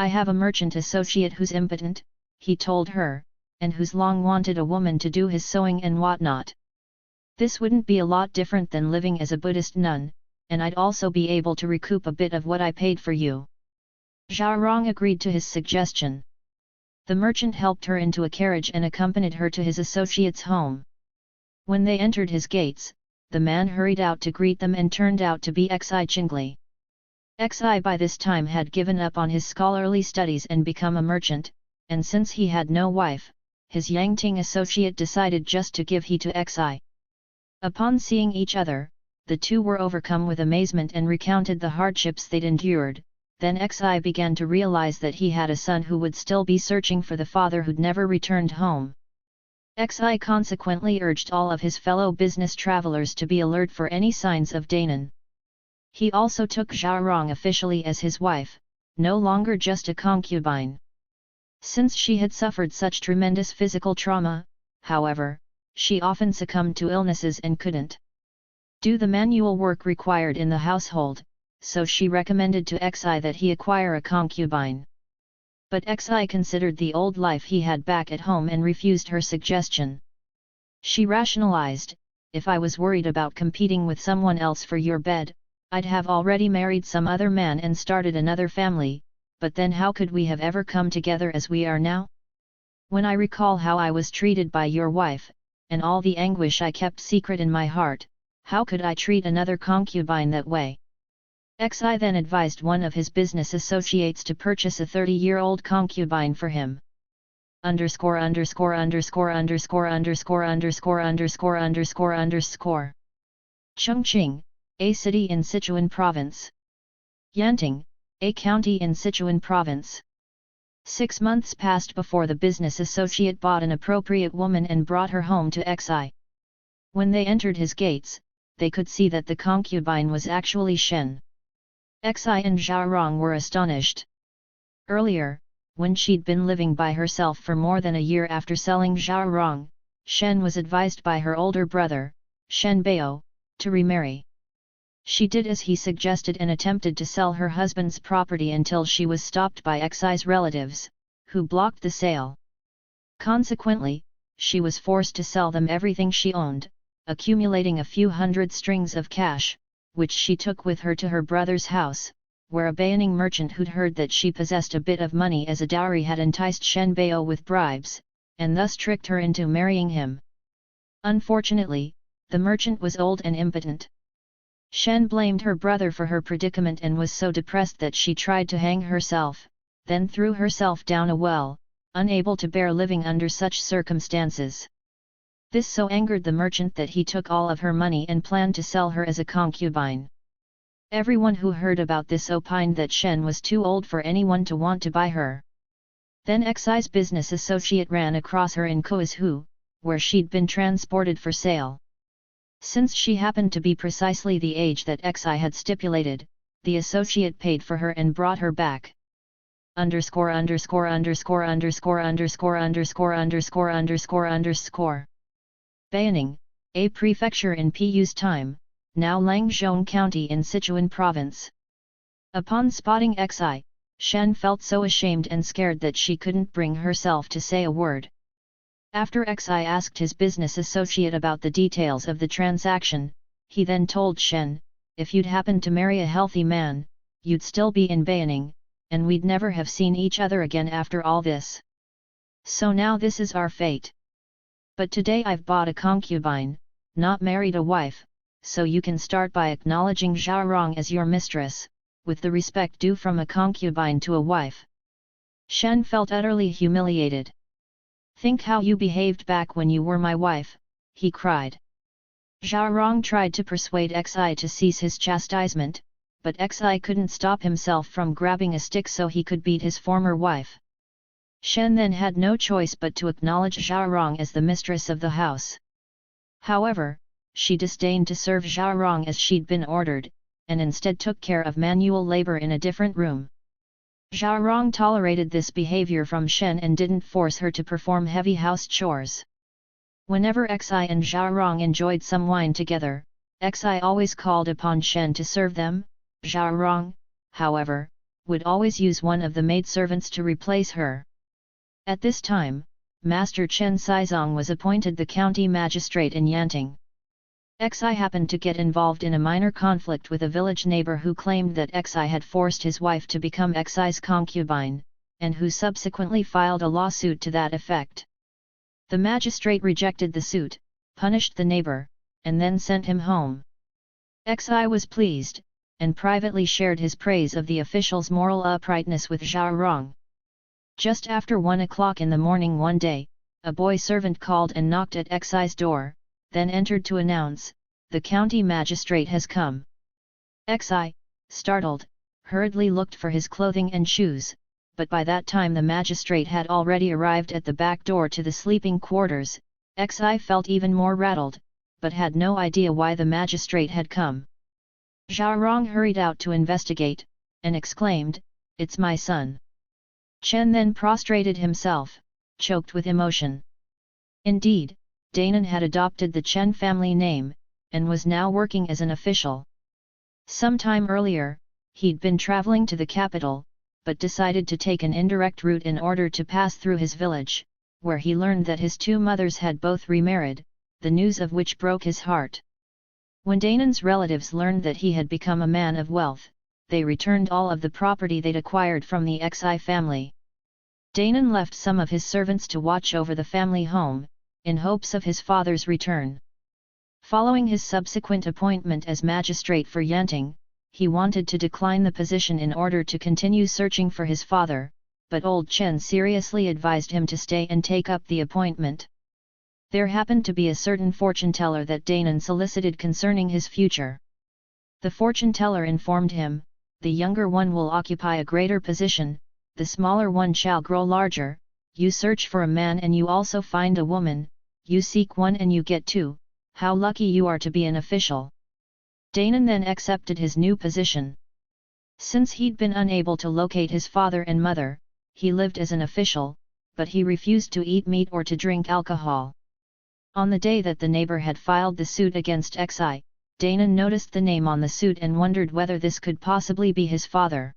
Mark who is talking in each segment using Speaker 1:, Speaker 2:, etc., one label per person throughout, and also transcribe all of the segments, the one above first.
Speaker 1: I have a merchant associate who's impotent, he told her, and who's long wanted a woman to do his sewing and whatnot. This wouldn't be a lot different than living as a Buddhist nun, and I'd also be able to recoup a bit of what I paid for you. Zhao Rong agreed to his suggestion. The merchant helped her into a carriage and accompanied her to his associate's home. When they entered his gates, the man hurried out to greet them and turned out to be Xi Qingli. Xi by this time had given up on his scholarly studies and become a merchant, and since he had no wife, his Yangting associate decided just to give heed to Xi. Upon seeing each other, the two were overcome with amazement and recounted the hardships they'd endured. Then Xi began to realize that he had a son who would still be searching for the father who'd never returned home. Xi consequently urged all of his fellow business travelers to be alert for any signs of Danan. He also took Zhao Rong officially as his wife, no longer just a concubine. Since she had suffered such tremendous physical trauma, however, she often succumbed to illnesses and couldn't do the manual work required in the household, so she recommended to Xi that he acquire a concubine. But Xi considered the old life he had back at home and refused her suggestion. She rationalized, if I was worried about competing with someone else for your bed, I'd have already married some other man and started another family, but then how could we have ever come together as we are now? When I recall how I was treated by your wife, and all the anguish I kept secret in my heart, how could I treat another concubine that way? Xi then advised one of his business associates to purchase a 30-year-old concubine for him. Chongqing, a city in Sichuan Province. Yanting, a county in Sichuan Province. 6 months passed before the business associate bought an appropriate woman and brought her home to Xi. When they entered his gates, they could see that the concubine was actually Shen. Xi and Zhao Rong were astonished. Earlier, when she'd been living by herself for more than a year after selling Zhao Rong, Shen was advised by her older brother, Shen Bao, to remarry. She did as he suggested and attempted to sell her husband's property until she was stopped by Xi's relatives, who blocked the sale. Consequently, she was forced to sell them everything she owned, accumulating a few hundred strings of cash, which she took with her to her brother's house, where a Bayaning merchant who'd heard that she possessed a bit of money as a dowry had enticed Shen Bao with bribes, and thus tricked her into marrying him. Unfortunately, the merchant was old and impotent. Shen blamed her brother for her predicament and was so depressed that she tried to hang herself, then threw herself down a well, unable to bear living under such circumstances. This so angered the merchant that he took all of her money and planned to sell her as a concubine. Everyone who heard about this opined that Shen was too old for anyone to want to buy her. Then Xi's business associate ran across her in Kuizhu, where she'd been transported for sale. Since she happened to be precisely the age that Xi had stipulated, the associate paid for her and brought her back. Bayaning, a prefecture in Piyu's time, now Langzhong County in Sichuan Province. Upon spotting Xi, Shen felt so ashamed and scared that she couldn't bring herself to say a word. After Xi asked his business associate about the details of the transaction, he then told Shen, if you'd happened to marry a healthy man, you'd still be in Bayaning, and we'd never have seen each other again after all this. So now this is our fate. But today I've bought a concubine, not married a wife, so you can start by acknowledging Zhao Rong as your mistress, with the respect due from a concubine to a wife. Shen felt utterly humiliated. Think how you behaved back when you were my wife, he cried. Zhao Rong tried to persuade Xi to cease his chastisement, but Xi couldn't stop himself from grabbing a stick so he could beat his former wife. Shen then had no choice but to acknowledge Zhao Rong as the mistress of the house. However, she disdained to serve Zhao Rong as she'd been ordered, and instead took care of manual labor in a different room. Zhao Rong tolerated this behavior from Shen and didn't force her to perform heavy house chores. Whenever Xi and Zhao Rong enjoyed some wine together, Xi always called upon Shen to serve them. Zhao Rong, however, would always use one of the maidservants to replace her. At this time, Master Chen Xizong was appointed the county magistrate in Yanting. Xi happened to get involved in a minor conflict with a village neighbor who claimed that Xi had forced his wife to become Xi's concubine, and who subsequently filed a lawsuit to that effect. The magistrate rejected the suit, punished the neighbor, and then sent him home. Xi was pleased, and privately shared his praise of the official's moral uprightness with Zhao Rong. Just after 1 o'clock in the morning one day, a boy servant called and knocked at Xi's door, then entered to announce, "The county magistrate has come." Xi, startled, hurriedly looked for his clothing and shoes, but by that time the magistrate had already arrived at the back door to the sleeping quarters. Xi felt even more rattled, but had no idea why the magistrate had come. Zhao Rong hurried out to investigate, and exclaimed, "It's my son." Chen then prostrated himself, choked with emotion. Indeed, Danon had adopted the Chen family name, and was now working as an official. Some time earlier, he'd been traveling to the capital, but decided to take an indirect route in order to pass through his village, where he learned that his two mothers had both remarried, the news of which broke his heart. When Danon's relatives learned that he had become a man of wealth, they returned all of the property they'd acquired from the Xi family. Danon left some of his servants to watch over the family home, in hopes of his father's return. Following his subsequent appointment as magistrate for Yanting, he wanted to decline the position in order to continue searching for his father, but old Chen seriously advised him to stay and take up the appointment. There happened to be a certain fortune-teller that Danon solicited concerning his future. The fortune-teller informed him, "The younger one will occupy a greater position, the smaller one shall grow larger. You search for a man and you also find a woman, you seek one and you get two, how lucky you are to be an official." Danon then accepted his new position. Since he'd been unable to locate his father and mother, he lived as an official, but he refused to eat meat or to drink alcohol. On the day that the neighbor had filed the suit against Xi, Danon noticed the name on the suit and wondered whether this could possibly be his father.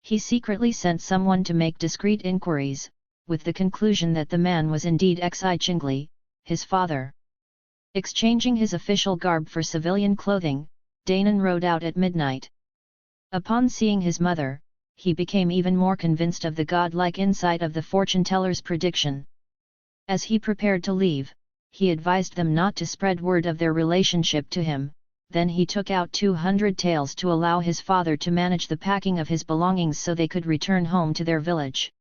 Speaker 1: He secretly sent someone to make discreet inquiries, with the conclusion that the man was indeed Xi Qingli, his father. Exchanging his official garb for civilian clothing, Danon rode out at midnight. Upon seeing his mother, he became even more convinced of the godlike insight of the fortune-teller's prediction. As he prepared to leave, he advised them not to spread word of their relationship to him. Then he took out 200 taels to allow his father to manage the packing of his belongings so they could return home to their village.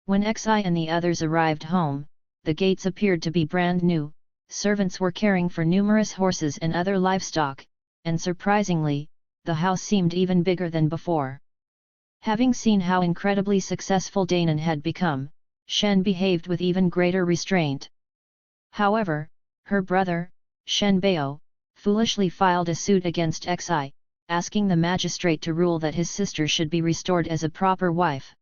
Speaker 1: When Xi and the others arrived home, the gates appeared to be brand new, servants were caring for numerous horses and other livestock, and surprisingly, the house seemed even bigger than before. Having seen how incredibly successful Danon had become, Shen behaved with even greater restraint. However, her brother, Shen Bao, foolishly filed a suit against Xi, asking the magistrate to rule that his sister should be restored as a proper wife.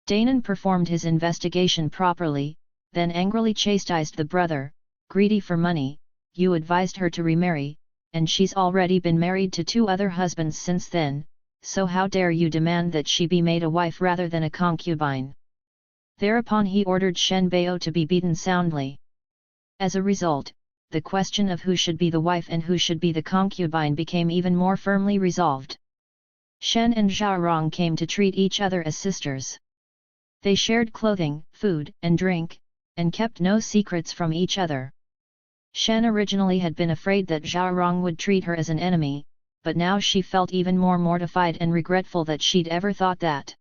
Speaker 1: Danon performed his investigation properly, then angrily chastised the brother, "Greedy for money, you advised her to remarry, and she's already been married to 2 other husbands since then, so how dare you demand that she be made a wife rather than a concubine?" Thereupon he ordered Shen Bao to be beaten soundly. As a result, the question of who should be the wife and who should be the concubine became even more firmly resolved. Shen and Zhao Rong came to treat each other as sisters. They shared clothing, food, and drink, and kept no secrets from each other. Shen originally had been afraid that Zhao Rong would treat her as an enemy, but now she felt even more mortified and regretful that she'd ever thought that.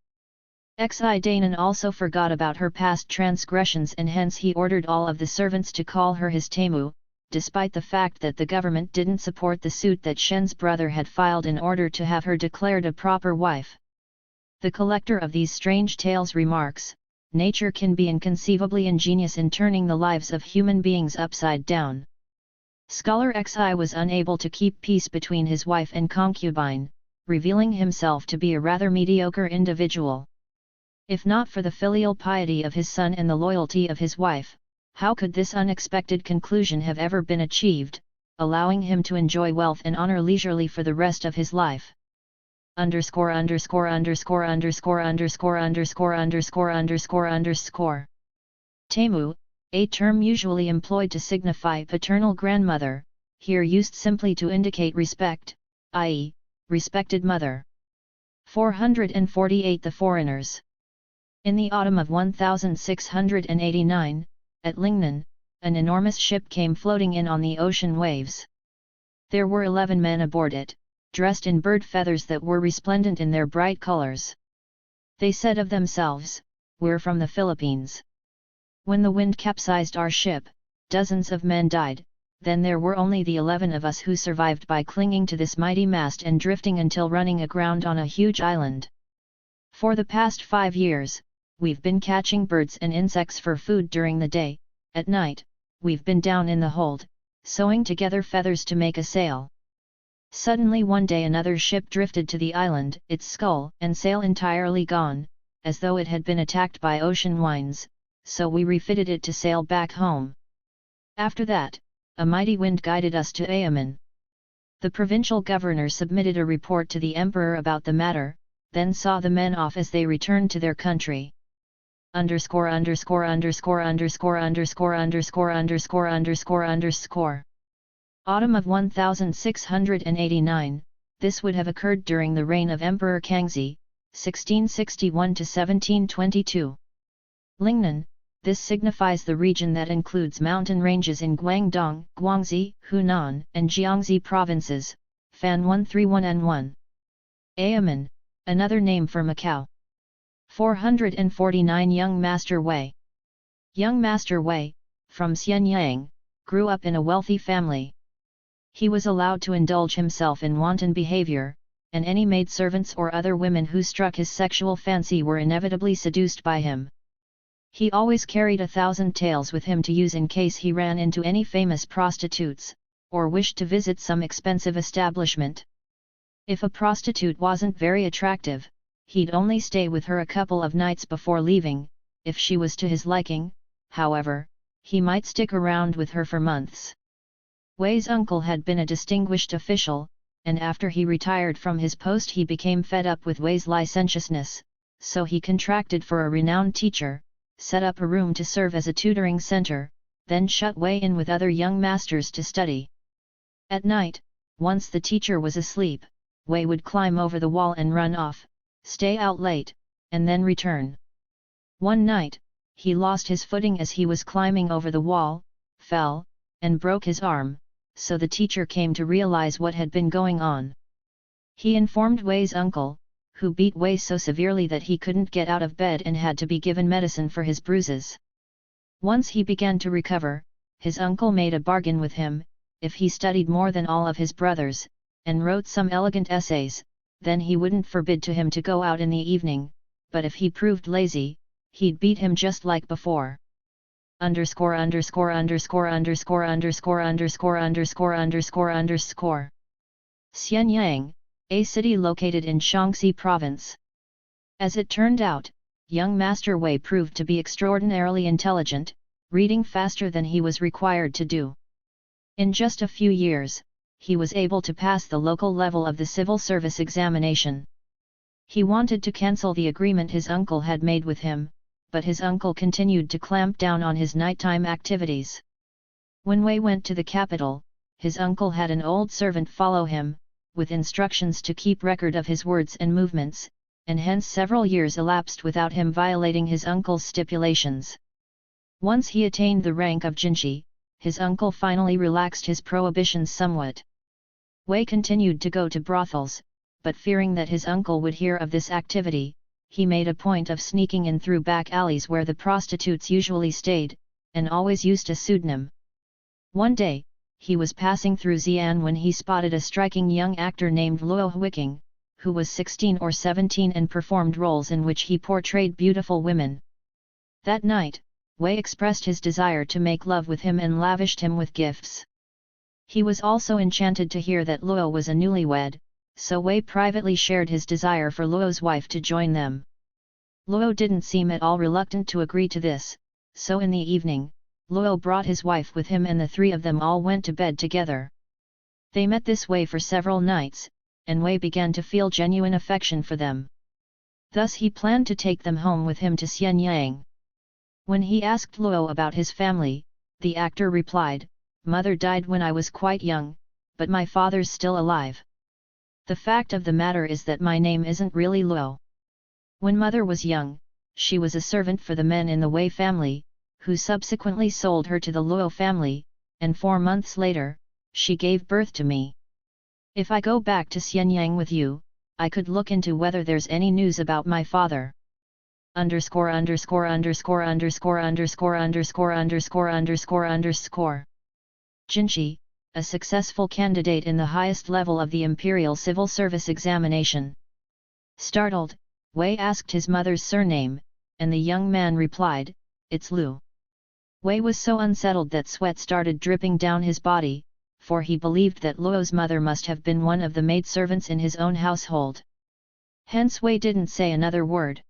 Speaker 1: Xi Danon also forgot about her past transgressions and hence he ordered all of the servants to call her his Taimu, despite the fact that the government didn't support the suit that Shen's brother had filed in order to have her declared a proper wife. The collector of these strange tales remarks, "Nature can be inconceivably ingenious in turning the lives of human beings upside down." Scholar Xi was unable to keep peace between his wife and concubine, revealing himself to be a rather mediocre individual. If not for the filial piety of his son and the loyalty of his wife, how could this unexpected conclusion have ever been achieved, allowing him to enjoy wealth and honor leisurely for the rest of his life? underscore underscore underscore underscore underscore underscore underscore underscore underscore. Temu, a term usually employed to signify paternal grandmother, here used simply to indicate respect, i.e., respected mother. 448 The foreigners. In the autumn of 1689, at Lingnan, an enormous ship came floating in on the ocean waves. There were 11 men aboard it, dressed in bird feathers that were resplendent in their bright colors. They said of themselves, "We're from the Philippines." When the wind capsized our ship, dozens of men died, then there were only the 11 of us who survived by clinging to this mighty mast and drifting until running aground on a huge island. For the past 5 years, we've been catching birds and insects for food during the day. At night, we've been down in the hold, sewing together feathers to make a sail. Suddenly one day another ship drifted to the island, its scull and sail entirely gone, as though it had been attacked by ocean winds, so we refitted it to sail back home. After that, a mighty wind guided us to Ayaman. The provincial governor submitted a report to the emperor about the matter, then saw the men off as they returned to their country. Underscore underscore underscore underscore underscore underscore underscore underscore underscore. Autumn of 1689, this would have occurred during the reign of Emperor Kangxi, 1661 to 1722. Lingnan, this signifies the region that includes mountain ranges in Guangdong, Guangxi, Hunan, and Jiangxi provinces, Fan 131N1. Ayaman, another name for Macau. 449 Young Master Wei. Young Master Wei, from Xianyang, grew up in a wealthy family. He was allowed to indulge himself in wanton behavior, and any maidservants or other women who struck his sexual fancy were inevitably seduced by him. He always carried 1,000 taels with him to use in case he ran into any famous prostitutes, or wished to visit some expensive establishment. If a prostitute wasn't very attractive, he'd only stay with her a couple of nights before leaving. If she was to his liking, however, he might stick around with her for months. Wei's uncle had been a distinguished official, and after he retired from his post he became fed up with Wei's licentiousness, so he contracted for a renowned teacher, set up a room to serve as a tutoring center, then shut Wei in with other young masters to study. At night, once the teacher was asleep, Wei would climb over the wall and run off, stay out late, and then return. One night, he lost his footing as he was climbing over the wall, fell, and broke his arm, so the teacher came to realize what had been going on. He informed Wei's uncle, who beat Wei so severely that he couldn't get out of bed and had to be given medicine for his bruises. Once he began to recover, his uncle made a bargain with him: if he studied more than all of his brothers, and wrote some elegant essays, then he wouldn't forbid to him to go out in the evening, but if he proved lazy, he'd beat him just like before. Underscore underscore underscore underscore underscore underscore underscore underscore underscore. Xianyang, a city located in Shaanxi province. As it turned out, young Master Wei proved to be extraordinarily intelligent, reading faster than he was required to do. In just a few years, he was able to pass the local level of the civil service examination. He wanted to cancel the agreement his uncle had made with him, but his uncle continued to clamp down on his nighttime activities. When Wei went to the capital, his uncle had an old servant follow him, with instructions to keep record of his words and movements, and hence several years elapsed without him violating his uncle's stipulations. Once he attained the rank of Jinshi, his uncle finally relaxed his prohibitions somewhat. Wei continued to go to brothels, but fearing that his uncle would hear of this activity, he made a point of sneaking in through back alleys where the prostitutes usually stayed, and always used a pseudonym. One day, he was passing through Xi'an when he spotted a striking young actor named Luo Huiqing, who was 16 or 17 and performed roles in which he portrayed beautiful women. That night, Wei expressed his desire to make love with him and lavished him with gifts. He was also enchanted to hear that Luo was a newlywed, so Wei privately shared his desire for Luo's wife to join them. Luo didn't seem at all reluctant to agree to this, so in the evening, Luo brought his wife with him and the three of them all went to bed together. They met this way for several nights, and Wei began to feel genuine affection for them. Thus he planned to take them home with him to Xianyang. When he asked Luo about his family, the actor replied, "Mother died when I was quite young, but my father's still alive. The fact of the matter is that my name isn't really Luo. When mother was young, she was a servant for the men in the Wei family, who subsequently sold her to the Luo family, and 4 months later, she gave birth to me. If I go back to Xianyang with you, I could look into whether there's any news about my father. Underscore. Jinshi, a successful candidate in the highest level of the Imperial Civil Service examination. Startled, Wei asked his mother's surname, and the young man replied, "It's Lu." Wei was so unsettled that sweat started dripping down his body, for he believed that Luo's mother must have been one of the maidservants in his own household. Hence Wei didn't say another word.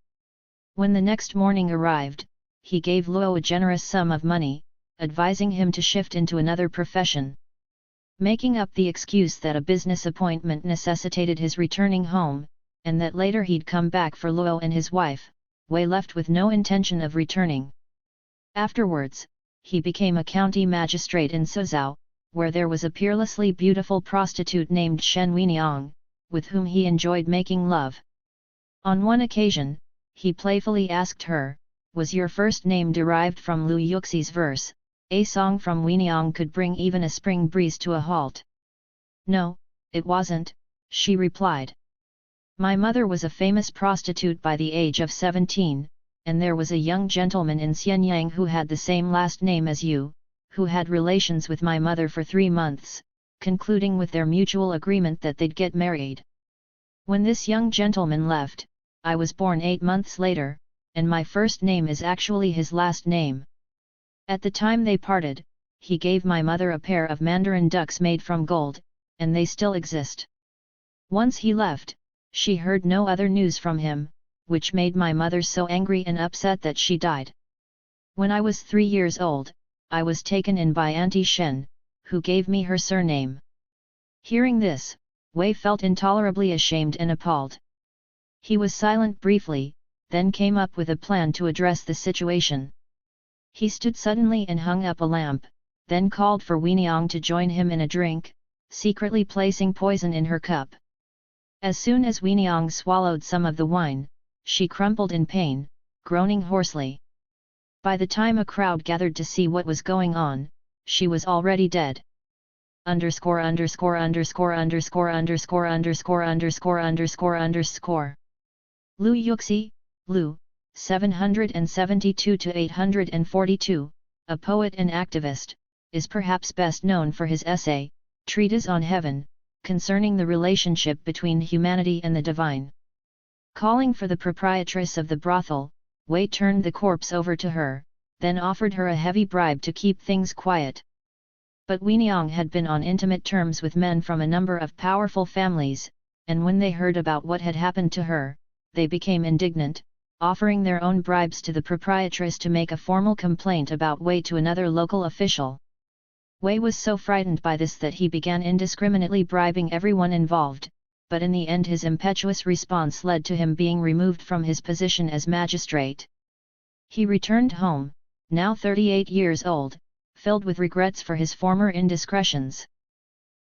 Speaker 1: When the next morning arrived, he gave Luo a generous sum of money, advising him to shift into another profession. Making up the excuse that a business appointment necessitated his returning home, and that later he'd come back for Luo and his wife, Wei left with no intention of returning. Afterwards, he became a county magistrate in Suzhou, where there was a peerlessly beautiful prostitute named Shen Weiniang, with whom he enjoyed making love. On one occasion, he playfully asked her, "Was your first name derived from Lu Yuxi's verse, 'A song from Weiniang could bring even a spring breeze to a halt'?" "No, it wasn't," she replied. "My mother was a famous prostitute by the age of 17, and there was a young gentleman in Xianyang who had the same last name as you, who had relations with my mother for 3 months, concluding with their mutual agreement that they'd get married. When this young gentleman left, I was born 8 months later, and my first name is actually his last name. At the time they parted, he gave my mother a pair of mandarin ducks made from gold, and they still exist. Once he left, she heard no other news from him, which made my mother so angry and upset that she died. When I was 3 years old, I was taken in by Auntie Shen, who gave me her surname." Hearing this, Wei felt intolerably ashamed and appalled. He was silent briefly, then came up with a plan to address the situation. He stood suddenly and hung up a lamp, then called for Weiniang to join him in a drink, secretly placing poison in her cup. As soon as Weiniang swallowed some of the wine, she crumpled in pain, groaning hoarsely. By the time a crowd gathered to see what was going on, she was already dead. Underscore. Lu Yuxi, Lu, 772–842, a poet and activist, is perhaps best known for his essay, Treatise on Heaven, concerning the relationship between humanity and the divine. Calling for the proprietress of the brothel, Wei turned the corpse over to her, then offered her a heavy bribe to keep things quiet. But Weiniang had been on intimate terms with men from a number of powerful families, and when they heard about what had happened to her, they became indignant, offering their own bribes to the proprietress to make a formal complaint about Wei to another local official. Wei was so frightened by this that he began indiscriminately bribing everyone involved, but in the end his impetuous response led to him being removed from his position as magistrate. He returned home, now 38 years old, filled with regrets for his former indiscretions.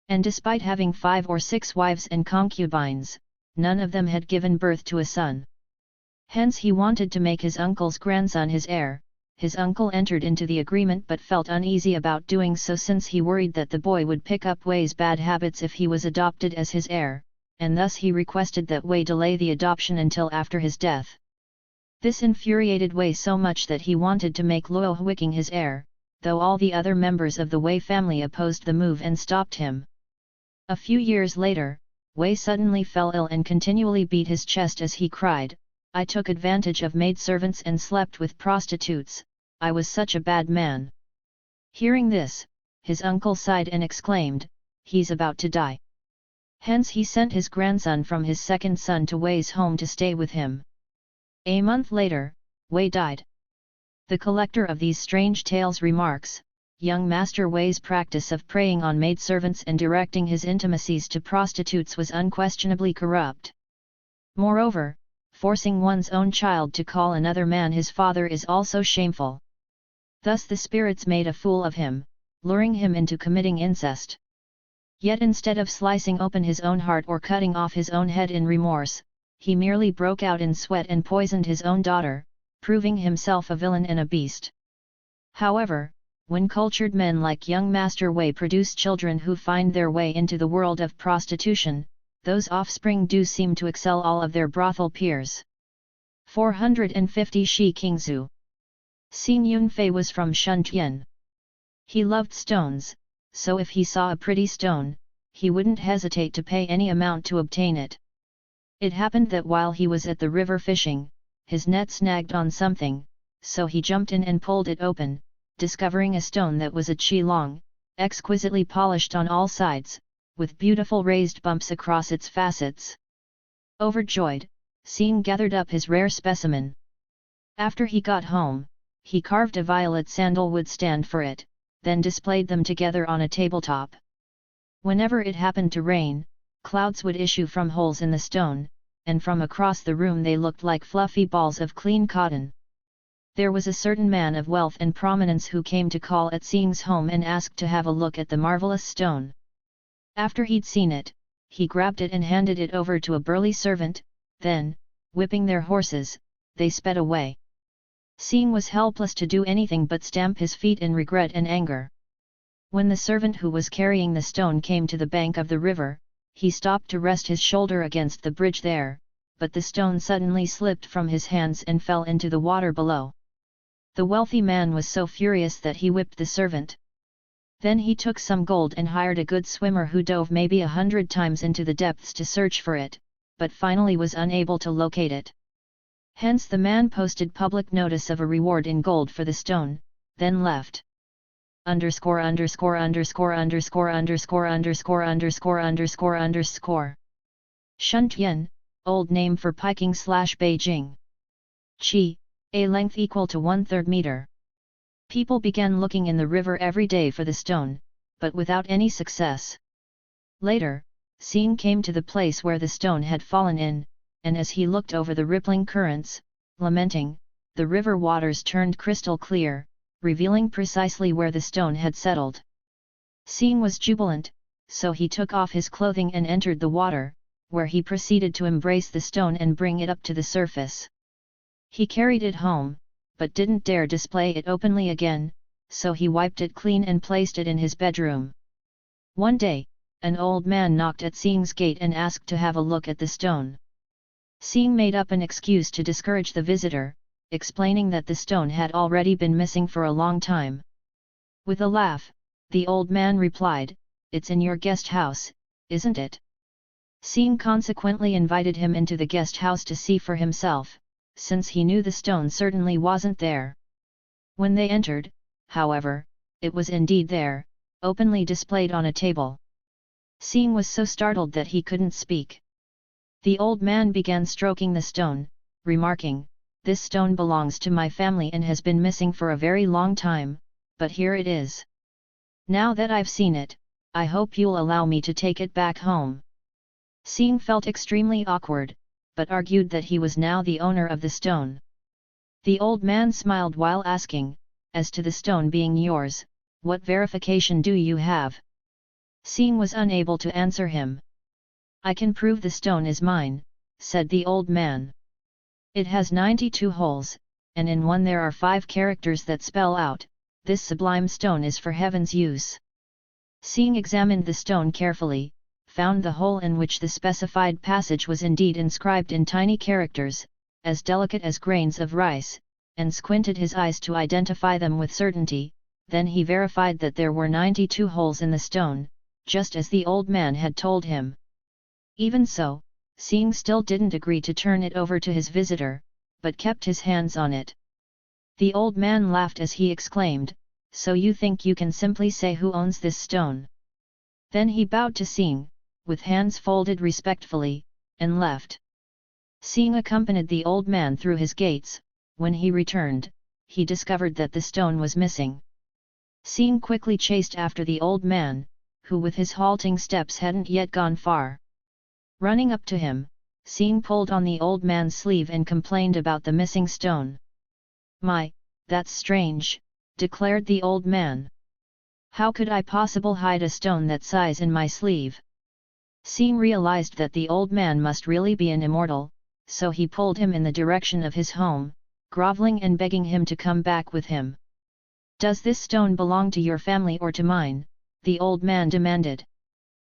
Speaker 1: And despite having 5 or 6 wives and concubines, none of them had given birth to a son. Hence he wanted to make his uncle's grandson his heir. His uncle entered into the agreement but felt uneasy about doing so since he worried that the boy would pick up Wei's bad habits if he was adopted as his heir, and thus he requested that Wei delay the adoption until after his death. This infuriated Wei so much that he wanted to make Luo Huiqing his heir, though all the other members of the Wei family opposed the move and stopped him. A few years later, Wei suddenly fell ill and continually beat his chest as he cried, "I took advantage of maidservants and slept with prostitutes, I was such a bad man." Hearing this, his uncle sighed and exclaimed, "He's about to die." Hence he sent his grandson from his second son to Wei's home to stay with him. A month later, Wei died. The collector of these strange tales remarks, young Master Wei's practice of preying on maidservants and directing his intimacies to prostitutes was unquestionably corrupt. Moreover, forcing one's own child to call another man his father is also shameful. Thus the spirits made a fool of him, luring him into committing incest. Yet instead of slicing open his own heart or cutting off his own head in remorse, he merely broke out in sweat and poisoned his own daughter, proving himself a villain and a beast. However, when cultured men like young Master Wei produce children who find their way into the world of prostitution, those offspring do seem to excel all of their brothel peers. 450 Shi Qingzu. Xing Yunfei was from Shenzhen. He loved stones, so if he saw a pretty stone, he wouldn't hesitate to pay any amount to obtain it. It happened that while he was at the river fishing, his net snagged on something, so he jumped in and pulled it open, discovering a stone that was a chi long, exquisitely polished on all sides, with beautiful raised bumps across its facets. Overjoyed, Xing gathered up his rare specimen. After he got home, he carved a violet sandalwood stand for it, then displayed them together on a tabletop. Whenever it happened to rain, clouds would issue from holes in the stone, and from across the room they looked like fluffy balls of clean cotton. There was a certain man of wealth and prominence who came to call at Xing's home and asked to have a look at the marvelous stone. After he'd seen it, he grabbed it and handed it over to a burly servant, then, whipping their horses, they sped away. Xing was helpless to do anything but stamp his feet in regret and anger. When the servant who was carrying the stone came to the bank of the river, he stopped to rest his shoulder against the bridge there, but the stone suddenly slipped from his hands and fell into the water below. The wealthy man was so furious that he whipped the servant. Then he took some gold and hired a good swimmer who dove maybe 100 times into the depths to search for it, but finally was unable to locate it. Hence the man posted public notice of a reward in gold for the stone, then left. ______________________________________________________ Shuntian, old name for Peking/Beijing. Qi, a length equal to 1/3 meter. People began looking in the river every day for the stone, but without any success. Later, Xing came to the place where the stone had fallen in, and as he looked over the rippling currents, lamenting, the river waters turned crystal clear, revealing precisely where the stone had settled. Xing was jubilant, so he took off his clothing and entered the water, where he proceeded to embrace the stone and bring it up to the surface. He carried it home, but didn't dare display it openly again, so he wiped it clean and placed it in his bedroom. One day, an old man knocked at Xing's gate and asked to have a look at the stone. Xing made up an excuse to discourage the visitor, explaining that the stone had already been missing for a long time. With a laugh, the old man replied, "It's in your guest house, isn't it?" Xing consequently invited him into the guest house to see for himself, since he knew the stone certainly wasn't there. When they entered, however, it was indeed there, openly displayed on a table. Xing was so startled that he couldn't speak. The old man began stroking the stone, remarking, "This stone belongs to my family and has been missing for a very long time, but here it is. Now that I've seen it, I hope you'll allow me to take it back home." Xing felt extremely awkward, but argued that he was now the owner of the stone. The old man smiled while asking, "As to the stone being yours, what verification do you have?" Xing was unable to answer him. "I can prove the stone is mine," said the old man. "It has 92 holes, and in one there are 5 characters that spell out, 'This sublime stone is for heaven's use.'" Xing examined the stone carefully, found the hole in which the specified passage was indeed inscribed in tiny characters, as delicate as grains of rice, and squinted his eyes to identify them with certainty. Then he verified that there were 92 holes in the stone, just as the old man had told him. Even so, Xing still didn't agree to turn it over to his visitor, but kept his hands on it. The old man laughed as he exclaimed, "So you think you can simply say who owns this stone?" Then he bowed to Xing, with hands folded respectfully, and left. Xing accompanied the old man through his gates. When he returned, he discovered that the stone was missing. Xing quickly chased after the old man, who with his halting steps hadn't yet gone far. Running up to him, Xing pulled on the old man's sleeve and complained about the missing stone. "My, that's strange," declared the old man. "How could I possibly hide a stone that size in my sleeve?" Xing realized that the old man must really be an immortal, so he pulled him in the direction of his home, groveling and begging him to come back with him. "Does this stone belong to your family or to mine?" the old man demanded.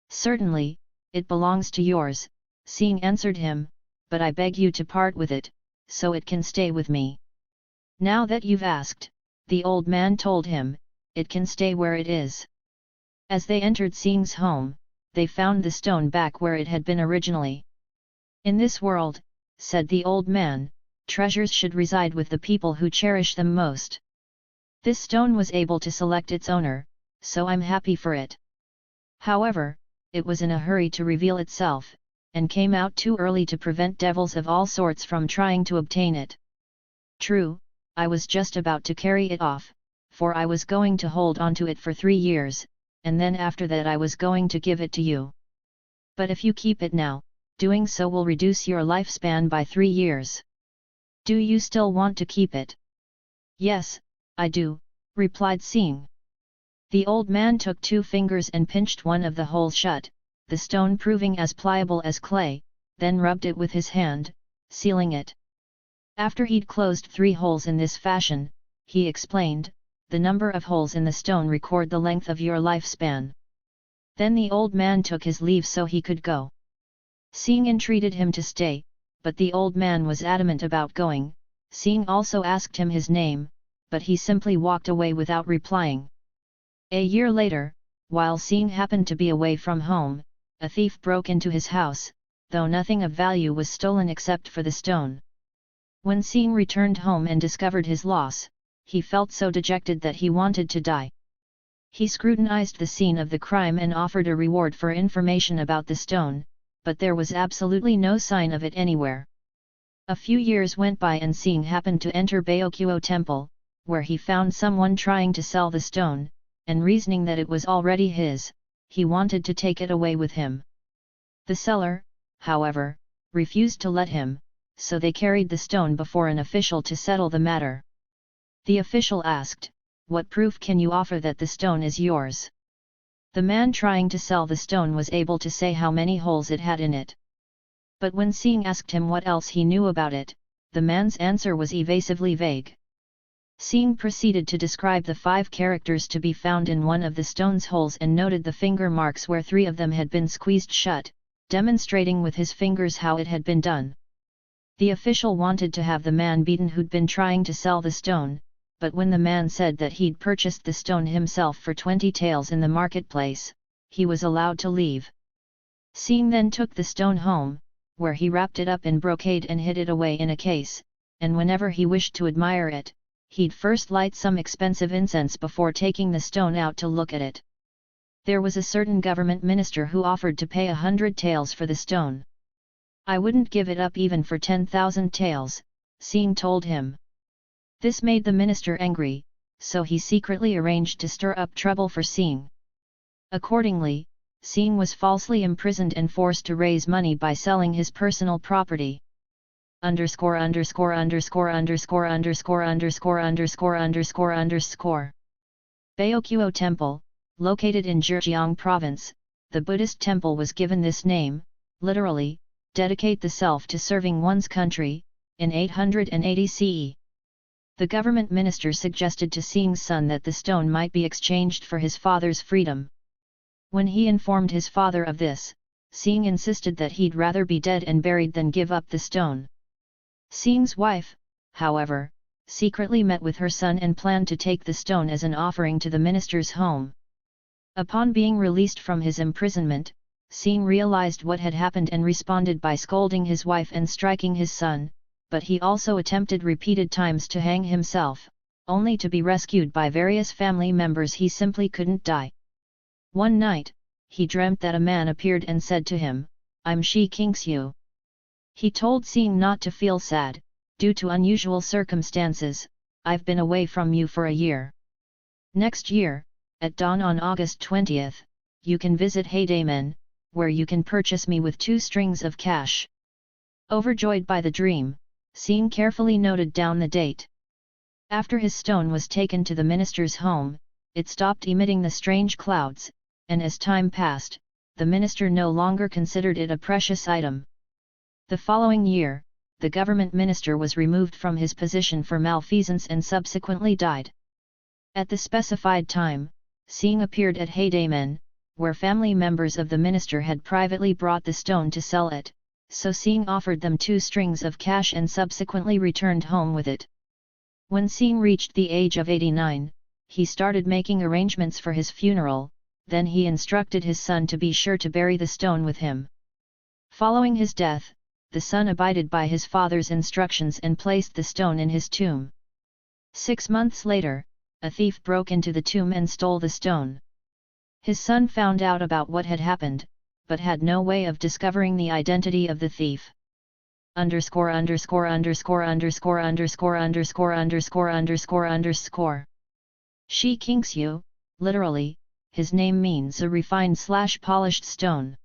Speaker 1: "Certainly, it belongs to yours," Xing answered him, "but I beg you to part with it, so it can stay with me." "Now that you've asked," the old man told him, "it can stay where it is." As they entered Xing's home, they found the stone back where it had been originally. "In this world," said the old man, "treasures should reside with the people who cherish them most. This stone was able to select its owner, so I'm happy for it. However, it was in a hurry to reveal itself, and came out too early to prevent devils of all sorts from trying to obtain it. True, I was just about to carry it off, for I was going to hold on to it for 3 years, and then after that I was going to give it to you. But if you keep it now, doing so will reduce your lifespan by 3 years. Do you still want to keep it?" "Yes, I do," replied Xing. The old man took 2 fingers and pinched one of the holes shut, the stone proving as pliable as clay, then rubbed it with his hand, sealing it. After he'd closed 3 holes in this fashion, he explained, "The number of holes in the stone record the length of your lifespan." Then the old man took his leave so he could go. Xing entreated him to stay, but the old man was adamant about going. Xing also asked him his name, but he simply walked away without replying. A year later, while Xing happened to be away from home, a thief broke into his house, though nothing of value was stolen except for the stone. When Xing returned home and discovered his loss, he felt so dejected that he wanted to die. He scrutinized the scene of the crime and offered a reward for information about the stone, but there was absolutely no sign of it anywhere. A few years went by and Xing happened to enter Baokuo Temple, where he found someone trying to sell the stone, and reasoning that it was already his, he wanted to take it away with him. The seller, however, refused to let him, so they carried the stone before an official to settle the matter. The official asked, "What proof can you offer that the stone is yours?" The man trying to sell the stone was able to say how many holes it had in it. But when Xing asked him what else he knew about it, the man's answer was evasively vague. Xing proceeded to describe the 5 characters to be found in one of the stone's holes and noted the finger marks where 3 of them had been squeezed shut, demonstrating with his fingers how it had been done. The official wanted to have the man beaten who'd been trying to sell the stone, but when the man said that he'd purchased the stone himself for 20 taels in the marketplace, he was allowed to leave. Xing then took the stone home, where he wrapped it up in brocade and hid it away in a case, and whenever he wished to admire it, he'd first light some expensive incense before taking the stone out to look at it. There was a certain government minister who offered to pay 100 taels for the stone. "I wouldn't give it up even for 10,000 taels, Xing told him. This made the minister angry, so he secretly arranged to stir up trouble for Xing. Accordingly, Xing was falsely imprisoned and forced to raise money by selling his personal property. Baokuo Temple, located in Zhejiang Province, the Buddhist temple was given this name, literally, dedicate the self to serving one's country, in 880 CE. The government minister suggested to Xing's son that the stone might be exchanged for his father's freedom. When he informed his father of this, Xing insisted that he'd rather be dead and buried than give up the stone. Xing's wife, however, secretly met with her son and planned to take the stone as an offering to the minister's home. Upon being released from his imprisonment, Xing realized what had happened and responded by scolding his wife and striking his son, but he also attempted repeated times to hang himself, only to be rescued by various family members. He simply couldn't die. One night, he dreamt that a man appeared and said to him, "I'm Shi Kingxiu." He told Xing not to feel sad, due to unusual circumstances, "I've been away from you for a year. Next year, at dawn on August 20th, you can visit Heidamen, where you can purchase me with 2 strings of cash. Overjoyed by the dream, Xing carefully noted down the date. After his stone was taken to the minister's home, it stopped emitting the strange clouds, and as time passed, the minister no longer considered it a precious item. The following year, the government minister was removed from his position for malfeasance and subsequently died. At the specified time, Xing appeared at Heidamen, where family members of the minister had privately brought the stone to sell it, so Xing offered them 2 strings of cash and subsequently returned home with it. When Xing reached the age of 89, he started making arrangements for his funeral, then he instructed his son to be sure to bury the stone with him. Following his death, the son abided by his father's instructions and placed the stone in his tomb. 6 months later, a thief broke into the tomb and stole the stone. His son found out about what had happened, but had no way of discovering the identity of the thief. Underscore. Shi Kingxiu, literally, his name means a refined/polished stone.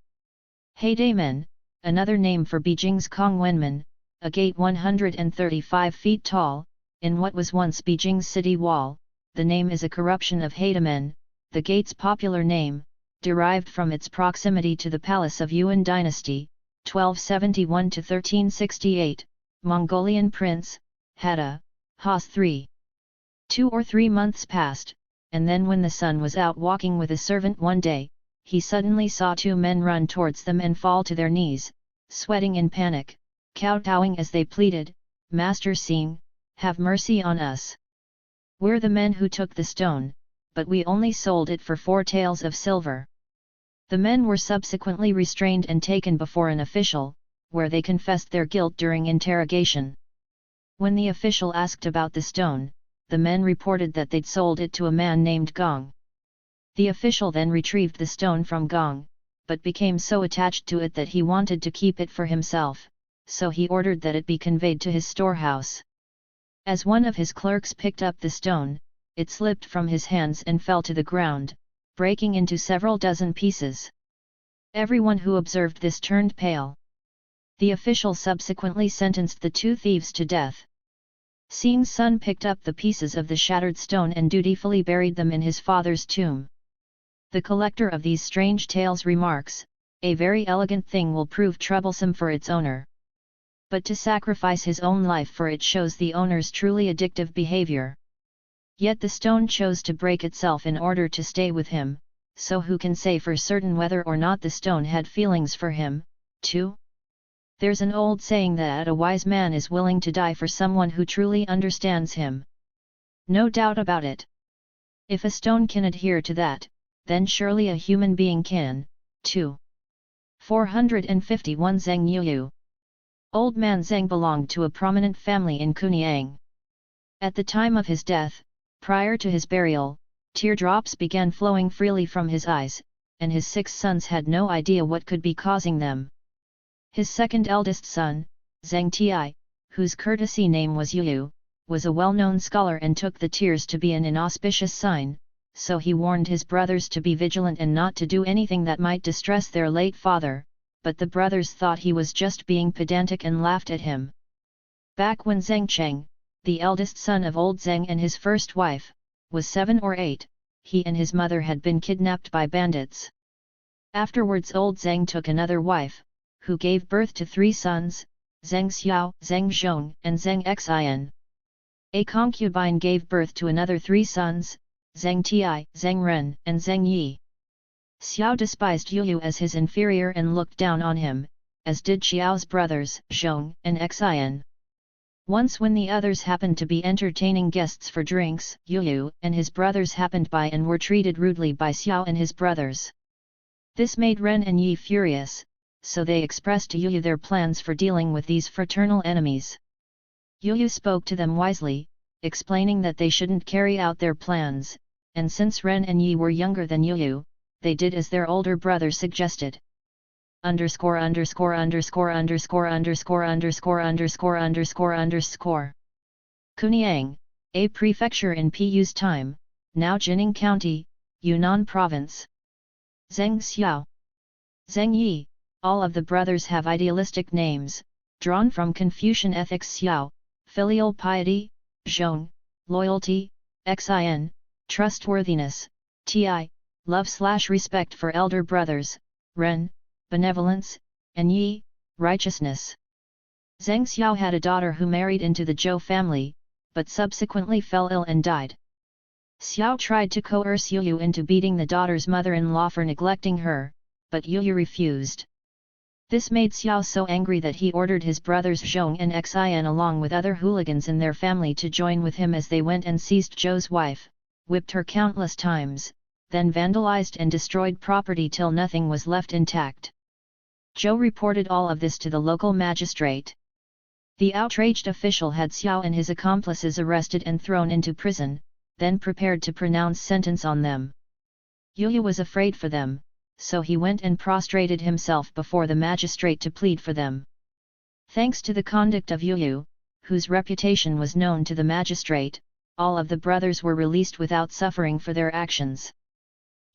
Speaker 1: Heidamen, another name for Beijing's Kongwenmen, a gate 135 feet tall, in what was once Beijing's city wall. The name is a corruption of Heidamen, the gate's popular name, derived from its proximity to the palace of Yuan dynasty, 1271–1368, Mongolian prince, Hada, Has III. 2 or 3 months passed, and then when the son was out walking with a servant one day, he suddenly saw 2 men run towards them and fall to their knees, sweating in panic, kowtowing as they pleaded, "Master Xing, have mercy on us. We're the men who took the stone, but we only sold it for 4 taels of silver." The men were subsequently restrained and taken before an official, where they confessed their guilt during interrogation. When the official asked about the stone, the men reported that they'd sold it to a man named Gong. The official then retrieved the stone from Gong, but became so attached to it that he wanted to keep it for himself, so he ordered that it be conveyed to his storehouse. As one of his clerks picked up the stone, it slipped from his hands and fell to the ground, breaking into several dozen pieces. Everyone who observed this turned pale. The official subsequently sentenced the 2 thieves to death. Xing's son picked up the pieces of the shattered stone and dutifully buried them in his father's tomb. The collector of these strange tales remarks, "A very elegant thing will prove troublesome for its owner. But to sacrifice his own life for it shows the owner's truly addictive behavior." Yet the stone chose to break itself in order to stay with him, so who can say for certain whether or not the stone had feelings for him, too? There's an old saying that a wise man is willing to die for someone who truly understands him. No doubt about it. If a stone can adhere to that, then surely a human being can, too. 451 Zheng Yuyu. Old man Zheng belonged to a prominent family in Kunyang. At the time of his death, prior to his burial, teardrops began flowing freely from his eyes, and his 6 sons had no idea what could be causing them. His second eldest son, Zheng Ti, whose courtesy name was Yuyu, was a well-known scholar and took the tears to be an inauspicious sign, so he warned his brothers to be vigilant and not to do anything that might distress their late father, but the brothers thought he was just being pedantic and laughed at him. Back when Zheng Cheng, the eldest son of old Zheng and his first wife, was 7 or 8, he and his mother had been kidnapped by bandits. Afterwards old Zheng took another wife, who gave birth to 3 sons, Zheng Xiao, Zheng Zhong and Zheng Xian. A concubine gave birth to another 3 sons, Zheng Ti, Zheng Ren and Zheng Yi. Xiao despised Yuyu as his inferior and looked down on him, as did Xiao's brothers, Zhong and Xian. Once when the others happened to be entertaining guests for drinks, Yuyu and his brothers happened by and were treated rudely by Xiao and his brothers. This made Ren and Yi furious, so they expressed to Yuyu their plans for dealing with these fraternal enemies. Yuyu spoke to them wisely, explaining that they shouldn't carry out their plans, and since Ren and Yi were younger than Yuyu, they did as their older brother suggested. ________________________ Kunyang, a prefecture in Piyu's time, now Jining County, Yunnan Province. Zheng Xiao, Zheng Yi, all of the brothers have idealistic names, drawn from Confucian ethics. Xiao, filial piety; Zhong, loyalty; Xin, trustworthiness; Ti, love/respect for elder brothers; Ren, benevolence; and Yi, righteousness. Zheng Xiao had a daughter who married into the Zhou family, but subsequently fell ill and died. Xiao tried to coerce Yuyu into beating the daughter's mother-in-law for neglecting her, but Yuyu refused. This made Xiao so angry that he ordered his brothers Zhong and Xin along with other hooligans in their family to join with him as they went and seized Zhou's wife, whipped her countless times, then vandalized and destroyed property till nothing was left intact. Zhou reported all of this to the local magistrate. The outraged official had Xiao and his accomplices arrested and thrown into prison, then prepared to pronounce sentence on them. Yuyu was afraid for them, so he went and prostrated himself before the magistrate to plead for them. Thanks to the conduct of Yuyu, whose reputation was known to the magistrate, all of the brothers were released without suffering for their actions.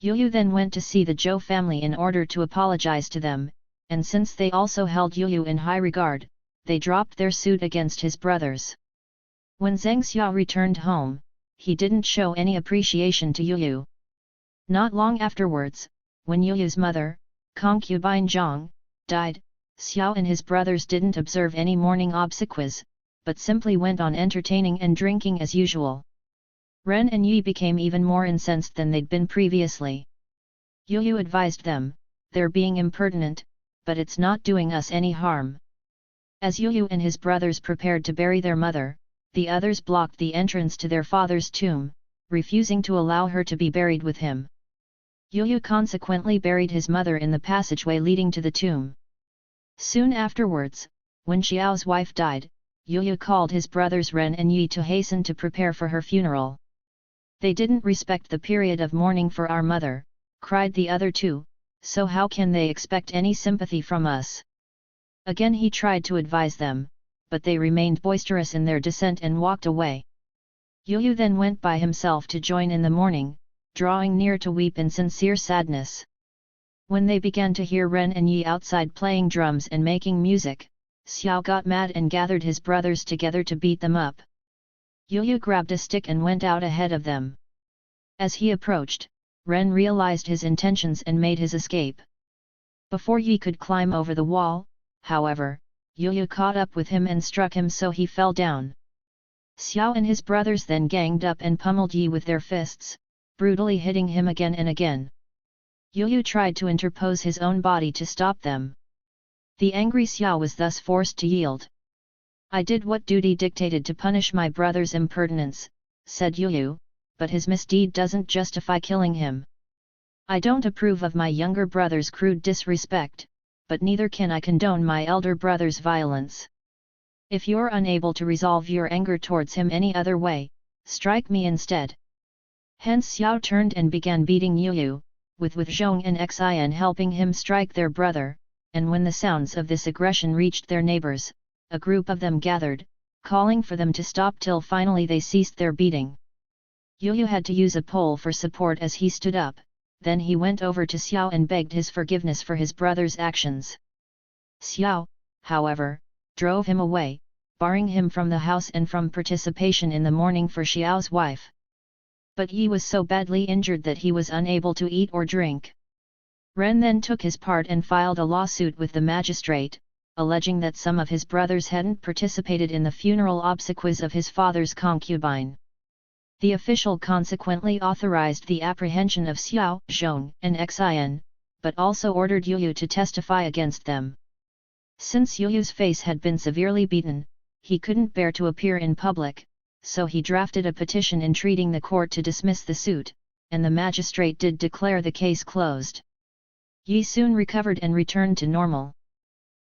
Speaker 1: Yuyu then went to see the Zhou family in order to apologize to them, and since they also held Yuyu in high regard, they dropped their suit against his brothers. When Zheng Xiao returned home, he didn't show any appreciation to Yuyu. Not long afterwards, when Yuyu's mother, concubine Zhang, died, Xiao and his brothers didn't observe any mourning obsequies, but simply went on entertaining and drinking as usual. Ren and Yi became even more incensed than they'd been previously. Yuyu advised them, "They're being impertinent, but it's not doing us any harm." As Yuyu and his brothers prepared to bury their mother, the others blocked the entrance to their father's tomb, refusing to allow her to be buried with him. Yuyu consequently buried his mother in the passageway leading to the tomb. Soon afterwards, when Xiao's wife died, Yuyu called his brothers Ren and Yi to hasten to prepare for her funeral. "They didn't respect the period of mourning for our mother," cried the other two, "so how can they expect any sympathy from us?" Again he tried to advise them, but they remained boisterous in their dissent and walked away. Yuyu then went by himself to join in the mourning, drawing near to weep in sincere sadness. When they began to hear Ren and Yi outside playing drums and making music, Xiao got mad and gathered his brothers together to beat them up. Yuyu grabbed a stick and went out ahead of them. As he approached, Ren realized his intentions and made his escape. Before Yi could climb over the wall, however, Yuyu caught up with him and struck him so he fell down. Xiao and his brothers then ganged up and pummeled Yi with their fists, brutally hitting him again and again. Yuyu tried to interpose his own body to stop them. The angry Xiao was thus forced to yield. "I did what duty dictated to punish my brother's impertinence," said Yuyu, "but his misdeed doesn't justify killing him. I don't approve of my younger brother's crude disrespect, but neither can I condone my elder brother's violence. If you're unable to resolve your anger towards him any other way, strike me instead." Hence Xiao turned and began beating Yuyu, with Zhong and Xin helping him strike their brother, and when the sounds of this aggression reached their neighbors, a group of them gathered, calling for them to stop till finally they ceased their beating. Yuyu had to use a pole for support as he stood up, then he went over to Xiao and begged his forgiveness for his brother's actions. Xiao, however, drove him away, barring him from the house and from participation in the mourning for Xiao's wife. But Yi was so badly injured that he was unable to eat or drink. Ren then took his part and filed a lawsuit with the magistrate, alleging that some of his brothers hadn't participated in the funeral obsequies of his father's concubine. The official consequently authorized the apprehension of Xiao, Zhong, and Xin, but also ordered Yuyu to testify against them. Since Yuyu's face had been severely beaten, he couldn't bear to appear in public, so he drafted a petition entreating the court to dismiss the suit, and the magistrate did declare the case closed. Yi soon recovered and returned to normal.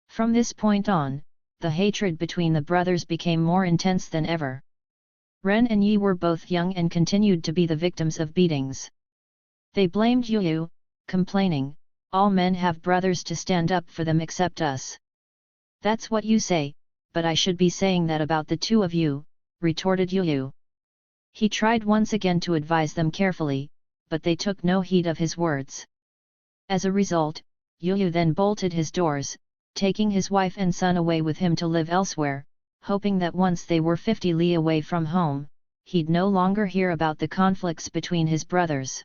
Speaker 1: From this point on, the hatred between the brothers became more intense than ever. Ren and Yi were both young and continued to be the victims of beatings. They blamed Yuyu, complaining, "All men have brothers to stand up for them except us." "That's what you say, but I should be saying that about the two of you," retorted Yuyu. He tried once again to advise them carefully, but they took no heed of his words. As a result, Yu then bolted his doors, taking his wife and son away with him to live elsewhere, hoping that once they were 50 li away from home, he'd no longer hear about the conflicts between his brothers.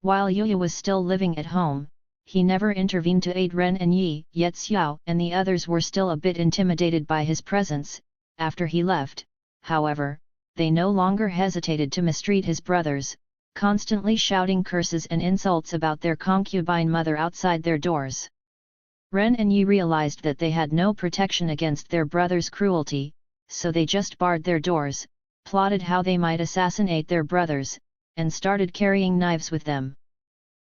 Speaker 1: While Yu was still living at home, he never intervened to aid Ren and Yi, yet Xiao and the others were still a bit intimidated by his presence. After he left, however, they no longer hesitated to mistreat his brothers, constantly shouting curses and insults about their concubine mother outside their doors. Ren and Yi realized that they had no protection against their brother's cruelty, so they just barred their doors, plotted how they might assassinate their brothers, and started carrying knives with them.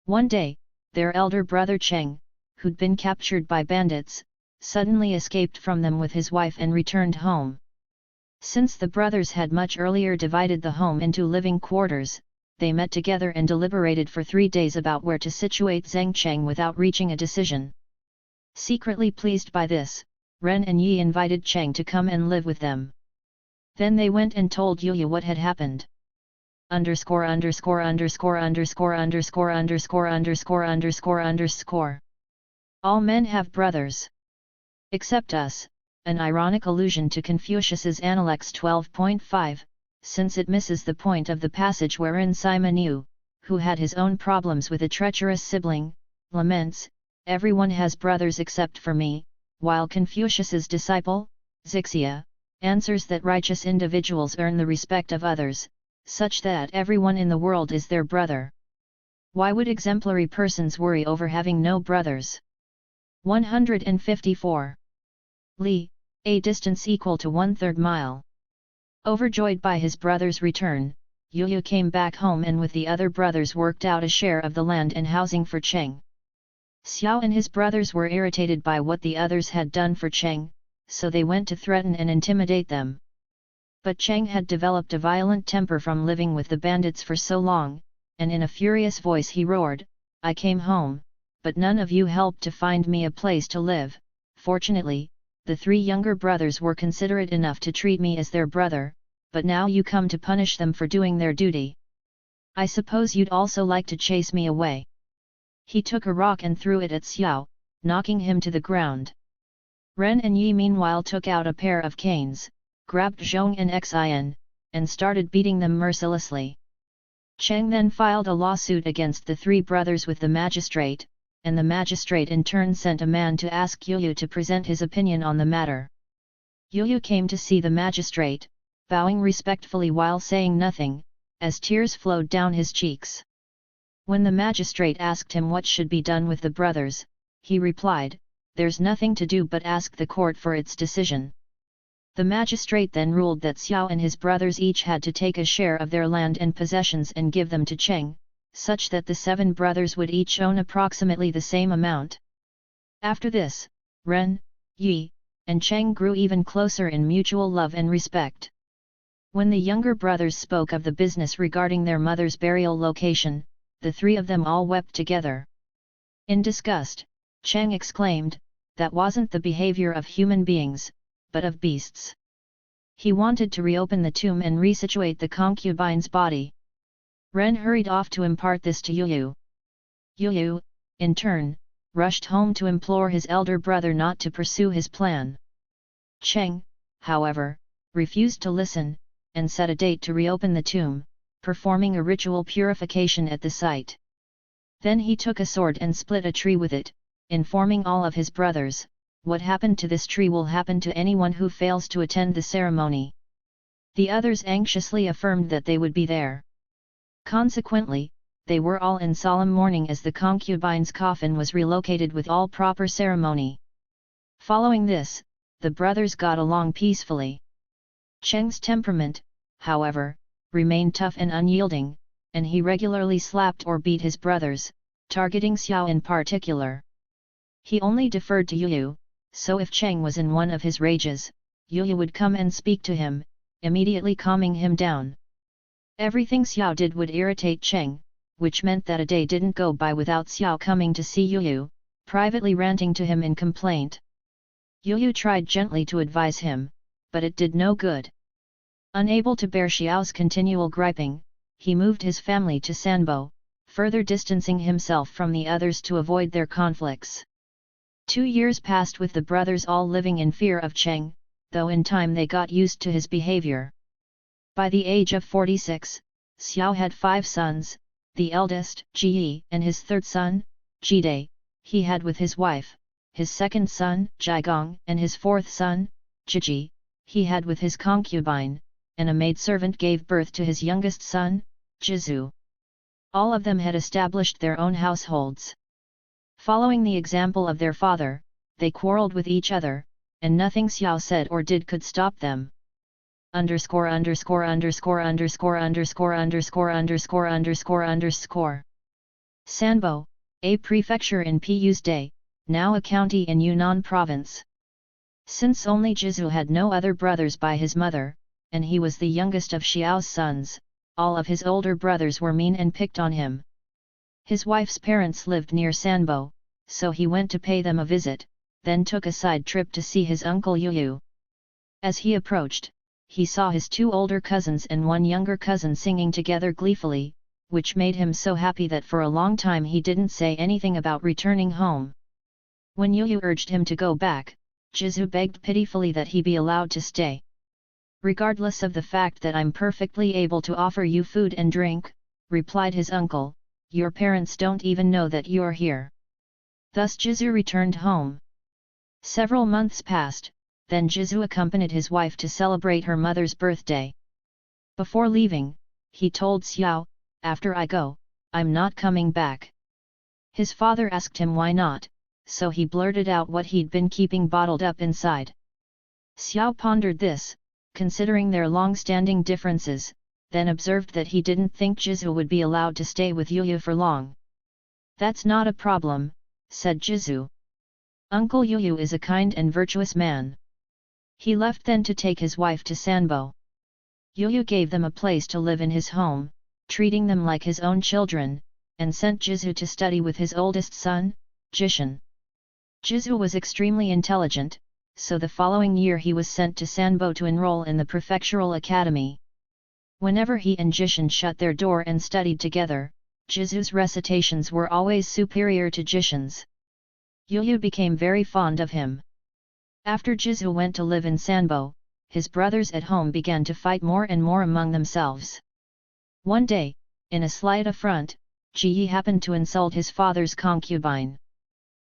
Speaker 1: One day, their elder brother Cheng, who'd been captured by bandits, suddenly escaped from them with his wife and returned home. Since the brothers had much earlier divided the home into living quarters, they met together and deliberated for 3 days about where to situate Zheng Cheng without reaching a decision. Secretly pleased by this, Ren and Yi invited Cheng to come and live with them. Then they went and told Yu what had happened. All men have brothers. Except us, an ironic allusion to Confucius's Analects 12.5, since it misses the point of the passage wherein Simon Yu, who had his own problems with a treacherous sibling, laments, "Everyone has brothers except for me," while Confucius's disciple, Zixia, answers that righteous individuals earn the respect of others, such that everyone in the world is their brother. Why would exemplary persons worry over having no brothers? 154. Li, a distance equal to 1/3 mile. Overjoyed by his brother's return, Yu came back home and with the other brothers worked out a share of the land and housing for Cheng. Xiao and his brothers were irritated by what the others had done for Cheng, so they went to threaten and intimidate them. But Cheng had developed a violent temper from living with the bandits for so long, and in a furious voice he roared, "I came home, but none of you helped to find me a place to live." Fortunately, the 3 younger brothers were considerate enough to treat me as their brother, but now you come to punish them for doing their duty. I suppose you'd also like to chase me away. He took a rock and threw it at Xiao, knocking him to the ground. Ren and Yi meanwhile took out a pair of canes, grabbed Zhong and Xin, and started beating them mercilessly. Cheng then filed a lawsuit against the 3 brothers with the magistrate, and the magistrate in turn sent a man to ask Yu to present his opinion on the matter. Yu came to see the magistrate, bowing respectfully while saying nothing, as tears flowed down his cheeks. When the magistrate asked him what should be done with the brothers, he replied, "There's nothing to do but ask the court for its decision." The magistrate then ruled that Xiao and his brothers each had to take a share of their land and possessions and give them to Cheng, such that the 7 brothers would each own approximately the same amount. After this, Ren, Yi, and Cheng grew even closer in mutual love and respect. When the younger brothers spoke of the business regarding their mother's burial location, the 3 of them all wept together. In disgust, Cheng exclaimed, "That wasn't the behavior of human beings, but of beasts." He wanted to reopen the tomb and resituate the concubine's body. Ren hurried off to impart this to Yu. Yu, in turn, rushed home to implore his elder brother not to pursue his plan. Cheng, however, refused to listen, and set a date to reopen the tomb, performing a ritual purification at the site. Then he took a sword and split a tree with it, informing all of his brothers, "What happened to this tree will happen to anyone who fails to attend the ceremony." The others anxiously affirmed that they would be there. Consequently, they were all in solemn mourning as the concubine's coffin was relocated with all proper ceremony. Following this, the brothers got along peacefully. Cheng's temperament, however, remained tough and unyielding, and he regularly slapped or beat his brothers, targeting Xiao in particular. He only deferred to Yu, so if Cheng was in one of his rages, Yu would come and speak to him, immediately calming him down. Everything Xiao did would irritate Cheng, which meant that a day didn't go by without Xiao coming to see Yu, privately ranting to him in complaint. Yu tried gently to advise him, but it did no good. Unable to bear Xiao's continual griping, he moved his family to Sanbo, further distancing himself from the others to avoid their conflicts. 2 years passed with the brothers all living in fear of Cheng, though in time they got used to his behavior. By the age of 46, Xiao had 5 sons, the eldest, Ji, and his third son, Jide, he had with his wife, his second son, Jiagong, and his fourth son, Jiji, he had with his concubine, and a maidservant gave birth to his youngest son, Jizu. All of them had established their own households. Following the example of their father, they quarreled with each other, and nothing Xiao said or did could stop them. Sanbo, a prefecture in Piyu's day, now a county in Yunnan province. Since only Jizu had no other brothers by his mother, and he was the youngest of Xiao's sons, all of his older brothers were mean and picked on him. His wife's parents lived near Sanbo, so he went to pay them a visit, then took a side trip to see his uncle Yu. As he approached, he saw his 2 older cousins and 1 younger cousin singing together gleefully, which made him so happy that for a long time he didn't say anything about returning home. When Yu urged him to go back, Jizu begged pitifully that he be allowed to stay. "Regardless of the fact that I'm perfectly able to offer you food and drink," replied his uncle, "your parents don't even know that you're here." Thus Jizu returned home. Several months passed, then Jizu accompanied his wife to celebrate her mother's birthday. Before leaving, he told Xiao, "After I go, I'm not coming back." His father asked him why not, so he blurted out what he'd been keeping bottled up inside. Xiao pondered this, considering their long-standing differences, then observed that he didn't think Jizu would be allowed to stay with Yu for long. "That's not a problem," said Jizu. "Uncle Yu is a kind and virtuous man." He left then to take his wife to Sanbo. Yu gave them a place to live in his home, treating them like his own children, and sent Jizu to study with his oldest son, Jishan. Jizu was extremely intelligent, so the following year he was sent to Sanbo to enroll in the prefectural academy. Whenever he and Jishan shut their door and studied together, Jizu's recitations were always superior to Jishan's. Yu became very fond of him. After Jizu went to live in Sanbo, his brothers at home began to fight more and more among themselves. One day, in a slight affront, Ji happened to insult his father's concubine.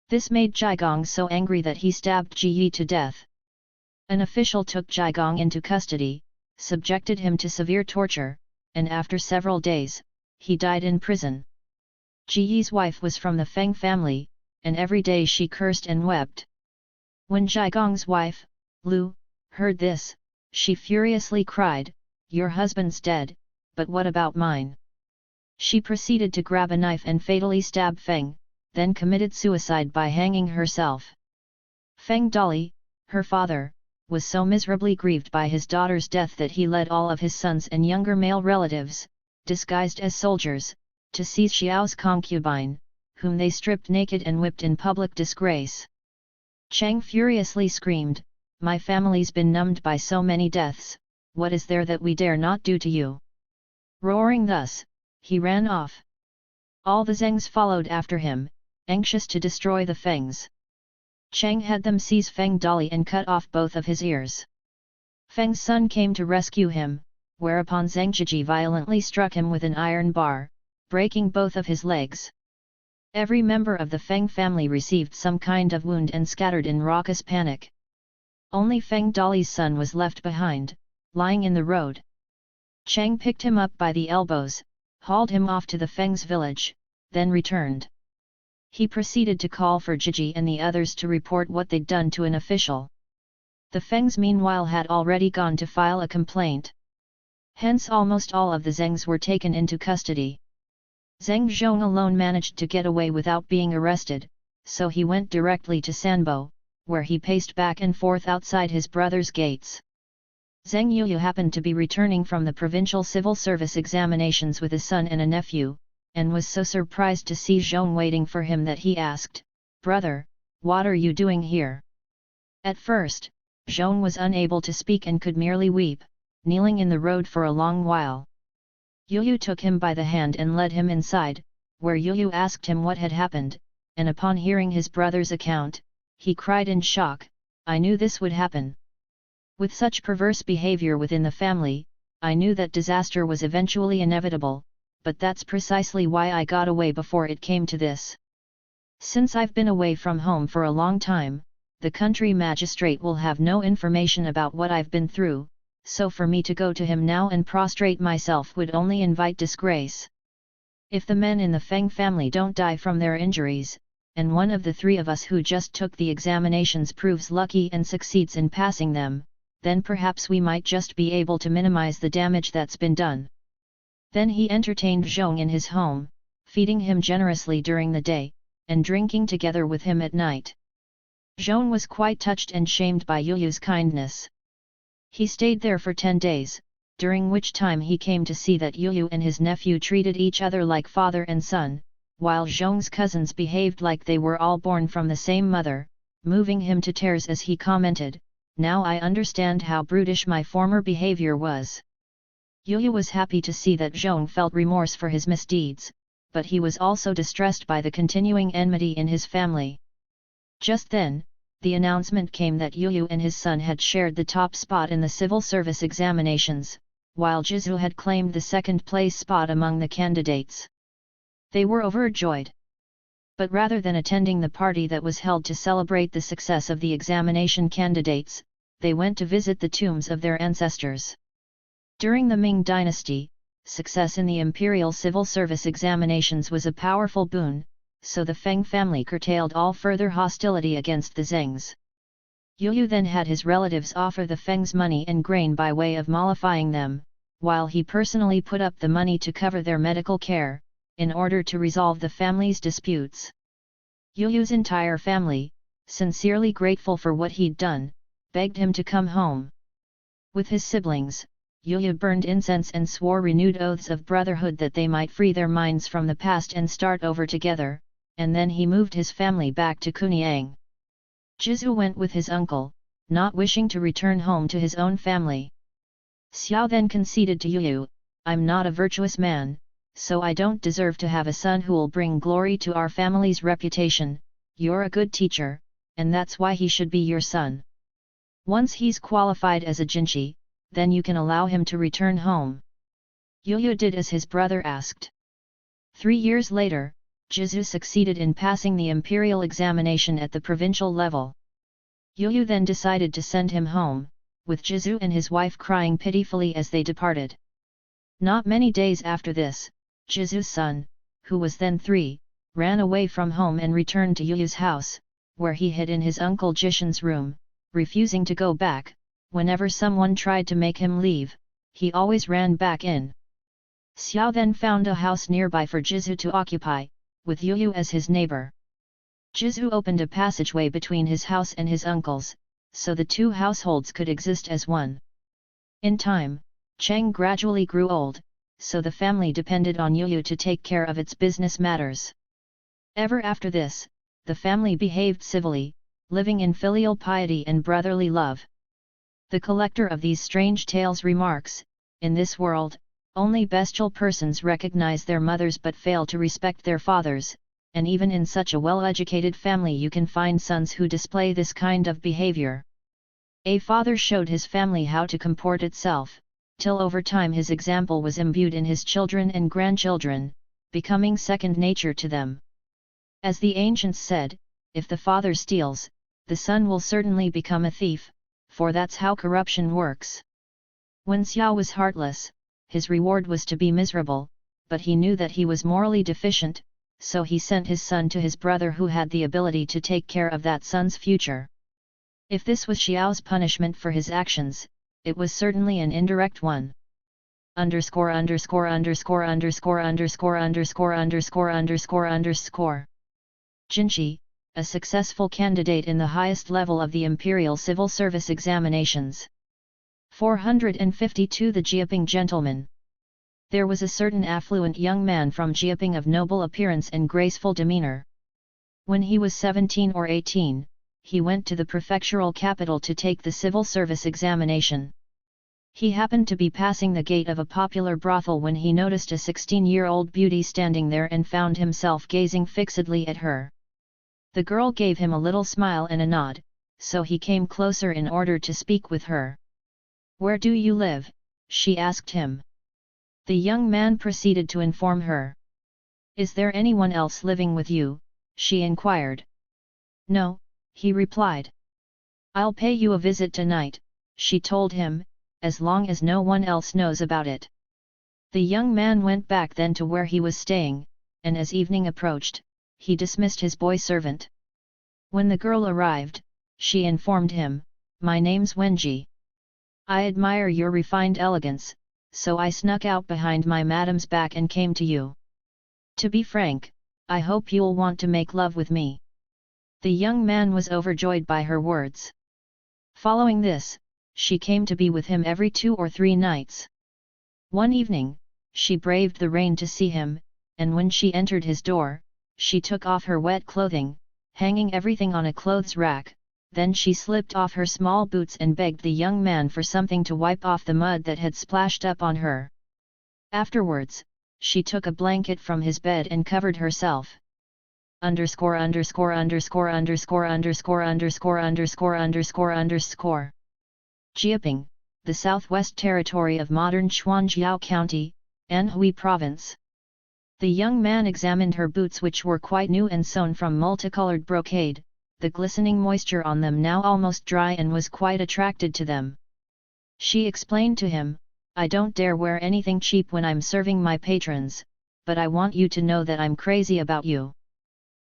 Speaker 1: This made Jiagong so angry that he stabbed Ji to death. An official took Jiagong into custody, subjected him to severe torture, and after several days, he died in prison. Ji's wife was from the Feng family, and every day she cursed and wept. When Jiagong's wife, Lu, heard this, she furiously cried, "Your husband's dead, but what about mine?" She proceeded to grab a knife and fatally stab Feng, then committed suicide by hanging herself. Feng Dali, her father, was so miserably grieved by his daughter's death that he led all of his sons and younger male relatives, disguised as soldiers, to seize Xiao's concubine, whom they stripped naked and whipped in public disgrace. Cheng furiously screamed, "My family's been numbed by so many deaths, what is there that we dare not do to you?" Roaring thus, he ran off. All the Zhengs followed after him, anxious to destroy the Fengs. Cheng had them seize Feng Dali and cut off both of his ears. Feng's son came to rescue him, whereupon Zheng Jiji violently struck him with an iron bar, breaking both of his legs. Every member of the Feng family received some kind of wound and scattered in raucous panic. Only Feng Dali's son was left behind, lying in the road. Cheng picked him up by the elbows, hauled him off to the Feng's village, then returned. He proceeded to call for Jiji and the others to report what they'd done to an official. The Fengs meanwhile had already gone to file a complaint. Hence almost all of the Zhengs were taken into custody. Zheng Zhong alone managed to get away without being arrested, so he went directly to Sanbo, where he paced back and forth outside his brother's gates. Zheng Yu happened to be returning from the provincial civil service examinations with a son and a nephew, and was so surprised to see Zhong waiting for him that he asked, "Brother, what are you doing here?" At first, Zhong was unable to speak and could merely weep, kneeling in the road for a long while. Yu Yu took him by the hand and led him inside, where Yu Yu asked him what had happened, and upon hearing his brother's account, he cried in shock, "I knew this would happen. With such perverse behavior within the family, I knew that disaster was eventually inevitable, but that's precisely why I got away before it came to this. Since I've been away from home for a long time, the country magistrate will have no information about what I've been through, so for me to go to him now and prostrate myself would only invite disgrace. If the men in the Feng family don't die from their injuries, and one of the three of us who just took the examinations proves lucky and succeeds in passing them, then perhaps we might just be able to minimize the damage that's been done." Then he entertained Zhong in his home, feeding him generously during the day, and drinking together with him at night. Zhong was quite touched and shamed by Yu Yu's kindness. He stayed there for 10 days, during which time he came to see that Yu Yu and his nephew treated each other like father and son, while Zhong's cousins behaved like they were all born from the same mother, moving him to tears as he commented, "Now I understand how brutish my former behavior was." Yu Yu was happy to see that Zhong felt remorse for his misdeeds, but he was also distressed by the continuing enmity in his family. Just then, the announcement came that Yu Yu and his son had shared the top spot in the civil service examinations, while Jizu had claimed the second-place spot among the candidates. They were overjoyed. But rather than attending the party that was held to celebrate the success of the examination candidates, they went to visit the tombs of their ancestors. During the Ming dynasty, success in the imperial civil service examinations was a powerful boon, so the Feng family curtailed all further hostility against the Zhengs. Yu Yu then had his relatives offer the Fengs money and grain by way of mollifying them, while he personally put up the money to cover their medical care, in order to resolve the family's disputes. Yu Yu's entire family, sincerely grateful for what he'd done, begged him to come home. With his siblings, Yu Yu burned incense and swore renewed oaths of brotherhood that they might free their minds from the past and start over together, and then he moved his family back to Kunyang. Jizu went with his uncle, not wishing to return home to his own family. Xiao then conceded to Yu Yu, "I'm not a virtuous man, so I don't deserve to have a son who'll bring glory to our family's reputation. You're a good teacher, and that's why he should be your son. Once he's qualified as a jinchi, then you can allow him to return home." Yu Yu did as his brother asked. 3 years later, Jizu succeeded in passing the imperial examination at the provincial level. Yu Yu then decided to send him home, with Jizu and his wife crying pitifully as they departed. Not many days after this, Jizu's son, who was then 3, ran away from home and returned to Yu Yu's house, where he hid in his uncle Jishan's room, refusing to go back. Whenever someone tried to make him leave, he always ran back in. Xiao then found a house nearby for Jizu to occupy, with Yu Yu as his neighbor. Jizu opened a passageway between his house and his uncle's, so the two households could exist as one. In time, Cheng gradually grew old, so the family depended on Yu Yu to take care of its business matters. Ever after this, the family behaved civilly, living in filial piety and brotherly love. The collector of these strange tales remarks, "In this world, only bestial persons recognize their mothers but fail to respect their fathers, and even in such a well-educated family you can find sons who display this kind of behavior." A father showed his family how to comport itself, till over time his example was imbued in his children and grandchildren, becoming second nature to them. As the ancients said, if the father steals, the son will certainly become a thief, for that's how corruption works. When Xiao was heartless, his reward was to be miserable, but he knew that he was morally deficient, so he sent his son to his brother who had the ability to take care of that son's future. If this was Xiao's punishment for his actions, it was certainly an indirect one. Underscore. Jinchi, a successful candidate in the highest level of the imperial civil service examinations. 452 The Jiaping gentleman. There was a certain affluent young man from Jiaping of noble appearance and graceful demeanor. When he was 17 or 18, he went to the prefectural capital to take the civil service examination. He happened to be passing the gate of a popular brothel when he noticed a 16-year-old beauty standing there and found himself gazing fixedly at her. The girl gave him a little smile and a nod, so he came closer in order to speak with her. "Where do you live?" she asked him. The young man proceeded to inform her. "Is there anyone else living with you?" she inquired. "No," he replied. "I'll pay you a visit tonight," she told him, "as long as no one else knows about it." The young man went back then to where he was staying, and as evening approached, he dismissed his boy servant. When the girl arrived, she informed him, "My name's Wenji. I admire your refined elegance, so I snuck out behind my madam's back and came to you. To be frank, I hope you'll want to make love with me." The young man was overjoyed by her words. Following this, she came to be with him every 2 or 3 nights. One evening, she braved the rain to see him, and when she entered his door, she took off her wet clothing, hanging everything on a clothes rack. Then she slipped off her small boots and begged the young man for something to wipe off the mud that had splashed up on her. Afterwards, she took a blanket from his bed and covered herself. Underscore. Jiaping, the southwest territory of modern Xuanjiao County, Anhui Province. The young man examined her boots, which were quite new and sewn from multicolored brocade, the glistening moisture on them now almost dry, and was quite attracted to them. She explained to him, "I don't dare wear anything cheap when I'm serving my patrons, but I want you to know that I'm crazy about you."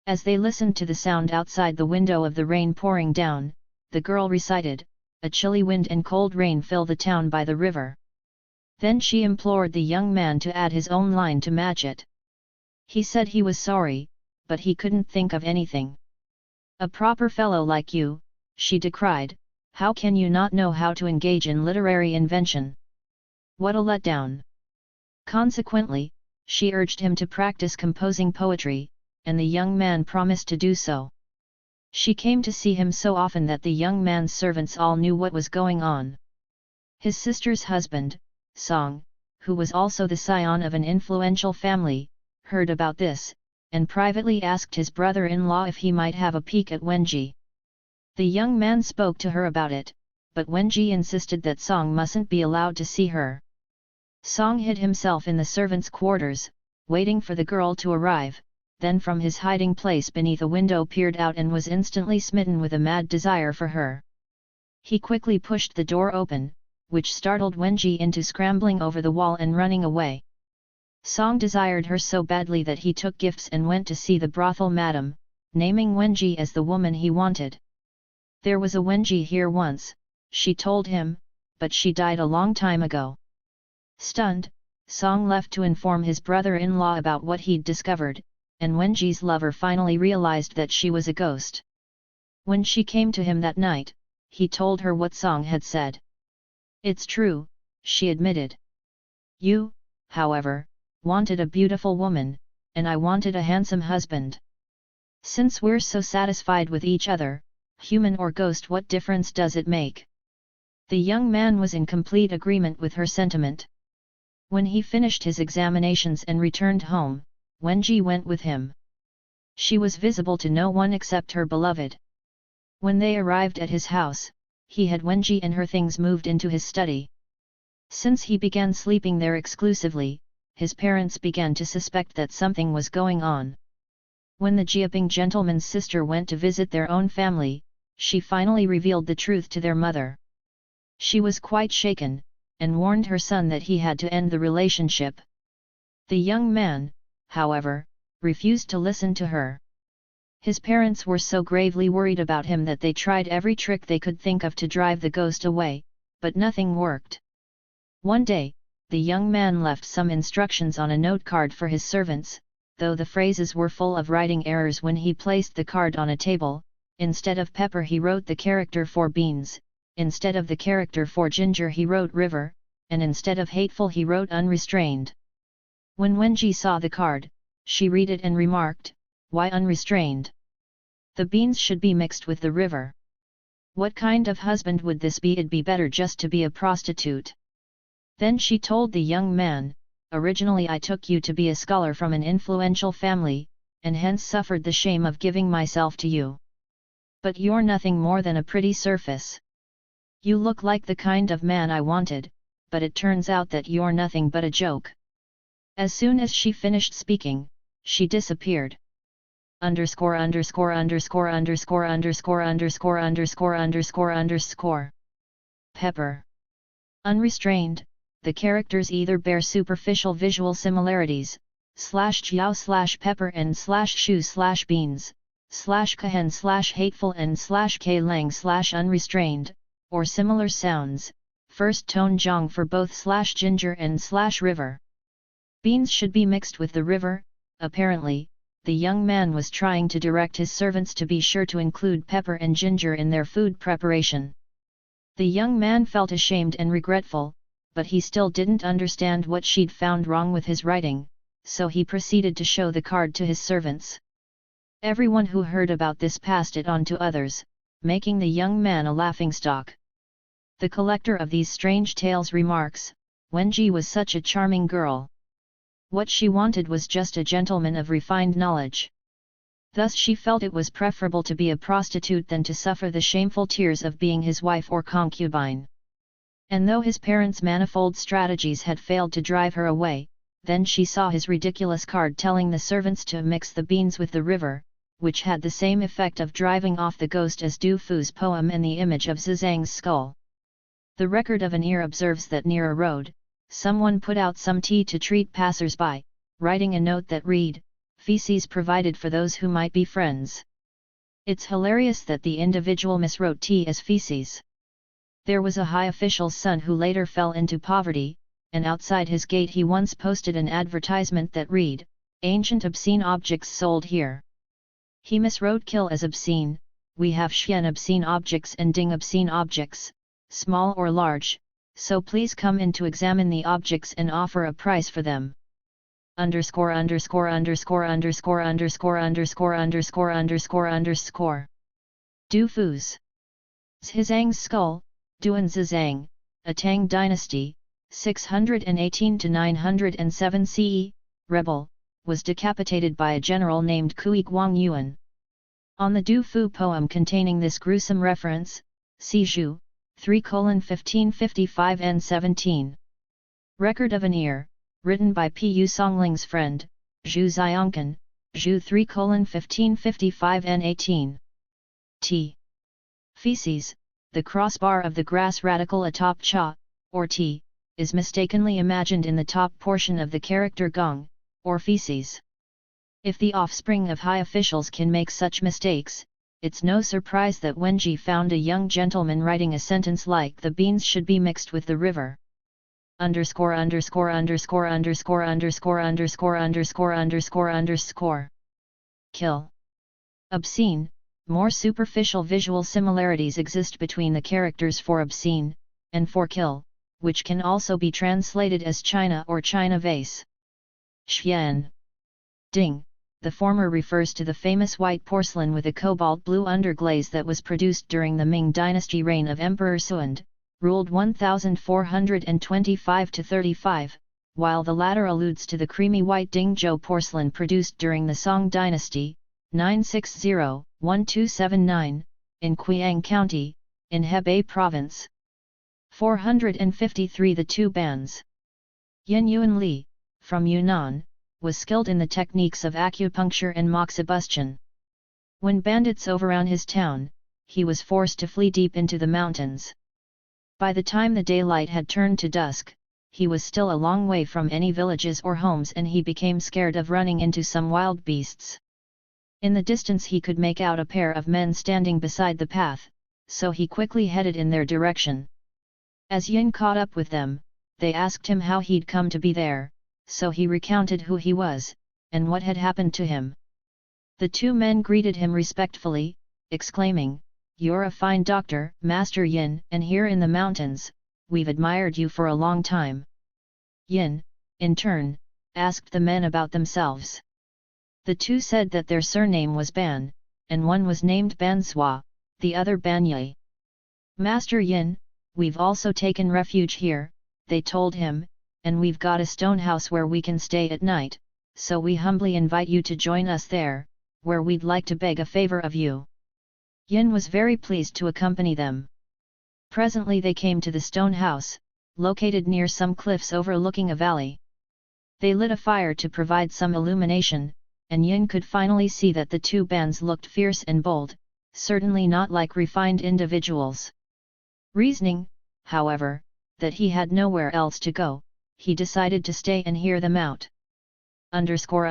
Speaker 1: As they listened to the sound outside the window of the rain pouring down, the girl recited, "A chilly wind and cold rain fill the town by the river." Then she implored the young man to add his own line to match it. He said he was sorry, but he couldn't think of anything. "A proper fellow like you," she decried, "how can you not know how to engage in literary invention? What a letdown!" Consequently, she urged him to practice composing poetry, and the young man promised to do so. She came to see him so often that the young man's servants all knew what was going on. His sister's husband, Song, who was also the scion of an influential family, heard about this, and privately asked his brother-in-law if he might have a peek at Wenji. The young man spoke to her about it, but Wenji insisted that Song mustn't be allowed to see her. Song hid himself in the servants' quarters, waiting for the girl to arrive, then from his hiding place beneath a window peered out and was instantly smitten with a mad desire for her. He quickly pushed the door open, which startled Wenji into scrambling over the wall and running away. Song desired her so badly that he took gifts and went to see the brothel madam, naming Wenji as the woman he wanted. "There was a Wenji here once," she told him, "but she died a long time ago." Stunned, Song left to inform his brother-in-law about what he'd discovered, and Wenji's lover finally realized that she was a ghost. When she came to him that night, he told her what Song had said. "It's true," she admitted. "You, however, wanted a beautiful woman, and I wanted a handsome husband. Since we're so satisfied with each other, human or ghost, what difference does it make?" The young man was in complete agreement with her sentiment. When he finished his examinations and returned home, Wenji went with him. She was visible to no one except her beloved. When they arrived at his house, he had Wenji and her things moved into his study. Since he began sleeping there exclusively, his parents began to suspect that something was going on. When the Jiaping gentleman's sister went to visit their own family, she finally revealed the truth to their mother. She was quite shaken, and warned her son that he had to end the relationship. The young man, however, refused to listen to her. His parents were so gravely worried about him that they tried every trick they could think of to drive the ghost away, but nothing worked. One day, the young man left some instructions on a note card for his servants, though the phrases were full of writing errors. When he placed the card on a table, instead of pepper he wrote the character for beans, instead of the character for ginger he wrote river, and instead of hateful he wrote unrestrained. When Wenji saw the card, she read it and remarked, "Why unrestrained? The beans should be mixed with the river. What kind of husband would this be? It'd be better just to be a prostitute." Then she told the young man, originally I took you to be a scholar from an influential family, and hence suffered the shame of giving myself to you. But you're nothing more than a pretty surface. You look like the kind of man I wanted, but it turns out that you're nothing but a joke. As soon as she finished speaking, she disappeared. Underscore underscore underscore underscore underscore underscore underscore underscore underscore. Pepper. Unrestrained, the characters either bear superficial visual similarities, /jiao/pepper and /shu/beans, /kahen/ hateful and /k-lang/ unrestrained, or similar sounds, first tone jong for both /ginger and /river. Beans should be mixed with the river. Apparently, the young man was trying to direct his servants to be sure to include pepper and ginger in their food preparation. The young man felt ashamed and regretful, but he still didn't understand what she'd found wrong with his writing, so he proceeded to show the card to his servants. Everyone who heard about this passed it on to others, making the young man a laughingstock. The collector of these strange tales remarks, Wenji was such a charming girl. What she wanted was just a gentleman of refined knowledge. Thus she felt it was preferable to be a prostitute than to suffer the shameful tears of being his wife or concubine. And though his parents' manifold strategies had failed to drive her away, then she saw his ridiculous card telling the servants to mix the beans with the river, which had the same effect of driving off the ghost as Du Fu's poem and the image of Zizang's skull. The record of an ear observes that near a road, someone put out some tea to treat passers-by, writing a note that read, "Feces provided for those who might be friends." It's hilarious that the individual miswrote tea as feces. There was a high official's son who later fell into poverty, and outside his gate he once posted an advertisement that read, "Ancient obscene objects sold here." He miswrote kill as obscene. "We have xian obscene objects and ding obscene objects, small or large, so please come in to examine the objects and offer a price for them." Underscore underscore underscore underscore underscore underscore underscore underscore underscore. Du Fu's Zizang's skull, Duan Zizang, a Tang dynasty, 618 to 907 CE, rebel, was decapitated by a general named Kui Guangyuan. On the Du Fu poem containing this gruesome reference, see Zhu, 3:1555 and 17. Record of an ear, written by Pu Songling's friend, Zhu Zionkan, Zhu 3:1555 and 18. T. Feces, the crossbar of the grass radical atop cha, or t, is mistakenly imagined in the top portion of the character gong, or feces. If the offspring of high officials can make such mistakes, it's no surprise that Wenji found a young gentleman writing a sentence like "the beans should be mixed with the river." Underscore underscore underscore underscore underscore underscore underscore underscore underscore. Kill. Obscene. More superficial visual similarities exist between the characters for obscene, and for kill, which can also be translated as China or China vase. Xian. Ding. The former refers to the famous white porcelain with a cobalt blue underglaze that was produced during the Ming dynasty reign of Emperor Suand, ruled 1425–35, while the latter alludes to the creamy white Dingzhou porcelain produced during the Song dynasty, 960–1279, in Qiang County, in Hebei Province. 453 The two bands. Yin Yuan Li, from Yunnan, was skilled in the techniques of acupuncture and moxibustion. When bandits overran his town, he was forced to flee deep into the mountains. By the time the daylight had turned to dusk, he was still a long way from any villages or homes, and he became scared of running into some wild beasts. In the distance he could make out a pair of men standing beside the path, so he quickly headed in their direction. As Yin caught up with them, they asked him how he'd come to be there, so he recounted who he was, and what had happened to him. The two men greeted him respectfully, exclaiming, "You're a fine doctor, Master Yin, and here in the mountains, we've admired you for a long time." Yin, in turn, asked the men about themselves. The two said that their surname was Ban, and one was named Bansua, the other Banye. "Master Yin, we've also taken refuge here, they told him, and we've got a stone house where we can stay at night, so we humbly invite you to join us there, where we'd like to beg a favor of you. Yin was very pleased to accompany them. Presently they came to the stone house, located near some cliffs overlooking a valley. They lit a fire to provide some illumination, and Yin could finally see that the two bands looked fierce and bold, certainly not like refined individuals. Reasoning, however, that he had nowhere else to go, he decided to stay and hear them out. Underscore.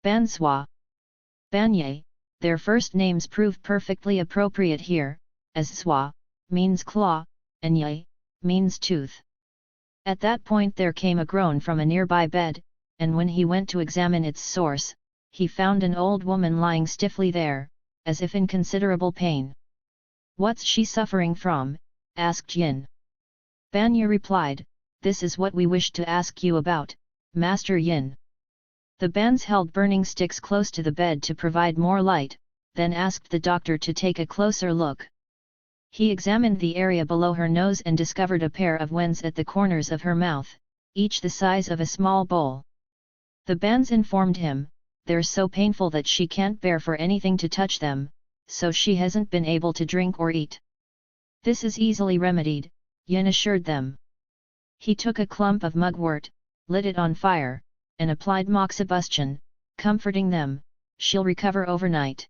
Speaker 1: Banswa. Banye, their first names prove perfectly appropriate here, as Zwa means claw, and Ye means tooth. At that point there came a groan from a nearby bed, and when he went to examine its source, he found an old woman lying stiffly there, as if in considerable pain. "What's she suffering from?" asked Yin. Banya replied, "This is what we wish to ask you about, Master Yin." The bands held burning sticks close to the bed to provide more light, then asked the doctor to take a closer look. He examined the area below her nose and discovered a pair of wens at the corners of her mouth, each the size of a small bowl. The bands informed him, "They're so painful that she can't bear for anything to touch them, so she hasn't been able to drink or eat." "This is easily remedied," Yin assured them. He took a clump of mugwort, lit it on fire, and applied moxibustion, comforting them, "She'll recover overnight."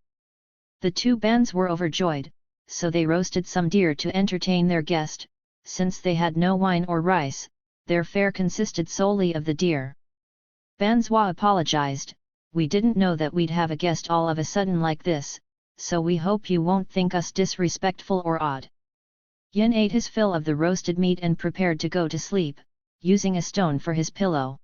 Speaker 1: The two bands were overjoyed, so they roasted some deer to entertain their guest. Since they had no wine or rice, their fare consisted solely of the deer. Banswa apologized, "We didn't know that we'd have a guest all of a sudden like this, so we hope you won't think us disrespectful or odd." Yin ate his fill of the roasted meat and prepared to go to sleep, using a stone for his pillow.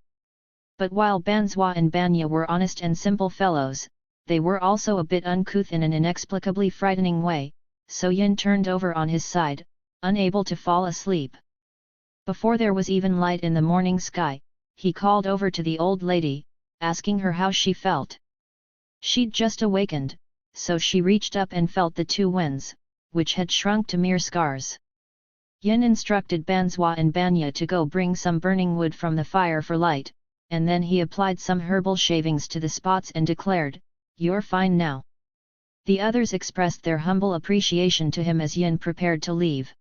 Speaker 1: But while Banswa and Banya were honest and simple fellows, they were also a bit uncouth in an inexplicably frightening way, so Yin turned over on his side, unable to fall asleep. Before there was even light in the morning sky, he called over to the old lady, asking her how she felt. She'd just awakened, so she reached up and felt the two wens, which had shrunk to mere scars. Yin instructed Banswa and Banya to go bring some burning wood from the fire for light, and then he applied some herbal shavings to the spots and declared, "You're fine now." The others expressed their humble appreciation to him as Yin prepared to leave.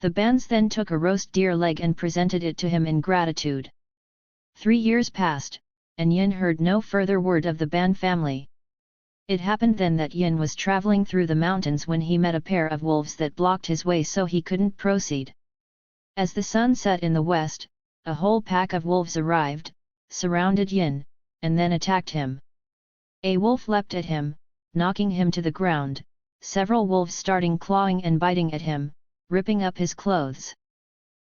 Speaker 1: The bands then took a roast deer leg and presented it to him in gratitude. 3 years passed, and Yin heard no further word of the Ban family. It happened then that Yin was traveling through the mountains when he met a pair of wolves that blocked his way so he couldn't proceed. As the sun set in the west, a whole pack of wolves arrived, surrounded Yin, and then attacked him. A wolf leapt at him, knocking him to the ground, several wolves starting clawing and biting at him, ripping up his clothes.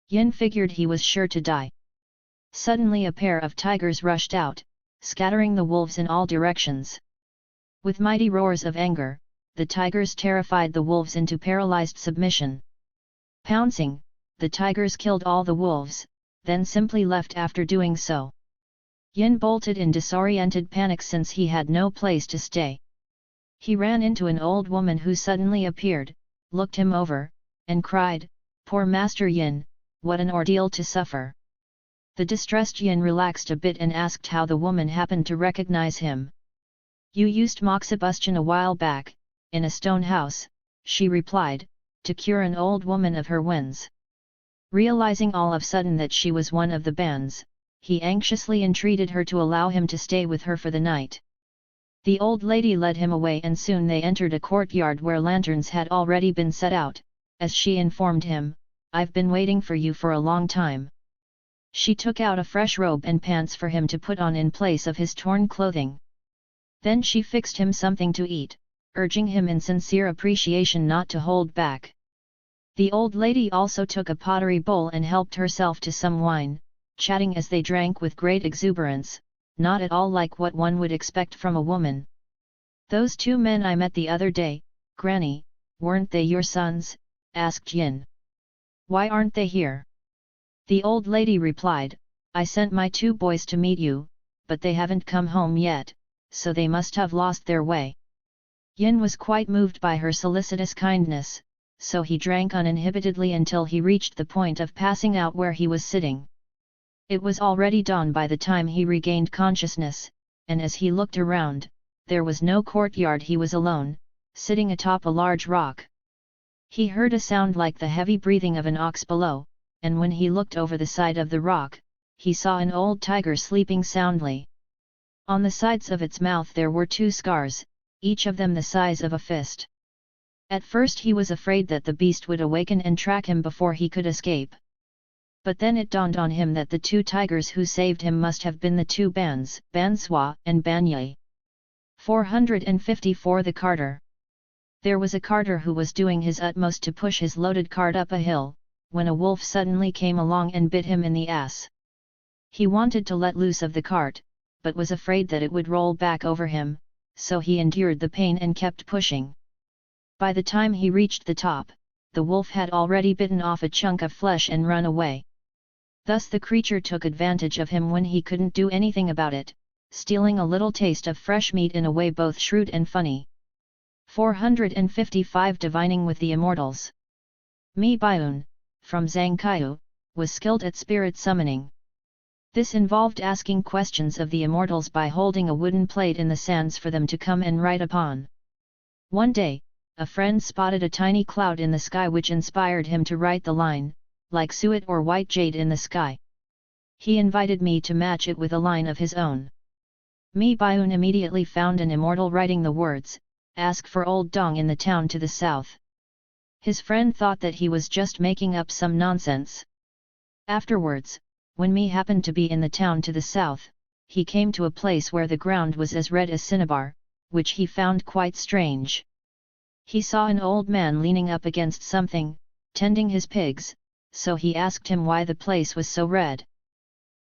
Speaker 1: Yin figured he was sure to die. Suddenly a pair of tigers rushed out, scattering the wolves in all directions. With mighty roars of anger, the tigers terrified the wolves into paralyzed submission. Pouncing, the tigers killed all the wolves, then simply left after doing so. Yin bolted in disoriented panic since he had no place to stay. He ran into an old woman who suddenly appeared, looked him over, and cried, "Poor Master Yin, what an ordeal to suffer." The distressed Yin relaxed a bit and asked how the woman happened to recognize him. "You used moxibustion a while back, in a stone house," she replied, "to cure an old woman of her wens." Realizing all of a sudden that she was one of the bands, he anxiously entreated her to allow him to stay with her for the night. The old lady led him away and soon they entered a courtyard where lanterns had already been set out. As she informed him, "I've been waiting for you for a long time." She took out a fresh robe and pants for him to put on in place of his torn clothing. Then she fixed him something to eat, urging him in sincere appreciation not to hold back. The old lady also took a pottery bowl and helped herself to some wine, chatting as they drank with great exuberance, not at all like what one would expect from a woman. "Those two men I met the other day, Granny, weren't they your sons?" asked Yin. "Why aren't they here?" The old lady replied, "I sent my 2 boys to meet you, but they haven't come home yet, so they must have lost their way." Yin was quite moved by her solicitous kindness, so he drank uninhibitedly until he reached the point of passing out where he was sitting. It was already dawn by the time he regained consciousness, and as he looked around, there was no courtyard. He was alone, sitting atop a large rock. He heard a sound like the heavy breathing of an ox below, and when he looked over the side of the rock, he saw an old tiger sleeping soundly. On the sides of its mouth there were 2 scars, each of them the size of a fist. At first he was afraid that the beast would awaken and track him before he could escape. But then it dawned on him that the 2 tigers who saved him must have been the 2 Bans, Bansua and Banyai. 454 The carter. There was a carter who was doing his utmost to push his loaded cart up a hill, when a wolf suddenly came along and bit him in the ass. He wanted to let loose of the cart, but was afraid that it would roll back over him, so he endured the pain and kept pushing. By the time he reached the top, the wolf had already bitten off a chunk of flesh and run away. Thus the creature took advantage of him when he couldn't do anything about it, stealing a little taste of fresh meat in a way both shrewd and funny. 455 Divining with the Immortals. Mi Baiun, from Zhang Kaiyu, was skilled at spirit summoning. This involved asking questions of the immortals by holding a wooden plate in the sands for them to come and write upon. One day, a friend spotted a tiny cloud in the sky which inspired him to write the line, like suet or white jade in the sky. He invited me to match it with a line of his own. Mi Baiun immediately found an immortal writing the words, "Ask for old Dong in the town to the south." His friend thought that he was just making up some nonsense. Afterwards, when Mi happened to be in the town to the south, he came to a place where the ground was as red as cinnabar, which he found quite strange. He saw an old man leaning up against something, tending his pigs, so he asked him why the place was so red.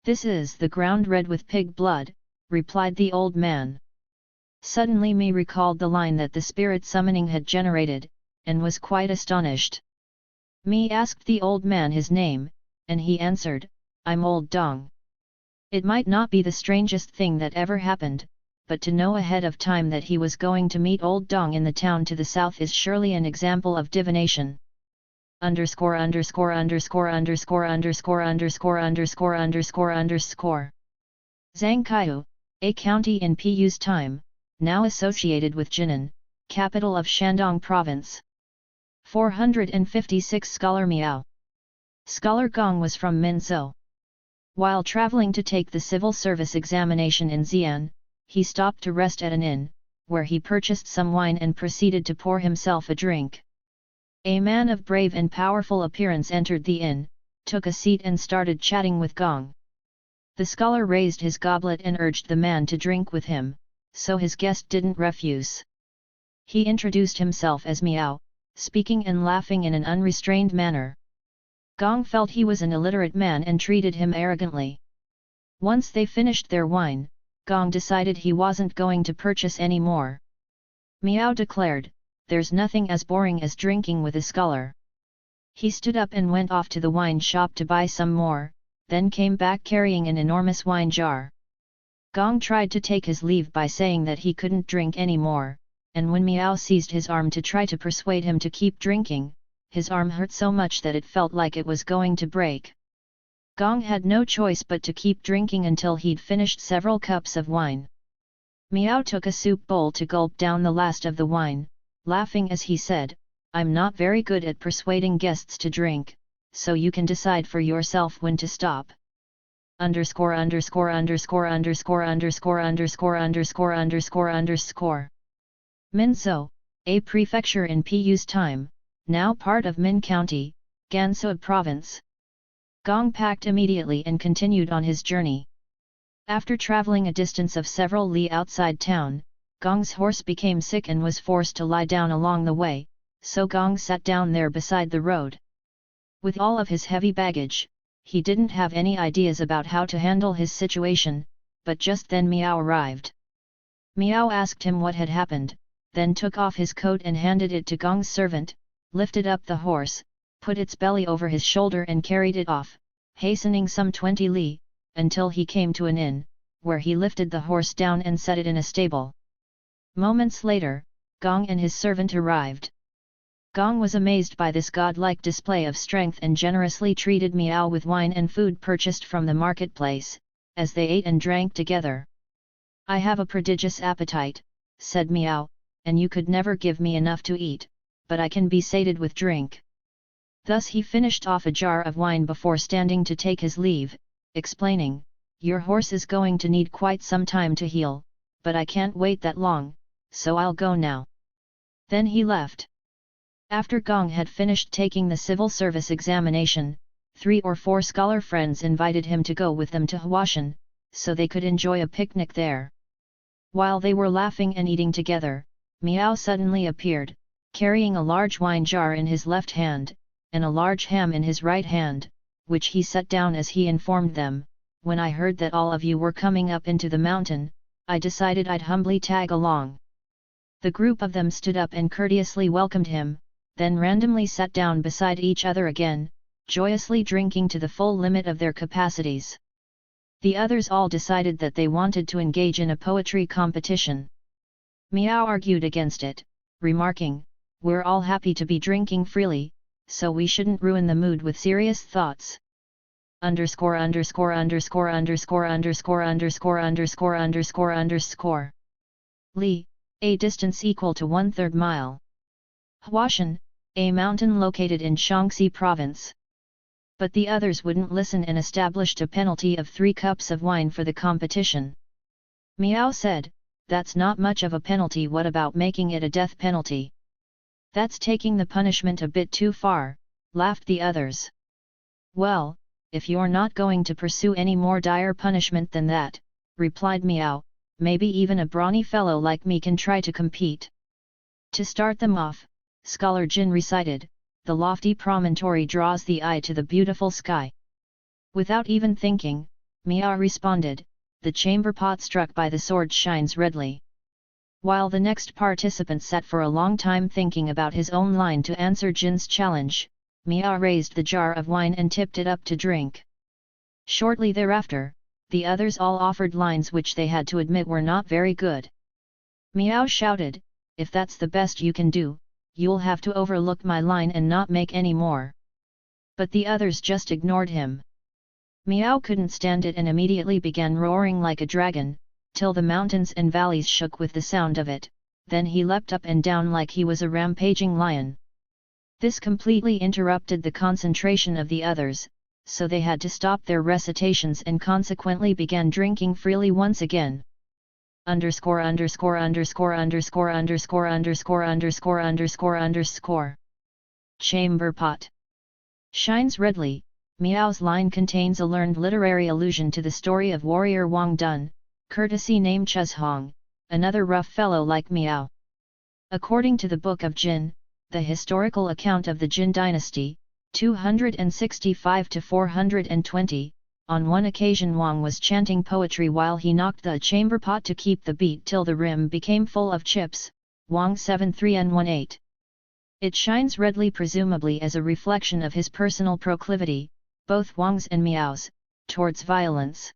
Speaker 1: "This is the ground red with pig blood," replied the old man. Suddenly Mi recalled the line that the spirit summoning had generated, and was quite astonished. Mi asked the old man his name, and he answered, "I'm Old Dong." It might not be the strangest thing that ever happened, but to know ahead of time that he was going to meet Old Dong in the town to the south is surely an example of divination. Zhang Kaiyu, a county in Piyu's time, now associated with Jinan, capital of Shandong Province. 456 Scholar Miao. Scholar Gong was from Minzhou. While traveling to take the civil service examination in Xi'an, he stopped to rest at an inn, where he purchased some wine and proceeded to pour himself a drink. A man of brave and powerful appearance entered the inn, took a seat and started chatting with Gong. The scholar raised his goblet and urged the man to drink with him, so his guest didn't refuse. He introduced himself as Miao, speaking and laughing in an unrestrained manner. Gong felt he was an illiterate man and treated him arrogantly. Once they finished their wine, Gong decided he wasn't going to purchase any more. Miao declared, "There's nothing as boring as drinking with a scholar." He stood up and went off to the wine shop to buy some more, then came back carrying an enormous wine jar. Gong tried to take his leave by saying that he couldn't drink any more, and when Miao seized his arm to try to persuade him to keep drinking, his arm hurt so much that it felt like it was going to break. Gong had no choice but to keep drinking until he'd finished several cups of wine. Miao took a soup bowl to gulp down the last of the wine, laughing as he said, "I'm not very good at persuading guests to drink, so you can decide for yourself when to stop." Minzhou, a prefecture in Piyu's time, now part of Min County, Gansu Province. Gong packed immediately and continued on his journey. After traveling a distance of several li outside town, Gong's horse became sick and was forced to lie down along the way, so Gong sat down there beside the road. With all of his heavy baggage, he didn't have any ideas about how to handle his situation, but just then Miao arrived. Miao asked him what had happened, then took off his coat and handed it to Gong's servant, lifted up the horse, put its belly over his shoulder and carried it off, hastening some 20 li, until he came to an inn, where he lifted the horse down and set it in a stable. Moments later, Gong and his servant arrived. Gong was amazed by this godlike display of strength and generously treated Miao with wine and food purchased from the marketplace, as they ate and drank together. "I have a prodigious appetite," said Miao, "and you could never give me enough to eat, but I can be sated with drink." Thus he finished off a jar of wine before standing to take his leave, explaining, "Your horse is going to need quite some time to heal, but I can't wait that long, so I'll go now." Then he left. After Gong had finished taking the civil service examination, 3 or 4 scholar friends invited him to go with them to Huashan, so they could enjoy a picnic there. While they were laughing and eating together, Miao suddenly appeared, carrying a large wine jar in his left hand, and a large ham in his right hand, which he set down as he informed them, "When I heard that all of you were coming up into the mountain, I decided I'd humbly tag along." The group of them stood up and courteously welcomed him, then randomly sat down beside each other again, joyously drinking to the full limit of their capacities. The others all decided that they wanted to engage in a poetry competition. Miao argued against it, remarking, "We're all happy to be drinking freely, so we shouldn't ruin the mood with serious thoughts." Underscore. Li, a distance equal to 1/3 mile. Huashan, a mountain located in Shaanxi province. But the others wouldn't listen and established a penalty of 3 cups of wine for the competition. Miao said, "That's not much of a penalty, what about making it a death penalty?" "That's taking the punishment a bit too far," laughed the others. "Well, if you're not going to pursue any more dire punishment than that," replied Miao, "maybe even a brawny fellow like me can try to compete." To start them off, Scholar Jin recited, "The lofty promontory draws the eye to the beautiful sky." Without even thinking, Miao responded, "The chamber pot struck by the sword shines redly." While the next participant sat for a long time thinking about his own line to answer Jin's challenge, Miao raised the jar of wine and tipped it up to drink. Shortly thereafter, the others all offered lines which they had to admit were not very good. Miao shouted, "If that's the best you can do, you'll have to overlook my line and not make any more." But the others just ignored him. Miao couldn't stand it and immediately began roaring like a dragon, till the mountains and valleys shook with the sound of it, then he leapt up and down like he was a rampaging lion. This completely interrupted the concentration of the others, so they had to stop their recitations and consequently began drinking freely once again. Chamber pot shines redly. Miao's line contains a learned literary allusion to the story of warrior Wang Dun, courtesy name Chuzhong, another rough fellow like Miao. According to the Book of Jin, the historical account of the Jin dynasty, 265 to 420, on one occasion Wang was chanting poetry while he knocked the chamber pot to keep the beat till the rim became full of chips, Wang 73-18. It shines redly, presumably as a reflection of his personal proclivity, both Wang's and Miao's, towards violence.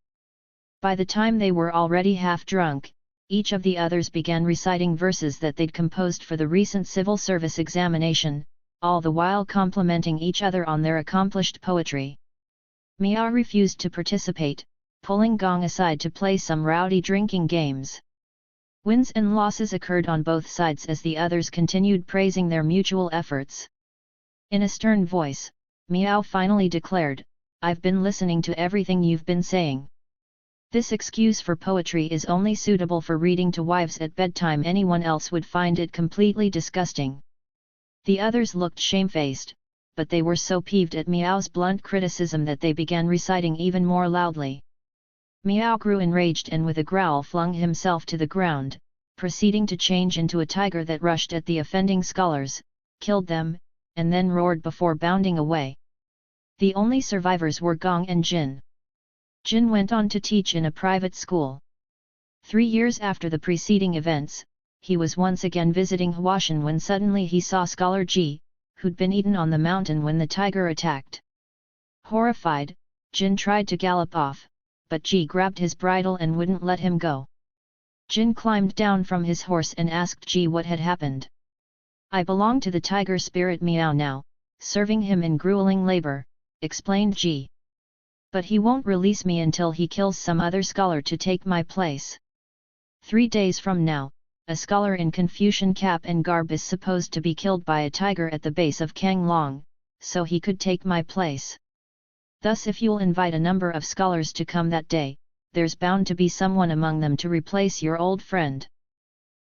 Speaker 1: By the time they were already half drunk, each of the others began reciting verses that they'd composed for the recent civil service examination, all the while complimenting each other on their accomplished poetry. Miao refused to participate, pulling Gong aside to play some rowdy drinking games. Wins and losses occurred on both sides as the others continued praising their mutual efforts. In a stern voice, Miao finally declared, "I've been listening to everything you've been saying. This excuse for poetry is only suitable for reading to wives at bedtime. Anyone else would find it completely disgusting." The others looked shamefaced, but they were so peeved at Miao's blunt criticism that they began reciting even more loudly. Miao grew enraged and with a growl flung himself to the ground, proceeding to change into a tiger that rushed at the offending scholars, killed them, and then roared before bounding away. The only survivors were Gong and Jin. Jin went on to teach in a private school. 3 years after the preceding events, he was once again visiting Huashan when suddenly he saw Scholar Ji, who'd been eaten on the mountain when the tiger attacked. Horrified, Jin tried to gallop off, but Ji grabbed his bridle and wouldn't let him go. Jin climbed down from his horse and asked Ji what had happened. I belong to the tiger spirit Miao now, serving him in grueling labor, explained Ji. But he won't release me until he kills some other scholar to take my place. 3 days from now, a scholar in Confucian cap and garb is supposed to be killed by a tiger at the base of Kanglong, so he could take my place. Thus if you'll invite a number of scholars to come that day, there's bound to be someone among them to replace your old friend.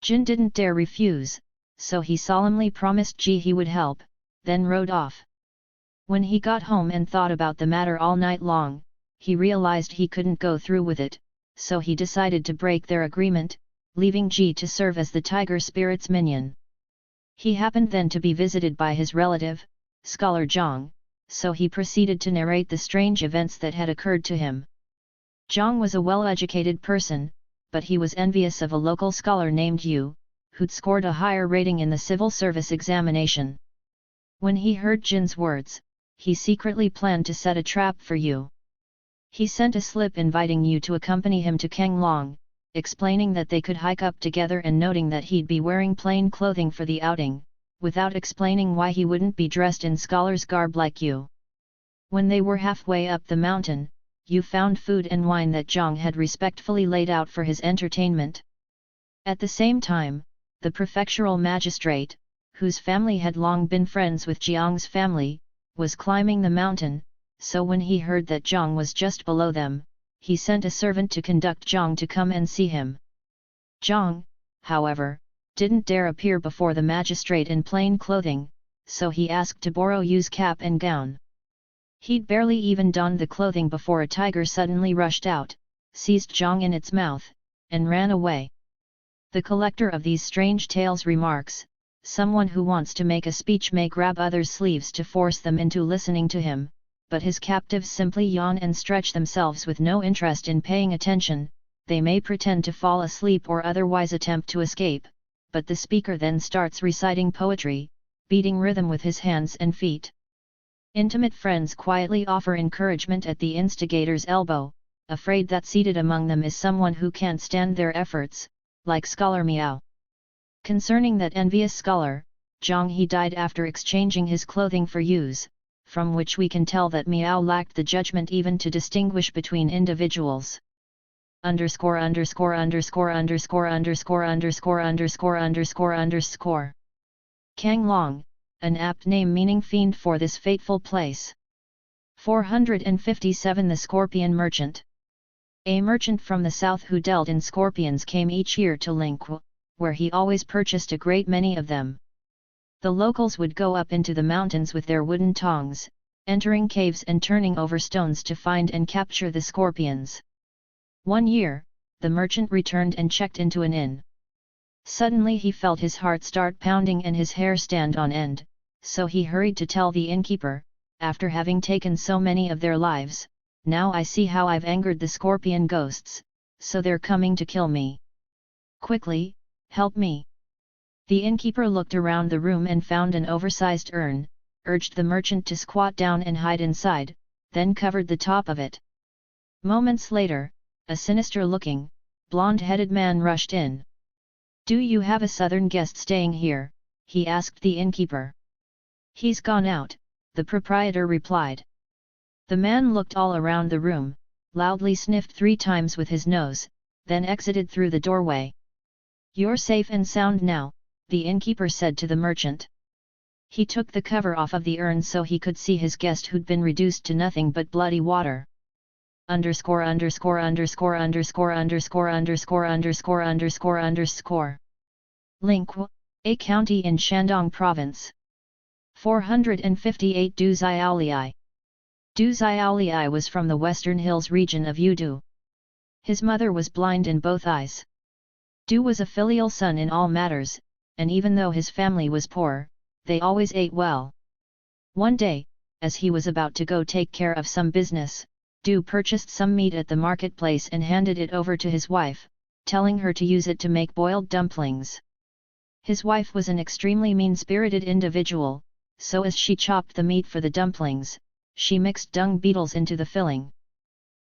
Speaker 1: Jin didn't dare refuse, so he solemnly promised Ji he would help, then rode off. When he got home and thought about the matter all night long, he realized he couldn't go through with it, so he decided to break their agreement, leaving Ji to serve as the tiger spirit's minion. He happened then to be visited by his relative, Scholar Zhang, so he proceeded to narrate the strange events that had occurred to him. Zhang was a well-educated person, but he was envious of a local scholar named Yu, who'd scored a higher rating in the civil service examination. When he heard Jin's words, he secretly planned to set a trap for Yu. He sent a slip inviting Yu to accompany him to Kanglong, explaining that they could hike up together and noting that he'd be wearing plain clothing for the outing, without explaining why he wouldn't be dressed in scholar's garb like Yu. When they were halfway up the mountain, Yu found food and wine that Zhang had respectfully laid out for his entertainment. At the same time, the prefectural magistrate, whose family had long been friends with Jiang's family, was climbing the mountain, so when he heard that Zhang was just below them, he sent a servant to conduct Zhang to come and see him. Zhang, however, didn't dare appear before the magistrate in plain clothing, so he asked to borrow Yu's cap and gown. He'd barely even donned the clothing before a tiger suddenly rushed out, seized Zhang in its mouth, and ran away. The collector of these strange tales remarks, someone who wants to make a speech may grab others' sleeves to force them into listening to him, but his captives simply yawn and stretch themselves with no interest in paying attention. They may pretend to fall asleep or otherwise attempt to escape, but the speaker then starts reciting poetry, beating rhythm with his hands and feet. Intimate friends quietly offer encouragement at the instigator's elbow, afraid that seated among them is someone who can't stand their efforts, like Scholar Miao. Concerning that envious scholar, Zhang he died after exchanging his clothing for Yu's, from which we can tell that Miao lacked the judgment even to distinguish between individuals. _________________________________________________________ Kanglong, an apt name meaning fiend for this fateful place. 457 The Scorpion Merchant. A merchant from the south who dealt in scorpions came each year to Lingque, where he always purchased a great many of them. The locals would go up into the mountains with their wooden tongs, entering caves and turning over stones to find and capture the scorpions. One year, the merchant returned and checked into an inn. Suddenly he felt his heart start pounding and his hair stand on end, so he hurried to tell the innkeeper, after having taken so many of their lives, "Now I see how I've angered the scorpion ghosts, so they're coming to kill me. Quickly, help me." The innkeeper looked around the room and found an oversized urn, urged the merchant to squat down and hide inside, then covered the top of it. Moments later, a sinister-looking, blonde-headed man rushed in. "Do you have a southern guest staying here?" he asked the innkeeper. "He's gone out," the proprietor replied. The man looked all around the room, loudly sniffed 3 times with his nose, then exited through the doorway. "You're safe and sound now," the innkeeper said to the merchant. He took the cover off of the urn so he could see his guest who'd been reduced to nothing but bloody water. _______________________________________________________________________________________________________________________458 Du Xiaoliai. Du Xiaoliai was from the Western Hills region of Yudu. His mother was blind in both eyes. Du was a filial son in all matters, and even though his family was poor, they always ate well. One day, as he was about to go take care of some business, Du purchased some meat at the marketplace and handed it over to his wife, telling her to use it to make boiled dumplings. His wife was an extremely mean-spirited individual, so as she chopped the meat for the dumplings, she mixed dung beetles into the filling.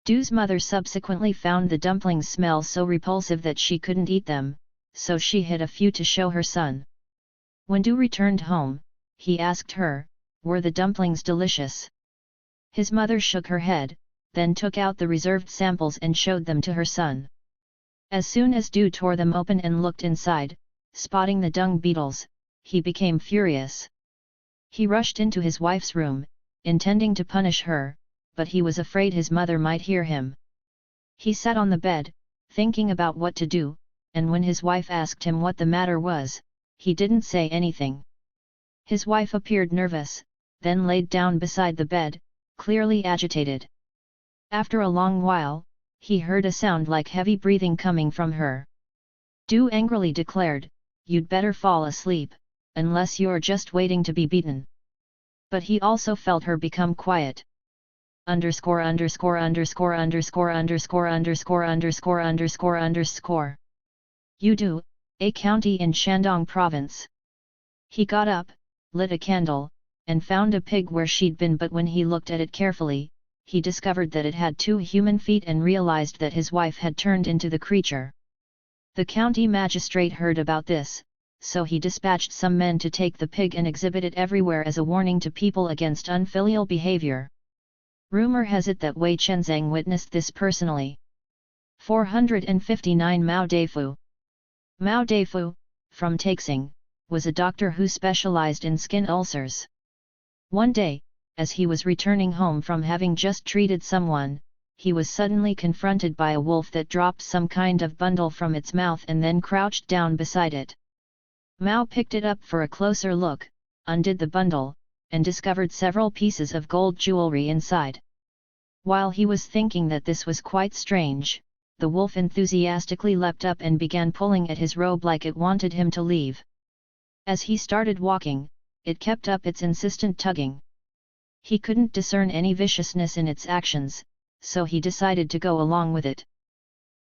Speaker 1: Du's mother subsequently found the dumplings' smell so repulsive that she couldn't eat them, so she hid a few to show her son. When Du returned home, he asked her, "Were the dumplings delicious?" His mother shook her head, then took out the reserved samples and showed them to her son. As soon as Du tore them open and looked inside, spotting the dung beetles, he became furious. He rushed into his wife's room, intending to punish her, but he was afraid his mother might hear him. He sat on the bed, thinking about what to do, and when his wife asked him what the matter was, he didn't say anything. His wife appeared nervous, then laid down beside the bed, clearly agitated. After a long while, he heard a sound like heavy breathing coming from her. Du angrily declared, "You'd better fall asleep, unless you're just waiting to be beaten." But he also felt her become quiet. Underscore. Yudu, a county in Shandong province. He got up, lit a candle, and found a pig where she'd been, but when he looked at it carefully, he discovered that it had 2 human feet and realized that his wife had turned into the creature. The county magistrate heard about this, so he dispatched some men to take the pig and exhibit it everywhere as a warning to people against unfilial behavior. Rumor has it that Wei Chenzang witnessed this personally. 459 Mao Deifu. Mao Deifu, from Taixing, was a doctor who specialized in skin ulcers. One day, as he was returning home from having just treated someone, he was suddenly confronted by a wolf that dropped some kind of bundle from its mouth and then crouched down beside it. Mao picked it up for a closer look, undid the bundle, and discovered several pieces of gold jewelry inside. While he was thinking that this was quite strange, the wolf enthusiastically leapt up and began pulling at his robe like it wanted him to leave. As he started walking, it kept up its insistent tugging. He couldn't discern any viciousness in its actions, so he decided to go along with it.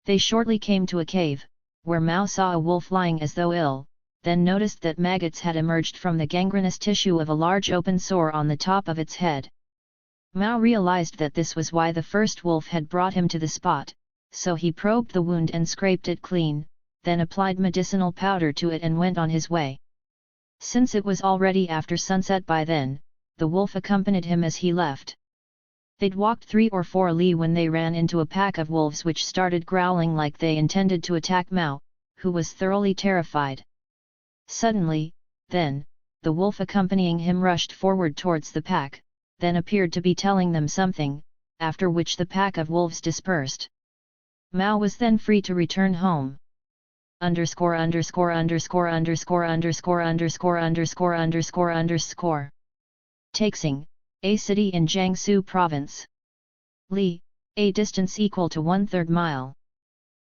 Speaker 1: They shortly came to a cave, where Mao saw a wolf lying as though ill, then noticed that maggots had emerged from the gangrenous tissue of a large open sore on the top of its head. Mao realized that this was why the first wolf had brought him to the spot, so he probed the wound and scraped it clean, then applied medicinal powder to it and went on his way. Since it was already after sunset by then, the wolf accompanied him as he left. They'd walked 3 or 4 li when they ran into a pack of wolves which started growling like they intended to attack Mao, who was thoroughly terrified. Suddenly, then, the wolf accompanying him rushed forward towards the pack, then appeared to be telling them something, after which the pack of wolves dispersed. Mao was then free to return home. Taixing, a city in Jiangsu province. Li, a distance equal to 1/3 mile.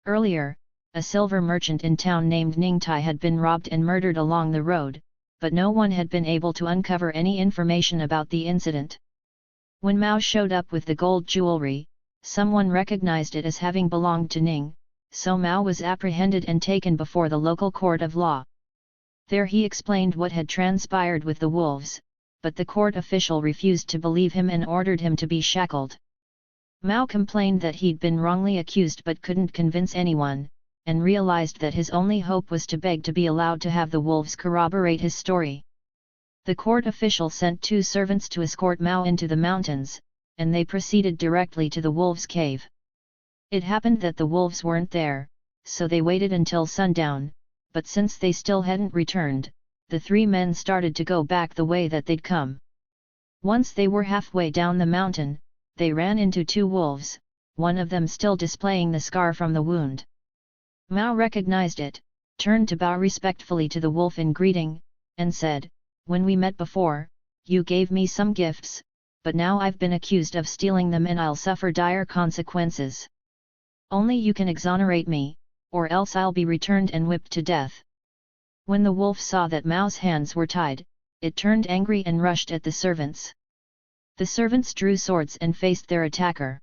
Speaker 1: Earlier, a silver merchant in town named Ningtai had been robbed and murdered along the road, but no one had been able to uncover any information about the incident. When Mao showed up with the gold jewelry, someone recognized it as having belonged to Ning, so Mao was apprehended and taken before the local court of law. There he explained what had transpired with the wolves, but the court official refused to believe him and ordered him to be shackled. Mao complained that he'd been wrongly accused but couldn't convince anyone, and realized that his only hope was to beg to be allowed to have the wolves corroborate his story. The court official sent 2 servants to escort Mao into the mountains, and they proceeded directly to the wolves' cave. It happened that the wolves weren't there, so they waited until sundown, but since they still hadn't returned, the 3 men started to go back the way that they'd come. Once they were halfway down the mountain, they ran into 2 wolves, one of them still displaying the scar from the wound. Mao recognized it, turned to bow respectfully to the wolf in greeting, and said, "When we met before, you gave me some gifts, but now I've been accused of stealing them and I'll suffer dire consequences. Only you can exonerate me, or else I'll be returned and whipped to death." When the wolf saw that Mao's hands were tied, it turned angry and rushed at the servants. The servants drew swords and faced their attacker.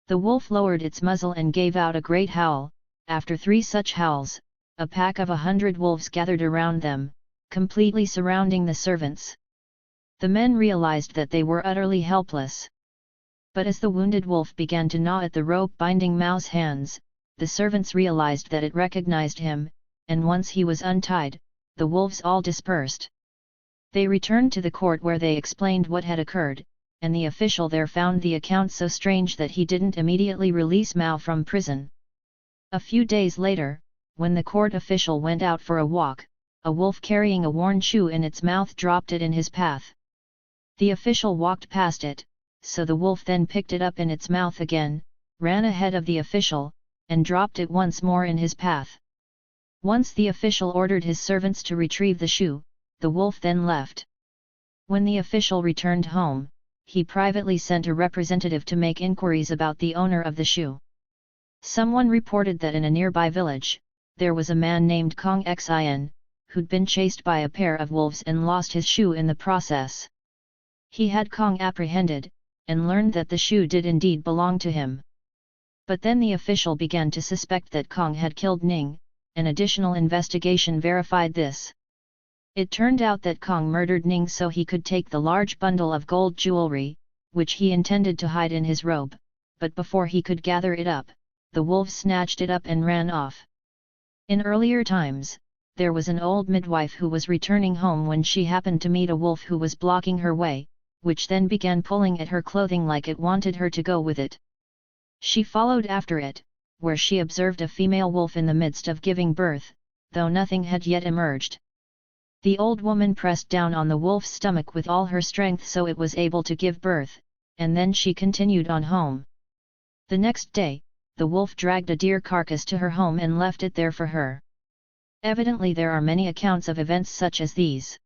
Speaker 1: The wolf lowered its muzzle and gave out a great howl. After 3 such howls, a pack of 100 wolves gathered around them, completely surrounding the servants. The men realized that they were utterly helpless. But as the wounded wolf began to gnaw at the rope binding Mao's hands, the servants realized that it recognized him, and once he was untied, the wolves all dispersed. They returned to the court where they explained what had occurred, and the official there found the account so strange that he didn't immediately release Mao from prison. A few days later, when the court official went out for a walk, a wolf carrying a worn shoe in its mouth dropped it in his path. The official walked past it, so the wolf then picked it up in its mouth again, ran ahead of the official, and dropped it once more in his path. Once the official ordered his servants to retrieve the shoe, the wolf then left. When the official returned home, he privately sent a representative to make inquiries about the owner of the shoe. Someone reported that in a nearby village, there was a man named Kong Xin, who'd been chased by a pair of wolves and lost his shoe in the process. He had Kong apprehended, and learned that the shoe did indeed belong to him. But then the official began to suspect that Kong had killed Ning. An additional investigation verified this. It turned out that Kong murdered Ning so he could take the large bundle of gold jewelry, which he intended to hide in his robe, but before he could gather it up, the wolves snatched it up and ran off. In earlier times, there was an old midwife who was returning home when she happened to meet a wolf who was blocking her way, which then began pulling at her clothing like it wanted her to go with it. She followed after it, where she observed a female wolf in the midst of giving birth, though nothing had yet emerged. The old woman pressed down on the wolf's stomach with all her strength so it was able to give birth, and then she continued on home. The next day, the wolf dragged a deer carcass to her home and left it there for her. Evidently there are many accounts of events such as these.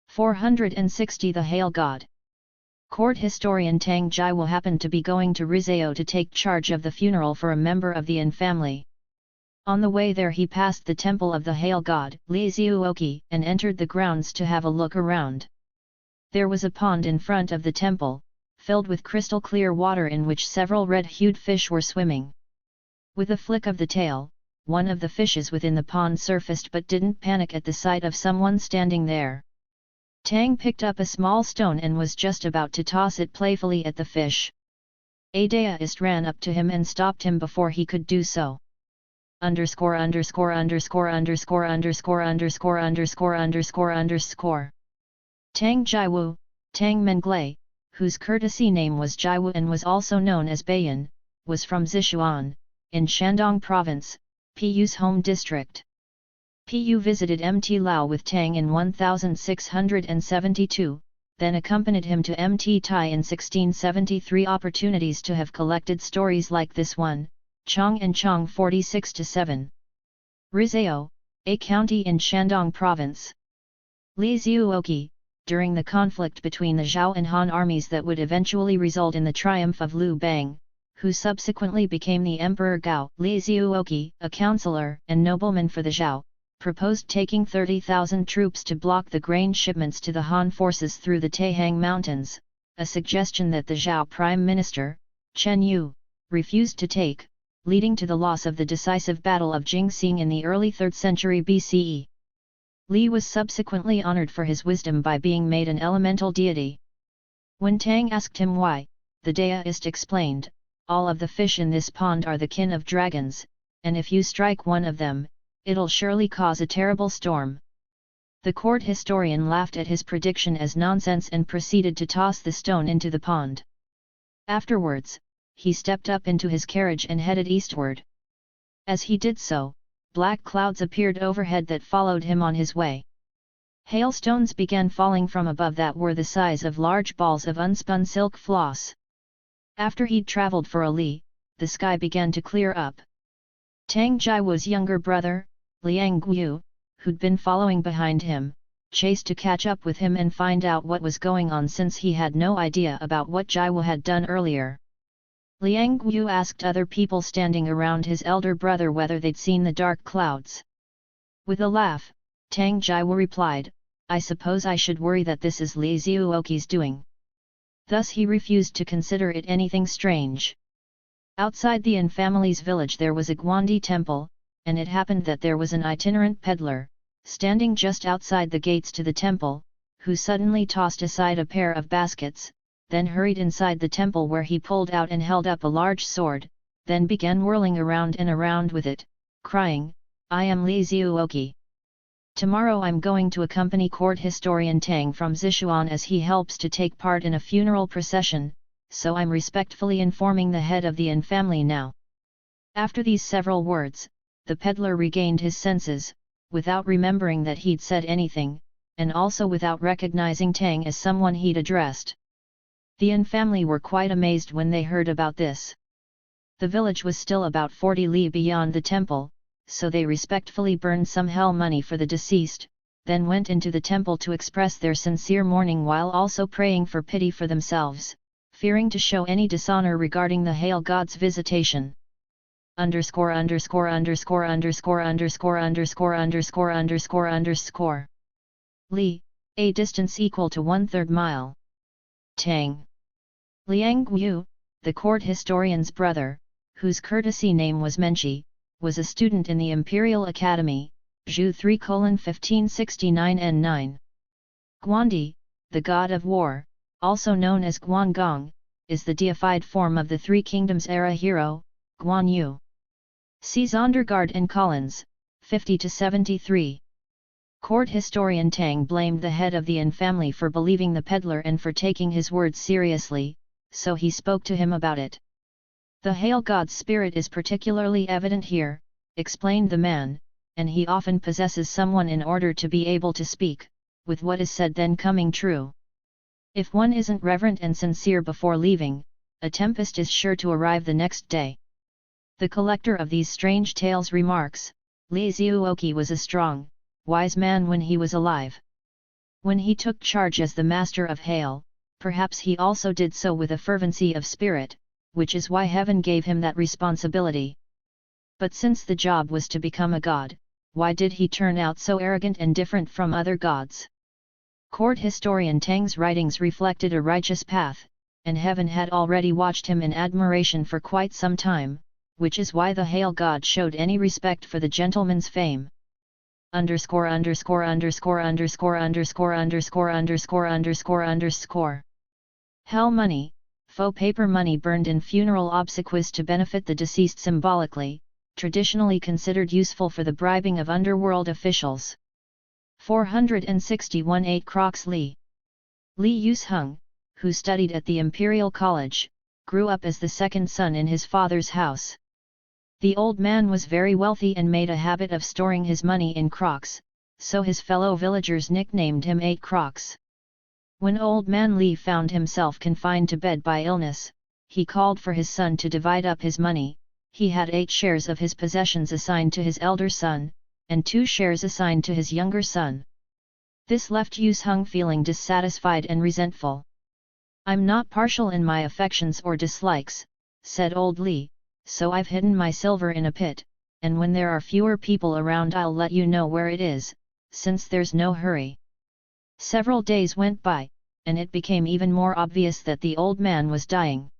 Speaker 1: 460 The Hail God. Court historian Tang Jiwu happened to be going to Rizao to take charge of the funeral for a member of the Yin family. On the way there he passed the temple of the Hail God, Liaozhai, and entered the grounds to have a look around. There was a pond in front of the temple, filled with crystal clear water in which several red-hued fish were swimming. With a flick of the tail, one of the fishes within the pond surfaced but didn't panic at the sight of someone standing there. Tang picked up a small stone and was just about to toss it playfully at the fish. A Daoist ran up to him and stopped him before he could do so. Tang Jiwu, Tang Menglai, whose courtesy name was Jiwu and was also known as Bayan, was from Zishuan, in Shandong Province, Pu's home district. Pu visited Mt Lao with Tang in 1672, then accompanied him to Mt Tai in 1673. Opportunities to have collected stories like this one, Chong and Chong 46-7. Rizao, a county in Shandong Province. Liaozhai, during the conflict between the Zhao and Han armies that would eventually result in the triumph of Liu Bang, who subsequently became the Emperor Gao. Liaozhai, a councillor and nobleman for the Zhao, proposed taking 30,000 troops to block the grain shipments to the Han forces through the Taihang Mountains, a suggestion that the Zhao Prime Minister, Chen Yu, refused to take, leading to the loss of the decisive Battle of Jingxing in the early 3rd century BCE. Li was subsequently honored for his wisdom by being made an elemental deity. When Tang asked him why, the Daoist explained, "All of the fish in this pond are the kin of dragons, and if you strike one of them, it'll surely cause a terrible storm." The court historian laughed at his prediction as nonsense and proceeded to toss the stone into the pond. Afterwards, he stepped up into his carriage and headed eastward. As he did so, black clouds appeared overhead that followed him on his way. Hailstones began falling from above that were the size of large balls of unspun silk floss. After he'd travelled for a li, the sky began to clear up. Tang Jiwu's younger brother, Liang Guyu, who'd been following behind him, chased to catch up with him and find out what was going on since he had no idea about what Jiwu had done earlier. Liang Guyu asked other people standing around his elder brother whether they'd seen the dark clouds. With a laugh, Tang Jiwu replied, "I suppose I should worry that this is Li Zhuoqi's doing." Thus he refused to consider it anything strange. Outside the Yin family's village there was a Guandi temple, and it happened that there was an itinerant peddler, standing just outside the gates to the temple, who suddenly tossed aside a pair of baskets, then hurried inside the temple where he pulled out and held up a large sword, then began whirling around and around with it, crying, "I am Li Zuoqi. Tomorrow I'm going to accompany court historian Tang from Sichuan as he helps to take part in a funeral procession, so I'm respectfully informing the head of the Yin family now." After these several words, the peddler regained his senses, without remembering that he'd said anything, and also without recognizing Tang as someone he'd addressed. The Yin family were quite amazed when they heard about this. The village was still about 40 li beyond the temple, so they respectfully burned some hell money for the deceased, then went into the temple to express their sincere mourning while also praying for pity for themselves, fearing to show any dishonor regarding the Hail God's visitation. Underscore. Li, a distance equal to 1/3 mile. Tang. Liang Guo, the court historian's brother, whose courtesy name was Menchi, was a student in the Imperial Academy, Zhu 3:1569-9. Guandi, the god of war, also known as Guangong, is the deified form of the Three Kingdoms era hero, Guan Yu. See Zondergaard and Collins, 50-73. Court historian Tang blamed the head of the Yin family for believing the peddler and for taking his words seriously, so he spoke to him about it. "The Hail God's spirit is particularly evident here," explained the man, "and he often possesses someone in order to be able to speak, with what is said then coming true. If one isn't reverent and sincere before leaving, a tempest is sure to arrive the next day." The collector of these strange tales remarks, Li Zuoqi was a strong, wise man when he was alive. When he took charge as the master of Hail, perhaps he also did so with a fervency of spirit, which is why heaven gave him that responsibility. But since the job was to become a god, why did he turn out so arrogant and different from other gods? Court historian Tang's writings reflected a righteous path, and heaven had already watched him in admiration for quite some time, which is why the Hail God showed any respect for the gentleman's fame. Underscore. Hell money, faux paper money burned in funeral obsequies to benefit the deceased symbolically, traditionally considered useful for the bribing of underworld officials. 461 8 Crocs Li. Li Yusheng, who studied at the Imperial College, grew up as the second son in his father's house. The old man was very wealthy and made a habit of storing his money in crocs, so his fellow villagers nicknamed him 8 Crocs. When old man Li found himself confined to bed by illness, he called for his son to divide up his money. He had 8 shares of his possessions assigned to his elder son, and 2 shares assigned to his younger son. This left Yusheng feeling dissatisfied and resentful. "I'm not partial in my affections or dislikes," said old Li, "so I've hidden my silver in a pit, and when there are fewer people around I'll let you know where it is, since there's no hurry." Several days went by, and it became even more obvious that the old man was dying.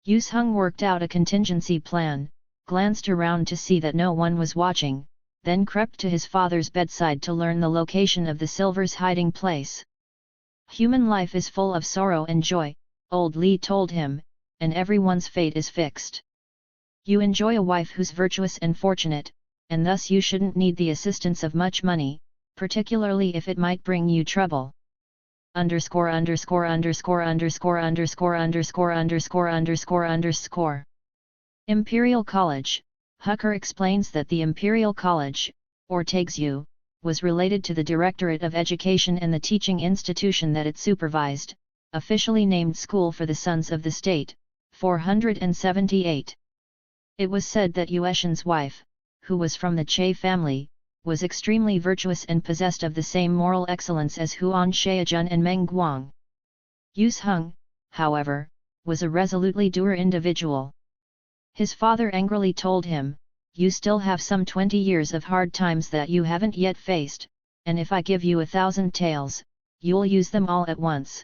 Speaker 1: Yusheng worked out a contingency plan, glanced around to see that no one was watching, then crept to his father's bedside to learn the location of the silver's hiding place. "Human life is full of sorrow and joy," old Li told him, "and everyone's fate is fixed. You enjoy a wife who's virtuous and fortunate, and thus you shouldn't need the assistance of much money, particularly if it might bring you trouble." Imperial College. Hucker explains that the Imperial College, or Taixu, was related to the Directorate of Education and the teaching institution that it supervised, officially named School for the Sons of the State, 478. It was said that Yueshen's wife, who was from the Che family, was extremely virtuous and possessed of the same moral excellence as Huan Shaojun and Meng Guang. Yusheng, however, was a resolutely dour individual. His father angrily told him, "You still have some 20 years of hard times that you haven't yet faced, and if I give you 1,000 taels, you'll use them all at once.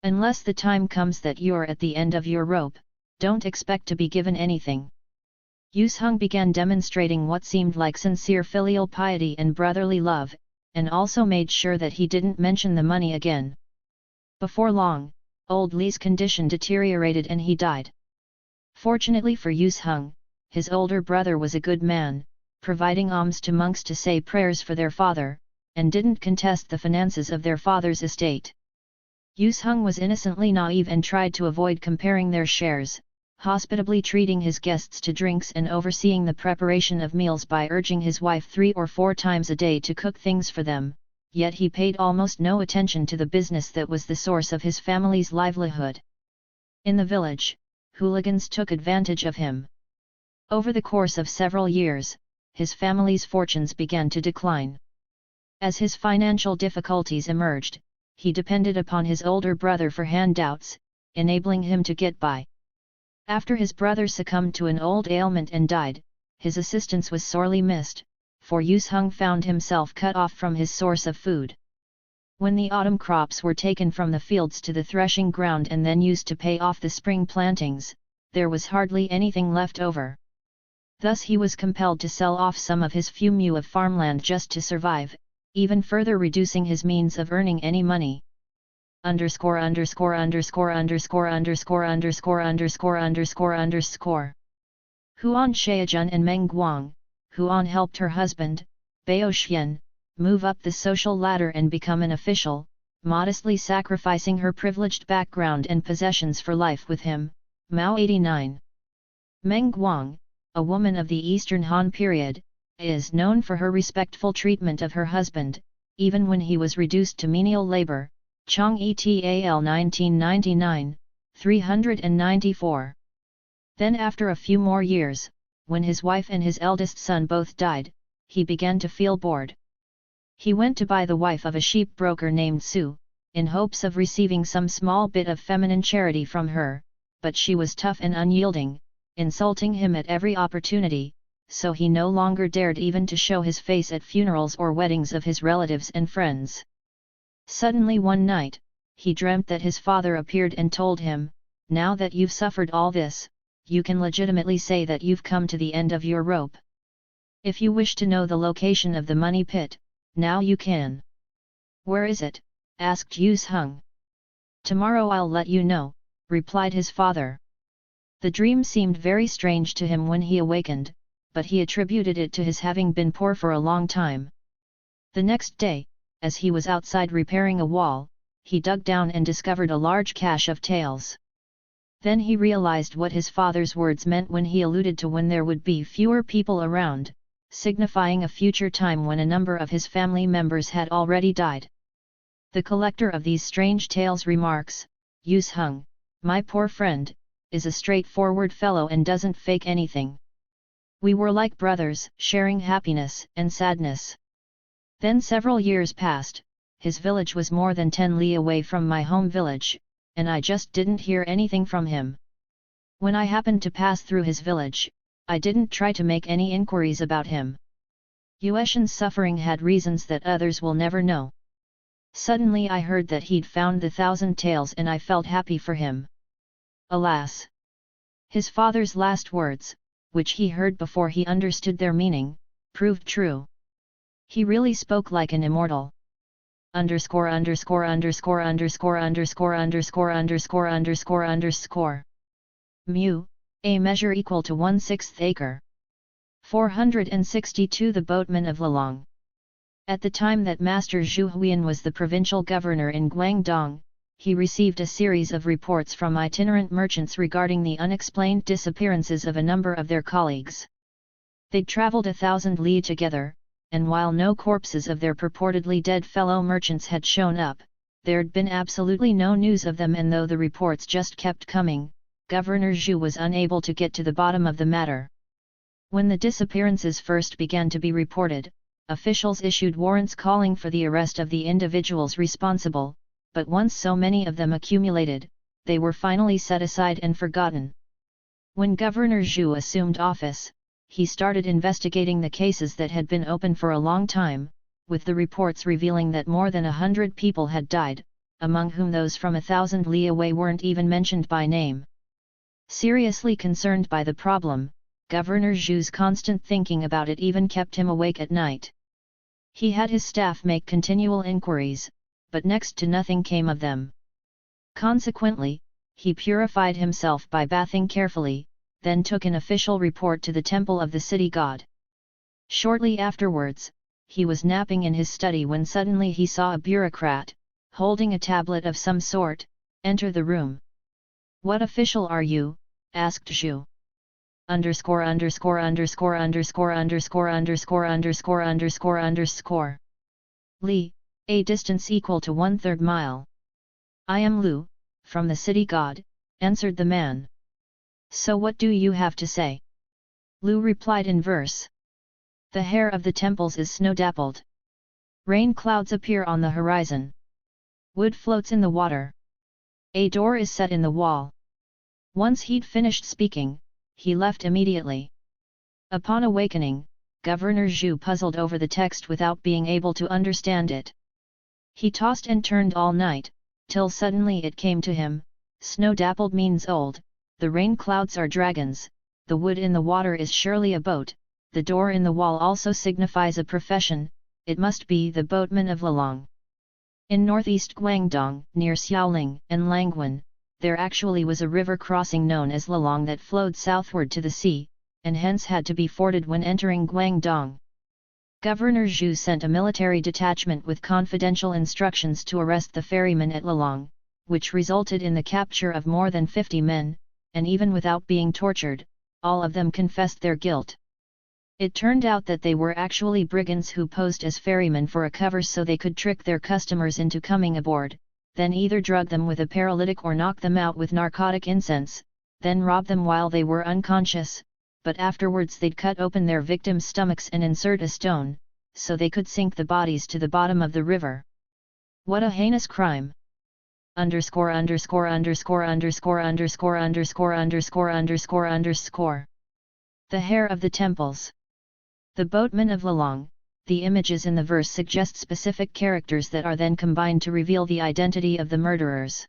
Speaker 1: Unless the time comes that you're at the end of your rope, don't expect to be given anything." Yusheng began demonstrating what seemed like sincere filial piety and brotherly love, and also made sure that he didn't mention the money again. Before long, Old Li's condition deteriorated and he died. Fortunately for Yusheng, his older brother was a good man, providing alms to monks to say prayers for their father, and didn't contest the finances of their father's estate. Yusheng was innocently naive and tried to avoid comparing their shares, hospitably treating his guests to drinks and overseeing the preparation of meals by urging his wife 3 or 4 times a day to cook things for them, yet he paid almost no attention to the business that was the source of his family's livelihood. In the village, hooligans took advantage of him. Over the course of several years, his family's fortunes began to decline. As his financial difficulties emerged, he depended upon his older brother for handouts, enabling him to get by. After his brother succumbed to an old ailment and died, his assistance was sorely missed, for Yusheng found himself cut off from his source of food. When the autumn crops were taken from the fields to the threshing ground and then used to pay off the spring plantings, there was hardly anything left over. Thus he was compelled to sell off some of his few mu of farmland just to survive, even further reducing his means of earning any money. Huan Shaojun and Meng Guang, Huan helped her husband, Bao Xian, move up the social ladder and become an official, modestly sacrificing her privileged background and possessions for life with him. Mao 89. Meng Guang, a woman of the Eastern Han period, is known for her respectful treatment of her husband, even when he was reduced to menial labor. Chong et al. 1999, 394. Then after a few more years, when his wife and his eldest son both died, he began to feel bored. He went to buy the wife of a sheep broker named Su, in hopes of receiving some small bit of feminine charity from her, but she was tough and unyielding, insulting him at every opportunity, so he no longer dared even to show his face at funerals or weddings of his relatives and friends. Suddenly one night, he dreamt that his father appeared and told him, "Now that you've suffered all this, you can legitimately say that you've come to the end of your rope. If you wish to know the location of the money pit, now you can." "Where is it?" asked Yusheng. "Tomorrow I'll let you know," replied his father. The dream seemed very strange to him when he awakened, but he attributed it to his having been poor for a long time. The next day, as he was outside repairing a wall, he dug down and discovered a large cache of taels. Then he realized what his father's words meant when he alluded to when there would be fewer people around, signifying a future time when a number of his family members had already died. The collector of these strange tales remarks, "Yusheng, my poor friend, is a straightforward fellow and doesn't fake anything. We were like brothers, sharing happiness and sadness." Then several years passed, his village was more than 10 li away from my home village, and I just didn't hear anything from him. When I happened to pass through his village, I didn't try to make any inquiries about him. Yueshen's suffering had reasons that others will never know. Suddenly I heard that he'd found the 1,000 taels and I felt happy for him. Alas! His father's last words, which he heard before he understood their meaning, proved true. He really spoke like an immortal. Underscore. Mu, a measure equal to 1/6 acre. 462 The boatman of Lelong. At the time that Master Zhu Huiyan was the provincial governor in Guangdong, he received a series of reports from itinerant merchants regarding the unexplained disappearances of a number of their colleagues. They'd traveled 1,000 li together, and while no corpses of their purportedly dead fellow merchants had shown up, there'd been absolutely no news of them, and though the reports just kept coming, Governor Zhu was unable to get to the bottom of the matter. When the disappearances first began to be reported, officials issued warrants calling for the arrest of the individuals responsible, but once so many of them accumulated, they were finally set aside and forgotten. When Governor Zhu assumed office, he started investigating the cases that had been open for a long time, with the reports revealing that more than 100 people had died, among whom those from 1,000 li away weren't even mentioned by name. Seriously concerned by the problem, Governor Zhu's constant thinking about it even kept him awake at night. He had his staff make continual inquiries, but next to nothing came of them. Consequently, he purified himself by bathing carefully, then took an official report to the temple of the city god. Shortly afterwards, he was napping in his study when suddenly he saw a bureaucrat, holding a tablet of some sort, enter the room. "What official are you?" asked Zhu. Underscore underscore underscore underscore underscore underscore underscore underscore underscore. Li, a distance equal to 1/3 mile. "I am Lu, from the city god," answered the man. "So what do you have to say?" Lu replied in verse. "The hair of the temples is snow-dappled. Rain clouds appear on the horizon. Wood floats in the water. A door is set in the wall." Once he'd finished speaking, he left immediately. Upon awakening, Governor Zhu puzzled over the text without being able to understand it. He tossed and turned all night, till suddenly it came to him: snow-dappled means old, the rain clouds are dragons, the wood in the water is surely a boat, the door in the wall also signifies a profession, it must be the boatman of Liaozhai. In northeast Guangdong, near Xiaoling and Langwan, there actually was a river crossing known as Liaozhai that flowed southward to the sea, and hence had to be forded when entering Guangdong. Governor Zhu sent a military detachment with confidential instructions to arrest the ferryman at Liaozhai, which resulted in the capture of more than 50 men, and even without being tortured, all of them confessed their guilt. It turned out that they were actually brigands who posed as ferrymen for a cover so they could trick their customers into coming aboard, then either drug them with a paralytic or knock them out with narcotic incense, then rob them while they were unconscious, but afterwards they'd cut open their victims' stomachs and insert a stone, so they could sink the bodies to the bottom of the river. What a heinous crime! Underscore underscore underscore underscore underscore underscore underscore underscore underscore. The hair of the temples. The boatman of Liaozhai. The images in the verse suggest specific characters that are then combined to reveal the identity of the murderers.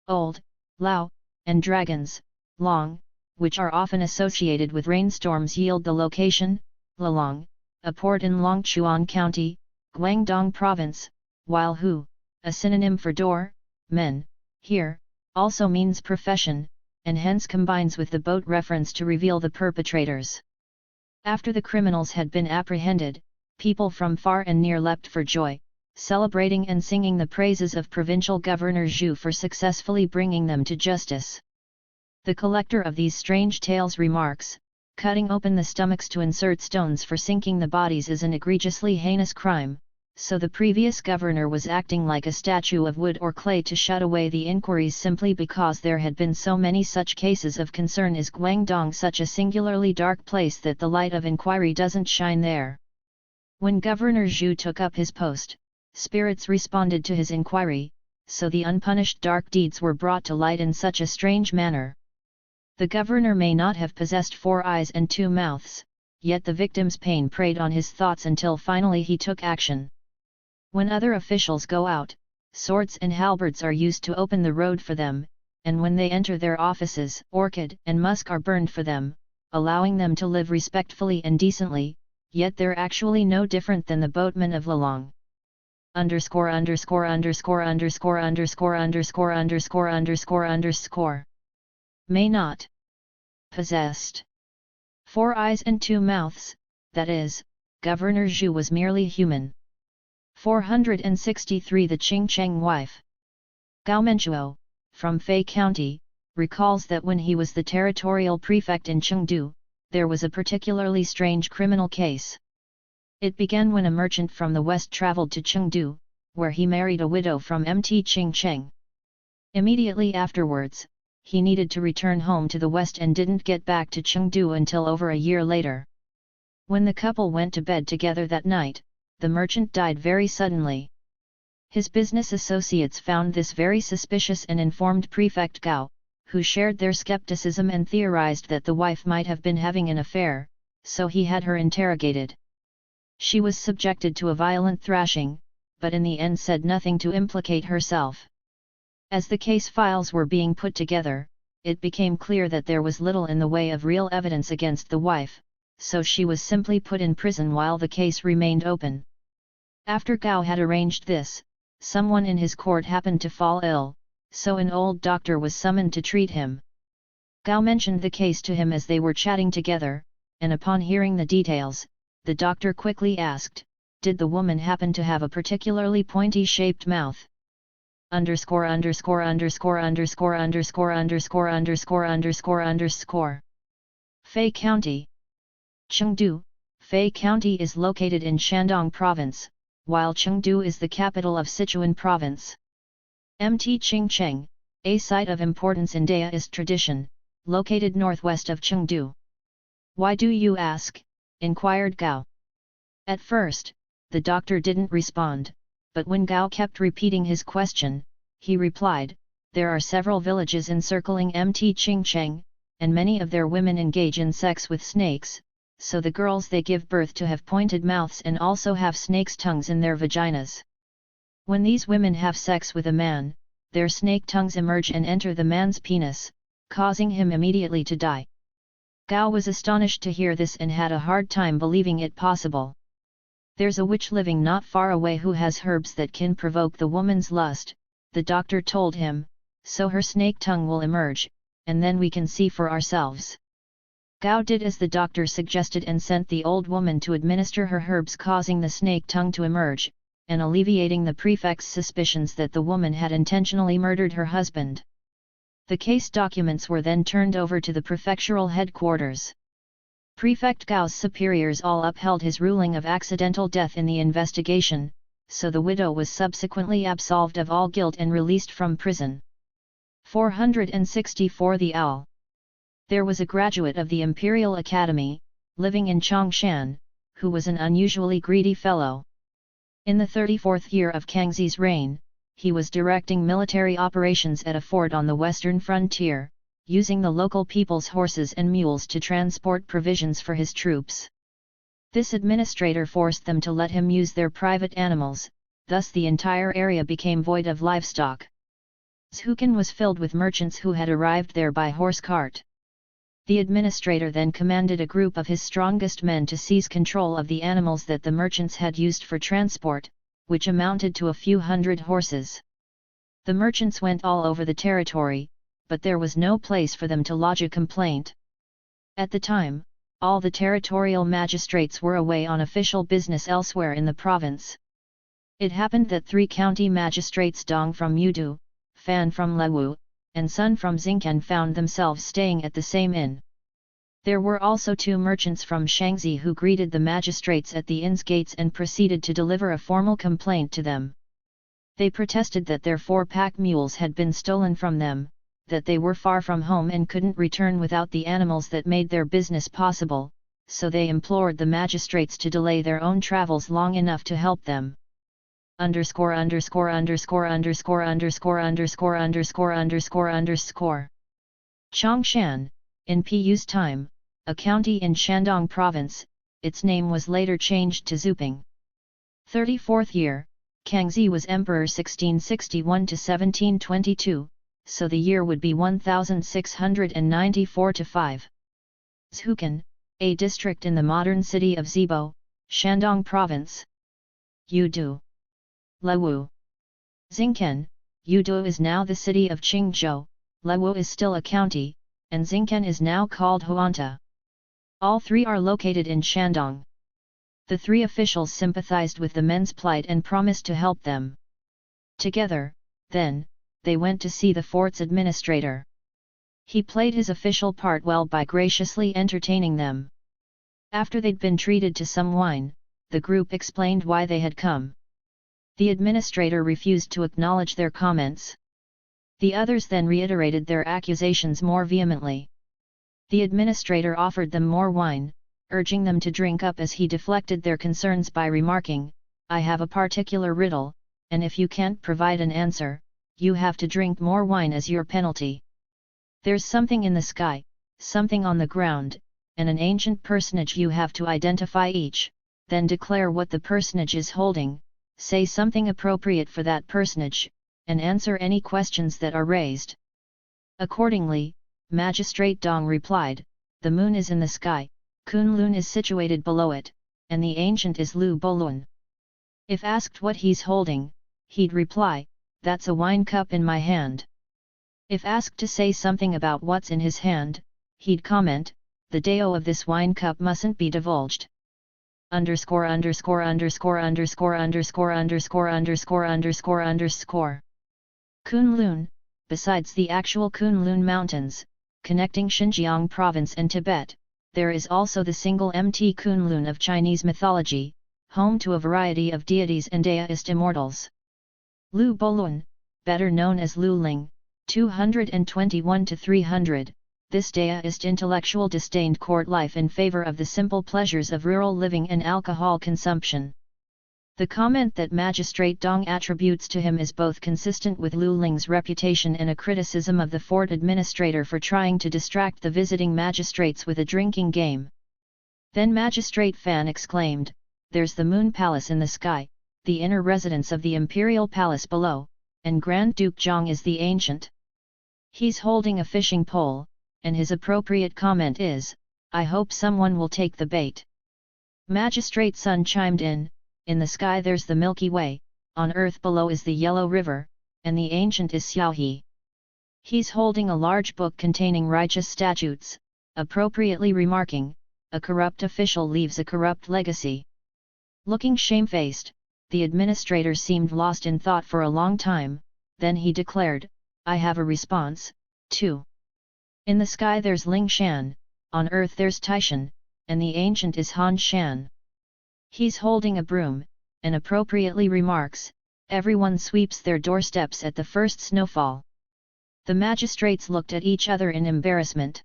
Speaker 1: Old, Lao, and dragons, Long, which are often associated with rainstorms, yield the location, Liaozhai, a port in Longchuan County, Guangdong Province, while Hu, a synonym for door, men, here, also means profession, and hence combines with the boat reference to reveal the perpetrators. After the criminals had been apprehended, people from far and near leapt for joy, celebrating and singing the praises of Provincial Governor Zhu for successfully bringing them to justice. The collector of these strange tales remarks, cutting open the stomachs to insert stones for sinking the bodies is an egregiously heinous crime, so the previous governor was acting like a statue of wood or clay to shut away the inquiries simply because there had been so many such cases of concern. Is Guangdong such a singularly dark place that the light of inquiry doesn't shine there? When Governor Zhu took up his post, spirits responded to his inquiry, so the unpunished dark deeds were brought to light in such a strange manner. The governor may not have possessed 4 eyes and 2 mouths, yet the victim's pain preyed on his thoughts until finally he took action. When other officials go out, swords and halberds are used to open the road for them, and when they enter their offices, orchid and musk are burned for them, allowing them to live respectfully and decently, yet they're actually no different than the boatmen of Liaozhai. Underscore underscore underscore underscore underscore underscore underscore underscore underscore. May not. Possessed. 4 eyes and 2 mouths, that is, Governor Zhu was merely human. 463. The Qingcheng wife. Gao Menchuo, from Fei County, recalls that when he was the territorial prefect in Chengdu, there was a particularly strange criminal case. It began when a merchant from the west traveled to Chengdu, where he married a widow from Mt Qingcheng. Immediately afterwards, he needed to return home to the west and didn't get back to Chengdu until over a year later. When the couple went to bed together that night, the merchant died very suddenly. His business associates found this very suspicious and informed Prefect Gao, who shared their skepticism and theorized that the wife might have been having an affair, so he had her interrogated. She was subjected to a violent thrashing, but in the end said nothing to implicate herself. As the case files were being put together, it became clear that there was little in the way of real evidence against the wife, so she was simply put in prison while the case remained open. After Gao had arranged this, someone in his court happened to fall ill, so an old doctor was summoned to treat him. Gao mentioned the case to him as they were chatting together, and upon hearing the details, the doctor quickly asked, "Did the woman happen to have a particularly pointy-shaped mouth?" Fei County. Chengdu, Fei County is located in Shandong Province, while Chengdu is the capital of Sichuan Province. Mt Qingcheng, a site of importance in Daoist tradition, located northwest of Chengdu. "Why do you ask?" inquired Gao. At first, the doctor didn't respond, but when Gao kept repeating his question, he replied, "There are several villages encircling Mt Qingcheng, and many of their women engage in sex with snakes, so the girls they give birth to have pointed mouths and also have snakes' tongues in their vaginas. When these women have sex with a man, their snake tongues emerge and enter the man's penis, causing him immediately to die." Gao was astonished to hear this and had a hard time believing it possible. "There's a witch living not far away who has herbs that can provoke the woman's lust," the doctor told him, "so her snake tongue will emerge, and then we can see for ourselves." Gao did as the doctor suggested and sent the old woman to administer her herbs, causing the snake tongue to emerge, and alleviating the prefect's suspicions that the woman had intentionally murdered her husband. The case documents were then turned over to the prefectural headquarters. Prefect Gao's superiors all upheld his ruling of accidental death in the investigation, so the widow was subsequently absolved of all guilt and released from prison. 464 The Owl. There was a graduate of the Imperial Academy, living in Chongshan, who was an unusually greedy fellow. In the 34th year of Kangxi's reign, he was directing military operations at a fort on the western frontier, using the local people's horses and mules to transport provisions for his troops. This administrator forced them to let him use their private animals, thus the entire area became void of livestock. Zhukan was filled with merchants who had arrived there by horse cart. The administrator then commanded a group of his strongest men to seize control of the animals that the merchants had used for transport, which amounted to a few hundred horses. The merchants went all over the territory, but there was no place for them to lodge a complaint. At the time, all the territorial magistrates were away on official business elsewhere in the province. It happened that 3 county magistrates, Dong from Yudu, Fan from Lewu, and Sun from Xingkan, found themselves staying at the same inn. There were also 2 merchants from Shangzi who greeted the magistrates at the inn's gates and proceeded to deliver a formal complaint to them. They protested that their 4 pack mules had been stolen from them, that they were far from home and couldn't return without the animals that made their business possible, so they implored the magistrates to delay their own travels long enough to help them. Chongshan, in Pu's time, a county in Shandong Province, its name was later changed to Zuping. 34th year, Kangxi was emperor 1661–1722, so the year would be 1694–5. Zhukan, a district in the modern city of Zibo, Shandong Province. Yudu. Lewu. Xingkan, Yudu is now the city of Qingzhou, Lewu is still a county, and Xingkan is now called Huanta. All 3 are located in Shandong. The 3 officials sympathized with the men's plight and promised to help them. Together, then, they went to see the fort's administrator. He played his official part well by graciously entertaining them. After they'd been treated to some wine, the group explained why they had come. The administrator refused to acknowledge their comments. The others then reiterated their accusations more vehemently. The administrator offered them more wine, urging them to drink up as he deflected their concerns by remarking, "I have a particular riddle, and if you can't provide an answer, you have to drink more wine as your penalty. There's something in the sky, something on the ground, and an ancient personage you have to identify each, then declare what the personage is holding, say something appropriate for that personage, and answer any questions that are raised." Accordingly, Magistrate Dong replied, "The moon is in the sky, Kunlun is situated below it, and the ancient is Lu Bolun." If asked what he's holding, he'd reply, "That's a wine cup in my hand." If asked to say something about what's in his hand, he'd comment, "The dao of this wine cup mustn't be divulged." Underscore. Kunlun, besides the actual Kunlun Mountains, connecting Xinjiang Province and Tibet, there is also the single Mt Kunlun of Chinese mythology, home to a variety of deities and daoist immortals. Lu Bolun, better known as Lu Ling, 221–300, this daoist intellectual disdained court life in favor of the simple pleasures of rural living and alcohol consumption. The comment that Magistrate Dong attributes to him is both consistent with Lu Ling's reputation and a criticism of the fort administrator for trying to distract the visiting magistrates with a drinking game. Then Magistrate Fan exclaimed, "There's the Moon Palace in the sky, the inner residence of the Imperial Palace below, and Grand Duke Zhang is the ancient. He's holding a fishing pole, and his appropriate comment is, 'I hope someone will take the bait.'" Magistrate Sun chimed in, "In the sky there's the Milky Way, on earth below is the Yellow River, and the ancient is Xiaohe. He's holding a large book containing righteous statutes, appropriately remarking, 'A corrupt official leaves a corrupt legacy.'" Looking shamefaced, the administrator seemed lost in thought for a long time, then he declared, "I have a response, too. In the sky there's Ling Shan, on earth there's Taishan, and the ancient is Han Shan. He's holding a broom, and appropriately remarks, 'Everyone sweeps their doorsteps at the first snowfall.'" The magistrates looked at each other in embarrassment.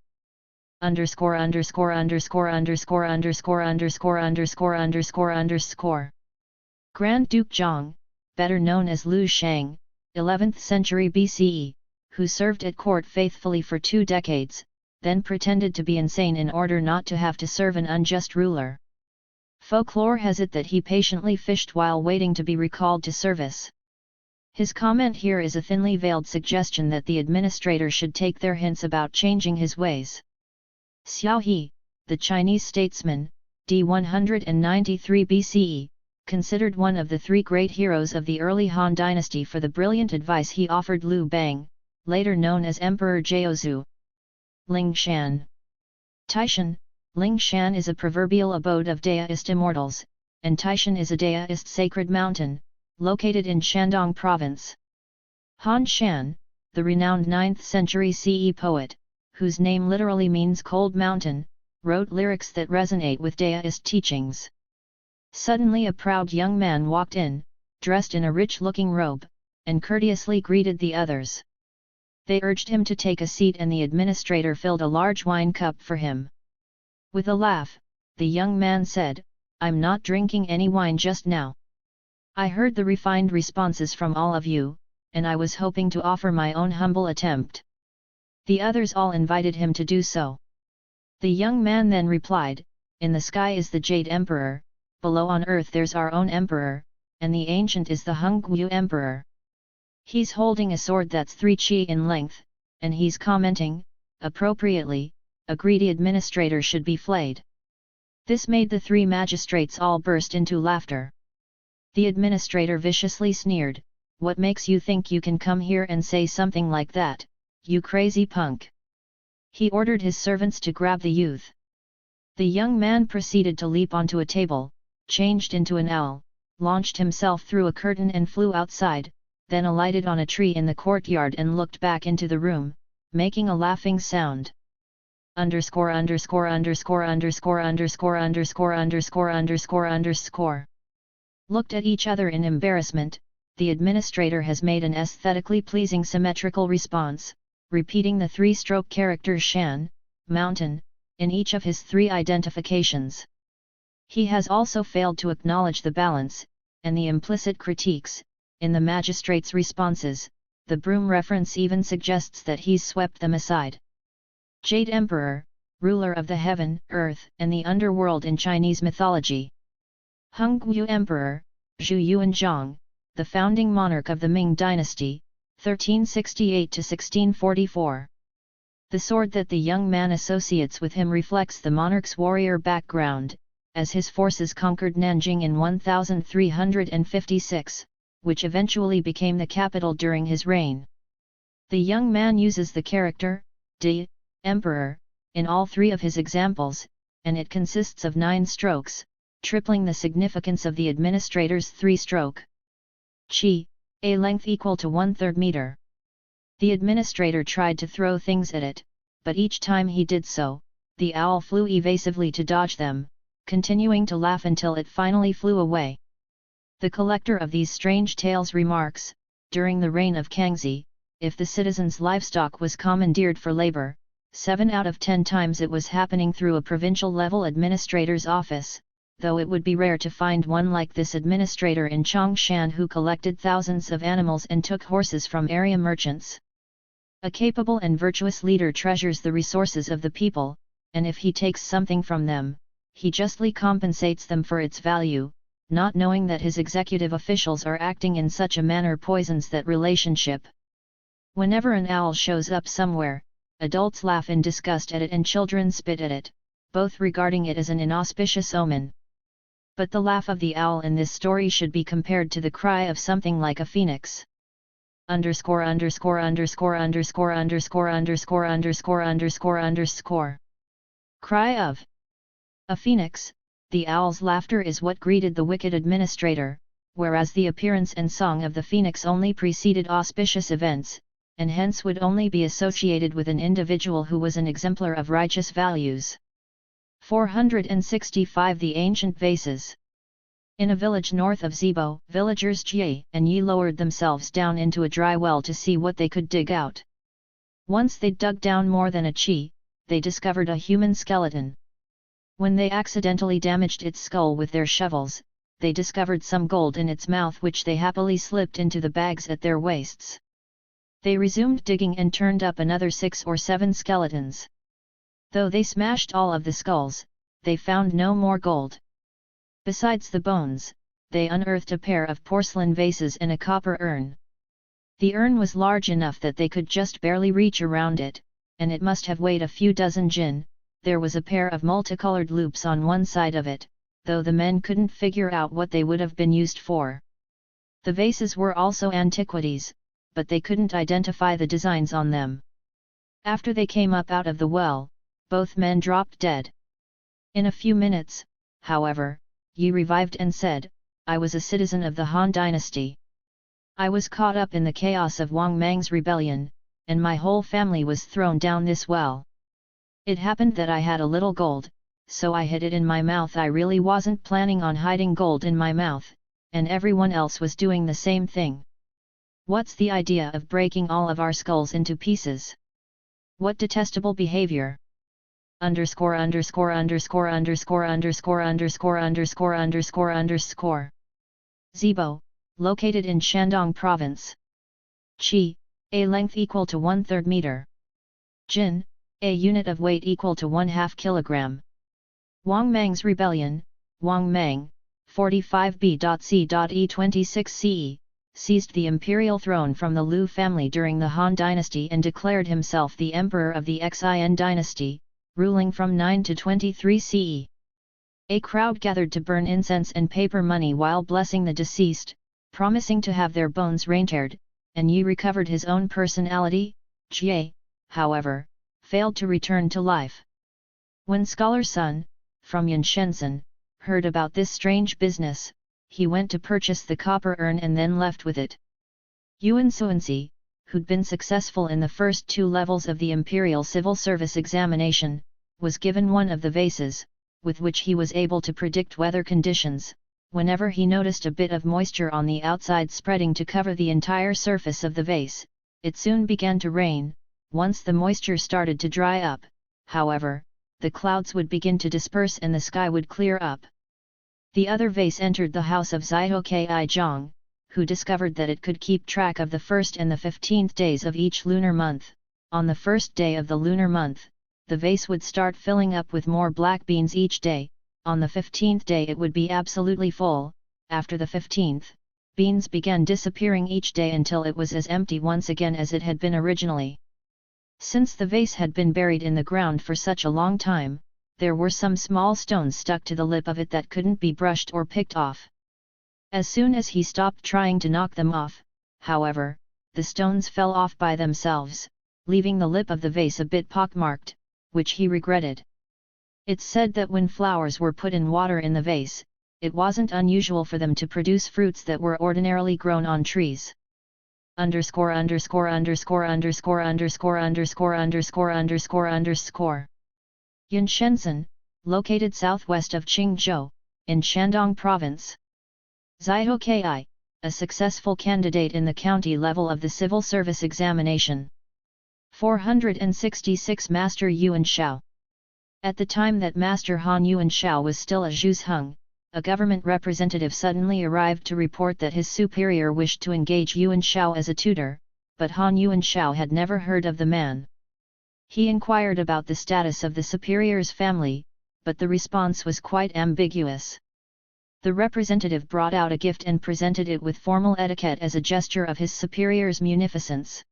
Speaker 1: Grand Duke Zhang, better known as Lu Shang, 11th century BCE, who served at court faithfully for 2 decades, then pretended to be insane in order not to have to serve an unjust ruler. Folklore has it that he patiently fished while waiting to be recalled to service. His comment here is a thinly veiled suggestion that the administrator should take their hints about changing his ways. Xiaohe, the Chinese statesman, d. 193 BCE, considered one of the 3 great heroes of the early Han dynasty for the brilliant advice he offered Liu Bang, later known as Emperor Jiaozu. Ling Shan. Taishan, Ling Shan is a proverbial abode of daoist immortals, and Taishan is a daoist sacred mountain, located in Shandong Province. Han Shan, the renowned 9th century CE poet, whose name literally means cold mountain, wrote lyrics that resonate with daoist teachings. Suddenly a proud young man walked in, dressed in a rich-looking robe, and courteously greeted the others. They urged him to take a seat and the administrator filled a large wine cup for him. With a laugh, the young man said, "I'm not drinking any wine just now. I heard the refined responses from all of you, and I was hoping to offer my own humble attempt." The others all invited him to do so. The young man then replied, "In the sky is the Jade Emperor, below on earth there's our own Emperor, and the ancient is the Hongguo Emperor. He's holding a sword that's 3 qi in length, and he's commenting, appropriately, 'A greedy administrator should be flayed.'" This made the 3 magistrates all burst into laughter. The administrator viciously sneered, "What makes you think you can come here and say something like that, you crazy punk?" He ordered his servants to grab the youth. The young man proceeded to leap onto a table, changed into an owl, launched himself through a curtain and flew outside, then alighted on a tree in the courtyard and looked back into the room, making a laughing sound. Looked at each other in embarrassment, the administrator has made an aesthetically pleasing symmetrical response, repeating the 3-stroke characters Shan, mountain, in each of his 3 identifications. He has also failed to acknowledge the balance, and the implicit critiques, in the magistrate's responses. The broom reference even suggests that he's swept them aside. Jade Emperor, ruler of the heaven, earth, and the underworld in Chinese mythology. Hongguo Emperor, Zhu Yuanzhang, the founding monarch of the Ming dynasty, 1368–1644. The sword that the young man associates with him reflects the monarch's warrior background, as his forces conquered Nanjing in 1356, which eventually became the capital during his reign. The young man uses the character, D, Emperor, in all three of his examples, and it consists of 9 strokes, tripling the significance of the administrator's 3-stroke. Chi, a length equal to 1/3 meter. The administrator tried to throw things at it, but each time he did so, the owl flew evasively to dodge them, continuing to laugh until it finally flew away. The collector of these strange tales remarks, during the reign of Kangxi, if the citizens' livestock was commandeered for labor, 7 out of 10 times it was happening through a provincial-level administrator's office, though it would be rare to find one like this administrator in Chongshan who collected thousands of animals and took horses from area merchants. A capable and virtuous leader treasures the resources of the people, and if he takes something from them, he justly compensates them for its value, not knowing that his executive officials are acting in such a manner poisons that relationship. Whenever an owl shows up somewhere, adults laugh in disgust at it and children spit at it, both regarding it as an inauspicious omen. But the laugh of the owl in this story should be compared to the cry of something like a phoenix. Underscore underscore underscore underscore underscore underscore underscore underscore underscore. Cry of a phoenix. The owl's laughter is what greeted the wicked administrator, whereas the appearance and song of the phoenix only preceded auspicious events, and hence would only be associated with an individual who was an exemplar of righteous values. 465 The Ancient Vases. In a village north of Zibo, villagers Jie and Yi lowered themselves down into a dry well to see what they could dig out. Once they'd dug down more than a chi, they discovered a human skeleton. When they accidentally damaged its skull with their shovels, they discovered some gold in its mouth which they happily slipped into the bags at their waists. They resumed digging and turned up another 6 or 7 skeletons. Though they smashed all of the skulls, they found no more gold. Besides the bones, they unearthed a pair of porcelain vases and a copper urn. The urn was large enough that they could just barely reach around it, and it must have weighed a few dozen jin. There was a pair of multicolored loops on one side of it, though the men couldn't figure out what they would have been used for. The vases were also antiquities, but they couldn't identify the designs on them. After they came up out of the well, both men dropped dead. In a few minutes, however, Yi revived and said, "I was a citizen of the Han dynasty. I was caught up in the chaos of Wang Mang's rebellion, and my whole family was thrown down this well. It happened that I had a little gold, so I hid it in my mouth. I really wasn't planning on hiding gold in my mouth, and everyone else was doing the same thing. What's the idea of breaking all of our skulls into pieces? What detestable behavior! Underscore underscore underscore underscore underscore underscore underscore underscore underscore. Zibo, located in Shandong Province. Chi, a length equal to 1/3 meter. Jin, a unit of weight equal to 1/2 kilogram. Wang Mang's rebellion. Wang Mang, 45B.C.E26 CE, seized the imperial throne from the Liu family during the Han dynasty and declared himself the emperor of the Xin dynasty, ruling from 9 to 23 CE. A crowd gathered to burn incense and paper money while blessing the deceased, promising to have their bones reinterred, and Yi recovered his own personality. Jie, however, failed to return to life. When Scholar Sun, from Yanshenzhen, heard about this strange business, he went to purchase the copper urn and then left with it. Yuan Suanzi, who'd been successful in the first 2 levels of the Imperial Civil Service examination, was given one of the vases, with which he was able to predict weather conditions. Whenever he noticed a bit of moisture on the outside spreading to cover the entire surface of the vase, it soon began to rain. Once the moisture started to dry up, however, the clouds would begin to disperse and the sky would clear up. The other vase entered the house of Zhihokai Zhang, who discovered that it could keep track of the 1st and the 15th days of each lunar month. On the 1st day of the lunar month, the vase would start filling up with more black beans each day. On the 15th day it would be absolutely full. After the 15th, beans began disappearing each day until it was as empty once again as it had been originally. Since the vase had been buried in the ground for such a long time, there were some small stones stuck to the lip of it that couldn't be brushed or picked off. As soon as he stopped trying to knock them off, however, the stones fell off by themselves, leaving the lip of the vase a bit pockmarked, which he regretted. It's said that when flowers were put in water in the vase, it wasn't unusual for them to produce fruits that were ordinarily grown on trees. Underscore. Yunshenzhen, located southwest of Qingzhou, in Shandong Province. Zaiho Ki, a successful candidate in the county level of the civil service examination. 466 Master Yuan Shao. At the time that Master Han Yuan Shao was still a zhuzheng, a government representative suddenly arrived to report that his superior wished to engage Yuan Shao as a tutor, but Han Yuan Shao had never heard of the man. He inquired about the status of the superior's family, but the response was quite ambiguous. The representative brought out a gift and presented it with formal etiquette as a gesture of his superior's munificence.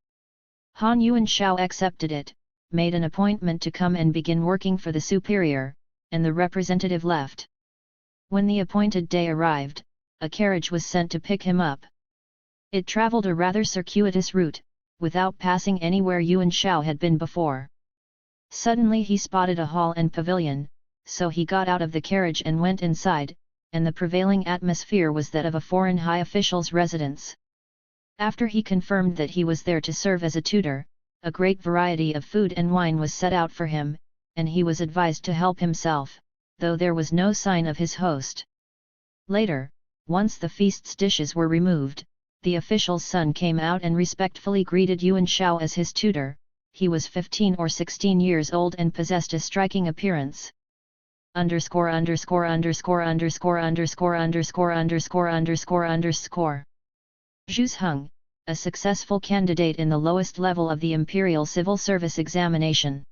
Speaker 1: Han Yuan Shao accepted it, made an appointment to come and begin working for the superior, and the representative left. When the appointed day arrived, a carriage was sent to pick him up. It traveled a rather circuitous route, without passing anywhere Yuan Shao had been before. Suddenly he spotted a hall and pavilion, so he got out of the carriage and went inside, and the prevailing atmosphere was that of a foreign high official's residence. After he confirmed that he was there to serve as a tutor, a great variety of food and wine was set out for him, and he was advised to help himself, though there was no sign of his host. Later, once the feast's dishes were removed, the official's son came out and respectfully greeted Yuan Shao as his tutor. He was 15 or 16 years old and possessed a striking appearance. Zhuzheng, a successful candidate in the lowest level of the imperial civil service examination.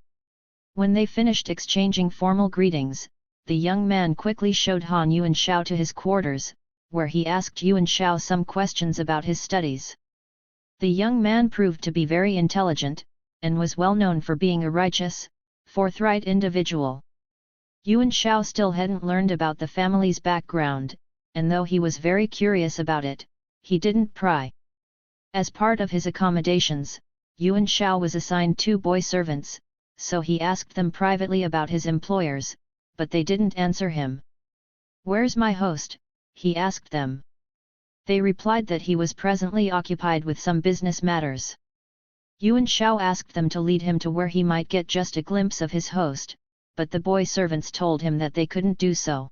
Speaker 1: When they finished exchanging formal greetings, the young man quickly showed Han Yuan Shao to his quarters, where he asked Yuan Shao some questions about his studies. The young man proved to be very intelligent, and was well known for being a righteous, forthright individual. Yuan Shao still hadn't learned about the family's background, and though he was very curious about it, he didn't pry. As part of his accommodations, Yuan Shao was assigned 2 boy servants, so he asked them privately about his employers, but they didn't answer him. "Where's my host?" he asked them. They replied that he was presently occupied with some business matters. Yuan Shao asked them to lead him to where he might get just a glimpse of his host, but the boy servants told him that they couldn't do so.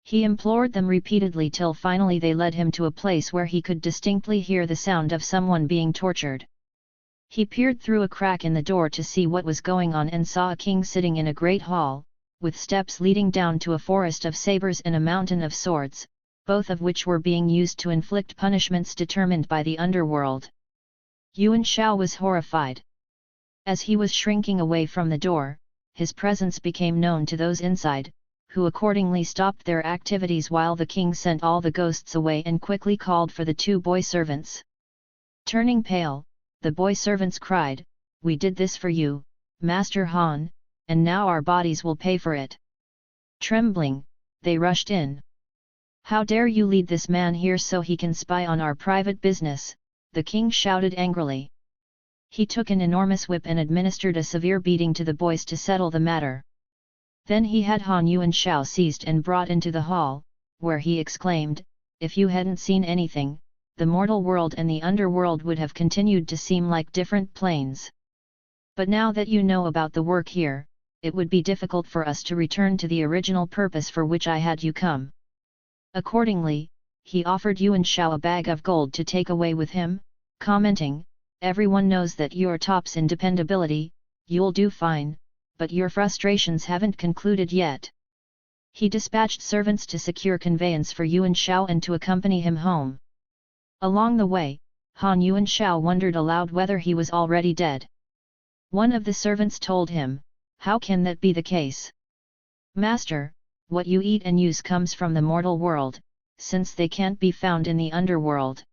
Speaker 1: He implored them repeatedly till finally they led him to a place where he could distinctly hear the sound of someone being tortured. He peered through a crack in the door to see what was going on and saw a king sitting in a great hall, with steps leading down to a forest of sabers and a mountain of swords, both of which were being used to inflict punishments determined by the underworld. Yuan Shao was horrified. As he was shrinking away from the door, his presence became known to those inside, who accordingly stopped their activities while the king sent all the ghosts away and quickly called for the 2 boy servants. Turning pale, the boy servants cried, "We did this for you, Master Han, and now our bodies will pay for it." Trembling, they rushed in. "How dare you lead this man here so he can spy on our private business?" the king shouted angrily. He took an enormous whip and administered a severe beating to the boys to settle the matter. Then he had Han Yuan Shao seized and brought into the hall, where he exclaimed, "If you hadn't seen anything, the mortal world and the underworld would have continued to seem like different planes. But now that you know about the work here, it would be difficult for us to return to the original purpose for which I had you come." Accordingly, he offered Yuan Shao a bag of gold to take away with him, commenting, "Everyone knows that you're tops in dependability, you'll do fine, but your frustrations haven't concluded yet." He dispatched servants to secure conveyance for Yuan Shao and to accompany him home. Along the way, Han Yuan Shao wondered aloud whether he was already dead. One of the servants told him, "How can that be the case? Master, what you eat and use comes from the mortal world, since they can't be found in the underworld."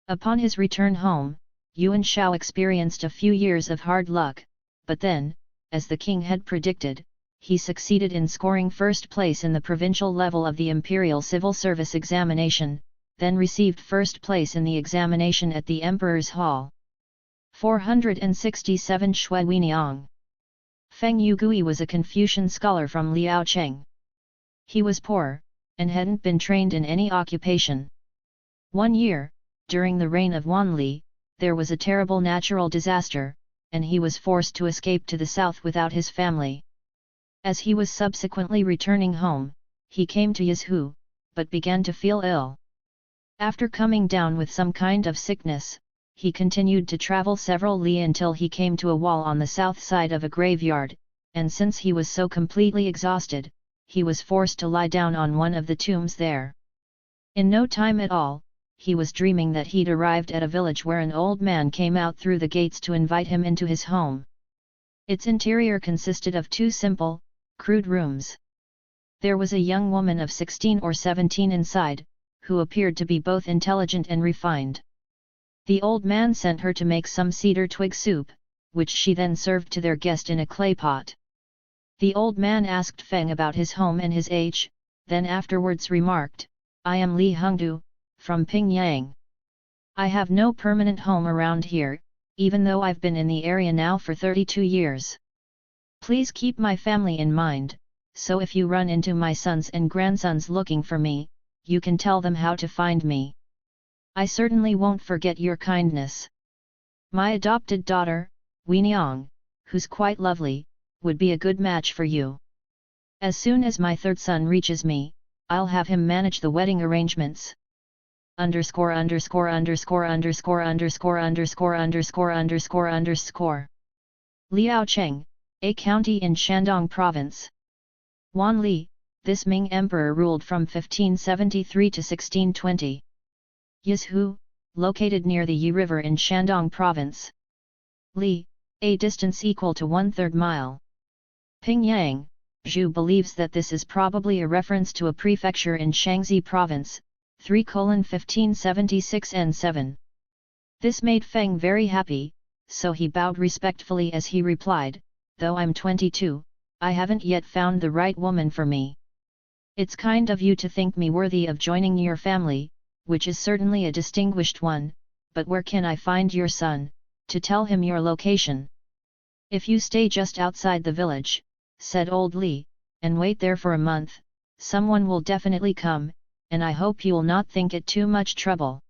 Speaker 1: Upon his return home, Yuan Shao experienced a few years of hard luck, but then, as the king had predicted, he succeeded in scoring first place in the provincial level of the imperial civil service examination, then received first place in the examination at the Emperor's Hall. 467 Shui Weiniang. Feng Yugui was a Confucian scholar from Liaozhai. He was poor, and hadn't been trained in any occupation. One year, during the reign of Wanli, there was a terrible natural disaster, and he was forced to escape to the south without his family. As he was subsequently returning home, he came to Yizhu, but began to feel ill. After coming down with some kind of sickness, he continued to travel several li until he came to a wall on the south side of a graveyard, and since he was so completely exhausted, he was forced to lie down on one of the tombs there. In no time at all, he was dreaming that he'd arrived at a village where an old man came out through the gates to invite him into his home. Its interior consisted of two simple, crude rooms. There was a young woman of 16 or 17 inside, who appeared to be both intelligent and refined. The old man sent her to make some cedar twig soup, which she then served to their guest in a clay pot. The old man asked Feng about his home and his age, then afterwards remarked, "I am Li Hongdu, from Pingyang. I have no permanent home around here, even though I've been in the area now for 32 years. Please keep my family in mind, so if you run into my sons and grandsons looking for me, you can tell them how to find me. I certainly won't forget your kindness. My adopted daughter, Weiniang, who's quite lovely, would be a good match for you. As soon as my third son reaches me, I'll have him manage the wedding arrangements. Liaozhai Cheng, a county in Shandong Province. Wanli, this Ming Emperor ruled from 1573 to 1620. Yizhu, located near the Yi River in Shandong Province. Li, a distance equal to 1/3 mile. Pingyang, Zhu believes that this is probably a reference to a prefecture in Shaanxi Province, 3:1576 and 7. This made Feng very happy, so he bowed respectfully as he replied, "Though I'm 22, I haven't yet found the right woman for me. It's kind of you to think me worthy of joining your family, which is certainly a distinguished one, but where can I find your son, to tell him your location?" "If you stay just outside the village," said old Li, "and wait there for a month, someone will definitely come, and I hope you'll not think it too much trouble."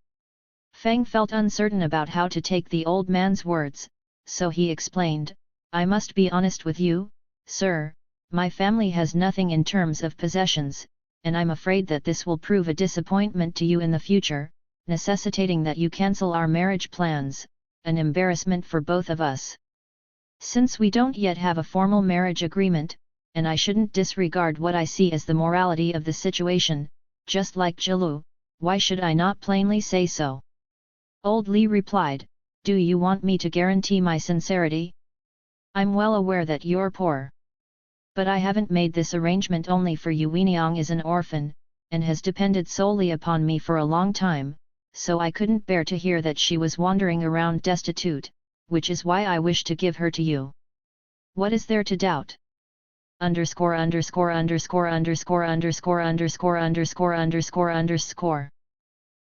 Speaker 1: Feng felt uncertain about how to take the old man's words, so he explained, "I must be honest with you, sir, my family has nothing in terms of possessions, and I'm afraid that this will prove a disappointment to you in the future, necessitating that you cancel our marriage plans, an embarrassment for both of us. Since we don't yet have a formal marriage agreement, and I shouldn't disregard what I see as the morality of the situation, just like Jilu, why should I not plainly say so?" Old Li replied, "Do you want me to guarantee my sincerity? I'm well aware that you're poor. But I haven't made this arrangement only for you. Weiniang is an orphan, and has depended solely upon me for a long time, so I couldn't bear to hear that she was wandering around destitute, which is why I wish to give her to you. What is there to doubt?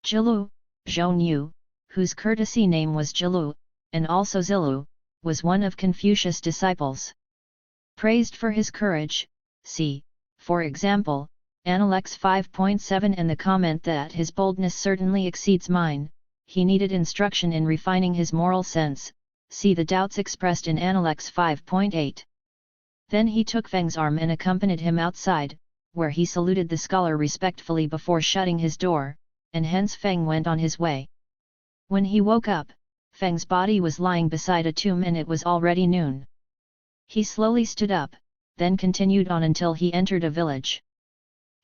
Speaker 1: Jilu, Zhongyu, whose courtesy name was Jilu, and also Zilu, was one of Confucius' disciples. Praised for his courage, see, for example, Analects 5.7 and the comment that his boldness certainly exceeds mine. He needed instruction in refining his moral sense, see the doubts expressed in Analects 5.8. Then he took Feng's arm and accompanied him outside, where he saluted the scholar respectfully before shutting his door, and hence Feng went on his way. When he woke up, Feng's body was lying beside a tomb and it was already noon. He slowly stood up, then continued on until he entered a village.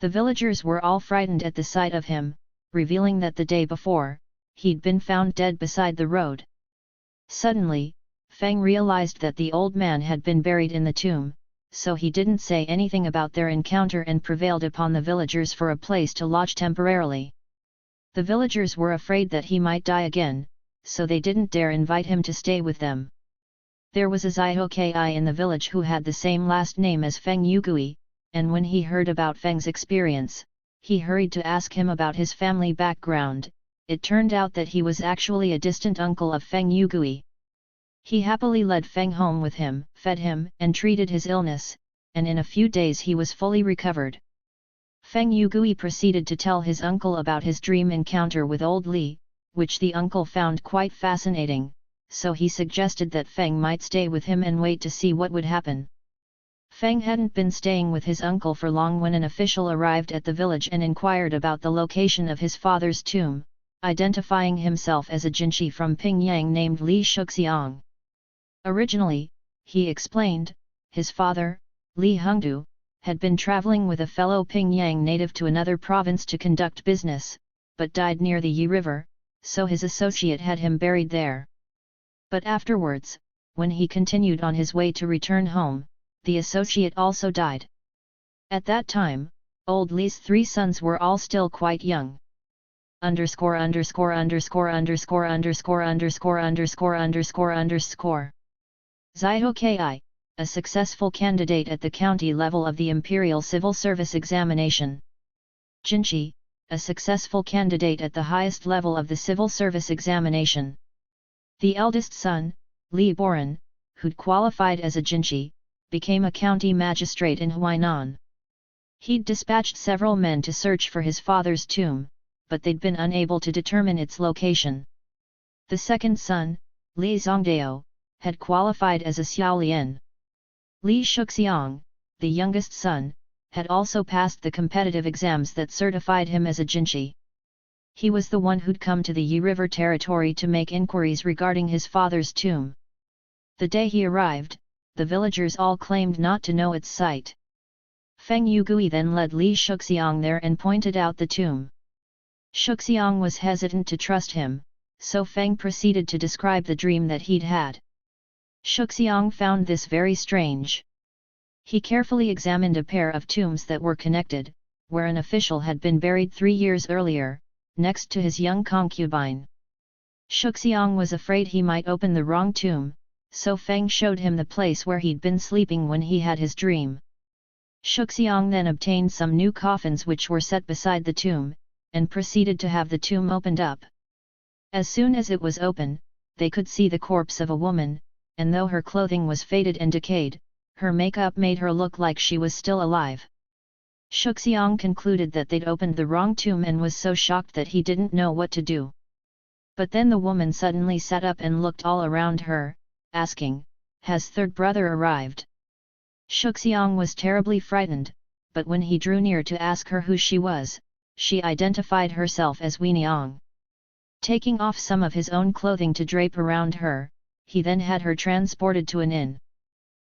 Speaker 1: The villagers were all frightened at the sight of him, revealing that the day before, he'd been found dead beside the road. Suddenly, Feng realized that the old man had been buried in the tomb, so he didn't say anything about their encounter and prevailed upon the villagers for a place to lodge temporarily. The villagers were afraid that he might die again, so they didn't dare invite him to stay with them. There was a Zioki in the village who had the same last name as Feng Yugui, and when he heard about Feng's experience, He hurried to ask him about his family background. It turned out that he was actually a distant uncle of Feng Yugui. He happily led Feng home with him, fed him, and treated his illness, and in a few days he was fully recovered. Feng Yugui proceeded to tell his uncle about his dream encounter with old Li, which the uncle found quite fascinating, so he suggested that Feng might stay with him and wait to see what would happen. Feng hadn't been staying with his uncle for long when an official arrived at the village and inquired about the location of his father's tomb, identifying himself as a jinchi from Pingyang named Li Shuxiang. Originally, he explained, his father, Li Hengdu, had been traveling with a fellow Pingyang native to another province to conduct business, but died near the Yi River, so his associate had him buried there. But afterwards, when he continued on his way to return home, the associate also died. At that time, old Li's 3 sons were all still quite young. ______________________________________________________ Zaiho Ki, a successful candidate at the county level of the Imperial Civil Service Examination. Jinchi, a successful candidate at the highest level of the Civil Service Examination. The eldest son, Li Boran, who'd qualified as a Jinchi, became a county magistrate in Huainan. He'd dispatched several men to search for his father's tomb, but they'd been unable to determine its location. The second son, Li Zongdao, had qualified as a Xiaolian. Li Shuxiang, the youngest son, had also passed the competitive exams that certified him as a Jinchi. He was the one who'd come to the Yi River territory to make inquiries regarding his father's tomb. The day he arrived, the villagers all claimed not to know its site. Feng Yugui then led Li Shuxiang there and pointed out the tomb. Shuxiang was hesitant to trust him, so Feng proceeded to describe the dream that he'd had. Shuxiang found this very strange. He carefully examined a pair of tombs that were connected, where an official had been buried 3 years earlier, next to his young concubine. Shuxiang was afraid he might open the wrong tomb, so Feng showed him the place where he'd been sleeping when he had his dream. Shuxiang then obtained some new coffins which were set beside the tomb, and proceeded to have the tomb opened up. As soon as it was open, they could see the corpse of a woman, and though her clothing was faded and decayed, her makeup made her look like she was still alive. Shuxiang concluded that they'd opened the wrong tomb and was so shocked that he didn't know what to do. But then the woman suddenly sat up and looked all around her, asking, "Has third brother arrived?" Shuxiang was terribly frightened, but when he drew near to ask her who she was, she identified herself as Weiniang. Taking off some of his own clothing to drape around her, he then had her transported to an inn.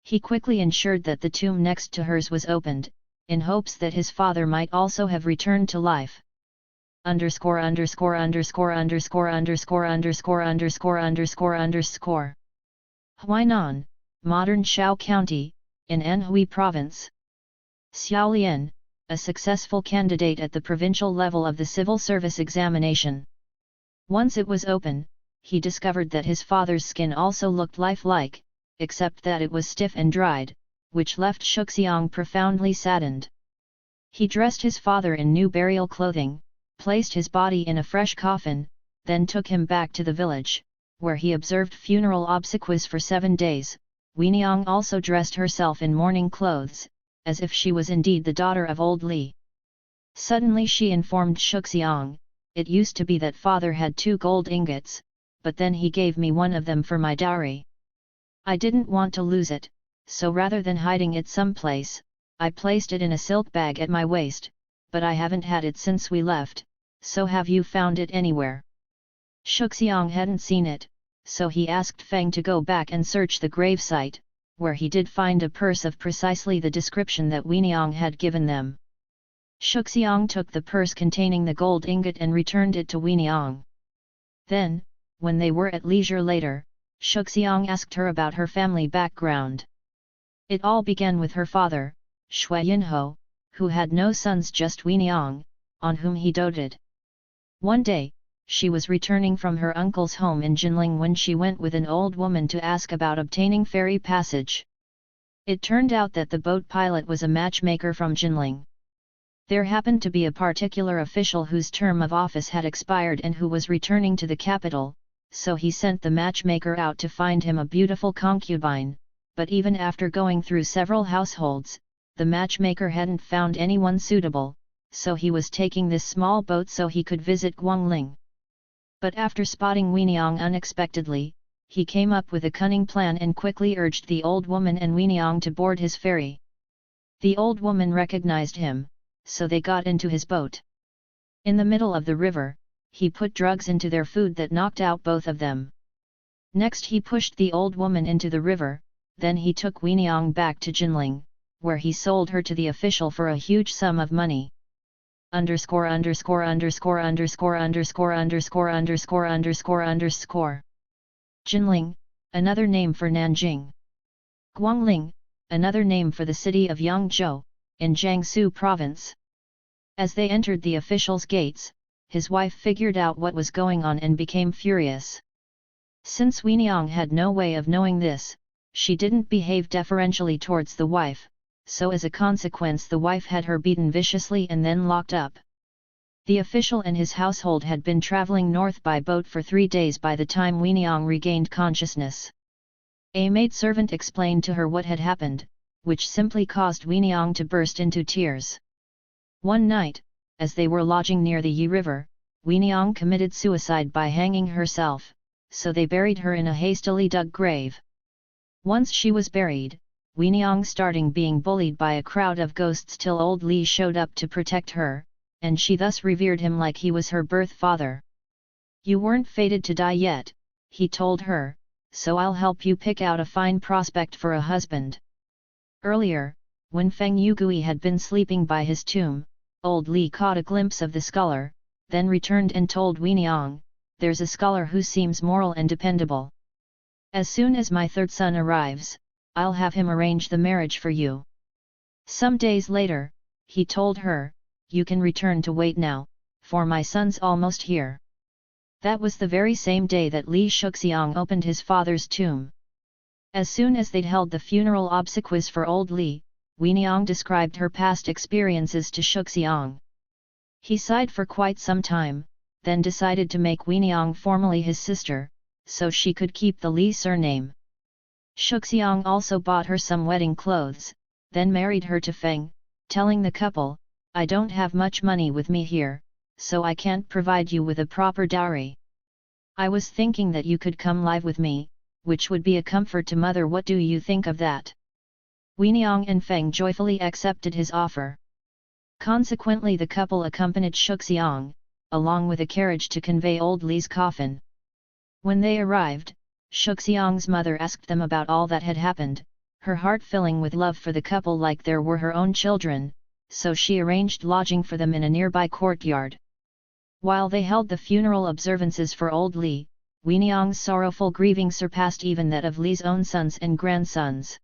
Speaker 1: He quickly ensured that the tomb next to hers was opened, in hopes that his father might also have returned to life. ______________________________________________________________ Huainan, modern Shao County, in Anhui Province. Xiaolian, a successful candidate at the provincial level of the Civil Service Examination. Once it was open, he discovered that his father's skin also looked lifelike, except that it was stiff and dried, which left Shuxiang profoundly saddened. He dressed his father in new burial clothing, placed his body in a fresh coffin, then took him back to the village, where he observed funeral obsequies for 7 days. Weiniang also dressed herself in mourning clothes, as if she was indeed the daughter of old Li. Suddenly she informed Shuxiang, "It used to be that father had 2 gold ingots, but then he gave me one of them for my dowry. I didn't want to lose it, so rather than hiding it someplace, I placed it in a silk bag at my waist, but I haven't had it since we left, so have you found it anywhere?" Shuxiang hadn't seen it, so he asked Feng to go back and search the gravesite, where he did find a purse of precisely the description that Weiniang had given them. Shuxiang took the purse containing the gold ingot and returned it to Weiniang. Then, when they were at leisure later, Shuxiang asked her about her family background. It all began with her father, Shui Yinho, who had no sons, just Weiniang, on whom he doted. One day, she was returning from her uncle's home in Jinling when she went with an old woman to ask about obtaining ferry passage. It turned out that the boat pilot was a matchmaker from Jinling. There happened to be a particular official whose term of office had expired and who was returning to the capital, so he sent the matchmaker out to find him a beautiful concubine, but even after going through several households, the matchmaker hadn't found anyone suitable, so he was taking this small boat so he could visit Guangling. But after spotting Weiniang unexpectedly, he came up with a cunning plan and quickly urged the old woman and Weiniang to board his ferry. The old woman recognized him, so they got into his boat. In the middle of the river, he put drugs into their food that knocked out both of them. Next he pushed the old woman into the river, then he took Weiniang back to Jinling, where he sold her to the official for a huge sum of money. Jinling, another name for Nanjing. Guangling, another name for the city of Yangzhou, in Jiangsu province. As they entered the official's gates, his wife figured out what was going on and became furious. Since Weiniang had no way of knowing this, she didn't behave deferentially towards the wife, so as a consequence the wife had her beaten viciously and then locked up. The official and his household had been traveling north by boat for 3 days by the time Weiniang regained consciousness. A maidservant explained to her what had happened, which simply caused Weiniang to burst into tears. One night, as they were lodging near the Yi River, Weiniang committed suicide by hanging herself, so they buried her in a hastily dug grave. Once she was buried, Weiniang started being bullied by a crowd of ghosts till old Li showed up to protect her, and she thus revered him like he was her birth father. "You weren't fated to die yet," he told her, "so I'll help you pick out a fine prospect for a husband." Earlier, when Feng Yugui had been sleeping by his tomb, old Li caught a glimpse of the scholar, then returned and told Weiniang, "There's a scholar who seems moral and dependable. As soon as my third son arrives, I'll have him arrange the marriage for you." Some days later, he told her, "You can return to wait now, for my son's almost here." That was the very same day that Li Shuxiang opened his father's tomb. As soon as they'd held the funeral obsequies for old Li, Weiniang described her past experiences to Shuxiang. He sighed for quite some time, then decided to make Weiniang formally his sister, so she could keep the Li surname. Shuxiang also bought her some wedding clothes, then married her to Feng, telling the couple, "I don't have much money with me here, so I can't provide you with a proper dowry. I was thinking that you could come live with me, which would be a comfort to mother. What do you think of that?" Weiniang and Feng joyfully accepted his offer. Consequently the couple accompanied Shuxiang, along with a carriage to convey old Li's coffin. When they arrived, Shuxiang's mother asked them about all that had happened, her heart filling with love for the couple like there were her own children, so she arranged lodging for them in a nearby courtyard. While they held the funeral observances for old Li, Weiniang's sorrowful grieving surpassed even that of Li's own sons and grandsons.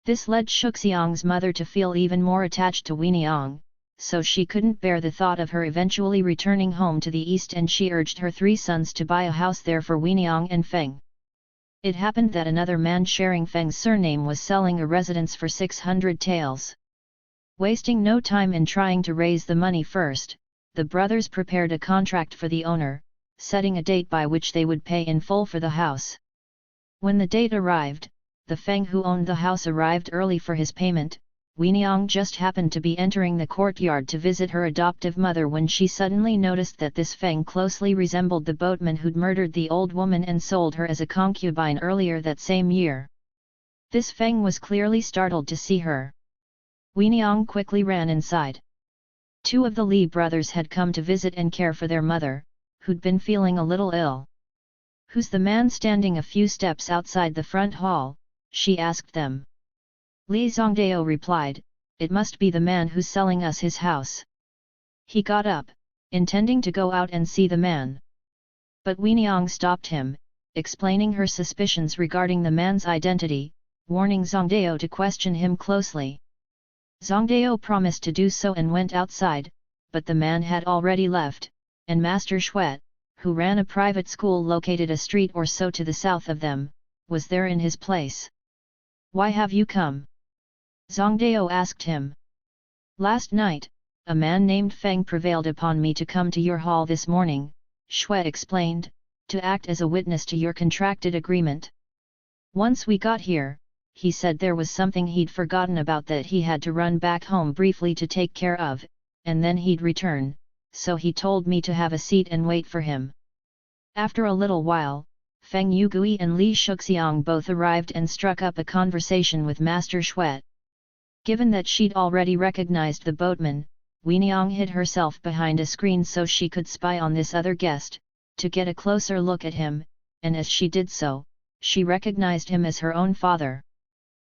Speaker 1: This led Shuxiang's mother to feel even more attached to Weiniang, so she couldn't bear the thought of her eventually returning home to the east, and she urged her 3 sons to buy a house there for Weiniang and Feng. It happened that another man sharing Feng's surname was selling a residence for 600 taels. Wasting no time in trying to raise the money first, the brothers prepared a contract for the owner, setting a date by which they would pay in full for the house. When the date arrived, the Feng who owned the house arrived early for his payment. Weiniang just happened to be entering the courtyard to visit her adoptive mother when she suddenly noticed that this Feng closely resembled the boatman who'd murdered the old woman and sold her as a concubine earlier that same year. This Feng was clearly startled to see her. Weiniang quickly ran inside. 2 of the Li brothers had come to visit and care for their mother, who'd been feeling a little ill. "Who's the man standing a few steps outside the front hall?" she asked them. Li Zongdao replied, "It must be the man who's selling us his house." He got up, intending to go out and see the man. But Weiniang stopped him, explaining her suspicions regarding the man's identity, warning Zongdao to question him closely. Zongdao promised to do so and went outside, but the man had already left, and Master Xuet, who ran a private school located a street or so to the south of them, was there in his place. "Why have you come?" Zongdao asked him. "Last night, a man named Feng prevailed upon me to come to your hall this morning, Shui explained, to act as a witness to your contracted agreement. Once we got here, he said there was something he'd forgotten about that he had to run back home briefly to take care of, and then he'd return, so he told me to have a seat and wait for him. After a little while, Feng Yugui and Li Shuxiang both arrived and struck up a conversation with Master Shui. Given that she'd already recognized the boatman, Weiniang hid herself behind a screen so she could spy on this other guest, to get a closer look at him, and as she did so, she recognized him as her own father.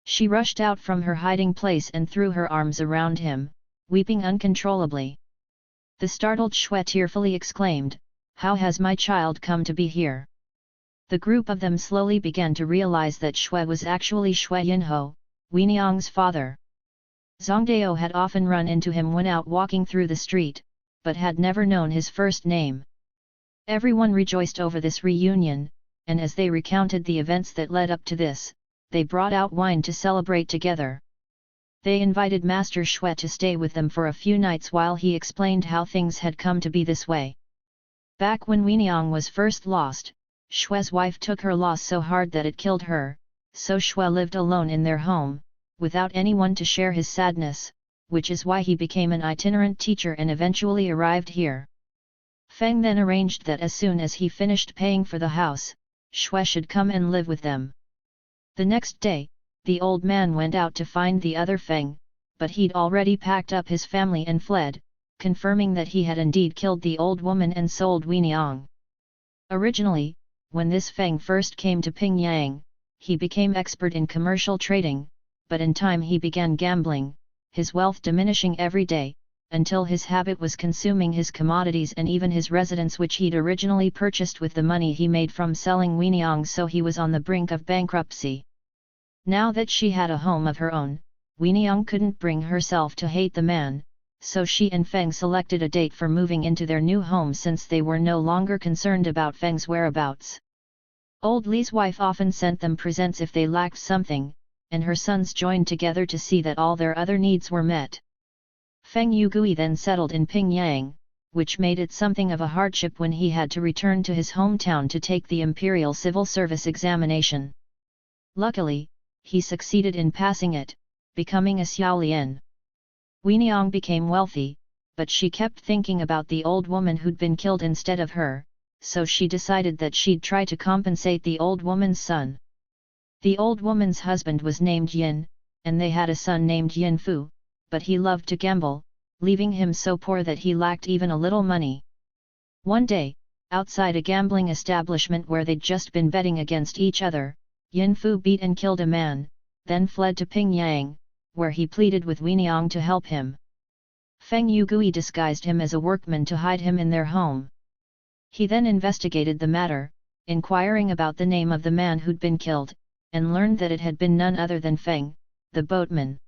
Speaker 1: She rushed out from her hiding place and threw her arms around him, weeping uncontrollably. The startled Shui tearfully exclaimed, "How has my child come to be here?" The group of them slowly began to realize that Shui was actually Shui Yinho, Weiniang's father. Zhongdao had often run into him when out walking through the street, but had never known his first name. Everyone rejoiced over this reunion, and as they recounted the events that led up to this, they brought out wine to celebrate together. They invited Master Shui to stay with them for a few nights while he explained how things had come to be this way. Back when Weiniang was first lost, Shui's wife took her loss so hard that it killed her, so Shui lived alone in their home, without anyone to share his sadness, which is why he became an itinerant teacher and eventually arrived here. Feng then arranged that as soon as he finished paying for the house, Shui should come and live with them. The next day, the old man went out to find the other Feng, but he'd already packed up his family and fled, confirming that he had indeed killed the old woman and sold Weiniang. Originally, when this Feng first came to Pingyang, he became expert in commercial trading, but in time he began gambling, his wealth diminishing every day, until his habit was consuming his commodities and even his residence which he'd originally purchased with the money he made from selling Weiniang, so he was on the brink of bankruptcy. Now that she had a home of her own, Weiniang couldn't bring herself to hate the man, so she and Feng selected a date for moving into their new home since they were no longer concerned about Feng's whereabouts. Old Li's wife often sent them presents if they lacked something, and her sons joined together to see that all their other needs were met. Feng Yugui then settled in Pingyang, which made it something of a hardship when he had to return to his hometown to take the Imperial Civil Service examination. Luckily, he succeeded in passing it, becoming a Xiaolian. Weiniang became wealthy, but she kept thinking about the old woman who'd been killed instead of her, so she decided that she'd try to compensate the old woman's son. The old woman's husband was named Yin, and they had a son named Yin Fu, but he loved to gamble, leaving him so poor that he lacked even a little money. One day, outside a gambling establishment where they'd just been betting against each other, Yin Fu beat and killed a man, then fled to Pingyang, where he pleaded with Weiniang to help him. Feng Yugui disguised him as a workman to hide him in their home. He then investigated the matter, inquiring about the name of the man who'd been killed, and learned that it had been none other than Feng, the boatman.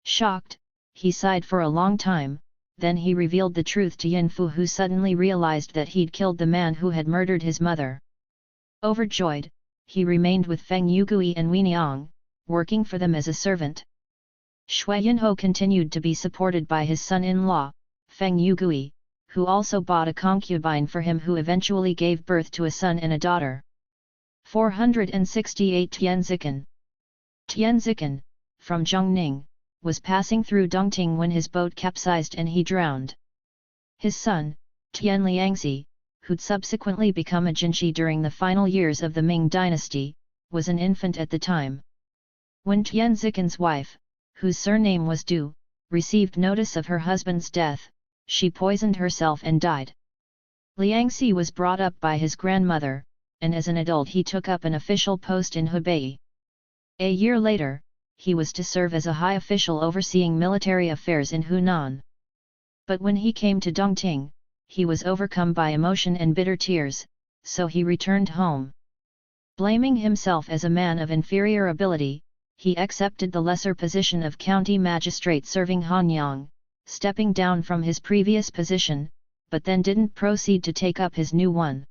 Speaker 1: Shocked, he sighed for a long time, then he revealed the truth to Yin Fu, who suddenly realized that he'd killed the man who had murdered his mother. Overjoyed, he remained with Feng Yugui and Weiniang, working for them as a servant. Shui Yinho continued to be supported by his son-in-law, Feng Yugui, who also bought a concubine for him, who eventually gave birth to a son and a daughter. 468 Tianzikan. Tianzikan, from Zhongning, was passing through Dongting when his boat capsized and he drowned. His son, Tian Liangxi, who'd subsequently become a Jinshi during the final years of the Ming dynasty, was an infant at the time. When Tianzikan's wife, whose surname was Du, received notice of her husband's death, she poisoned herself and died. Liangxi was brought up by his grandmother, and as an adult he took up an official post in Hebei. A year later, he was to serve as a high official overseeing military affairs in Hunan. But when he came to Dongting, he was overcome by emotion and bitter tears, so he returned home. Blaming himself as a man of inferior ability, he accepted the lesser position of county magistrate serving Hanyang, stepping down from his previous position, but then didn't proceed to take up his new one.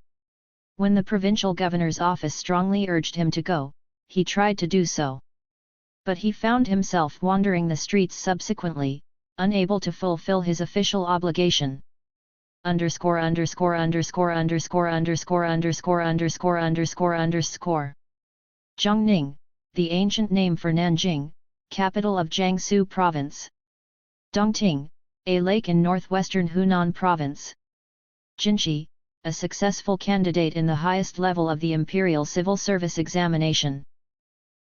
Speaker 1: When the provincial governor's office strongly urged him to go, he tried to do so. But he found himself wandering the streets subsequently, unable to fulfill his official obligation. Zhongning, the ancient name for Nanjing, capital of Jiangsu Province. Dongting, a lake in northwestern Hunan Province. Jinshi, a successful candidate in the highest level of the Imperial Civil Service examination.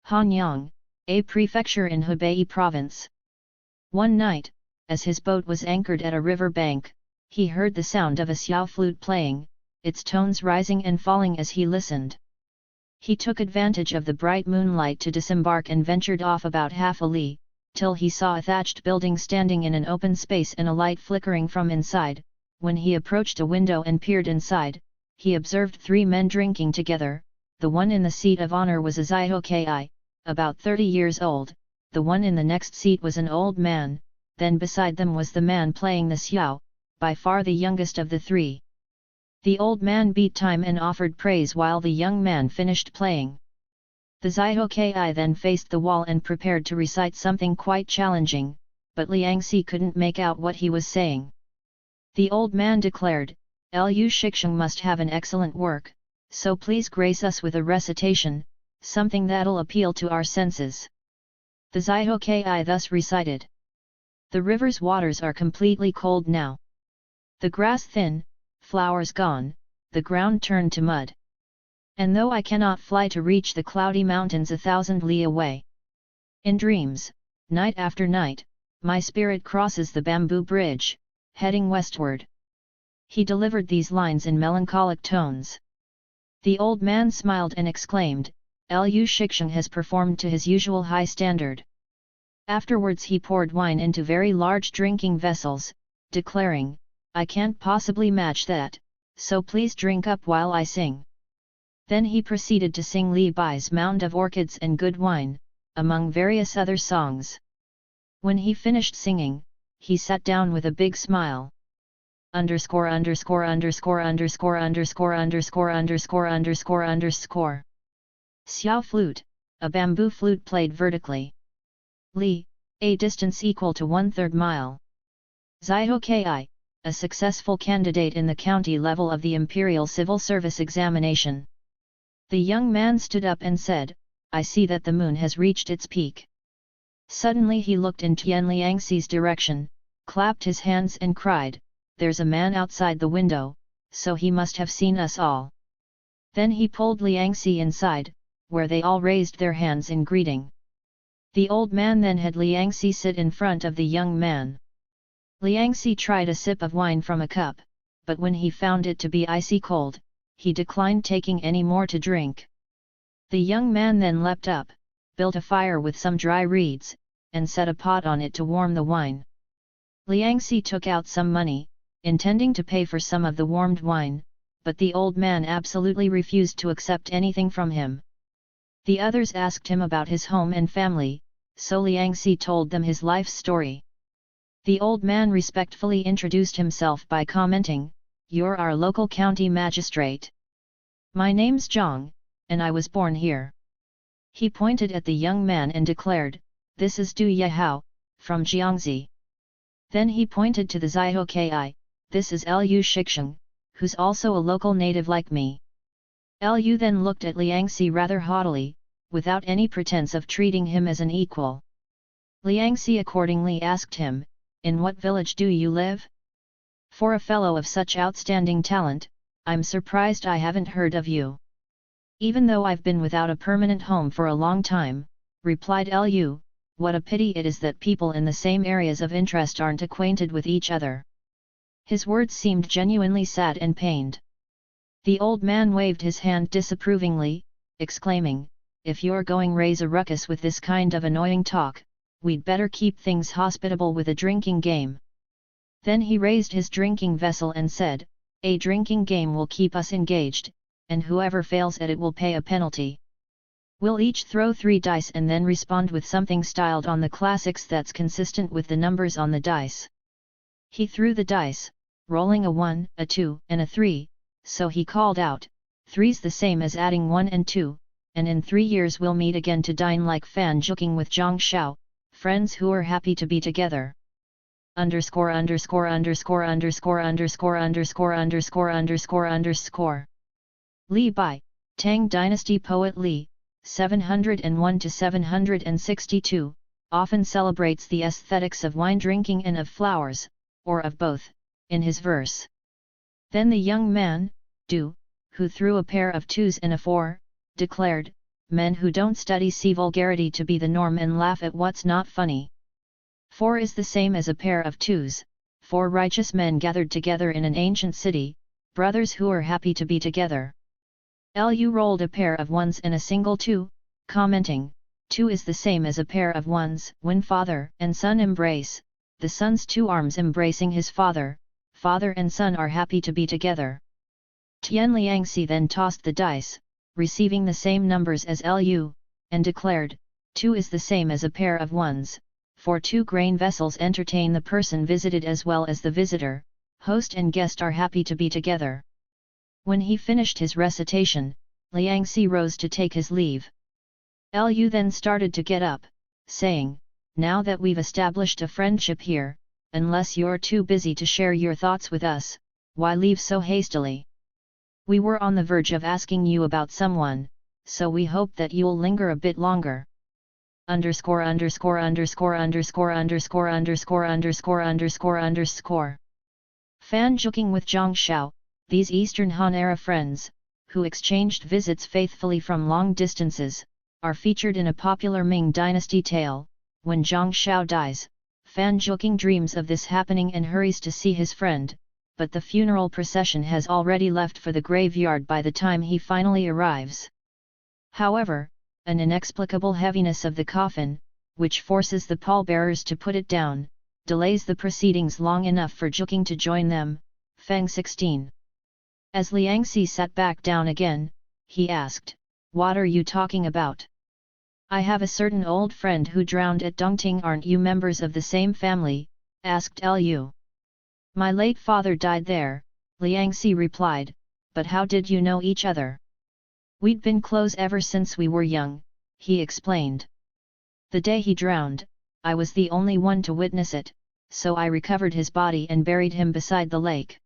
Speaker 1: Hanyang, a prefecture in Hebei Province. One night, as his boat was anchored at a river bank, he heard the sound of a xiao flute playing, its tones rising and falling as he listened. He took advantage of the bright moonlight to disembark and ventured off about half a li, till he saw a thatched building standing in an open space and a light flickering from inside. When he approached a window and peered inside, he observed 3 men drinking together. The one in the seat of honor was a Zaihokai, about 30 years old, the one in the next seat was an old man, then beside them was the man playing the xiao, by far the youngest of the 3. The old man beat time and offered praise while the young man finished playing. The Zaihokai then faced the wall and prepared to recite something quite challenging, but Liangxi couldn't make out what he was saying. The old man declared, "Lu Shixing must have an excellent work, so please grace us with a recitation, something that'll appeal to our senses." The Zaihokai thus recited. "The river's waters are completely cold now. The grass thin, flowers gone, the ground turned to mud. And though I cannot fly to reach the cloudy mountains 1,000 li away, in dreams, night after night, my spirit crosses the bamboo bridge, heading westward." He delivered these lines in melancholic tones. The old man smiled and exclaimed, "Lu Shixing has performed to his usual high standard." Afterwards he poured wine into very large drinking vessels, declaring, "I can't possibly match that, so please drink up while I sing." Then he proceeded to sing Li Bai's Mound of Orchids and Good Wine, among various other songs. When he finished singing, he sat down with a big smile. Xiao flute, a bamboo flute played vertically. Li, a distance equal to 1/3 mile. Zaihokai, a successful candidate in the county level of the Imperial Civil Service examination. The young man stood up and said, "I see that the moon has reached its peak." Suddenly he looked in Tian Liangxi's direction, clapped his hands and cried, "There's a man outside the window, so he must have seen us all." Then he pulled Liangxi inside, where they all raised their hands in greeting. The old man then had Liangxi sit in front of the young man. Liangxi tried a sip of wine from a cup, but when he found it to be icy cold, he declined taking any more to drink. The young man then leapt up, built a fire with some dry reeds, and set a pot on it to warm the wine. Liangxi took out some money, intending to pay for some of the warmed wine, but the old man absolutely refused to accept anything from him. The others asked him about his home and family, so Liangxi told them his life story. The old man respectfully introduced himself by commenting, "You're our local county magistrate. My name's Zhang, and I was born here." He pointed at the young man and declared, "This is Du Yehao, from Jiangxi." Then he pointed to the Zaihokai, "This is Lu Shixing, who's also a local native like me." Lu then looked at Liangxi rather haughtily, without any pretense of treating him as an equal. Liangxi accordingly asked him, "In what village do you live? For a fellow of such outstanding talent, I'm surprised I haven't heard of you." "Even though I've been without a permanent home for a long time," replied Lu, "what a pity it is that people in the same areas of interest aren't acquainted with each other." His words seemed genuinely sad and pained. The old man waved his hand disapprovingly, exclaiming, "If you're going raise a ruckus with this kind of annoying talk, we'd better keep things hospitable with a drinking game." Then he raised his drinking vessel and said, "A drinking game will keep us engaged, and whoever fails at it will pay a penalty. We'll each throw 3 dice and then respond with something styled on the classics that's consistent with the numbers on the dice." He threw the dice, rolling a 1, a 2, and a 3, so he called out, "Three's the same as adding 1 and 2, and in 3 years we'll meet again to dine like Fan Juking with Zhang Shao, friends who are happy to be together." underscore underscore underscore underscore underscore underscore underscore underscore underscore. Li Bai, Tang Dynasty poet Li, 701 to 762, often celebrates the aesthetics of wine drinking and of flowers, or of both, in his verse. Then the young man, Du, who threw a pair of twos and a four, declared, "Men who don't study see vulgarity to be the norm and laugh at what's not funny. 4 is the same as a pair of twos, 4 righteous men gathered together in an ancient city, brothers who are happy to be together." Lu rolled a pair of ones and a single two, commenting, "2 is the same as a pair of ones. When father and son embrace, the son's two arms embracing his father, father and son are happy to be together." Tian Liangxi then tossed the dice, receiving the same numbers as Lu, and declared, 2 is the same as a pair of ones, for 2 grain vessels entertain the person visited as well as the visitor, host and guest are happy to be together. When he finished his recitation, Liangxi rose to take his leave. Lu then started to get up, saying, "Now that we've established a friendship here, unless you're too busy to share your thoughts with us, why leave so hastily? We were on the verge of asking you about someone, so we hope that you'll linger a bit longer." Underscore underscore underscore underscore underscore underscore underscore underscore underscore. Fan Juking with Zhang Shao, these Eastern Han-era friends, who exchanged visits faithfully from long distances, are featured in a popular Ming Dynasty tale. When Zhang Shao dies, Fan Juking dreams of this happening and hurries to see his friend, but the funeral procession has already left for the graveyard by the time he finally arrives. However, an inexplicable heaviness of the coffin, which forces the pallbearers to put it down, delays the proceedings long enough for Juking to join them. Feng 16. As Liangxi sat back down again, he asked, "What are you talking about? I have a certain old friend who drowned at Dongting. Aren't you members of the same family?" asked Lu. "My late father died there," Liangxi replied, "but how did you know each other?" "We'd been close ever since we were young," he explained. "The day he drowned, I was the only one to witness it, so I recovered his body and buried him beside the lake."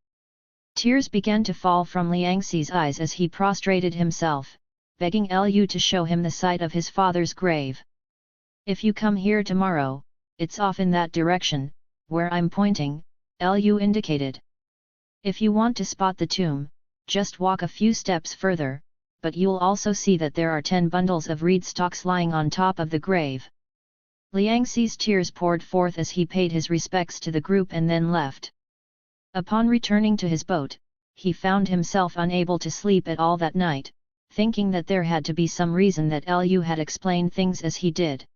Speaker 1: Tears began to fall from Liangxi's eyes as he prostrated himself, begging Lu to show him the site of his father's grave. "If you come here tomorrow, it's off in that direction, where I'm pointing," Lu indicated. "If you want to spot the tomb, just walk a few steps further, but you'll also see that there are 10 bundles of reed stalks lying on top of the grave." Liangxi's tears poured forth as he paid his respects to the group and then left. Upon returning to his boat, he found himself unable to sleep at all that night, thinking that there had to be some reason that Lu had explained things as he did.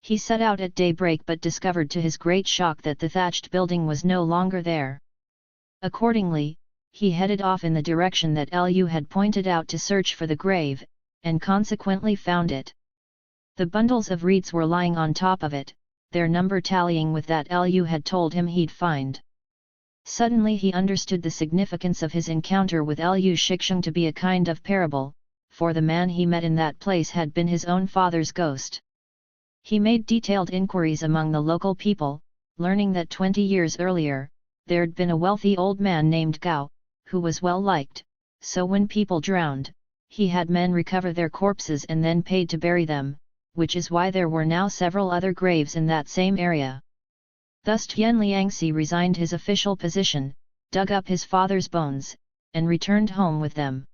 Speaker 1: He set out at daybreak but discovered to his great shock that the thatched building was no longer there. Accordingly, he headed off in the direction that Lu had pointed out to search for the grave, and consequently found it. The bundles of reeds were lying on top of it, their number tallying with that Lu had told him he'd find. Suddenly he understood the significance of his encounter with Lu Shixing to be a kind of parable, for the man he met in that place had been his own father's ghost. He made detailed inquiries among the local people, learning that 20 years earlier, there'd been a wealthy old man named Gao, who was well liked, so when people drowned, he had men recover their corpses and then paid to bury them, which is why there were now several other graves in that same area. Thus Tian Liangxi resigned his official position, dug up his father's bones, and returned home with them.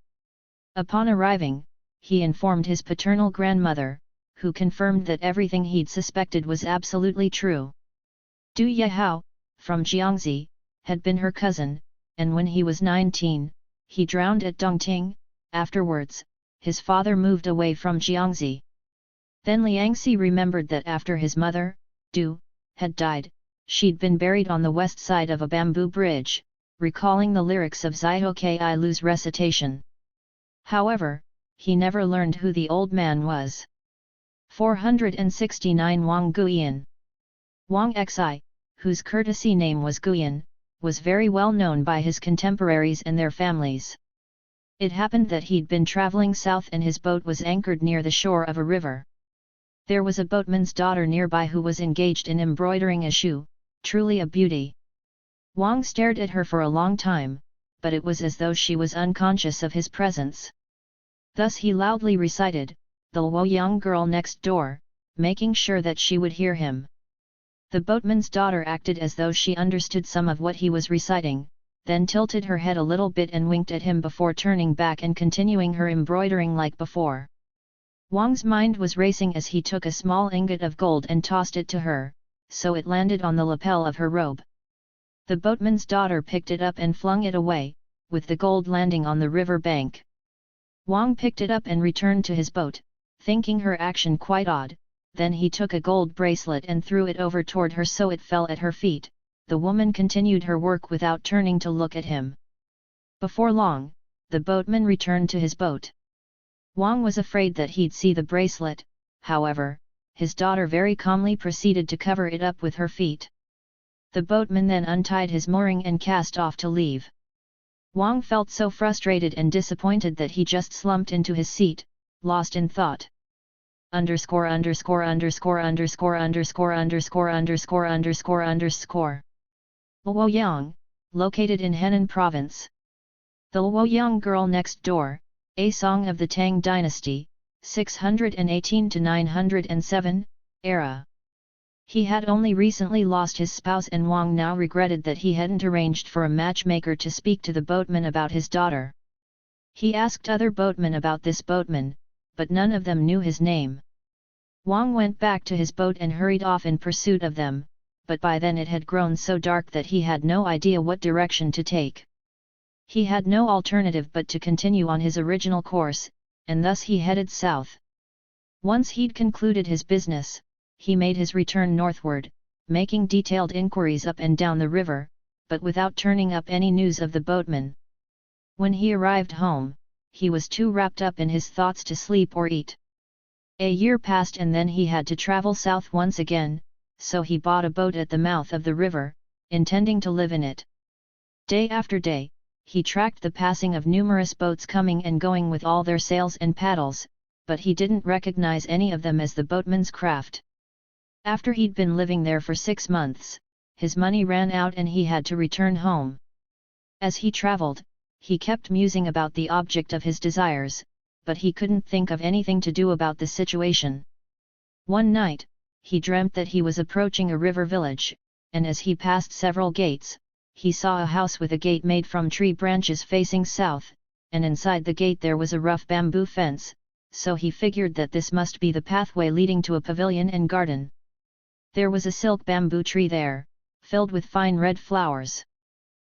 Speaker 1: Upon arriving, he informed his paternal grandmother, who confirmed that everything he'd suspected was absolutely true. Du Yehao, from Jiangxi, had been her cousin, and when he was 19, he drowned at Dongting. Afterwards, his father moved away from Jiangxi. Then Liangxi remembered that after his mother, Du, had died, she'd been buried on the west side of a bamboo bridge, recalling the lyrics of Zhiho Lu's recitation. However, he never learned who the old man was. 469 Wang Guiyan. Wang Xi, whose courtesy name was Guiyan, was very well known by his contemporaries and their families. It happened that he'd been traveling south and his boat was anchored near the shore of a river. There was a boatman's daughter nearby who was engaged in embroidering a shoe, truly a beauty. Wang stared at her for a long time, but it was as though she was unconscious of his presence. Thus he loudly recited, "The Luoyang girl next door," making sure that she would hear him. The boatman's daughter acted as though she understood some of what he was reciting, then tilted her head a little bit and winked at him before turning back and continuing her embroidering like before. Wang's mind was racing as he took a small ingot of gold and tossed it to her, so it landed on the lapel of her robe. The boatman's daughter picked it up and flung it away, with the gold landing on the river bank. Wang picked it up and returned to his boat, thinking her action quite odd. Then he took a gold bracelet and threw it over toward her so it fell at her feet. The woman continued her work without turning to look at him. Before long, the boatman returned to his boat. Wang was afraid that he'd see the bracelet, however, his daughter very calmly proceeded to cover it up with her feet. The boatman then untied his mooring and cast off to leave. Wang felt so frustrated and disappointed that he just slumped into his seat, lost in thought. Luoyang, located in Henan Province. The Luoyang girl next door, a song of the Tang dynasty, 618–907, era. He had only recently lost his spouse and Wang now regretted that he hadn't arranged for a matchmaker to speak to the boatman about his daughter. He asked other boatmen about this boatman, but none of them knew his name. Wang went back to his boat and hurried off in pursuit of them, but by then it had grown so dark that he had no idea what direction to take. He had no alternative but to continue on his original course, and thus he headed south. Once he'd concluded his business, he made his return northward, making detailed inquiries up and down the river, but without turning up any news of the boatman. When he arrived home, he was too wrapped up in his thoughts to sleep or eat. A year passed and then he had to travel south once again, so he bought a boat at the mouth of the river, intending to live in it. Day after day, he tracked the passing of numerous boats coming and going with all their sails and paddles, but he didn't recognize any of them as the boatman's craft. After he'd been living there for 6 months, his money ran out and he had to return home. As he traveled, he kept musing about the object of his desires, but he couldn't think of anything to do about the situation. One night, he dreamt that he was approaching a river village, and as he passed several gates, he saw a house with a gate made from tree branches facing south, and inside the gate there was a rough bamboo fence, so he figured that this must be the pathway leading to a pavilion and garden. There was a silk bamboo tree there, filled with fine red flowers.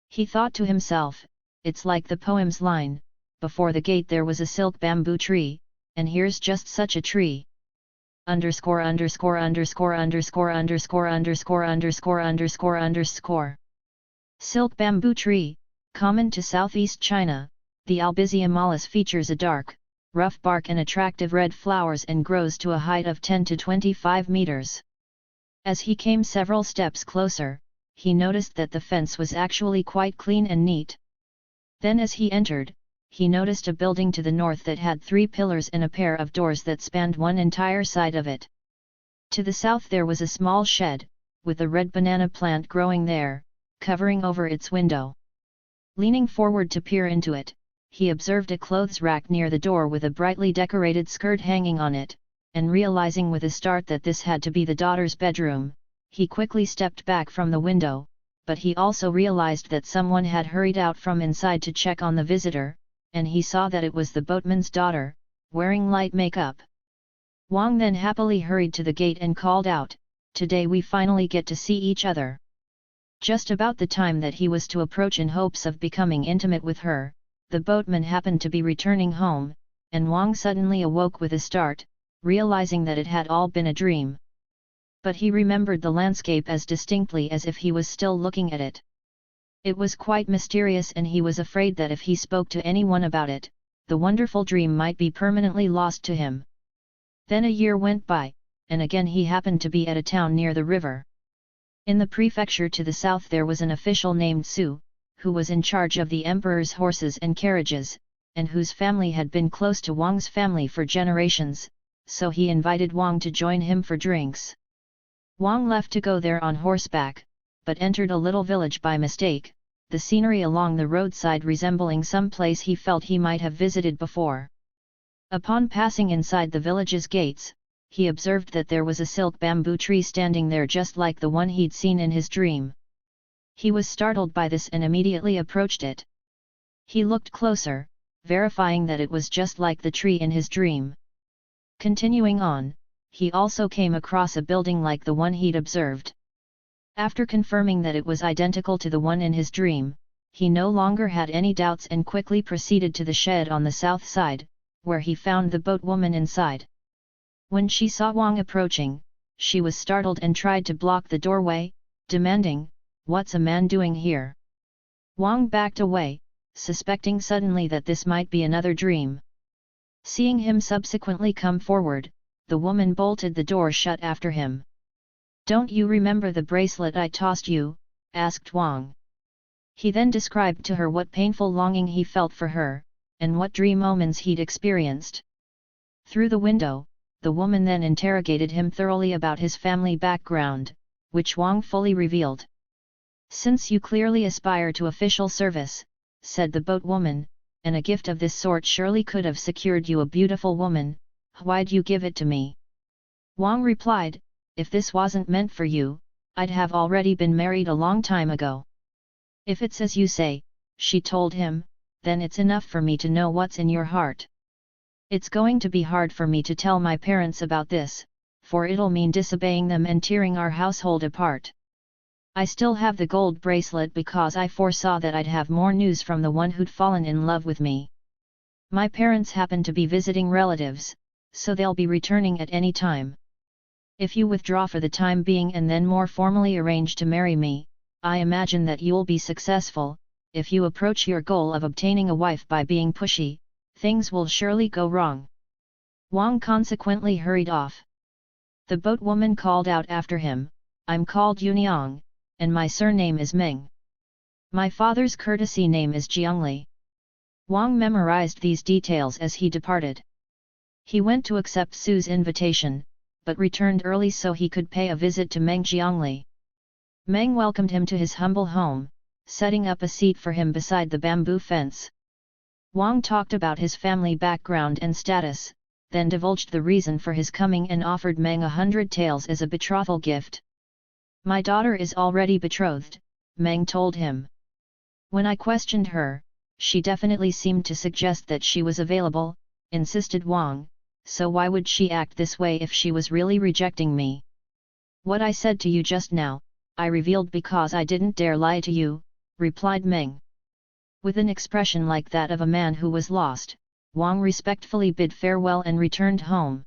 Speaker 1: He thought to himself, it's like the poem's line, before the gate there was a silk bamboo tree, and here's just such a tree. Silk bamboo tree, common to southeast China, the Albizia mollis features a dark, rough bark and attractive red flowers and grows to a height of 10 to 25 meters. As he came several steps closer, he noticed that the fence was actually quite clean and neat. Then as he entered, he noticed a building to the north that had 3 pillars and a pair of doors that spanned one entire side of it. To the south there was a small shed, with a red banana plant growing there, covering over its window. Leaning forward to peer into it, he observed a clothes rack near the door with a brightly decorated skirt hanging on it, and realizing with a start that this had to be the daughter's bedroom, he quickly stepped back from the window, but he also realized that someone had hurried out from inside to check on the visitor, and he saw that it was the boatman's daughter, wearing light makeup. Wang then happily hurried to the gate and called out, "Today we finally get to see each other." Just about the time that he was to approach in hopes of becoming intimate with her, the boatman happened to be returning home, and Wang suddenly awoke with a start, realizing that it had all been a dream. But he remembered the landscape as distinctly as if he was still looking at it. It was quite mysterious and he was afraid that if he spoke to anyone about it, the wonderful dream might be permanently lost to him. Then a year went by, and again he happened to be at a town near the river. In the prefecture to the south there was an official named Su, who was in charge of the emperor's horses and carriages, and whose family had been close to Wang's family for generations, so he invited Wang to join him for drinks. Wang left to go there on horseback, but entered a little village by mistake, the scenery along the roadside resembling some place he felt he might have visited before. Upon passing inside the village's gates, he observed that there was a silk bamboo tree standing there just like the one he'd seen in his dream. He was startled by this and immediately approached it. He looked closer, verifying that it was just like the tree in his dream. Continuing on, he also came across a building like the one he'd observed. After confirming that it was identical to the one in his dream, he no longer had any doubts and quickly proceeded to the shed on the south side, where he found the boatwoman inside. When she saw Wang approaching, she was startled and tried to block the doorway, demanding, "What's a man doing here?" Wang backed away, suspecting suddenly that this might be another dream. Seeing him subsequently come forward, the woman bolted the door shut after him. "Don't you remember the bracelet I tossed you?" asked Wang. He then described to her what painful longing he felt for her, and what dream omens he'd experienced. Through the window, the woman then interrogated him thoroughly about his family background, which Wang fully revealed. "Since you clearly aspire to official service," said the boatwoman, "and a gift of this sort surely could have secured you a beautiful woman, why'd you give it to me?" Wang replied, "If this wasn't meant for you, I'd have already been married a long time ago." "If it's as you say," she told him, "then it's enough for me to know what's in your heart. It's going to be hard for me to tell my parents about this, for it'll mean disobeying them and tearing our household apart. I still have the gold bracelet because I foresaw that I'd have more news from the one who'd fallen in love with me. My parents happen to be visiting relatives, so they'll be returning at any time. If you withdraw for the time being and then more formally arrange to marry me, I imagine that you'll be successful. If you approach your goal of obtaining a wife by being pushy, things will surely go wrong." Wang consequently hurried off. The boatwoman called out after him, "I'm called Yuniang, and my surname is Meng. My father's courtesy name is Jiangli." Wang memorized these details as he departed. He went to accept Su's invitation, but returned early so he could pay a visit to Meng Jiangli. Meng welcomed him to his humble home, setting up a seat for him beside the bamboo fence. Wang talked about his family background and status, then divulged the reason for his coming and offered Meng 100 taels as a betrothal gift. "My daughter is already betrothed," Meng told him. "When I questioned her, she definitely seemed to suggest that she was available," insisted Wang, "so why would she act this way if she was really rejecting me? What I said to you just now, I revealed because I didn't dare lie to you," replied Meng. With an expression like that of a man who was lost, Wang respectfully bid farewell and returned home.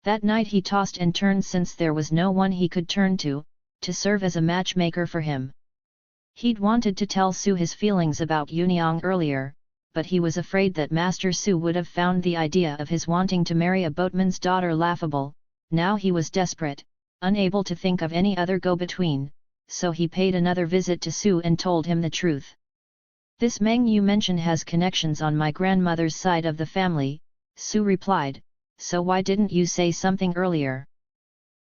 Speaker 1: That night he tossed and turned since there was no one he could turn to serve as a matchmaker for him. He'd wanted to tell Su his feelings about Yuniang earlier, but he was afraid that Master Su would have found the idea of his wanting to marry a boatman's daughter laughable. Now he was desperate, unable to think of any other go-between, so he paid another visit to Su and told him the truth. "This Meng you mention has connections on my grandmother's side of the family," Su replied, "so why didn't you say something earlier?"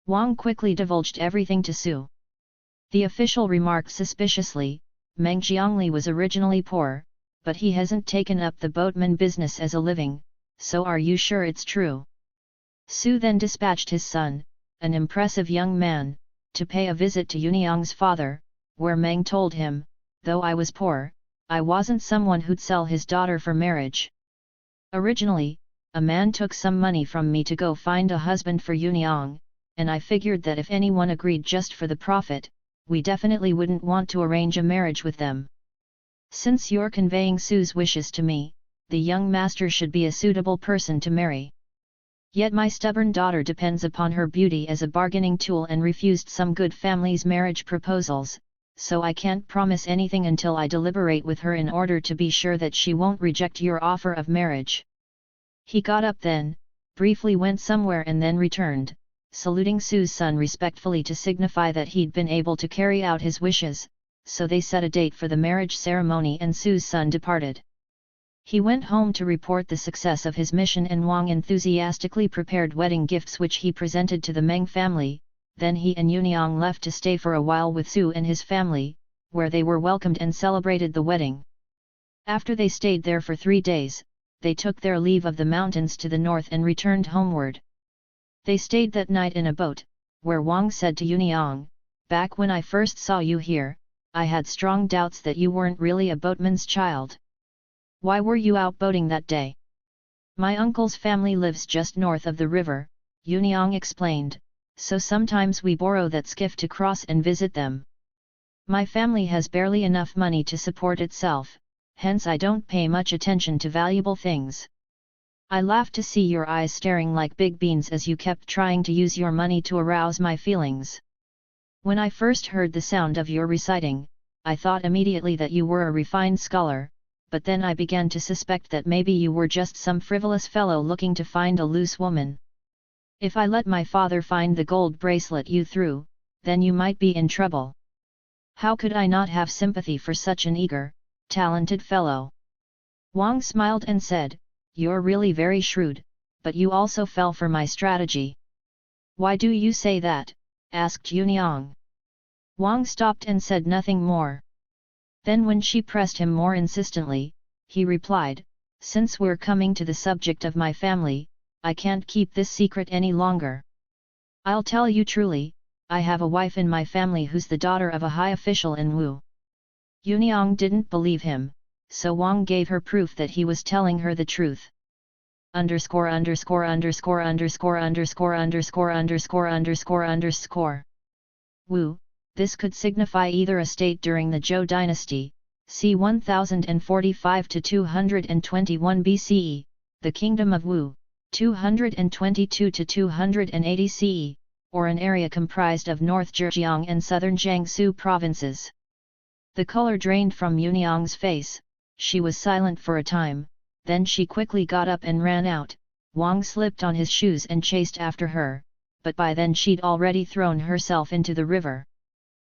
Speaker 1: Wang quickly divulged everything to Su. The official remarked suspiciously, "Meng Jiangli was originally poor, but he hasn't taken up the boatman business as a living, so are you sure it's true?" Su then dispatched his son, an impressive young man, to pay a visit to Yuniang's father, where Meng told him, "Though I was poor, I wasn't someone who'd sell his daughter for marriage. Originally, a man took some money from me to go find a husband for Yuniang, and I figured that if anyone agreed just for the profit, we definitely wouldn't want to arrange a marriage with them. Since you're conveying Su's wishes to me, the young master should be a suitable person to marry. Yet my stubborn daughter depends upon her beauty as a bargaining tool and refused some good family's marriage proposals, so I can't promise anything until I deliberate with her in order to be sure that she won't reject your offer of marriage." He got up then, briefly went somewhere and then returned, saluting Su's son respectfully to signify that he'd been able to carry out his wishes, so they set a date for the marriage ceremony and Su's son departed. He went home to report the success of his mission and Wang enthusiastically prepared wedding gifts which he presented to the Meng family, then he and Yuniang left to stay for a while with Su and his family, where they were welcomed and celebrated the wedding. After they stayed there for 3 days, they took their leave of the mountains to the north and returned homeward. They stayed that night in a boat, where Wang said to Yuniang, "Back when I first saw you here, I had strong doubts that you weren't really a boatman's child. Why were you out boating that day?" "My uncle's family lives just north of the river," Yuniang explained, "so sometimes we borrow that skiff to cross and visit them. My family has barely enough money to support itself, hence I don't pay much attention to valuable things. I laughed to see your eyes staring like big beans as you kept trying to use your money to arouse my feelings. When I first heard the sound of your reciting, I thought immediately that you were a refined scholar, but then I began to suspect that maybe you were just some frivolous fellow looking to find a loose woman. If I let my father find the gold bracelet you threw, then you might be in trouble. How could I not have sympathy for such an eager, talented fellow?" Wang smiled and said, "You're really very shrewd, but you also fell for my strategy." "Why do you say that?" asked Yuniang. Wang stopped and said nothing more. Then when she pressed him more insistently, he replied, "Since we're coming to the subject of my family, I can't keep this secret any longer. I'll tell you truly, I have a wife in my family who's the daughter of a high official in Wu." Yuniang didn't believe him, so Wang gave her proof that he was telling her the truth. Underscore underscore underscore underscore underscore underscore underscore underscore underscore. Wu, this could signify either a state during the Zhou dynasty, c. 1045 to 221 BCE, the kingdom of Wu, 222 to 280 CE, or an area comprised of North Zhejiang and southern Jiangsu provinces. The color drained from Yuniang's face, she was silent for a time, then she quickly got up and ran out. Wang slipped on his shoes and chased after her, but by then she'd already thrown herself into the river.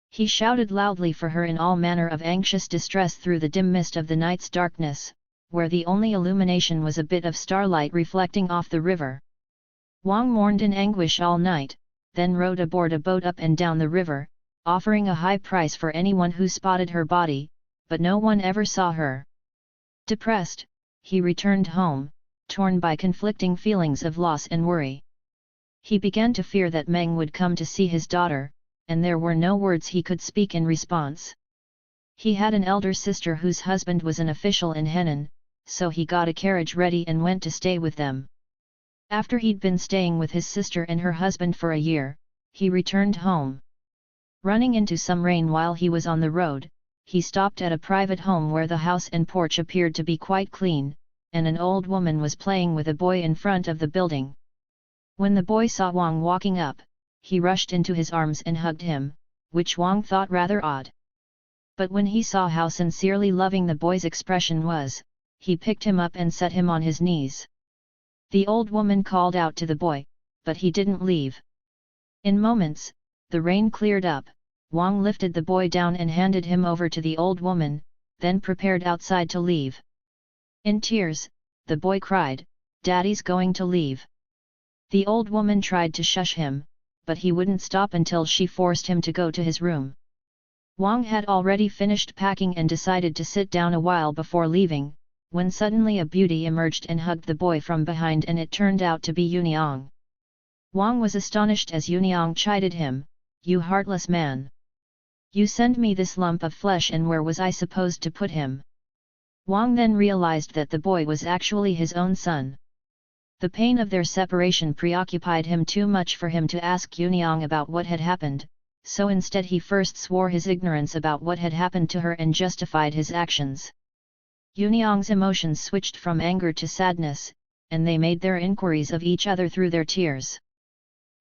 Speaker 1: He shouted loudly for her in all manner of anxious distress through the dim mist of the night's darkness, where the only illumination was a bit of starlight reflecting off the river. Wang mourned in anguish all night, then rowed aboard a boat up and down the river, offering a high price for anyone who spotted her body, but no one ever saw her. Depressed, he returned home, torn by conflicting feelings of loss and worry. He began to fear that Meng would come to see his daughter, and there were no words he could speak in response. He had an elder sister whose husband was an official in Henan, so he got a carriage ready and went to stay with them. After he'd been staying with his sister and her husband for a year, he returned home. Running into some rain while he was on the road, he stopped at a private home where the house and porch appeared to be quite clean, and an old woman was playing with a boy in front of the building. When the boy saw Wang walking up, he rushed into his arms and hugged him, which Wang thought rather odd. But when he saw how sincerely loving the boy's expression was, he picked him up and set him on his knees. The old woman called out to the boy, but he didn't leave. In moments, the rain cleared up. Wang lifted the boy down and handed him over to the old woman, then prepared outside to leave. In tears, the boy cried, "Daddy's going to leave." The old woman tried to shush him, but he wouldn't stop until she forced him to go to his room. Wang had already finished packing and decided to sit down a while before leaving, when suddenly a beauty emerged and hugged the boy from behind, and it turned out to be Yuniang. Wang was astonished as Yuniang chided him, "You heartless man! You send me this lump of flesh, and where was I supposed to put him?" Wang then realized that the boy was actually his own son. The pain of their separation preoccupied him too much for him to ask Yuniang about what had happened, so instead he first swore his ignorance about what had happened to her and justified his actions. Yuniang's emotions switched from anger to sadness, and they made their inquiries of each other through their tears.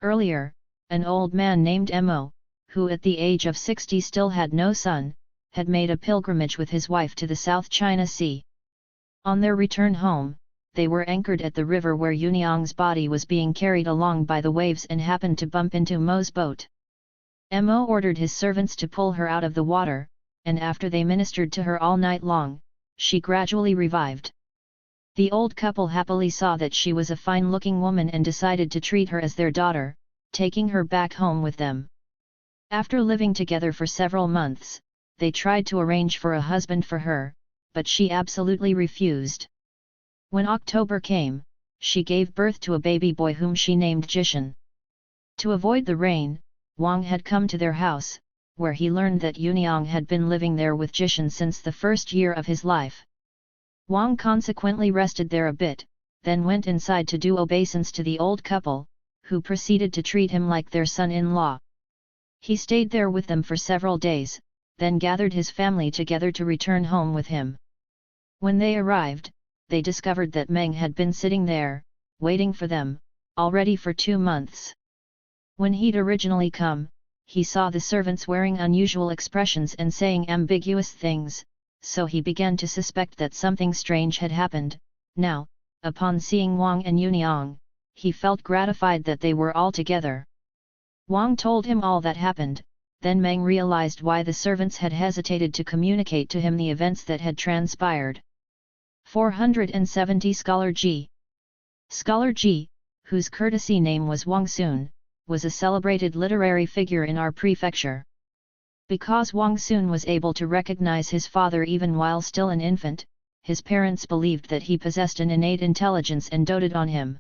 Speaker 1: Earlier, an old man named Mo, who at the age of 60 still had no son, had made a pilgrimage with his wife to the South China Sea. On their return home, they were anchored at the river where Yuniang's body was being carried along by the waves and happened to bump into Mo's boat. Mo ordered his servants to pull her out of the water, and after they ministered to her all night long, she gradually revived. The old couple happily saw that she was a fine-looking woman and decided to treat her as their daughter, taking her back home with them. After living together for several months, they tried to arrange for a husband for her, but she absolutely refused. When October came, she gave birth to a baby boy whom she named Jishan. To avoid the rain, Wang had come to their house, where he learned that Yuniang had been living there with Jishan since the first year of his life. Wang consequently rested there a bit, then went inside to do obeisance to the old couple, who proceeded to treat him like their son-in-law. He stayed there with them for several days, then gathered his family together to return home with him. When they arrived, they discovered that Meng had been sitting there, waiting for them, already for 2 months. When he'd originally come, he saw the servants wearing unusual expressions and saying ambiguous things, so he began to suspect that something strange had happened. Now, upon seeing Wang and Yuniang, he felt gratified that they were all together. Wang told him all that happened, then Meng realized why the servants had hesitated to communicate to him the events that had transpired. 470 Scholar G. Scholar G, whose courtesy name was Wang Sun, was a celebrated literary figure in our prefecture. Because Wang Sun was able to recognize his father even while still an infant, his parents believed that he possessed an innate intelligence and doted on him.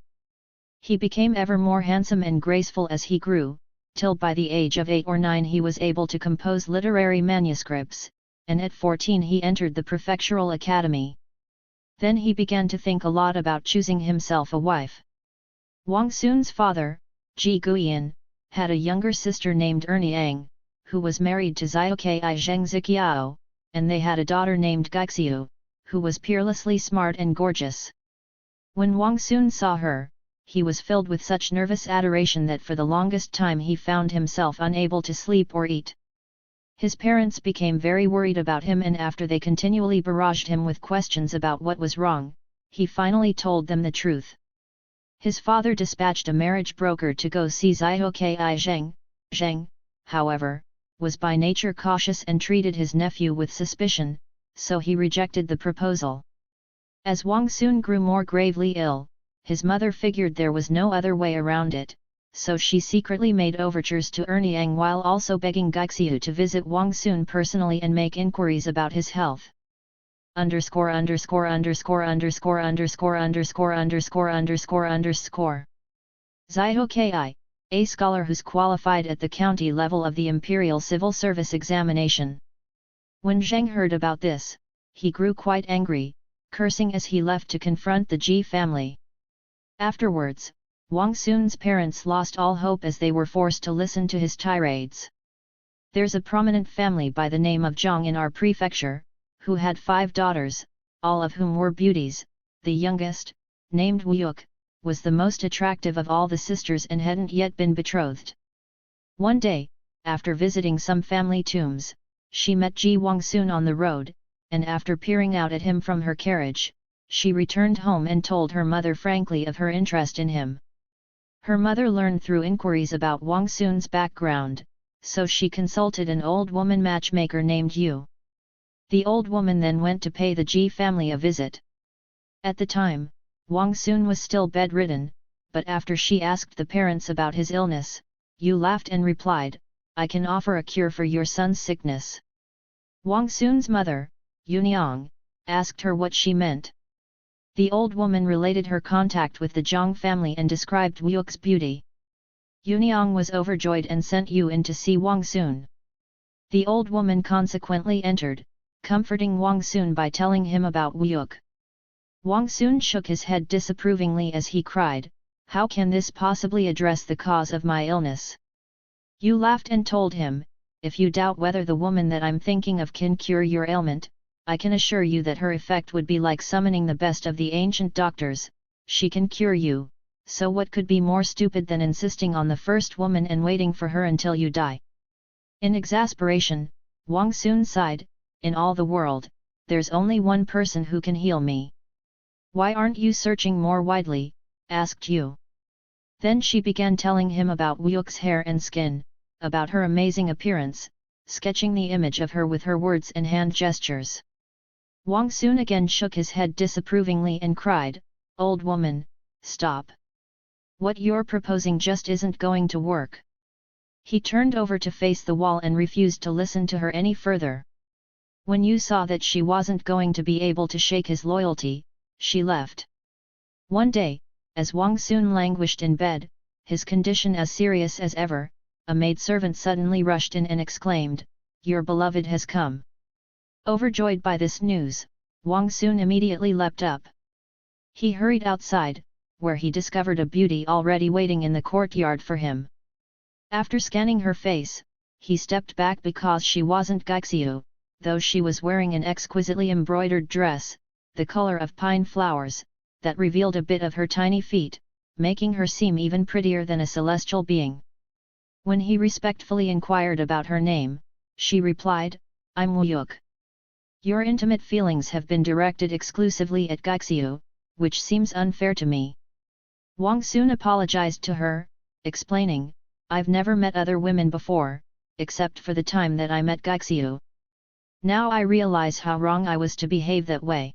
Speaker 1: He became ever more handsome and graceful as he grew, till by the age of 8 or 9 he was able to compose literary manuscripts, and at 14 he entered the prefectural academy. Then he began to think a lot about choosing himself a wife. Wang Sun's father, Ji Guiyan, had a younger sister named Erniang, who was married to Zhiokai Zheng Ziqiao, and they had a daughter named Gaixiu, who was peerlessly smart and gorgeous. When Wang Sun saw her, he was filled with such nervous adoration that for the longest time he found himself unable to sleep or eat. His parents became very worried about him, and after they continually barraged him with questions about what was wrong, he finally told them the truth. His father dispatched a marriage broker to go see Zhiokai Zheng. Zheng, however, was by nature cautious and treated his nephew with suspicion, so he rejected the proposal. As Wang Sun grew more gravely ill, his mother figured there was no other way around it, so she secretly made overtures to Erniang while also begging Gaixiu to visit Wang Sun personally and make inquiries about his health. Zhiokai, a scholar who's qualified at the county level of the Imperial Civil Service examination. When Zheng heard about this, he grew quite angry, cursing as he left to confront the Ji family. Afterwards, Wang Sun's parents lost all hope as they were forced to listen to his tirades. There's a prominent family by the name of Zhang in our prefecture, who had 5 daughters, all of whom were beauties. The youngest, named Wuyuk, was the most attractive of all the sisters and hadn't yet been betrothed. One day, after visiting some family tombs, she met Ji Wang Sun on the road, and after peering out at him from her carriage, she returned home and told her mother frankly of her interest in him. Her mother learned through inquiries about Wang Sun's background, so she consulted an old woman matchmaker named Yu. The old woman then went to pay the Ji family a visit. At the time, Wang Sun was still bedridden, but after she asked the parents about his illness, Yu laughed and replied, "I can offer a cure for your son's sickness." Wang Sun's mother, Yuniang, asked her what she meant. The old woman related her contact with the Zhang family and described Wuyuk's beauty. Yuniang was overjoyed and sent Yu in to see Wang Sun. The old woman consequently entered, comforting Wang Sun by telling him about Wuyuk. Wang Sun shook his head disapprovingly as he cried, "How can this possibly address the cause of my illness?" Yu laughed and told him, "If you doubt whether the woman that I'm thinking of can cure your ailment, I can assure you that her effect would be like summoning the best of the ancient doctors. She can cure you, so what could be more stupid than insisting on the first woman and waiting for her until you die?" In exasperation, Wang Sun sighed, "In all the world, there's only one person who can heal me." "Why aren't you searching more widely?" asked Yu. Then she began telling him about Wuyuk's hair and skin, about her amazing appearance, sketching the image of her with her words and hand gestures. Wang Sun again shook his head disapprovingly and cried, "Old woman, stop. What you're proposing just isn't going to work. He turned over to face the wall and refused to listen to her any further. When you saw that she wasn't going to be able to shake his loyalty, she left. One day, as Wang Xun languished in bed, his condition as serious as ever, a maidservant suddenly rushed in and exclaimed, "Your beloved has come." Overjoyed by this news, Wang Xun immediately leapt up. He hurried outside, where he discovered a beauty already waiting in the courtyard for him. After scanning her face, he stepped back because she wasn't Gaixiu, though she was wearing an exquisitely embroidered dress, the color of pine flowers, that revealed a bit of her tiny feet, making her seem even prettier than a celestial being. When he respectfully inquired about her name, she replied, "I'm Wu Yuk. Your intimate feelings have been directed exclusively at Gaixiu, which seems unfair to me." Wang Xun apologized to her, explaining, "I've never met other women before, except for the time that I met Gaixiu. Now I realize how wrong I was to behave that way."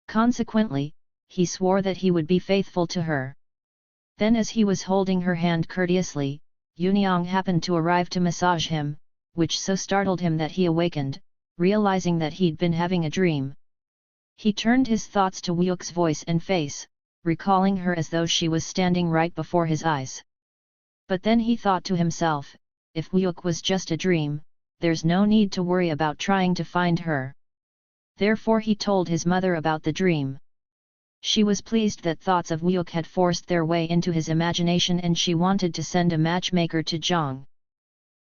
Speaker 1: Consequently, he swore that he would be faithful to her. Then as he was holding her hand courteously, Yuniang happened to arrive to massage him, which so startled him that he awakened, realizing that he'd been having a dream. He turned his thoughts to Wu Yuk's voice and face, recalling her as though she was standing right before his eyes. But then he thought to himself, if Wu Yuk was just a dream, there's no need to worry about trying to find her. Therefore he told his mother about the dream. She was pleased that thoughts of Wu Yuk had forced their way into his imagination and she wanted to send a matchmaker to Zhang.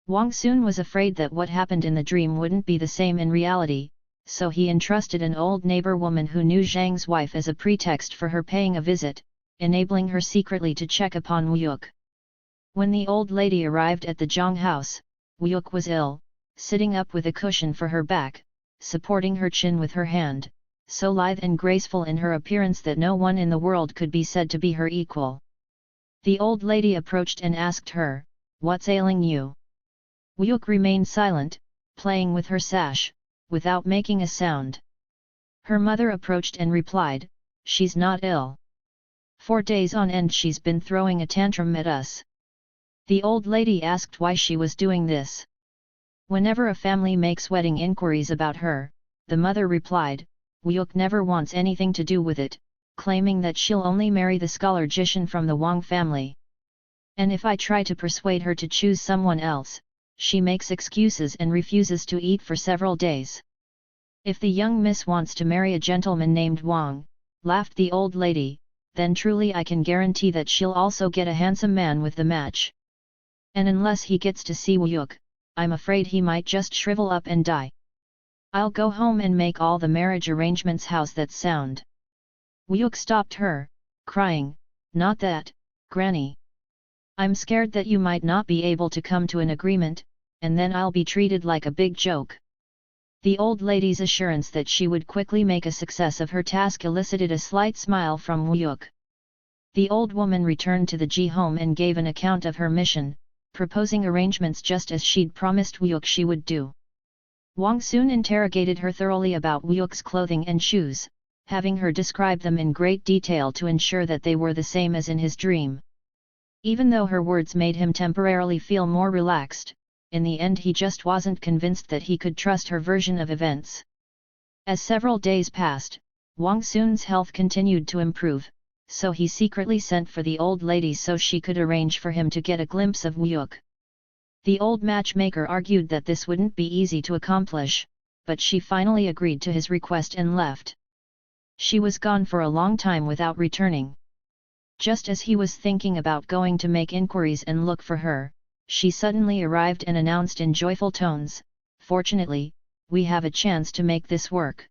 Speaker 1: Wang Xun was afraid that what happened in the dream wouldn't be the same in reality, so he entrusted an old neighbor woman who knew Zhang's wife as a pretext for her paying a visit, enabling her secretly to check upon Wu Yuk. When the old lady arrived at the Zhang house, Wu Yuk was ill, sitting up with a cushion for her back, supporting her chin with her hand, so lithe and graceful in her appearance that no one in the world could be said to be her equal. The old lady approached and asked her, "What's ailing you?" Wu Yuk remained silent, playing with her sash, without making a sound. Her mother approached and replied, "She's not ill. 4 days on end she's been throwing a tantrum at us." The old lady asked why she was doing this. Whenever a family makes wedding inquiries about her, the mother replied, "Wu Yuk never wants anything to do with it, claiming that she'll only marry the scholar Jishan from the Wang family. And if I try to persuade her to choose someone else, she makes excuses and refuses to eat for several days." "If the young miss wants to marry a gentleman named Wang," laughed the old lady, "then truly I can guarantee that she'll also get a handsome man with the match. And unless he gets to see Wu Yuk, I'm afraid he might just shrivel up and die. I'll go home and make all the marriage arrangements. How's that sound?" Wu Yuk stopped her, crying, "Not that, Granny. I'm scared that you might not be able to come to an agreement, and then I'll be treated like a big joke." The old lady's assurance that she would quickly make a success of her task elicited a slight smile from Wu Yuk. The old woman returned to the Ji home and gave an account of her mission, proposing arrangements just as she'd promised Wu Yuk she would do. Wang Xun interrogated her thoroughly about Wu Yuk's clothing and shoes, having her describe them in great detail to ensure that they were the same as in his dream. Even though her words made him temporarily feel more relaxed, in the end he just wasn't convinced that he could trust her version of events. As several days passed, Wang Xun's health continued to improve, so he secretly sent for the old lady so she could arrange for him to get a glimpse of Wu Yuk. The old matchmaker argued that this wouldn't be easy to accomplish, but she finally agreed to his request and left. She was gone for a long time without returning. Just as he was thinking about going to make inquiries and look for her, she suddenly arrived and announced in joyful tones, "Fortunately, we have a chance to make this work.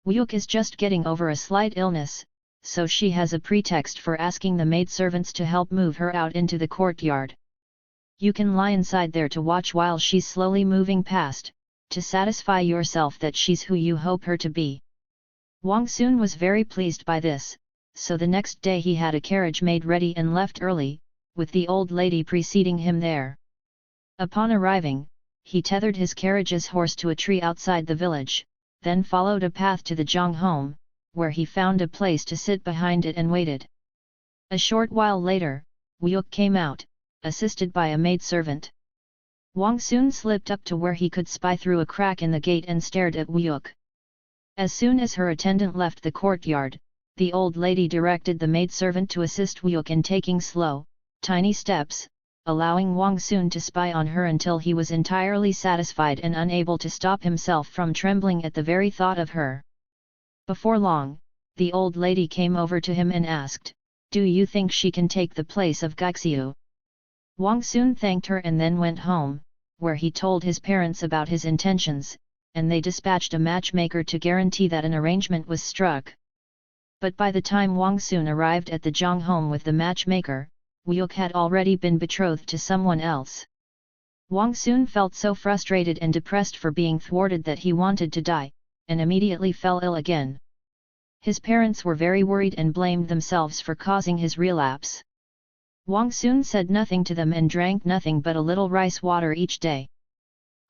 Speaker 1: Wu Yuk is just getting over a slight illness, so she has a pretext for asking the maidservants to help move her out into the courtyard. You can lie inside there to watch while she's slowly moving past, to satisfy yourself that she's who you hope her to be." Wang Xun was very pleased by this, so the next day he had a carriage made ready and left early, with the old lady preceding him there. Upon arriving, he tethered his carriage's horse to a tree outside the village, then followed a path to the Zhang home, where he found a place to sit behind it and waited. A short while later, Wuyuk came out, assisted by a maidservant. Wang Xun slipped up to where he could spy through a crack in the gate and stared at Wuyuk. As soon as her attendant left the courtyard, the old lady directed the maidservant to assist Wuyuk in taking slow, tiny steps, allowing Wang Xun to spy on her until he was entirely satisfied and unable to stop himself from trembling at the very thought of her. Before long, the old lady came over to him and asked, "Do you think she can take the place of Gaixiu?" Wang Xun thanked her and then went home, where he told his parents about his intentions, and they dispatched a matchmaker to guarantee that an arrangement was struck. But by the time Wang Xun arrived at the Zhang home with the matchmaker, Wuyuk had already been betrothed to someone else. Wang Xun felt so frustrated and depressed for being thwarted that he wanted to die, and immediately fell ill again. His parents were very worried and blamed themselves for causing his relapse. Wang Xun said nothing to them and drank nothing but a little rice water each day.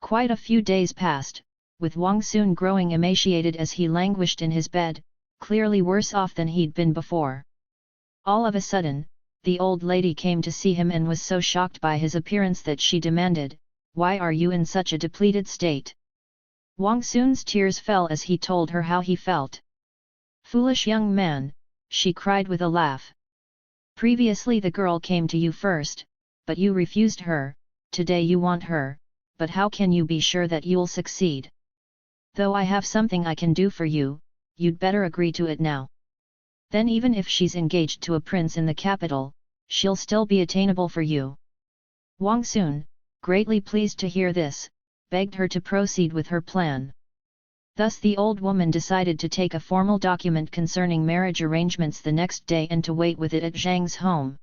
Speaker 1: Quite a few days passed, with Wang Xun growing emaciated as he languished in his bed, clearly worse off than he'd been before. All of a sudden, the old lady came to see him and was so shocked by his appearance that she demanded, "Why are you in such a depleted state?" Wang Xun's tears fell as he told her how he felt. "Foolish young man," she cried with a laugh. "Previously the girl came to you first, but you refused her, today you want her, but how can you be sure that you'll succeed? Though I have something I can do for you, you'd better agree to it now. Then even if she's engaged to a prince in the capital, she'll still be attainable for you." Wang Xun, greatly pleased to hear this, begged her to proceed with her plan. Thus the old woman decided to take a formal document concerning marriage arrangements the next day and to wait with it at Zhang's home.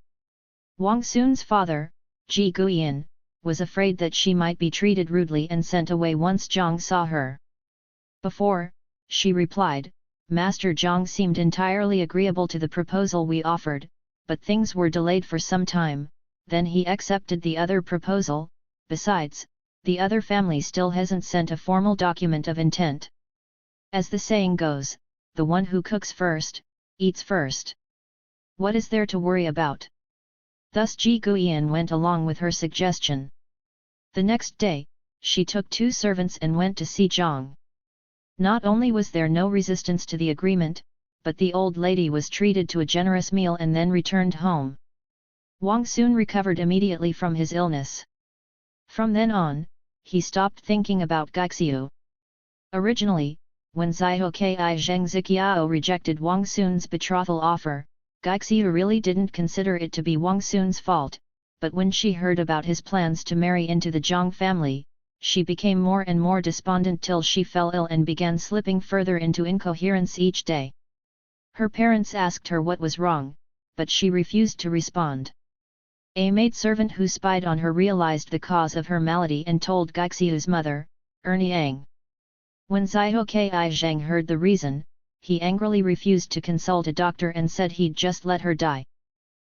Speaker 1: Wang Xun's father, Ji Guiyan, was afraid that she might be treated rudely and sent away once Zhang saw her. "Before," she replied, "Master Zhang seemed entirely agreeable to the proposal we offered, but things were delayed for some time, then he accepted the other proposal. Besides, the other family still hasn't sent a formal document of intent. As the saying goes, the one who cooks first, eats first. What is there to worry about?" Thus Ji Guiyan went along with her suggestion. The next day, she took 2 servants and went to see Zhang. Not only was there no resistance to the agreement, but the old lady was treated to a generous meal and then returned home. Wang Xun recovered immediately from his illness. From then on, he stopped thinking about Gaixiu. Originally, when Zhihokai Zheng Ziqiao rejected Wang Xun's betrothal offer, Gaixiu really didn't consider it to be Wang Xun's fault, but when she heard about his plans to marry into the Zhang family, she became more and more despondent till she fell ill and began slipping further into incoherence each day. Her parents asked her what was wrong, but she refused to respond. A maidservant who spied on her realized the cause of her malady and told Gaixiu's mother, Erniang. When Zhihokai Zheng heard the reason, he angrily refused to consult a doctor and said he'd just let her die.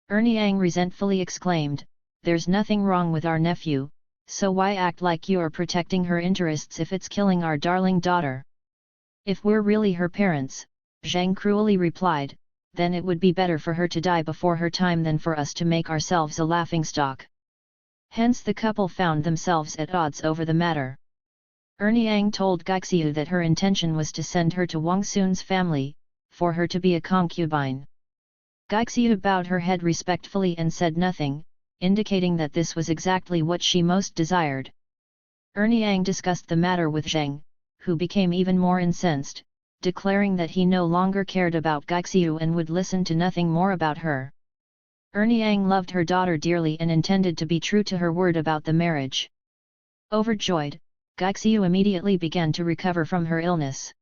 Speaker 1: Erniang resentfully exclaimed, "There's nothing wrong with our nephew, so why act like you're protecting her interests if it's killing our darling daughter?" "If we're really her parents," Zhang cruelly replied, "then it would be better for her to die before her time than for us to make ourselves a laughingstock." Hence the couple found themselves at odds over the matter. Erniang told Gaixiu that her intention was to send her to Wang Xun's family, for her to be a concubine. Gaixiu bowed her head respectfully and said nothing, indicating that this was exactly what she most desired. Erniang discussed the matter with Zheng, who became even more incensed, declaring that he no longer cared about Gaixiu and would listen to nothing more about her. Erniang loved her daughter dearly and intended to be true to her word about the marriage. Overjoyed, Gaixiu immediately began to recover from her illness.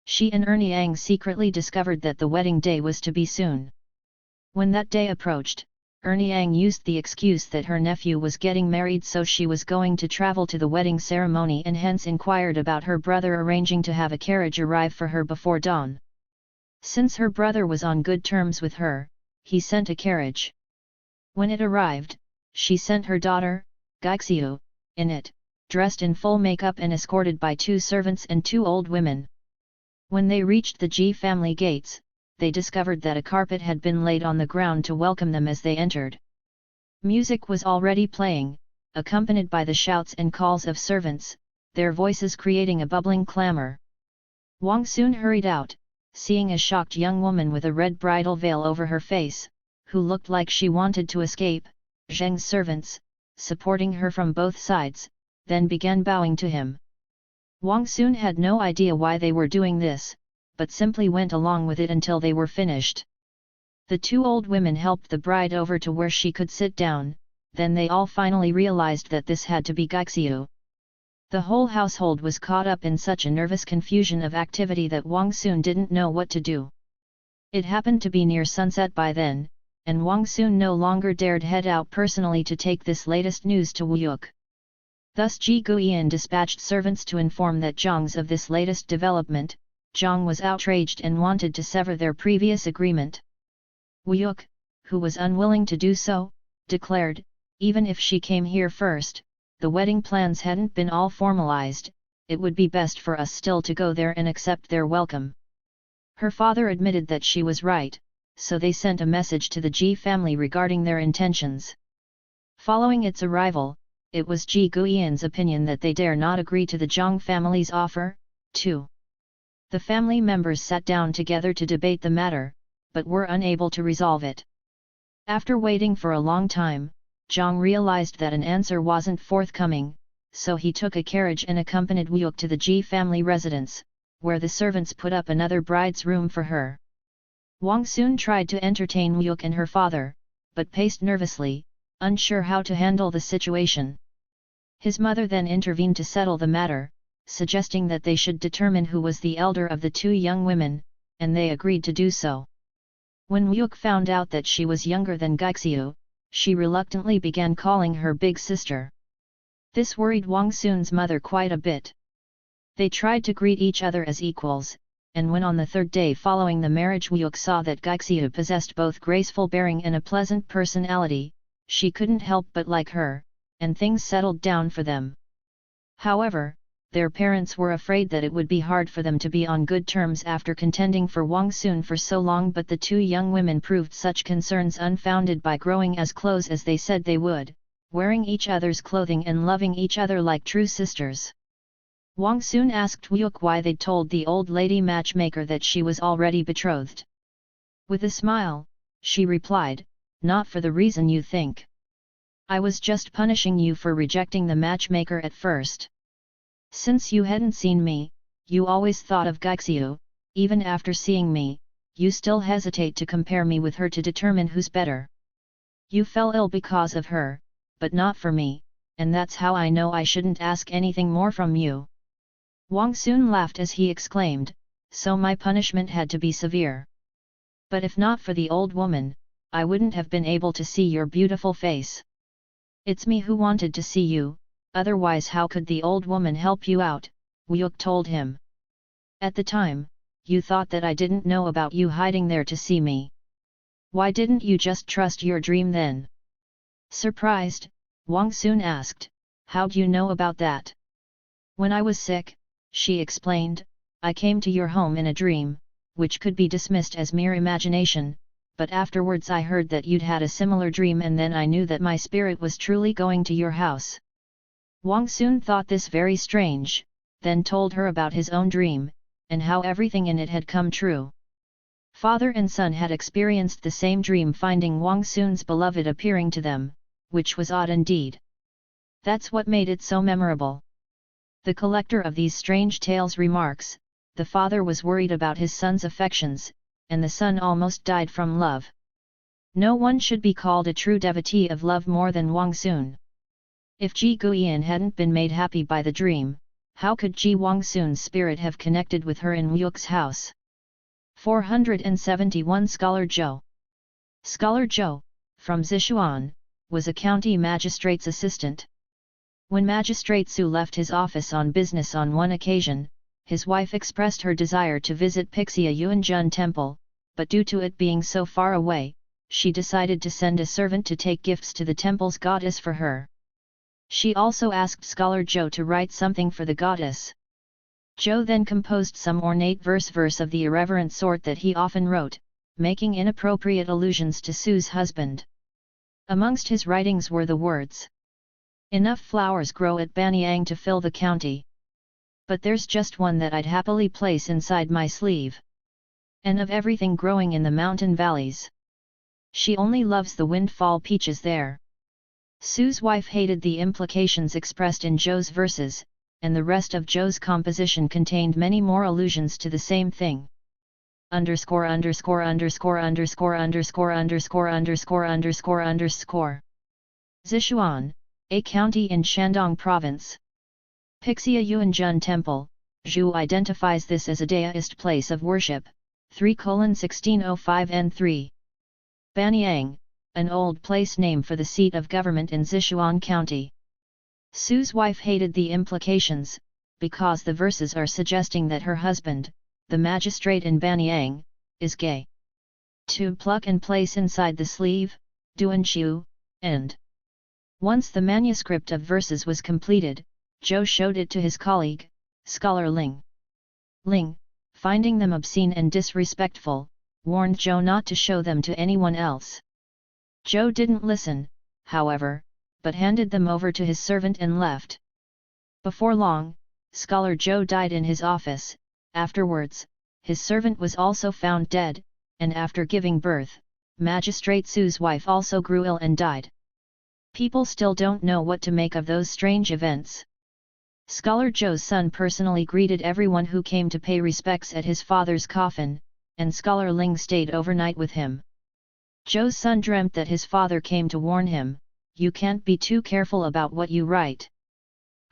Speaker 1: She and Erniang secretly discovered that the wedding day was to be soon. When that day approached, Erniang used the excuse that her nephew was getting married, so she was going to travel to the wedding ceremony and hence inquired about her brother arranging to have a carriage arrive for her before dawn. Since her brother was on good terms with her, he sent a carriage. When it arrived, she sent her daughter, Gaixiu, in it, dressed in full makeup and escorted by 2 servants and 2 old women. When they reached the Ji family gates, they discovered that a carpet had been laid on the ground to welcome them as they entered. Music was already playing, accompanied by the shouts and calls of servants, their voices creating a bubbling clamor. Wang Xun hurried out, seeing a shocked young woman with a red bridal veil over her face, who looked like she wanted to escape. Zheng's servants, supporting her from both sides, then began bowing to him. Wang Xun had no idea why they were doing this, but simply went along with it until they were finished. The two old women helped the bride over to where she could sit down, then they all finally realized that this had to be Gaixiu. The whole household was caught up in such a nervous confusion of activity that Wang Xun didn't know what to do. It happened to be near sunset by then, and Wang Xun no longer dared head out personally to take this latest news to Wu Yuk. Thus Ji Guiyan dispatched servants to inform that Zhang's of this latest development. Zhang was outraged and wanted to sever their previous agreement. Wu Yuk, who was unwilling to do so, declared, even if she came here first, the wedding plans hadn't been all formalized, it would be best for us still to go there and accept their welcome. Her father admitted that she was right, so they sent a message to the Ji family regarding their intentions. Following its arrival, it was Ji Guiyan's opinion that they dare not agree to the Zhang family's offer, too. The family members sat down together to debate the matter, but were unable to resolve it. After waiting for a long time, Zhang realized that an answer wasn't forthcoming, so he took a carriage and accompanied Wu Yuk to the Ji family residence, where the servants put up another bride's room for her. Wang Xun tried to entertain Wu Yuk and her father, but paced nervously, unsure how to handle the situation. His mother then intervened to settle the matter, suggesting that they should determine who was the elder of the two young women, and they agreed to do so. When Wu Yuk found out that she was younger than Gaixiu, she reluctantly began calling her big sister. This worried Wang Xun's mother quite a bit. They tried to greet each other as equals, and when on the third day following the marriage Wu Yuk saw that Gaixiu possessed both graceful bearing and a pleasant personality, she couldn't help but like her, and things settled down for them. However, their parents were afraid that it would be hard for them to be on good terms after contending for Wang Xun for so long, but the two young women proved such concerns unfounded by growing as close as they said they would, wearing each other's clothing and loving each other like true sisters. Wang Xun asked Wu Yuk why they'd told the old lady matchmaker that she was already betrothed. With a smile, she replied, "Not for the reason you think. I was just punishing you for rejecting the matchmaker at first. Since you hadn't seen me, you always thought of Gaixiu, even after seeing me, you still hesitate to compare me with her to determine who's better. You fell ill because of her, but not for me, and that's how I know I shouldn't ask anything more from you." Wang Xun laughed as he exclaimed, "So my punishment had to be severe. But if not for the old woman, I wouldn't have been able to see your beautiful face. It's me who wanted to see you, otherwise how could the old woman help you out?" Wu Yuk told him. "At the time, you thought that I didn't know about you hiding there to see me. Why didn't you just trust your dream then?" Surprised, Wang Xun asked, "How'd you know about that?" "When I was sick," she explained, "I came to your home in a dream, which could be dismissed as mere imagination, but afterwards I heard that you'd had a similar dream and then I knew that my spirit was truly going to your house." Wang Xun thought this very strange, then told her about his own dream, and how everything in it had come true. Father and son had experienced the same dream, finding Wang Xun's beloved appearing to them, which was odd indeed. That's what made it so memorable. The collector of these strange tales remarks, the father was worried about his son's affections, and the son almost died from love. No one should be called a true devotee of love more than Wang Xun. If Ji Guiyan hadn't been made happy by the dream, how could Ji Wang Xun's spirit have connected with her in Wu Yuk's house? 471 Scholar Zhou. Scholar Zhou, from Sichuan, was a county magistrate's assistant. When Magistrate Su left his office on business on one occasion, his wife expressed her desire to visit Pixia Yuanjun Temple, but due to it being so far away, she decided to send a servant to take gifts to the temple's goddess for her. She also asked Scholar Zhou to write something for the goddess. Zhou then composed some ornate verse of the irreverent sort that he often wrote, making inappropriate allusions to Su's husband. Amongst his writings were the words, "Enough flowers grow at Banyang to fill the county. But there's just one that I'd happily place inside my sleeve. And of everything growing in the mountain valleys, she only loves the windfall peaches there." Su's wife hated the implications expressed in Zhou's verses, and the rest of Zhou's composition contained many more allusions to the same thing. Underscore underscore underscore underscore underscore underscore underscore underscore underscore. Zishuan, a county in Shandong Province. Pixia Yuanjun Temple, Zhu identifies this as a Daoist place of worship, 3:1605 Banyang, an old place name for the seat of government in Zishuan County. Su's wife hated the implications, because the verses are suggesting that her husband, the magistrate in Banyang, is gay. To pluck and place inside the sleeve, Duanqiu, end. Once the manuscript of verses was completed, Zhou showed it to his colleague, scholar Ling. Ling, finding them obscene and disrespectful, warned Zhou not to show them to anyone else. Zhou didn't listen, however, but handed them over to his servant and left. Before long, scholar Zhou died in his office. Afterwards, his servant was also found dead, and after giving birth, Magistrate Su's wife also grew ill and died. People still don't know what to make of those strange events. Scholar Zhou's son personally greeted everyone who came to pay respects at his father's coffin, and Scholar Ling stayed overnight with him. Zhou's son dreamt that his father came to warn him, "You can't be too careful about what you write."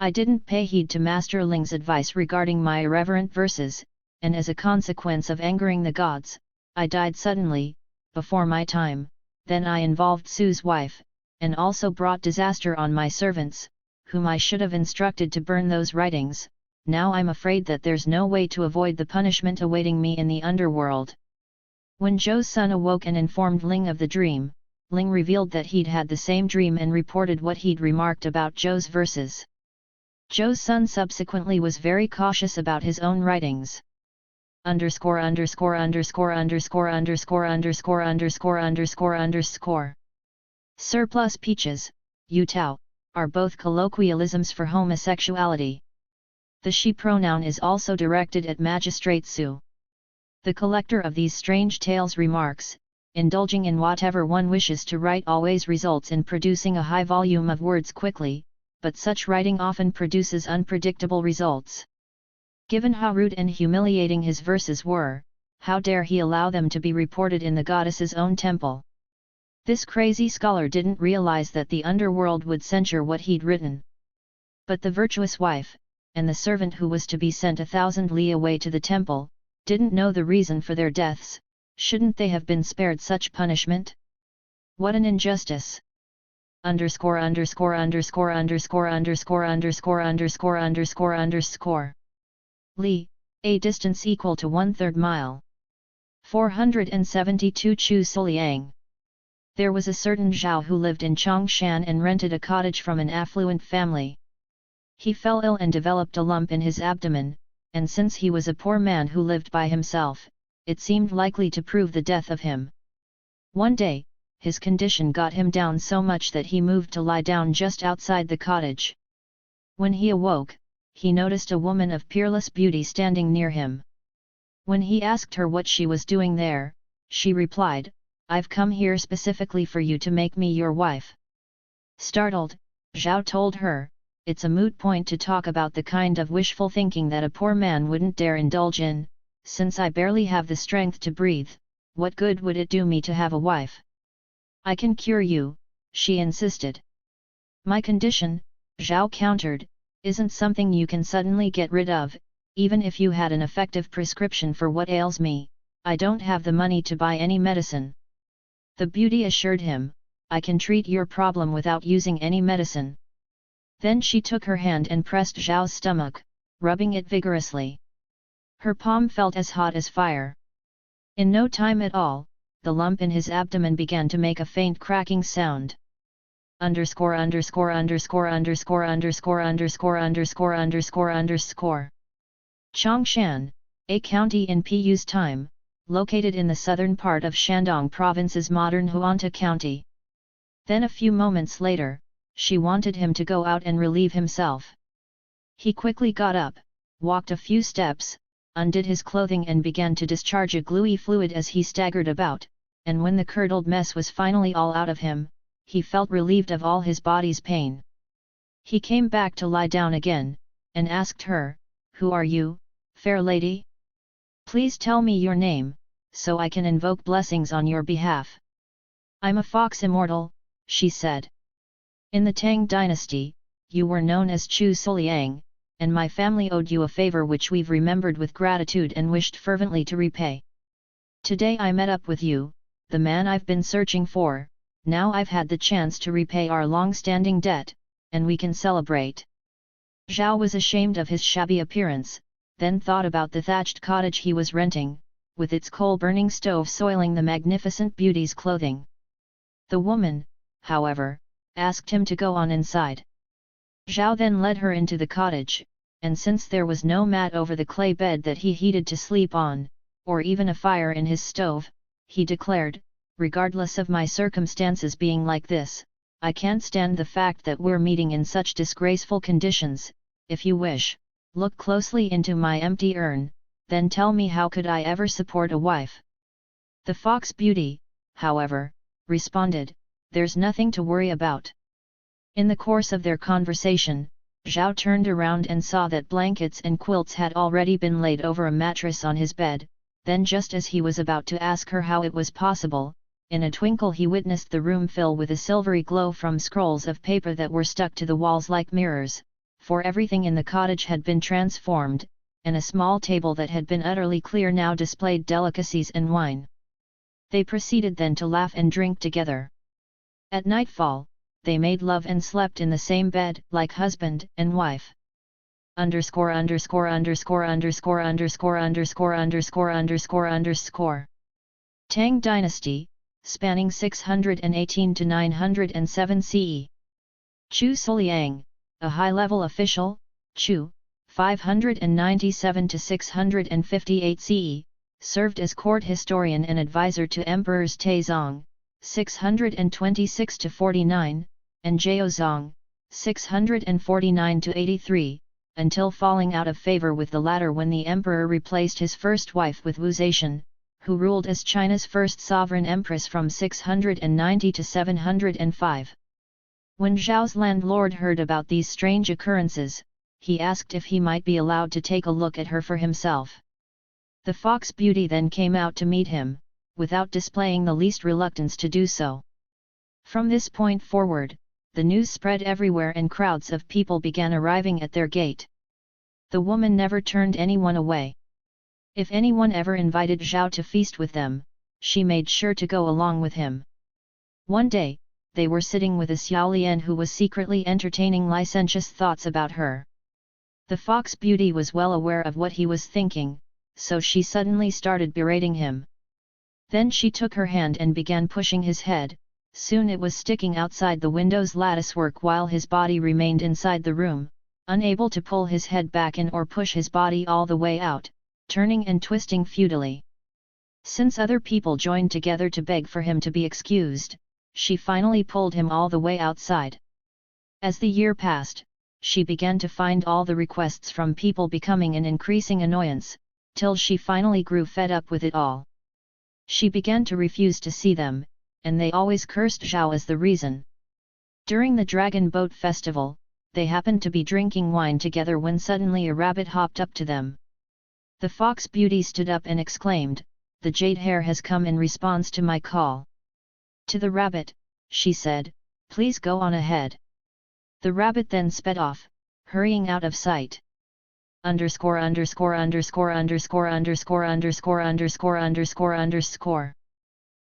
Speaker 1: I didn't pay heed to Master Ling's advice regarding my irreverent verses, and as a consequence of angering the gods, I died suddenly, before my time. Then I involved Su's wife, and also brought disaster on my servants, whom I should have instructed to burn those writings. Now I'm afraid that there's no way to avoid the punishment awaiting me in the underworld. When Zhou's son awoke and informed Ling of the dream, Ling revealed that he'd had the same dream and reported what he'd remarked about Zhou's verses. Zhou's son subsequently was very cautious about his own writings. Underscore underscore underscore underscore underscore underscore underscore underscore underscore. Surplus peaches, Yu Tao, are both colloquialisms for homosexuality. The she pronoun is also directed at Magistrate Su. The collector of these strange tales remarks, "Indulging in whatever one wishes to write always results in producing a high volume of words quickly, but such writing often produces unpredictable results." Given how rude and humiliating his verses were, how dare he allow them to be reported in the goddess's own temple? This crazy scholar didn't realize that the underworld would censure what he'd written. But the virtuous wife, and the servant who was to be sent 1,000 li away to the temple, didn't know the reason for their deaths. Shouldn't they have been spared such punishment? What an injustice! Underscore underscore underscore underscore underscore underscore underscore underscore underscore. Li, a distance equal to 1/3 mile. 472 Chu Suliang. There was a certain Zhao who lived in Chongshan and rented a cottage from an affluent family. He fell ill and developed a lump in his abdomen, and since he was a poor man who lived by himself, it seemed likely to prove the death of him. One day, his condition got him down so much that he moved to lie down just outside the cottage. When he awoke, he noticed a woman of peerless beauty standing near him. When he asked her what she was doing there, she replied, "I've come here specifically for you to make me your wife." Startled, Zhao told her, "It's a moot point to talk about the kind of wishful thinking that a poor man wouldn't dare indulge in. Since I barely have the strength to breathe, what good would it do me to have a wife?" "I can cure you," she insisted. "My condition," Zhao countered, "isn't something you can suddenly get rid of. Even if you had an effective prescription for what ails me, I don't have the money to buy any medicine." The beauty assured him, "I can treat your problem without using any medicine." Then she took her hand and pressed Zhao's stomach, rubbing it vigorously. Her palm felt as hot as fire. In no time at all, the lump in his abdomen began to make a faint cracking sound. Underscore underscore underscore underscore underscore underscore underscore underscore underscore. Chongshan, a county in Piyu's time, located in the southern part of Shandong Province's modern Huanta County. Then a few moments later, she wanted him to go out and relieve himself. He quickly got up, walked a few steps, undid his clothing and began to discharge a gluey fluid as he staggered about, and when the curdled mess was finally all out of him, he felt relieved of all his body's pain. He came back to lie down again, and asked her, "Who are you, fair lady? Please tell me your name, so I can invoke blessings on your behalf." "I'm a fox immortal," she said. "In the Tang dynasty, you were known as Chu Soliang, and my family owed you a favor which we've remembered with gratitude and wished fervently to repay. Today I met up with you, the man I've been searching for. Now I've had the chance to repay our long-standing debt, and we can celebrate." Zhao was ashamed of his shabby appearance, then thought about the thatched cottage he was renting, with its coal-burning stove soiling the magnificent beauty's clothing. The woman, however, asked him to go on inside. Zhao then led her into the cottage, and since there was no mat over the clay bed that he heated to sleep on, or even a fire in his stove, he declared, "Regardless of my circumstances being like this, I can't stand the fact that we're meeting in such disgraceful conditions. If you wish, look closely into my empty urn, then tell me how could I ever support a wife." The fox beauty, however, responded, "There's nothing to worry about." In the course of their conversation, Zhao turned around and saw that blankets and quilts had already been laid over a mattress on his bed. Then just as he was about to ask her how it was possible, in a twinkle he witnessed the room fill with a silvery glow from scrolls of paper that were stuck to the walls like mirrors, for everything in the cottage had been transformed, and a small table that had been utterly clear now displayed delicacies and wine. They proceeded then to laugh and drink together. At nightfall, they made love and slept in the same bed, like husband and wife. Underscore underscore underscore underscore underscore underscore underscore underscore underscore. Tang Dynasty, spanning 618 to 907 CE. Chu Soliang, a high-level official, Chu, 597 to 658 CE, served as court historian and advisor to Emperors Taizong, 626 to 49, and Jiaozong, 649 to 83, until falling out of favor with the latter when the emperor replaced his first wife with Wu Zetian, who ruled as China's first sovereign empress from 690 to 705. When Zhao's landlord heard about these strange occurrences, he asked if he might be allowed to take a look at her for himself. The fox beauty then came out to meet him, without displaying the least reluctance to do so. From this point forward, the news spread everywhere and crowds of people began arriving at their gate. The woman never turned anyone away. If anyone ever invited Zhao to feast with them, she made sure to go along with him. One day, they were sitting with a Xiaolian who was secretly entertaining licentious thoughts about her. The fox beauty was well aware of what he was thinking, so she suddenly started berating him. Then she took her hand and began pushing his head. Soon it was sticking outside the window's latticework while his body remained inside the room, unable to pull his head back in or push his body all the way out, turning and twisting futilely. Since other people joined together to beg for him to be excused, she finally pulled him all the way outside. As the year passed, she began to find all the requests from people becoming an increasing annoyance, till she finally grew fed up with it all. She began to refuse to see them, and they always cursed Zhao as the reason. During the Dragon Boat Festival, they happened to be drinking wine together when suddenly a rabbit hopped up to them. The fox beauty stood up and exclaimed, "The jade hare has come in response to my call." To the rabbit, she said, "Please go on ahead." The rabbit then sped off, hurrying out of sight. Underscore underscore underscore underscore underscore underscore underscore underscore underscore.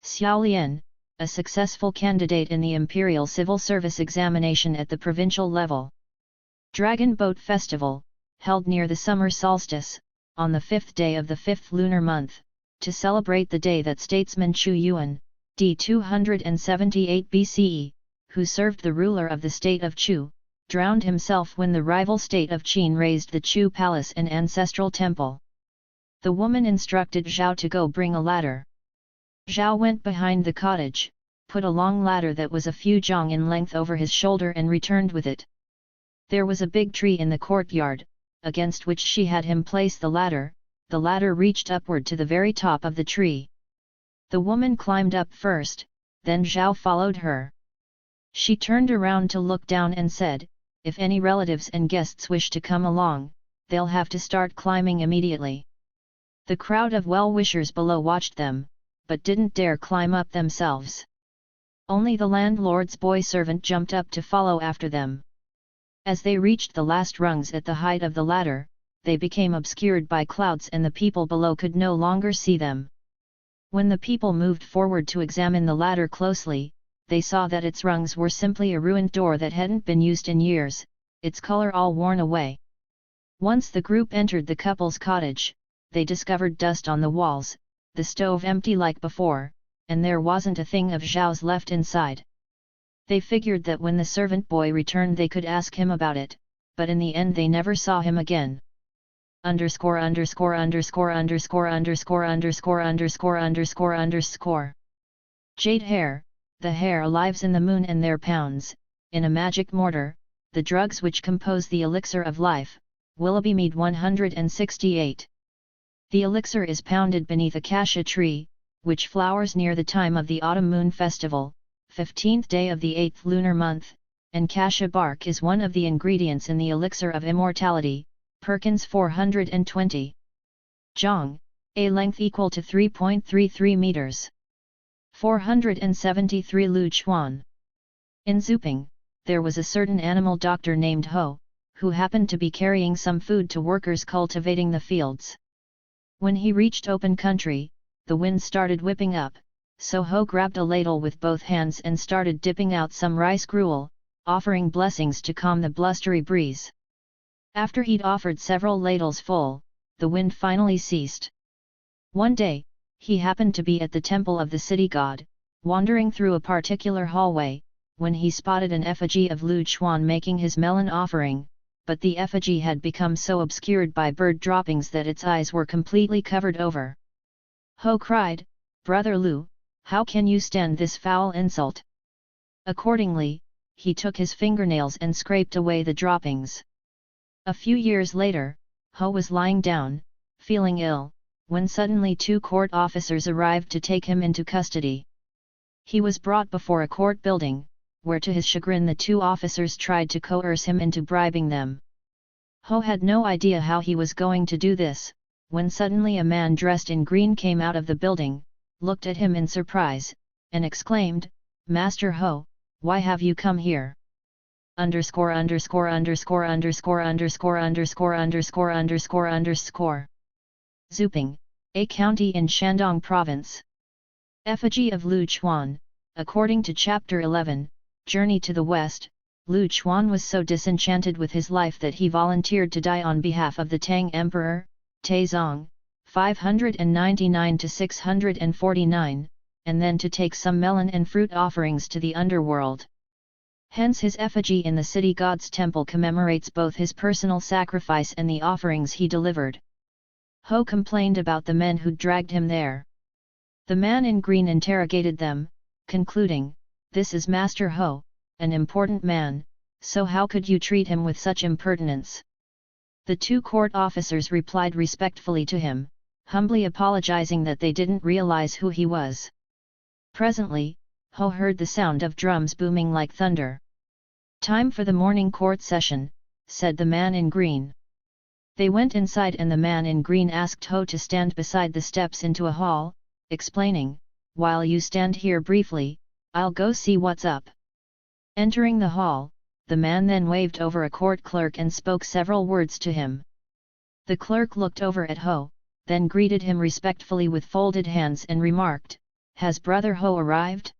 Speaker 1: Xiaolian, a successful candidate in the Imperial Civil Service examination at the provincial level. Dragon Boat Festival, held near the summer solstice, on the 5th day of the 5th lunar month, to celebrate the day that statesman Chu Yuan, d. 278 BCE, who served the ruler of the state of Chu, drowned himself when the rival state of Qin razed the Chu palace and ancestral temple. The woman instructed Zhao to go bring a ladder. Zhao went behind the cottage, put a long ladder that was a few zhang in length over his shoulder and returned with it. There was a big tree in the courtyard, against which she had him place the ladder. The ladder reached upward to the very top of the tree. The woman climbed up first, then Zhao followed her. She turned around to look down and said, "If any relatives and guests wish to come along, they'll have to start climbing immediately." The crowd of well-wishers below watched them, but didn't dare climb up themselves. Only the landlord's boy servant jumped up to follow after them. As they reached the last rungs at the height of the ladder, they became obscured by clouds and the people below could no longer see them. When the people moved forward to examine the ladder closely, they saw that its rungs were simply a ruined door that hadn't been used in years, its color all worn away. Once the group entered the couple's cottage, they discovered dust on the walls, the stove empty like before, and there wasn't a thing of Zhao's left inside. They figured that when the servant boy returned they could ask him about it, but in the end they never saw him again. Underscore underscore underscore underscore underscore underscore underscore underscore underscore. Jade hair, the hair lives in the moon and their pounds, in a magic mortar, the drugs which compose the elixir of life. Willoughby Mead 168. The elixir is pounded beneath a cassia tree, which flowers near the time of the autumn moon festival, 15th day of the 8th lunar month, and cassia bark is one of the ingredients in the elixir of immortality. Perkins 420. Zhang, a length equal to 3.33 meters. 473 Lu Chuan. In Zuping, there was a certain animal doctor named Ho, who happened to be carrying some food to workers cultivating the fields. When he reached open country, the wind started whipping up, so Ho grabbed a ladle with both hands and started dipping out some rice gruel, offering blessings to calm the blustery breeze. After he'd offered several ladles full, the wind finally ceased. One day, he happened to be at the temple of the city god, wandering through a particular hallway, when he spotted an effigy of Lu Chuan making his melon offering, but the effigy had become so obscured by bird droppings that its eyes were completely covered over. Ho cried, "Brother Lu, how can you stand this foul insult?" Accordingly, he took his fingernails and scraped away the droppings. A few years later, Ho was lying down, feeling ill, when suddenly 2 court officers arrived to take him into custody. He was brought before a court building, where to his chagrin the 2 officers tried to coerce him into bribing them. Ho had no idea how he was going to do this, when suddenly a man dressed in green came out of the building, looked at him in surprise, and exclaimed, "Master Ho, why have you come here?" Underscore underscore underscore underscore underscore underscore underscore underscore underscore. Zuping, a county in Shandong Province. Effigy of Lu Chuan. According to Chapter 11, Journey to the West, Lu Chuan was so disenchanted with his life that he volunteered to die on behalf of the Tang Emperor, Taizong, 599–649, and then to take some melon and fruit offerings to the underworld. Hence his effigy in the city god's temple commemorates both his personal sacrifice and the offerings he delivered. Ho complained about the men who'd dragged him there. The man in green interrogated them, concluding, "This is Master Ho, an important man, so how could you treat him with such impertinence?" The 2 court officers replied respectfully to him, humbly apologizing that they didn't realize who he was. Presently, Ho heard the sound of drums booming like thunder. "Time for the morning court session," said the man in green. They went inside and the man in green asked Ho to stand beside the steps into a hall, explaining, "While you stand here briefly, I'll go see what's up." Entering the hall, the man then waved over a court clerk and spoke several words to him. The clerk looked over at Ho, then greeted him respectfully with folded hands and remarked, "Has Brother Ho arrived?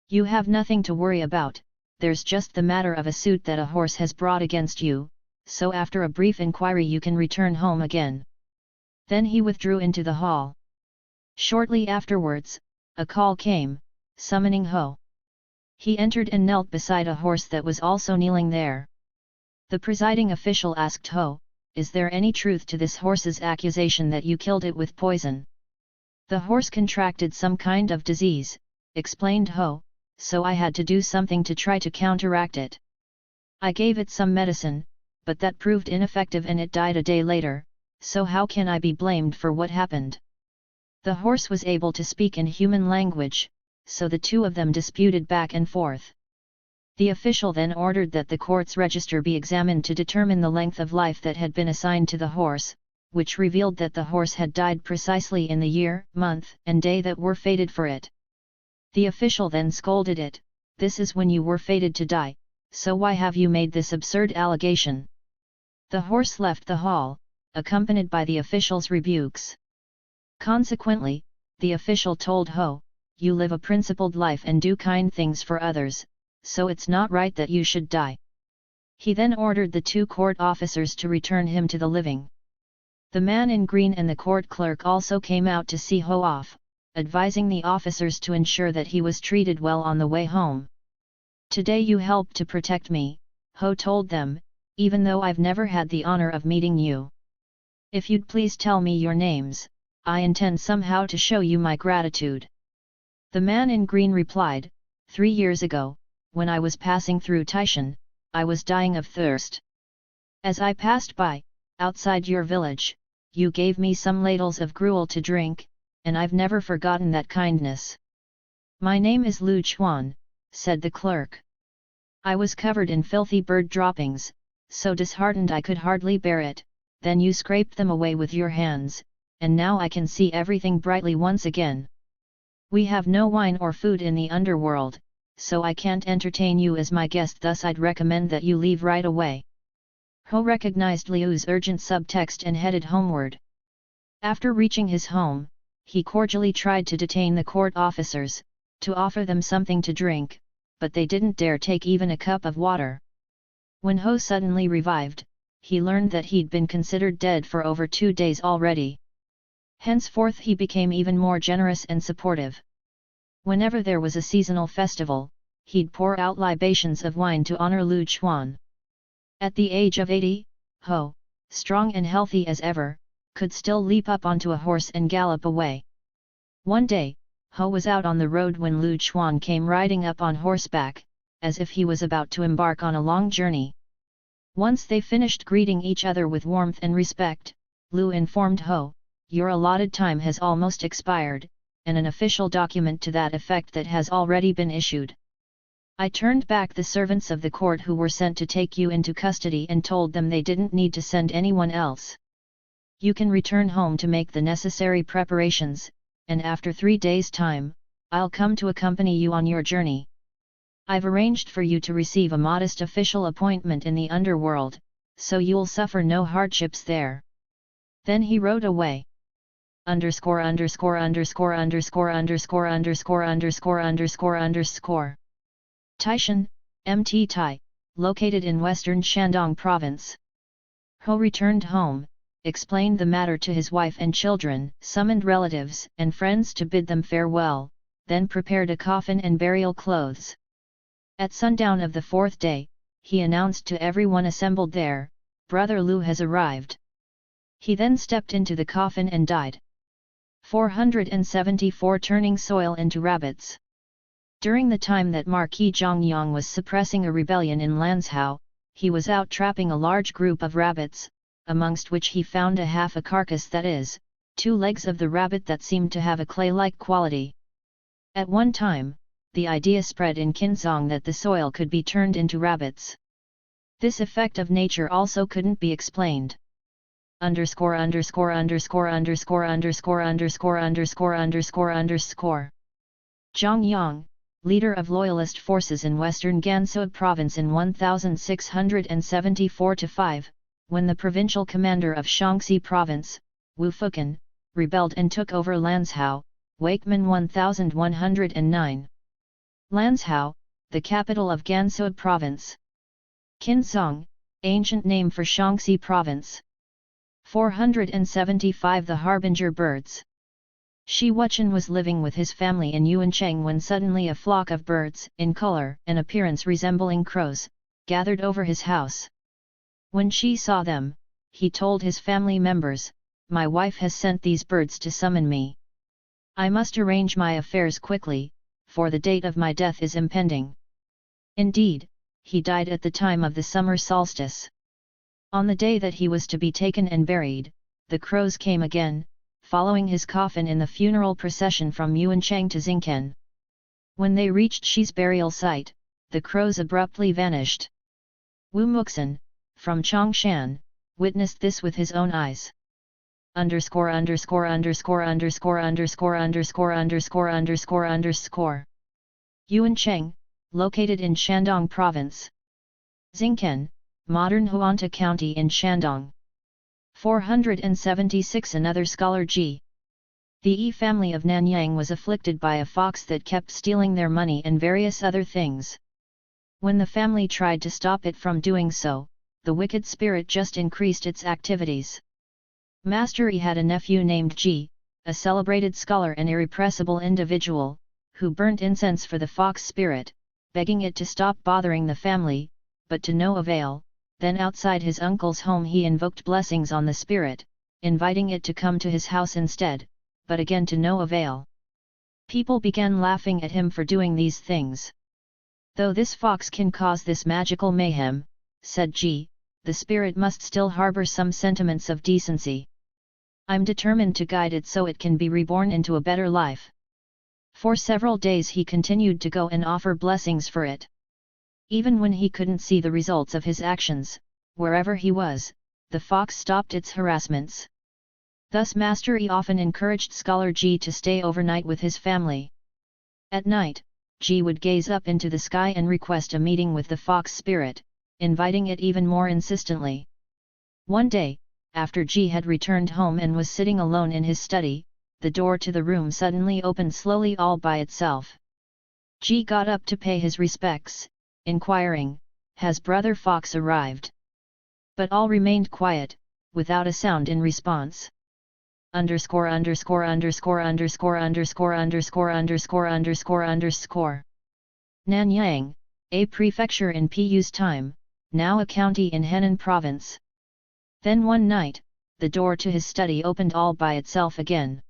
Speaker 1: You have nothing to worry about, there's just the matter of a suit that a horse has brought against you, so after a brief inquiry you can return home again." Then he withdrew into the hall. Shortly afterwards, a call came, summoning Ho. He entered and knelt beside a horse that was also kneeling there. The presiding official asked Ho, is there any truth to this horse's accusation that you killed it with poison? The horse contracted some kind of disease, explained Ho, so I had to do something to try to counteract it. I gave it some medicine, but that proved ineffective and it died a day later, so how can I be blamed for what happened? The horse was able to speak in human language, so the two of them disputed back and forth. The official then ordered that the court's register be examined to determine the length of life that had been assigned to the horse, which revealed that the horse had died precisely in the year, month, and day that were fated for it. The official then scolded it, "This is when you were fated to die, so why have you made this absurd allegation?" The horse left the hall, accompanied by the official's rebukes. Consequently, the official told Ho, "You live a principled life and do kind things for others, so it's not right that you should die." He then ordered the two court officers to return him to the living. The man in green and the court clerk also came out to see Ho off, advising the officers to ensure that he was treated well on the way home. "Today you helped to protect me," Ho told them, "even though I've never had the honor of meeting you. If you'd please tell me your names, I intend somehow to show you my gratitude." The man in green replied, 3 years ago, when I was passing through Taishan, I was dying of thirst. As I passed by, outside your village, you gave me some ladles of gruel to drink, and I've never forgotten that kindness." "My name is Lu Chuan," said the clerk. "I was covered in filthy bird droppings, so disheartened I could hardly bear it, then you scraped them away with your hands, and now I can see everything brightly once again. We have no wine or food in the underworld, so I can't entertain you as my guest, thus I'd recommend that you leave right away." Ho recognized Liu's urgent subtext and headed homeward. After reaching his home, he cordially tried to detain the court officers, to offer them something to drink, but they didn't dare take even a cup of water. When Ho suddenly revived, he learned that he'd been considered dead for over 2 days already. Henceforth he became even more generous and supportive. Whenever there was a seasonal festival, he'd pour out libations of wine to honor Lu Chuan. At the age of 80, Ho, strong and healthy as ever, could still leap up onto a horse and gallop away. One day, Ho was out on the road when Lu Chuan came riding up on horseback, as if he was about to embark on a long journey. Once they finished greeting each other with warmth and respect, Lu informed Ho, "Your allotted time has almost expired, and an official document to that effect that has already been issued. I turned back the servants of the court who were sent to take you into custody and told them they didn't need to send anyone else. You can return home to make the necessary preparations, and after 3 days' time, I'll come to accompany you on your journey. I've arranged for you to receive a modest official appointment in the underworld, so you'll suffer no hardships there." Then he rode away. Taishan, Mt. Tai, located in western Shandong province. Ho returned home, explained the matter to his wife and children, summoned relatives and friends to bid them farewell, then prepared a coffin and burial clothes. At sundown of the 4th day, he announced to everyone assembled there, "Brother Lu has arrived." He then stepped into the coffin and died. 474 Turning soil into rabbits. During the time that Marquis Zhongyang was suppressing a rebellion in Lanzhou, he was out trapping a large group of rabbits, amongst which he found half a carcass, that is, 2 legs of the rabbit that seemed to have a clay-like quality. At one time, the idea spread in Qinzhong that the soil could be turned into rabbits. This effect of nature also couldn't be explained. Zhongyang, leader of loyalist forces in western Gansu province in 1674-5, when the provincial commander of Shaanxi province, Wu Fukan, rebelled and took over Lanzhou, Wakeman 1109. Lanzhou, the capital of Gansu province. Qinzhong, ancient name for Shaanxi province. 475 The Harbinger birds. Shi Wuchen was living with his family in Yuancheng when suddenly a flock of birds, in color and appearance resembling crows, gathered over his house. When Shi saw them, he told his family members, "My wife has sent these birds to summon me. I must arrange my affairs quickly, for the date of my death is impending." Indeed, he died at the time of the summer solstice. On the day that he was to be taken and buried, the crows came again, following his coffin in the funeral procession from Yuanchang to Xingken. When they reached Shi's burial site, the crows abruptly vanished. Wu Muxin, from Chongshan, witnessed this with his own eyes. Underscore underscore underscore underscore underscore underscore underscore underscore underscore. Yuancheng, located in Shandong Province. Xingken, modern Huanta County in Shandong. 476. Another scholar G. The Yi family of Nanyang was afflicted by a fox that kept stealing their money and various other things. When the family tried to stop it from doing so, the wicked spirit just increased its activities. Master Yi had a nephew named Ji, a celebrated scholar and irrepressible individual, who burnt incense for the fox spirit, begging it to stop bothering the family, but to no avail. Then outside his uncle's home he invoked blessings on the spirit, inviting it to come to his house instead, but again to no avail. People began laughing at him for doing these things. "Though this fox can cause this magical mayhem," said Ji, "the spirit must still harbor some sentiments of decency. I'm determined to guide it so it can be reborn into a better life." For several days he continued to go and offer blessings for it. Even when he couldn't see the results of his actions, wherever he was, the fox stopped its harassments. Thus Master Yi often encouraged Scholar Ji to stay overnight with his family. At night, Ji would gaze up into the sky and request a meeting with the fox spirit, inviting it even more insistently. One day, after Ji had returned home and was sitting alone in his study, the door to the room suddenly opened slowly all by itself. Ji got up to pay his respects, inquiring, "Has Brother Fox arrived?" But all remained quiet, without a sound in response. Underscore underscore underscore underscore underscore underscore underscore underscore underscore. Nanyang, a prefecture in Piyu's time, now a county in Henan province. Then one night, the door to his study opened all by itself again.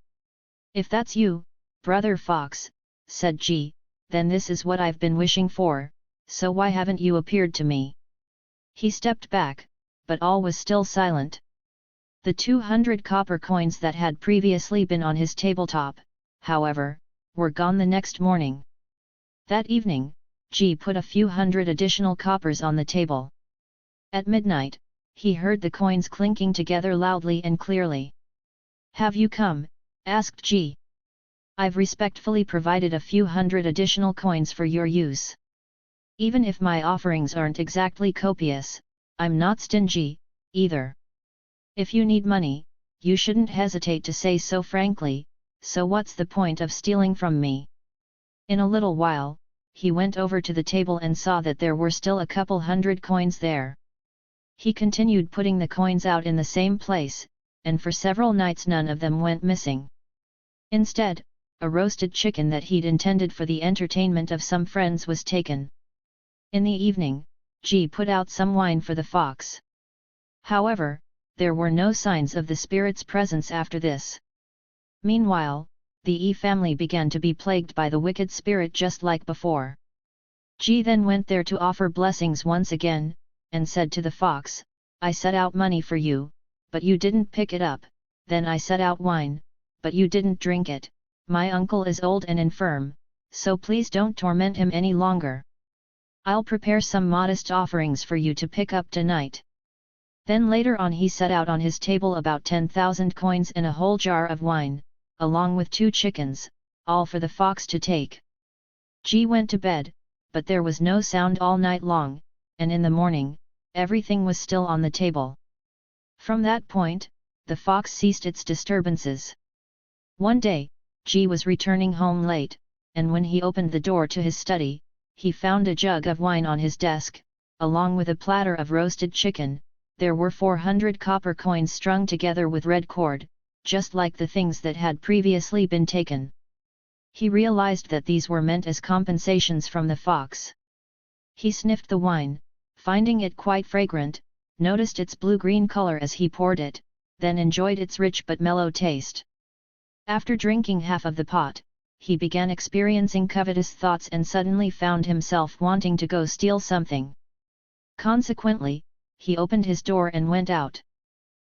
Speaker 1: "If that's you, Brother Fox," said Ji, "then this is what I've been wishing for, so why haven't you appeared to me?" He stepped back, but all was still silent. The 200 copper coins that had previously been on his tabletop, however, were gone the next morning. That evening, Ji put a few hundred additional coppers on the table. At midnight, he heard the coins clinking together loudly and clearly. "Have you come?" asked Ji. "I've respectfully provided a few hundred additional coins for your use. Even if my offerings aren't exactly copious, I'm not stingy, either. If you need money, you shouldn't hesitate to say so frankly, so what's the point of stealing from me?" In a little while, he went over to the table and saw that there were still a couple hundred coins there. He continued putting the coins out in the same place, and for several nights none of them went missing. Instead, a roasted chicken that he'd intended for the entertainment of some friends was taken. In the evening, Ji put out some wine for the fox. However, there were no signs of the spirit's presence after this. Meanwhile, the Yi family began to be plagued by the wicked spirit just like before. Ji then went there to offer blessings once again, and said to the fox, "I set out money for you, but you didn't pick it up, then I set out wine, but you didn't drink it. My uncle is old and infirm, so please don't torment him any longer. I'll prepare some modest offerings for you to pick up tonight." Then later on he set out on his table about 10,000 coins and a whole jar of wine, along with 2 chickens, all for the fox to take. Ji went to bed, but there was no sound all night long, and in the morning, everything was still on the table. From that point, the fox ceased its disturbances. One day, Ji was returning home late, and when he opened the door to his study, he found a jug of wine on his desk, along with a platter of roasted chicken. There were 400 copper coins strung together with red cord, just like the things that had previously been taken. He realized that these were meant as compensations from the fox. He sniffed the wine, finding it quite fragrant, noticed its blue-green color as he poured it, then enjoyed its rich but mellow taste. After drinking half of the pot, he began experiencing covetous thoughts and suddenly found himself wanting to go steal something. Consequently, he opened his door and went out.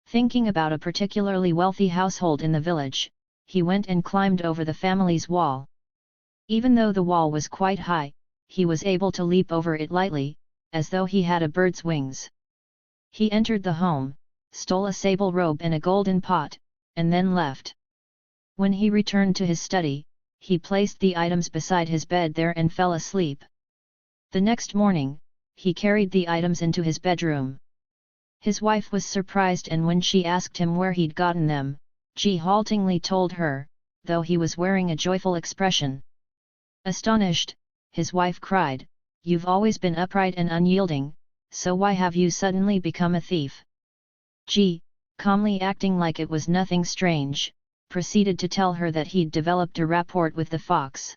Speaker 1: Thinking about a particularly wealthy household in the village, he went and climbed over the family's wall. Even though the wall was quite high, he was able to leap over it lightly, as though he had a bird's wings. He entered the home, stole a sable robe and a golden pot, and then left. When he returned to his study, he placed the items beside his bed there and fell asleep. The next morning, he carried the items into his bedroom. His wife was surprised, and when she asked him where he'd gotten them, Ji haltingly told her, though he was wearing a joyful expression. Astonished, his wife cried, "You've always been upright and unyielding, so why have you suddenly become a thief?" Ji, calmly acting like it was nothing strange, proceeded to tell her that he'd developed a rapport with the fox.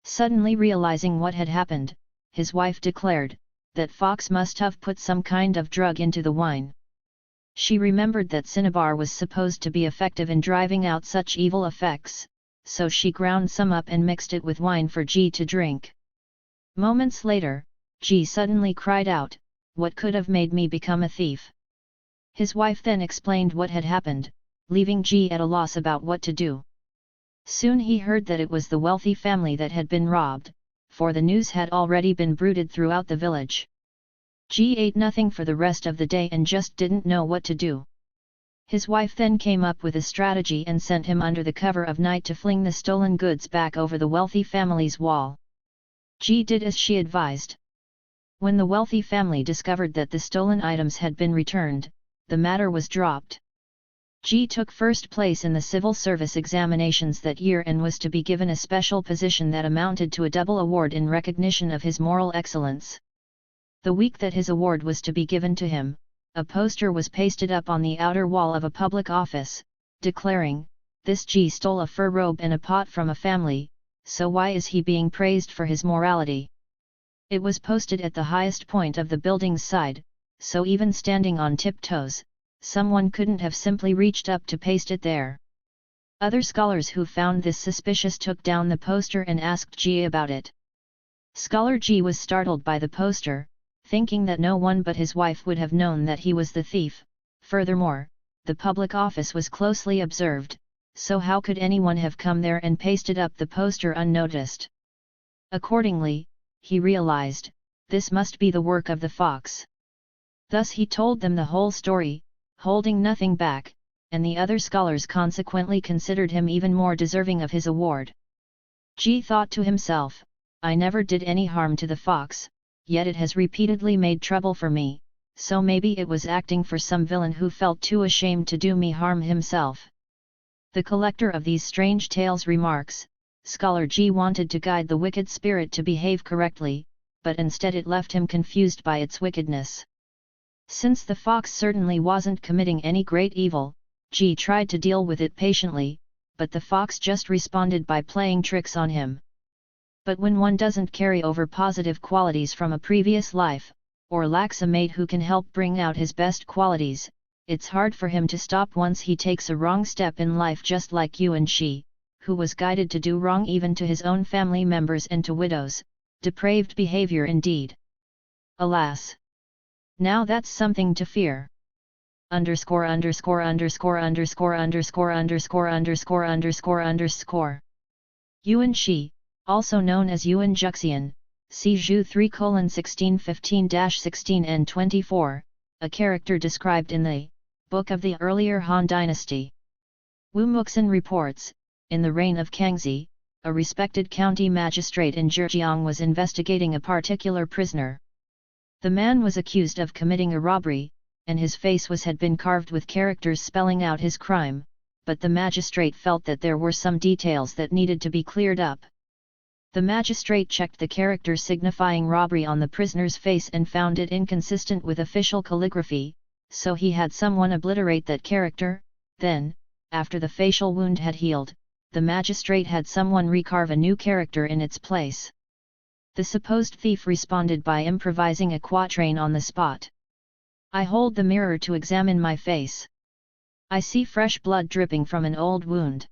Speaker 1: Suddenly realizing what had happened, his wife declared that fox must have put some kind of drug into the wine. She remembered that cinnabar was supposed to be effective in driving out such evil effects, so she ground some up and mixed it with wine for Ji to drink. Moments later, Ji suddenly cried out, "What could have made me become a thief?" His wife then explained what had happened, leaving Ji at a loss about what to do. Soon he heard that it was the wealthy family that had been robbed, for the news had already been bruited throughout the village. Ji ate nothing for the rest of the day and just didn't know what to do. His wife then came up with a strategy and sent him under the cover of night to fling the stolen goods back over the wealthy family's wall. Ji did as she advised. When the wealthy family discovered that the stolen items had been returned, the matter was dropped. Ji took first place in the civil service examinations that year and was to be given a special position that amounted to a double award in recognition of his moral excellence. The week that his award was to be given to him, a poster was pasted up on the outer wall of a public office, declaring, "This Ji stole a fur robe and a pot from a family, so why is he being praised for his morality?" It was posted at the highest point of the building's side, so even standing on tiptoes, someone couldn't have simply reached up to paste it there. Other scholars who found this suspicious took down the poster and asked Ji about it. Scholar Ji was startled by the poster, thinking that no one but his wife would have known that he was the thief. Furthermore, the public office was closely observed, so how could anyone have come there and pasted up the poster unnoticed? Accordingly, he realized, this must be the work of the fox. Thus he told them the whole story, holding nothing back, and the other scholars consequently considered him even more deserving of his award. Ji thought to himself, "I never did any harm to the fox, yet it has repeatedly made trouble for me, so maybe it was acting for some villain who felt too ashamed to do me harm himself." The collector of these strange tales remarks, Scholar Ji wanted to guide the wicked spirit to behave correctly, but instead it left him confused by its wickedness. Since the fox certainly wasn't committing any great evil, Ji tried to deal with it patiently, but the fox just responded by playing tricks on him. But when one doesn't carry over positive qualities from a previous life, or lacks a mate who can help bring out his best qualities, it's hard for him to stop once he takes a wrong step in life, just like Yuan Shi, who was guided to do wrong even to his own family members and to widows. Depraved behavior indeed. Alas! Now that's something to fear. Underscore. Yuan Shi, also known as Yuan Juxian, see Zhu 3:1615-16 and 24, a character described in the Book of the earlier Han Dynasty. Wu Muxin reports, in the reign of Kangxi, a respected county magistrate in Zhejiang was investigating a particular prisoner. The man was accused of committing a robbery, and his face had been carved with characters spelling out his crime, but the magistrate felt that there were some details that needed to be cleared up. The magistrate checked the character signifying robbery on the prisoner's face and found it inconsistent with official calligraphy, so he had someone obliterate that character. Then, after the facial wound had healed, the magistrate had someone recarve a new character in its place. The supposed thief responded by improvising a quatrain on the spot. I hold the mirror to examine my face. I see fresh blood dripping from an old wound.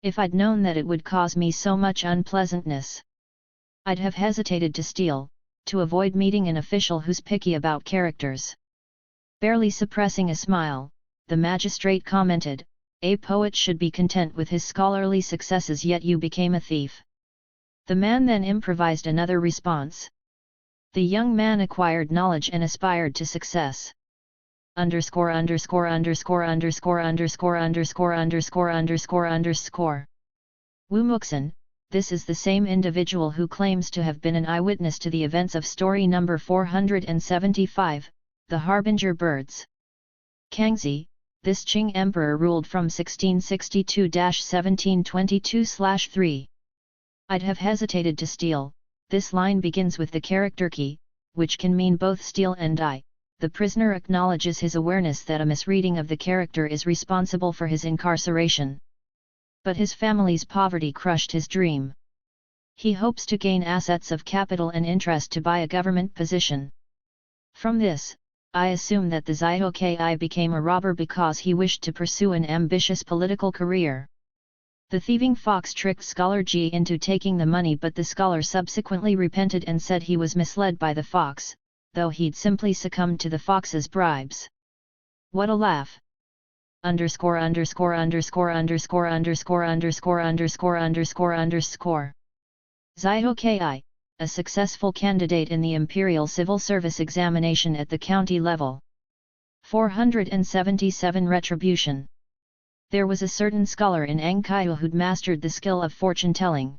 Speaker 1: If I'd known that it would cause me so much unpleasantness, I'd have hesitated to steal, to avoid meeting an official who's picky about characters. Barely suppressing a smile, the magistrate commented, "A poet should be content with his scholarly successes, yet you became a thief." The man then improvised another response. The young man acquired knowledge and aspired to success. Underscore underscore underscore underscore underscore underscore underscore underscore underscore. Wu Muxin, this is the same individual who claims to have been an eyewitness to the events of story number 475, The Harbinger Birds. Kangxi, this Qing emperor ruled from 1662–1722/3. I'd have hesitated to steal. This line begins with the character key, which can mean both steal and die. The prisoner acknowledges his awareness that a misreading of the character is responsible for his incarceration. But his family's poverty crushed his dream. He hopes to gain assets of capital and interest to buy a government position. From this, I assume that the Liaozhai became a robber because he wished to pursue an ambitious political career. The thieving fox tricked Scholar Ji into taking the money, but the scholar subsequently repented and said he was misled by the fox, though he'd simply succumbed to the fox's bribes. What a laugh! Underscore underscore underscore underscore underscore underscore underscore underscore underscore. Liaozhai, a successful candidate in the Imperial Civil Service examination at the county level. 477 Retribution. There was a certain scholar in Angkaiu who'd mastered the skill of fortune-telling.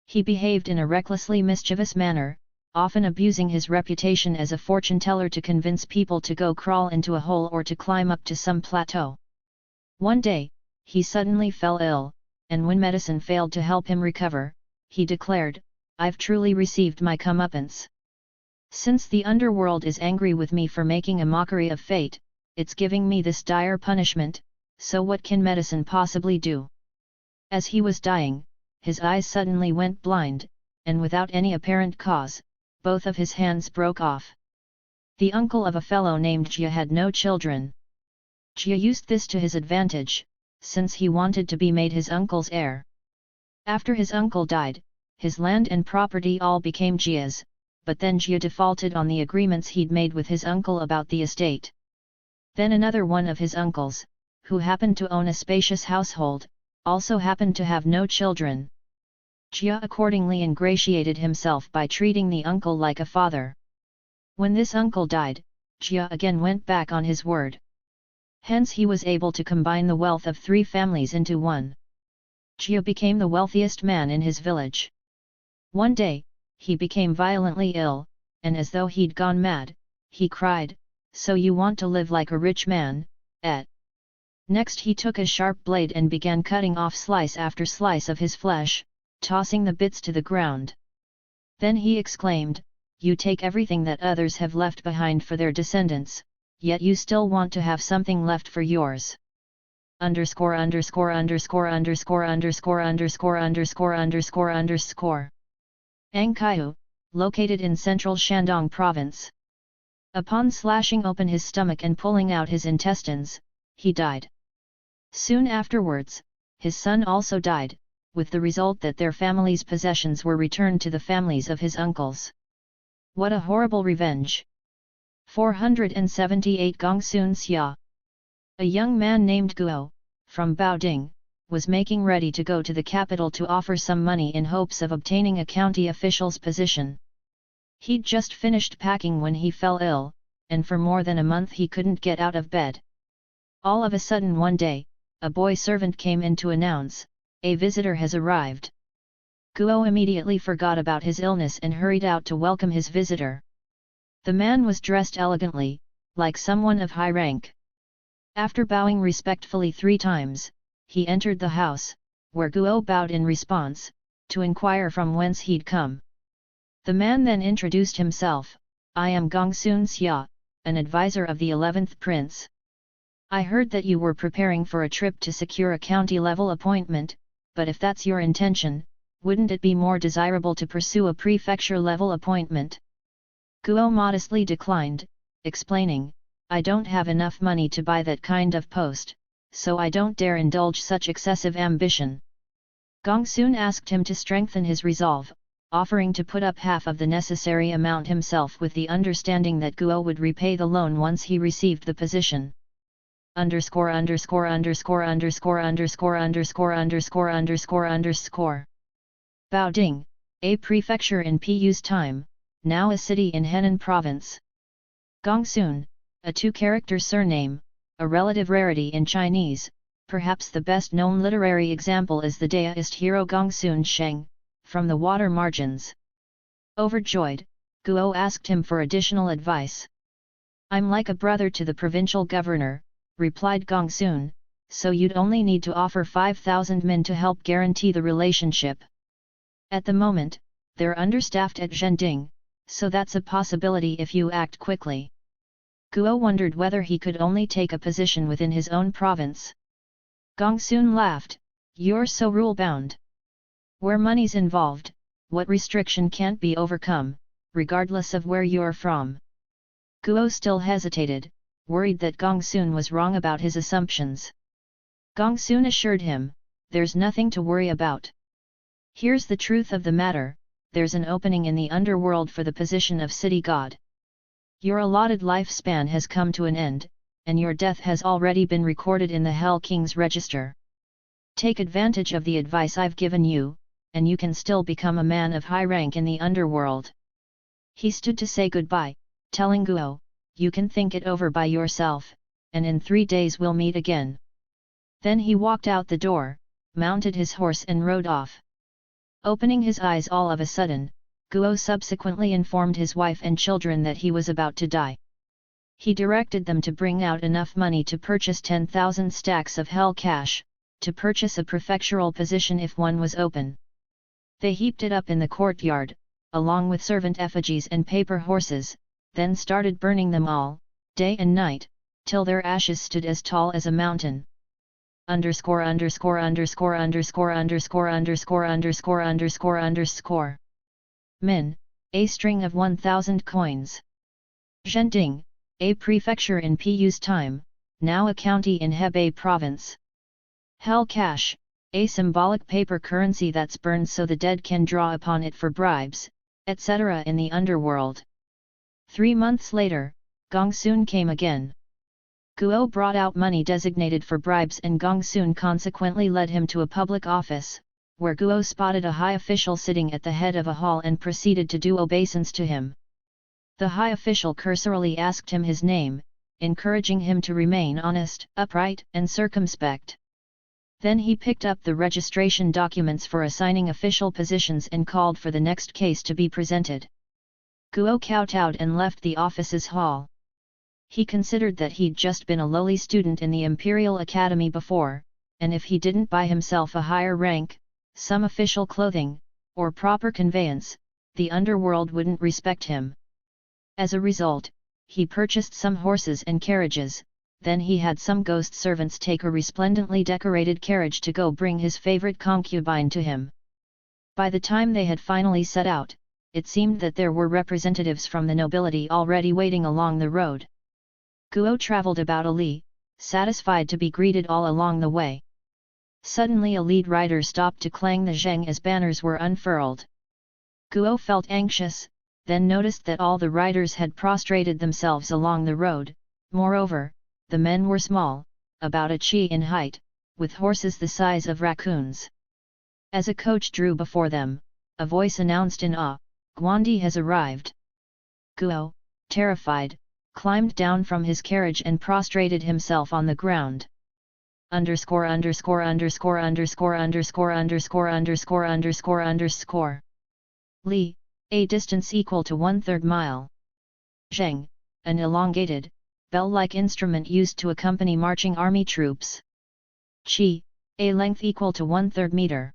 Speaker 1: He behaved in a recklessly mischievous manner, often abusing his reputation as a fortune-teller to convince people to go crawl into a hole or to climb up to some plateau. One day, he suddenly fell ill, and when medicine failed to help him recover, he declared, "I've truly received my comeuppance. Since the underworld is angry with me for making a mockery of fate, it's giving me this dire punishment, so what can medicine possibly do?" As he was dying, his eyes suddenly went blind, and without any apparent cause, both of his hands broke off. The uncle of a fellow named Jia had no children. Jia used this to his advantage, since he wanted to be made his uncle's heir. After his uncle died, his land and property all became Jia's, but then Jia defaulted on the agreements he'd made with his uncle about the estate. Then another one of his uncles, who happened to own a spacious household, also happened to have no children. Jia accordingly ingratiated himself by treating the uncle like a father. When this uncle died, Jia again went back on his word. Hence he was able to combine the wealth of 3 families into one. Jia became the wealthiest man in his village. One day, he became violently ill, and as though he'd gone mad, he cried, "So you want to live like a rich man, eh?" Next he took a sharp blade and began cutting off slice after slice of his flesh, tossing the bits to the ground. Then he exclaimed, "You take everything that others have left behind for their descendants, yet you still want to have something left for yours." Underscore underscore underscore underscore underscore underscore underscore underscore underscore. Angkaiu, located in central Shandong province. Upon slashing open his stomach and pulling out his intestines, he died. Soon afterwards, his son also died, with the result that their family's possessions were returned to the families of his uncles. What a horrible revenge! 478 Gongsun Xia. A young man named Guo, from Baoding, was making ready to go to the capital to offer some money in hopes of obtaining a county official's position. He'd just finished packing when he fell ill, and for more than a month he couldn't get out of bed. All of a sudden one day, a boy servant came in to announce, "A visitor has arrived." Guo immediately forgot about his illness and hurried out to welcome his visitor. The man was dressed elegantly, like someone of high rank. After bowing respectfully 3 times, he entered the house, where Guo bowed in response, to inquire from whence he'd come. The man then introduced himself, "I am Gongsun Xia, an advisor of the 11th Prince. I heard that you were preparing for a trip to secure a county-level appointment, but if that's your intention, wouldn't it be more desirable to pursue a prefecture-level appointment?" Guo modestly declined, explaining, I don't have enough money to buy that kind of post, so I don't dare indulge such excessive ambition. Gongsun asked him to strengthen his resolve, offering to put up half of the necessary amount himself with the understanding that Guo would repay the loan once he received the position. _______________________________________________________________ Baoding, a prefecture in Piyu's time, now a city in Henan province. Gongsun, a two-character surname, a relative rarity in Chinese. Perhaps the best-known literary example is the Daoist hero Gongsun Sheng, from the water margins. Overjoyed, Guo asked him for additional advice. I'm like a brother to the provincial governor, replied Gongsun, so you'd only need to offer 5,000 min to help guarantee the relationship. At the moment, they're understaffed at Zhending, so that's a possibility if you act quickly. Guo wondered whether he could only take a position within his own province. Gongsun laughed, you're so rule-bound. Where money's involved, what restriction can't be overcome, regardless of where you're from? Guo still hesitated, worried that Gongsun was wrong about his assumptions. Gongsun assured him, there's nothing to worry about. Here's the truth of the matter, there's an opening in the underworld for the position of city god. Your allotted lifespan has come to an end, and your death has already been recorded in the Hell King's register. Take advantage of the advice I've given you, and you can still become a man of high rank in the underworld. He stood to say goodbye, telling Guo, you can think it over by yourself, and in 3 days we'll meet again. Then he walked out the door, mounted his horse and rode off. Opening his eyes all of a sudden, Guo subsequently informed his wife and children that he was about to die. He directed them to bring out enough money to purchase 10,000 stacks of hell cash, to purchase a prefectural position if one was open. They heaped it up in the courtyard, along with servant effigies and paper horses, then started burning them all, day and night, till their ashes stood as tall as a mountain. ___________________________________________ Min, a string of 1,000 coins. Zhending, a prefecture in Piyu's time, now a county in Hebei province. Hell cash, a symbolic paper currency that's burned so the dead can draw upon it for bribes, etc. in the underworld. 3 months later, Gongsun came again. Guo brought out money designated for bribes and Gongsun consequently led him to a public office, where Guo spotted a high official sitting at the head of a hall and proceeded to do obeisance to him. The high official cursorily asked him his name, encouraging him to remain honest, upright, and circumspect. Then he picked up the registration documents for assigning official positions and called for the next case to be presented. Guo kowtowed and left the office's hall. He considered that he'd just been a lowly student in the Imperial Academy before, and if he didn't buy himself a higher rank, some official clothing, or proper conveyance, the underworld wouldn't respect him. As a result, he purchased some horses and carriages, then he had some ghost servants take a resplendently decorated carriage to go bring his favorite concubine to him. By the time they had finally set out, it seemed that there were representatives from the nobility already waiting along the road. Guo traveled about a li, satisfied to be greeted all along the way. Suddenly a lead rider stopped to clang the zheng as banners were unfurled. Guo felt anxious, then noticed that all the riders had prostrated themselves along the road. Moreover, the men were small, about a chi in height, with horses the size of raccoons. As a coach drew before them, a voice announced in awe, "Guandi has arrived." Guo, terrified, climbed down from his carriage and prostrated himself on the ground. _____________________________________________________________ Li, a distance equal to 1/3 mile. Zheng, an elongated, bell-like instrument used to accompany marching army troops. Qi, a length equal to 1/3 meter.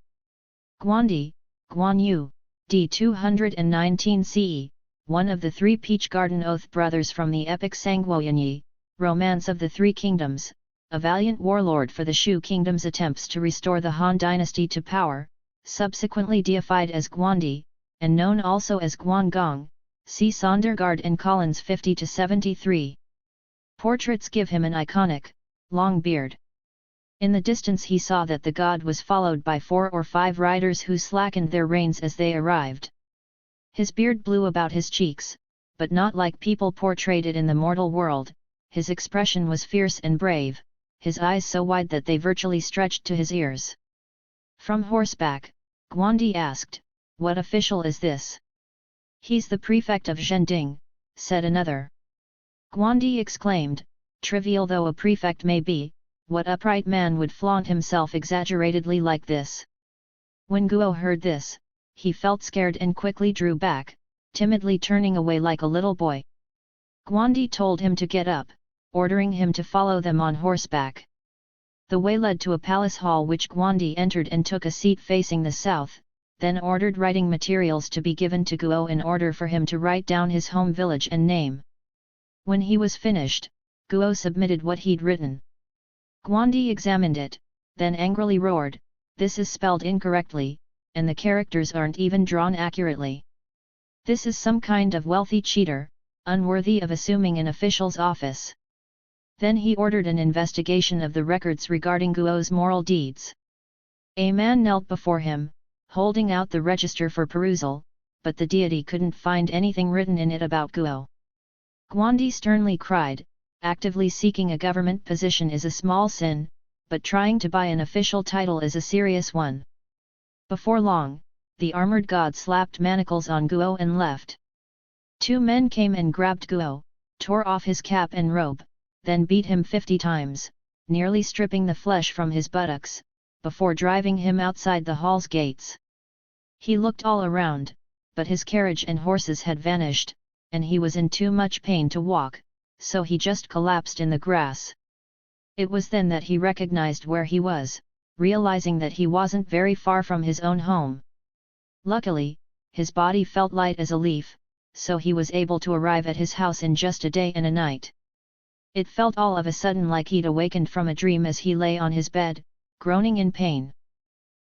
Speaker 1: Guandi, Guan Yu, d. 219 CE, one of the 3 Peach Garden Oath brothers from the epic Sangwoyanyi, Romance of the Three Kingdoms, a valiant warlord for the Shu Kingdom's attempts to restore the Han dynasty to power, subsequently deified as Guandi, and known also as Guangong, see Sondergaard and Collins 50-73. Portraits give him an iconic, long beard. In the distance he saw that the god was followed by 4 or 5 riders who slackened their reins as they arrived. His beard blew about his cheeks, but not like people portrayed it in the mortal world. His expression was fierce and brave, his eyes so wide that they virtually stretched to his ears. From horseback, Guandi asked, "What official is this?" "He's the prefect of Zhending," said another. Guandi exclaimed, "Trivial though a prefect may be, what upright man would flaunt himself exaggeratedly like this?" When Guo heard this, he felt scared and quickly drew back, timidly turning away like a little boy. Guandi told him to get up, ordering him to follow them on horseback. The way led to a palace hall which Guandi entered and took a seat facing the south, then ordered writing materials to be given to Guo in order for him to write down his home village and name. When he was finished, Guo submitted what he'd written. Guandi examined it, then angrily roared, "This is spelled incorrectly, and the characters aren't even drawn accurately. This is some kind of wealthy cheater, unworthy of assuming an official's office." Then he ordered an investigation of the records regarding Guo's moral deeds. A man knelt before him, holding out the register for perusal, but the deity couldn't find anything written in it about Guo. Guandi sternly cried, "Actively seeking a government position is a small sin, but trying to buy an official title is a serious one." Before long, the armored god slapped manacles on Guo and left. 2 men came and grabbed Guo, tore off his cap and robe, then beat him 50 times, nearly stripping the flesh from his buttocks, before driving him outside the hall's gates. He looked all around, but his carriage and horses had vanished, and he was in too much pain to walk, so he just collapsed in the grass. It was then that he recognized where he was, realizing that he wasn't very far from his own home. Luckily, his body felt light as a leaf, so he was able to arrive at his house in just a day and a night. It felt all of a sudden like he'd awakened from a dream as he lay on his bed, groaning in pain.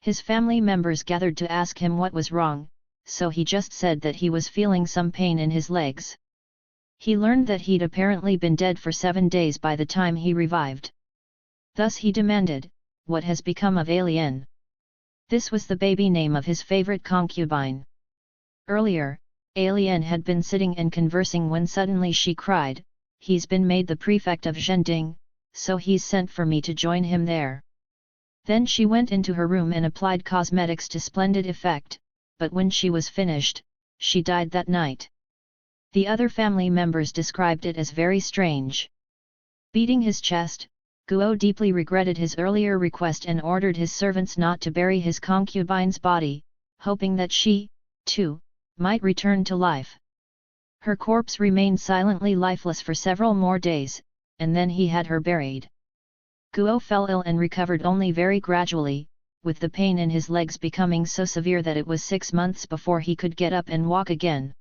Speaker 1: His family members gathered to ask him what was wrong, so he just said that he was feeling some pain in his legs. He learned that he'd apparently been dead for 7 days by the time he revived. Thus he demanded, "What has become of Alien?" This was the baby name of his favorite concubine. Earlier, Alien had been sitting and conversing when suddenly she cried, "He's been made the prefect of Zhending, so he's sent for me to join him there." Then she went into her room and applied cosmetics to splendid effect, but when she was finished, she died that night. The other family members described it as very strange. Beating his chest, Guo deeply regretted his earlier request and ordered his servants not to bury his concubine's body, hoping that she, too, might return to life. Her corpse remained silently lifeless for several more days, and then he had her buried. Guo fell ill and recovered only very gradually, with the pain in his legs becoming so severe that it was 6 months before he could get up and walk again.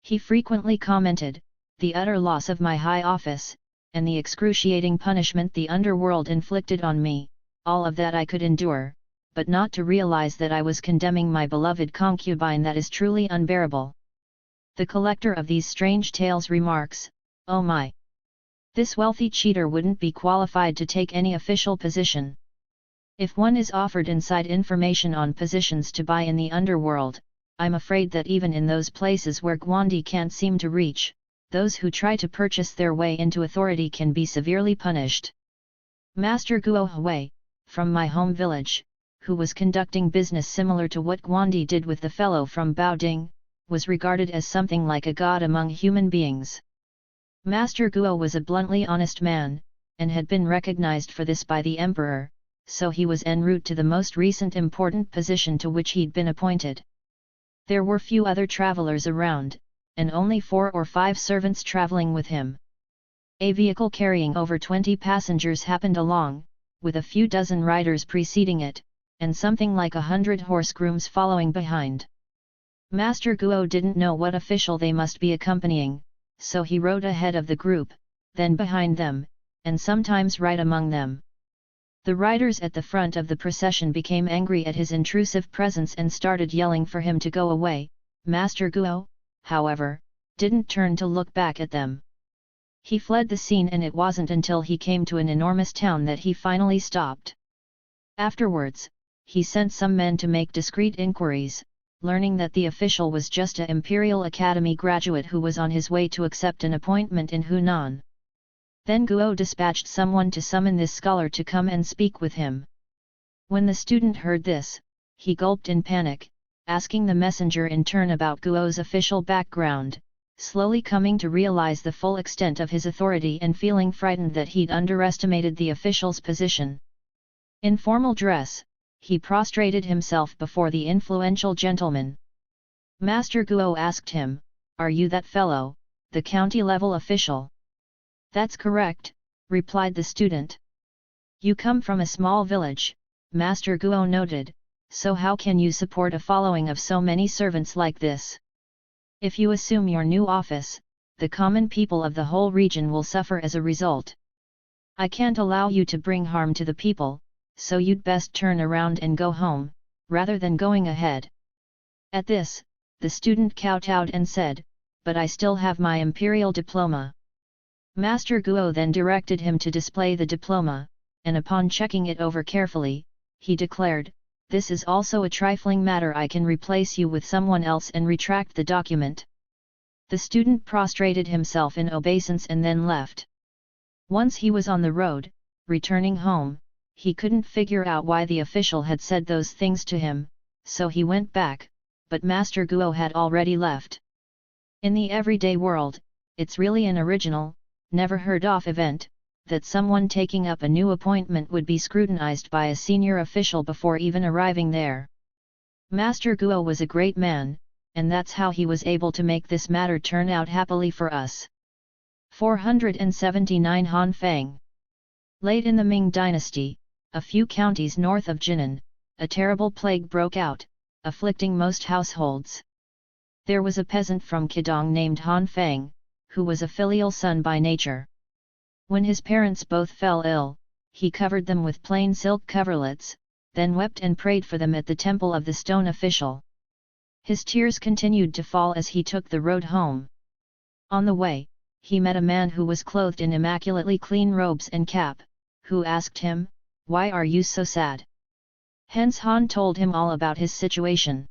Speaker 1: He frequently commented, "The utter loss of my high office, and the excruciating punishment the underworld inflicted on me, all of that I could endure, but not to realize that I was condemning my beloved concubine, that is truly unbearable." The collector of these strange tales remarks, "Oh my! This wealthy cheater wouldn't be qualified to take any official position. If one is offered inside information on positions to buy in the underworld, I'm afraid that even in those places where Guandi can't seem to reach, those who try to purchase their way into authority can be severely punished." Master Guo Hui, from my home village, who was conducting business similar to what Guandi did with the fellow from Baoding, was regarded as something like a god among human beings. Master Guo was a bluntly honest man, and had been recognized for this by the emperor, so he was en route to the most recent important position to which he'd been appointed. There were few other travelers around, and only 4 or 5 servants traveling with him. A vehicle carrying over 20 passengers happened along, with a few dozen riders preceding it, and something like 100 horse grooms following behind. Master Guo didn't know what official they must be accompanying, so he rode ahead of the group, then behind them, and sometimes right among them. The riders at the front of the procession became angry at his intrusive presence and started yelling for him to go away. Master Guo, however, didn't turn to look back at them. He fled the scene, and it wasn't until he came to an enormous town that he finally stopped. Afterwards, he sent some men to make discreet inquiries, learning that the official was just an Imperial Academy graduate who was on his way to accept an appointment in Hunan. Then Guo dispatched someone to summon this scholar to come and speak with him. When the student heard this, he gulped in panic, asking the messenger in turn about Guo's official background, slowly coming to realize the full extent of his authority and feeling frightened that he'd underestimated the official's position. In formal dress, he prostrated himself before the influential gentleman. Master Guo asked him, "Are you that fellow, the county-level official?" "That's correct," replied the student. "You come from a small village," Master Guo noted, "so how can you support a following of so many servants like this? If you assume your new office, the common people of the whole region will suffer as a result. I can't allow you to bring harm to the people, so you'd best turn around and go home, rather than going ahead." At this, the student kowtowed and said, "But I still have my imperial diploma." Master Guo then directed him to display the diploma, and upon checking it over carefully, he declared, "This is also a trifling matter. I can replace you with someone else and retract the document." The student prostrated himself in obeisance and then left. Once he was on the road, returning home, he couldn't figure out why the official had said those things to him, so he went back, but Master Guo had already left. In the everyday world, it's really an original, never heard of event, that someone taking up a new appointment would be scrutinized by a senior official before even arriving there. Master Guo was a great man, and that's how he was able to make this matter turn out happily for us. 479 Han Feng. Late in the Ming dynasty, a few counties north of Jinan, a terrible plague broke out, afflicting most households. There was a peasant from Qidong named Han Feng, who was a filial son by nature. When his parents both fell ill, he covered them with plain silk coverlets, then wept and prayed for them at the temple of the stone official. His tears continued to fall as he took the road home. On the way, he met a man who was clothed in immaculately clean robes and cap, who asked him, "Why are you so sad?" Hence Han told him all about his situation.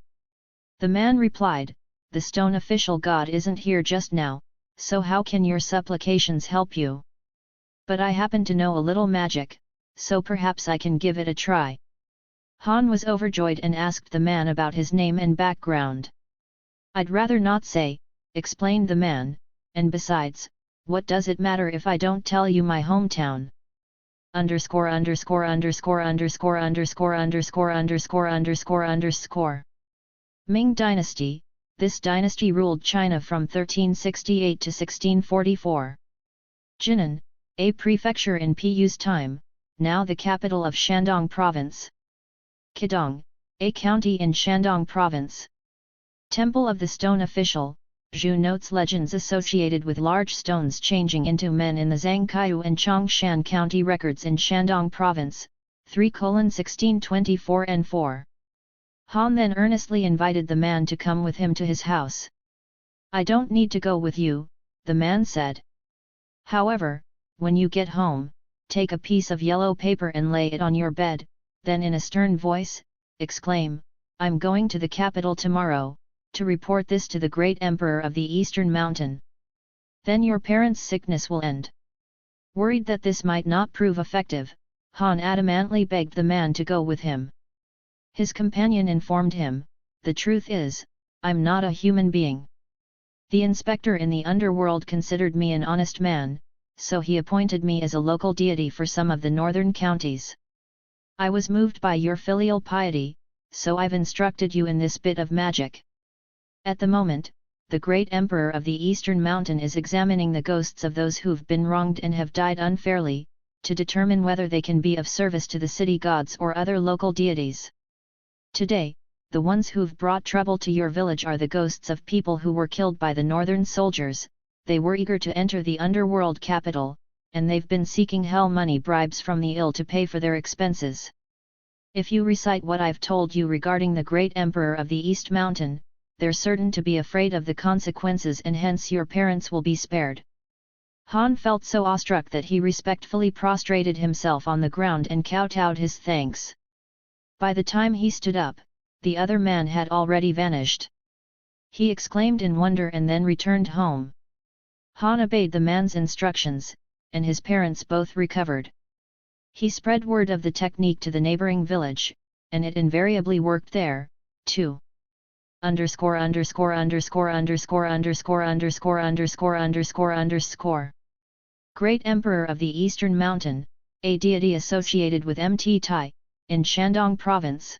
Speaker 1: The man replied, "The stone official god isn't here just now, so how can your supplications help you? But I happen to know a little magic, so perhaps I can give it a try." Han was overjoyed and asked the man about his name and background. "I'd rather not say," explained the man, "and besides, what does it matter if I don't tell you my hometown? Underscore underscore underscore underscore underscore underscore underscore underscore underscore. Ming Dynasty. This dynasty ruled China from 1368 to 1644. Jinan, a prefecture in Piyu's time, now the capital of Shandong Province. Qidong, a county in Shandong Province. Temple of the Stone Official. Zhu notes legends associated with large stones changing into men in the Zhangqiu and Chongshan County records in Shandong Province, 3:1624 and 4. Han then earnestly invited the man to come with him to his house. "I don't need to go with you," the man said. "However, when you get home, take a piece of yellow paper and lay it on your bed, then in a stern voice, exclaim, 'I'm going to the capital tomorrow, to report this to the great emperor of the Eastern Mountain. Then your parents' sickness will end.'" Worried that this might not prove effective, Han adamantly begged the man to go with him. His companion informed him, "The truth is, I'm not a human being. The inspector in the underworld considered me an honest man, so he appointed me as a local deity for some of the northern counties. I was moved by your filial piety, so I've instructed you in this bit of magic. At the moment, the great emperor of the Eastern Mountain is examining the ghosts of those who've been wronged and have died unfairly, to determine whether they can be of service to the city gods or other local deities. Today, the ones who've brought trouble to your village are the ghosts of people who were killed by the northern soldiers. They were eager to enter the underworld capital, and they've been seeking hell money bribes from the ill to pay for their expenses. If you recite what I've told you regarding the great emperor of the East Mountain, they're certain to be afraid of the consequences and hence your parents will be spared." Han felt so awestruck that he respectfully prostrated himself on the ground and kowtowed his thanks. By the time he stood up, the other man had already vanished. He exclaimed in wonder and then returned home. Han obeyed the man's instructions, and his parents both recovered. He spread word of the technique to the neighboring village, and it invariably worked there, too. Underscore. Great Emperor of the Eastern Mountain, a deity associated with Mt Tai, in Shandong Province.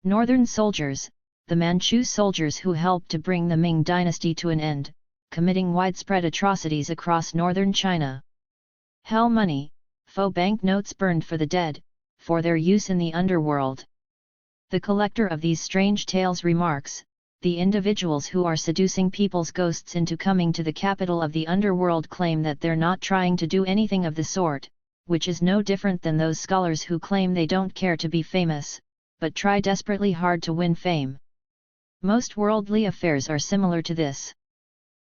Speaker 1: Northern soldiers, the Manchu soldiers who helped to bring the Ming dynasty to an end, committing widespread atrocities across northern China. Hell money, faux banknotes burned for the dead, for their use in the underworld. The collector of these strange tales remarks, the individuals who are seducing people's ghosts into coming to the capital of the underworld claim that they're not trying to do anything of the sort, which is no different than those scholars who claim they don't care to be famous, but try desperately hard to win fame. Most worldly affairs are similar to this.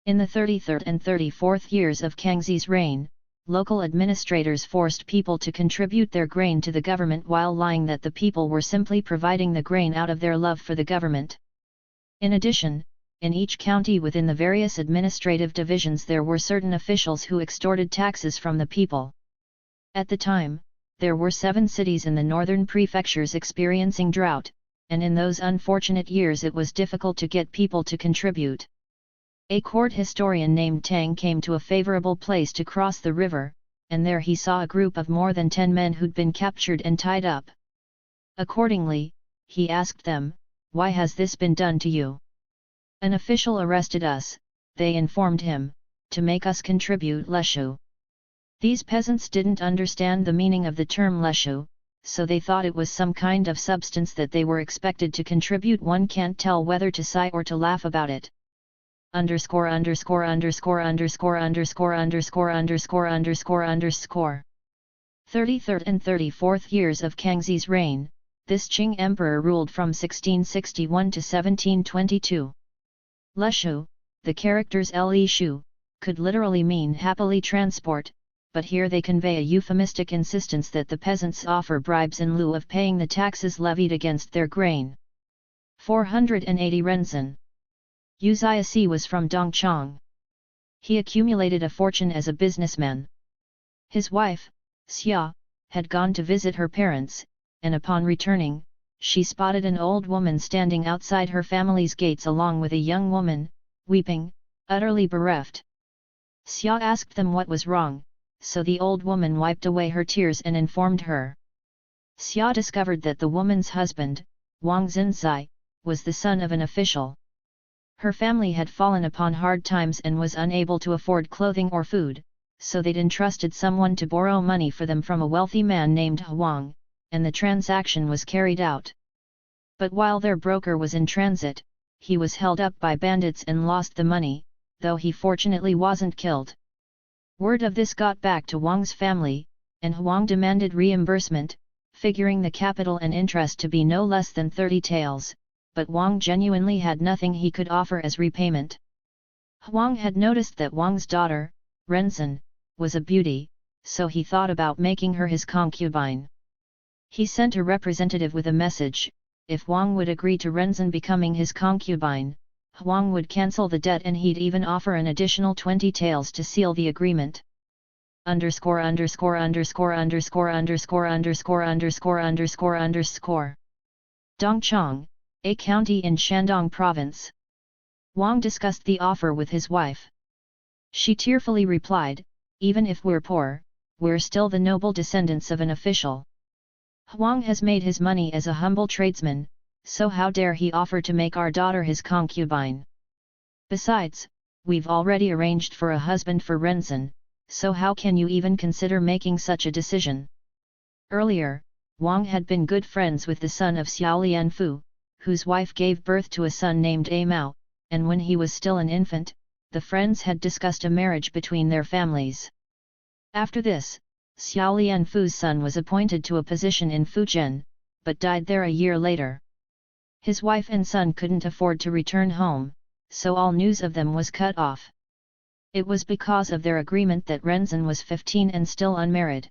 Speaker 1: In the 33rd and 34th years of Kangxi's reign, local administrators forced people to contribute their grain to the government while lying that the people were simply providing the grain out of their love for the government. In addition, in each county within the various administrative divisions there were certain officials who extorted taxes from the people. At the time, there were 7 cities in the northern prefectures experiencing drought, and in those unfortunate years it was difficult to get people to contribute. A court historian named Tang came to a favorable place to cross the river, and there he saw a group of more than 10 men who'd been captured and tied up. Accordingly, he asked them, "Why has this been done to you?" "An official arrested us," they informed him, "to make us contribute leshu." These peasants didn't understand the meaning of the term leshu, so they thought it was some kind of substance that they were expected to contribute. One can't tell whether to sigh or to laugh about it. 33rd and 34th years of Kangxi's reign, this Qing emperor ruled from 1661 to 1722. Leshu, the characters le shu, could literally mean happily transport, but here they convey a euphemistic insistence that the peasants offer bribes in lieu of paying the taxes levied against their grain. 480 Renzhen. Yu Zhiasi was from Dongchang. He accumulated a fortune as a businessman. His wife, Xia, had gone to visit her parents, and upon returning, she spotted an old woman standing outside her family's gates along with a young woman, weeping, utterly bereft. Xia asked them what was wrong, so the old woman wiped away her tears and informed her. Xia discovered that the woman's husband, Wang Xinzai, was the son of an official. Her family had fallen upon hard times and was unable to afford clothing or food, so they'd entrusted someone to borrow money for them from a wealthy man named Huang, and the transaction was carried out. But while their broker was in transit, he was held up by bandits and lost the money, though he fortunately wasn't killed. Word of this got back to Wang's family, and Huang demanded reimbursement, figuring the capital and interest to be no less than 30 taels, but Wang genuinely had nothing he could offer as repayment. Huang had noticed that Wang's daughter, Renzhen, was a beauty, so he thought about making her his concubine. He sent a representative with a message: if Wang would agree to Renzhen becoming his concubine, Huang would cancel the debt and he'd even offer an additional 20 taels to seal the agreement. Dongchang, a county in Shandong Province. Wang discussed the offer with his wife. She tearfully replied, "Even if we're poor, we're still the noble descendants of an official. Huang has made his money as a humble tradesman, so how dare he offer to make our daughter his concubine? Besides, we've already arranged for a husband for Renzhen, so how can you even consider making such a decision?" Earlier, Wang had been good friends with the son of Xiao Lianfu, whose wife gave birth to a son named A Mao, and when he was still an infant, the friends had discussed a marriage between their families. After this, Xiao Lianfu's son was appointed to a position in Fujian, but died there a year later. His wife and son couldn't afford to return home, so all news of them was cut off. It was because of their agreement that Renzin was 15 and still unmarried.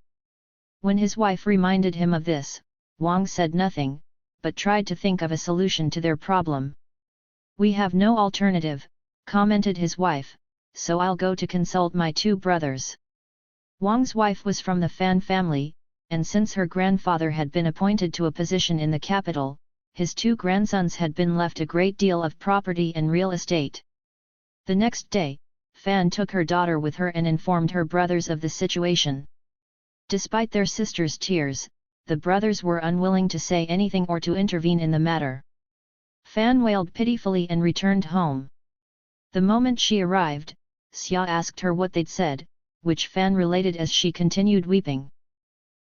Speaker 1: When his wife reminded him of this, Wang said nothing, but tried to think of a solution to their problem. "We have no alternative," commented his wife, "so I'll go to consult my two brothers." Wang's wife was from the Fan family, and since her grandfather had been appointed to a position in the capital, his two grandsons had been left a great deal of property and real estate. The next day, Fan took her daughter with her and informed her brothers of the situation. Despite their sister's tears, the brothers were unwilling to say anything or to intervene in the matter. Fan wailed pitifully and returned home. The moment she arrived, Xia asked her what they'd said, which Fan related as she continued weeping.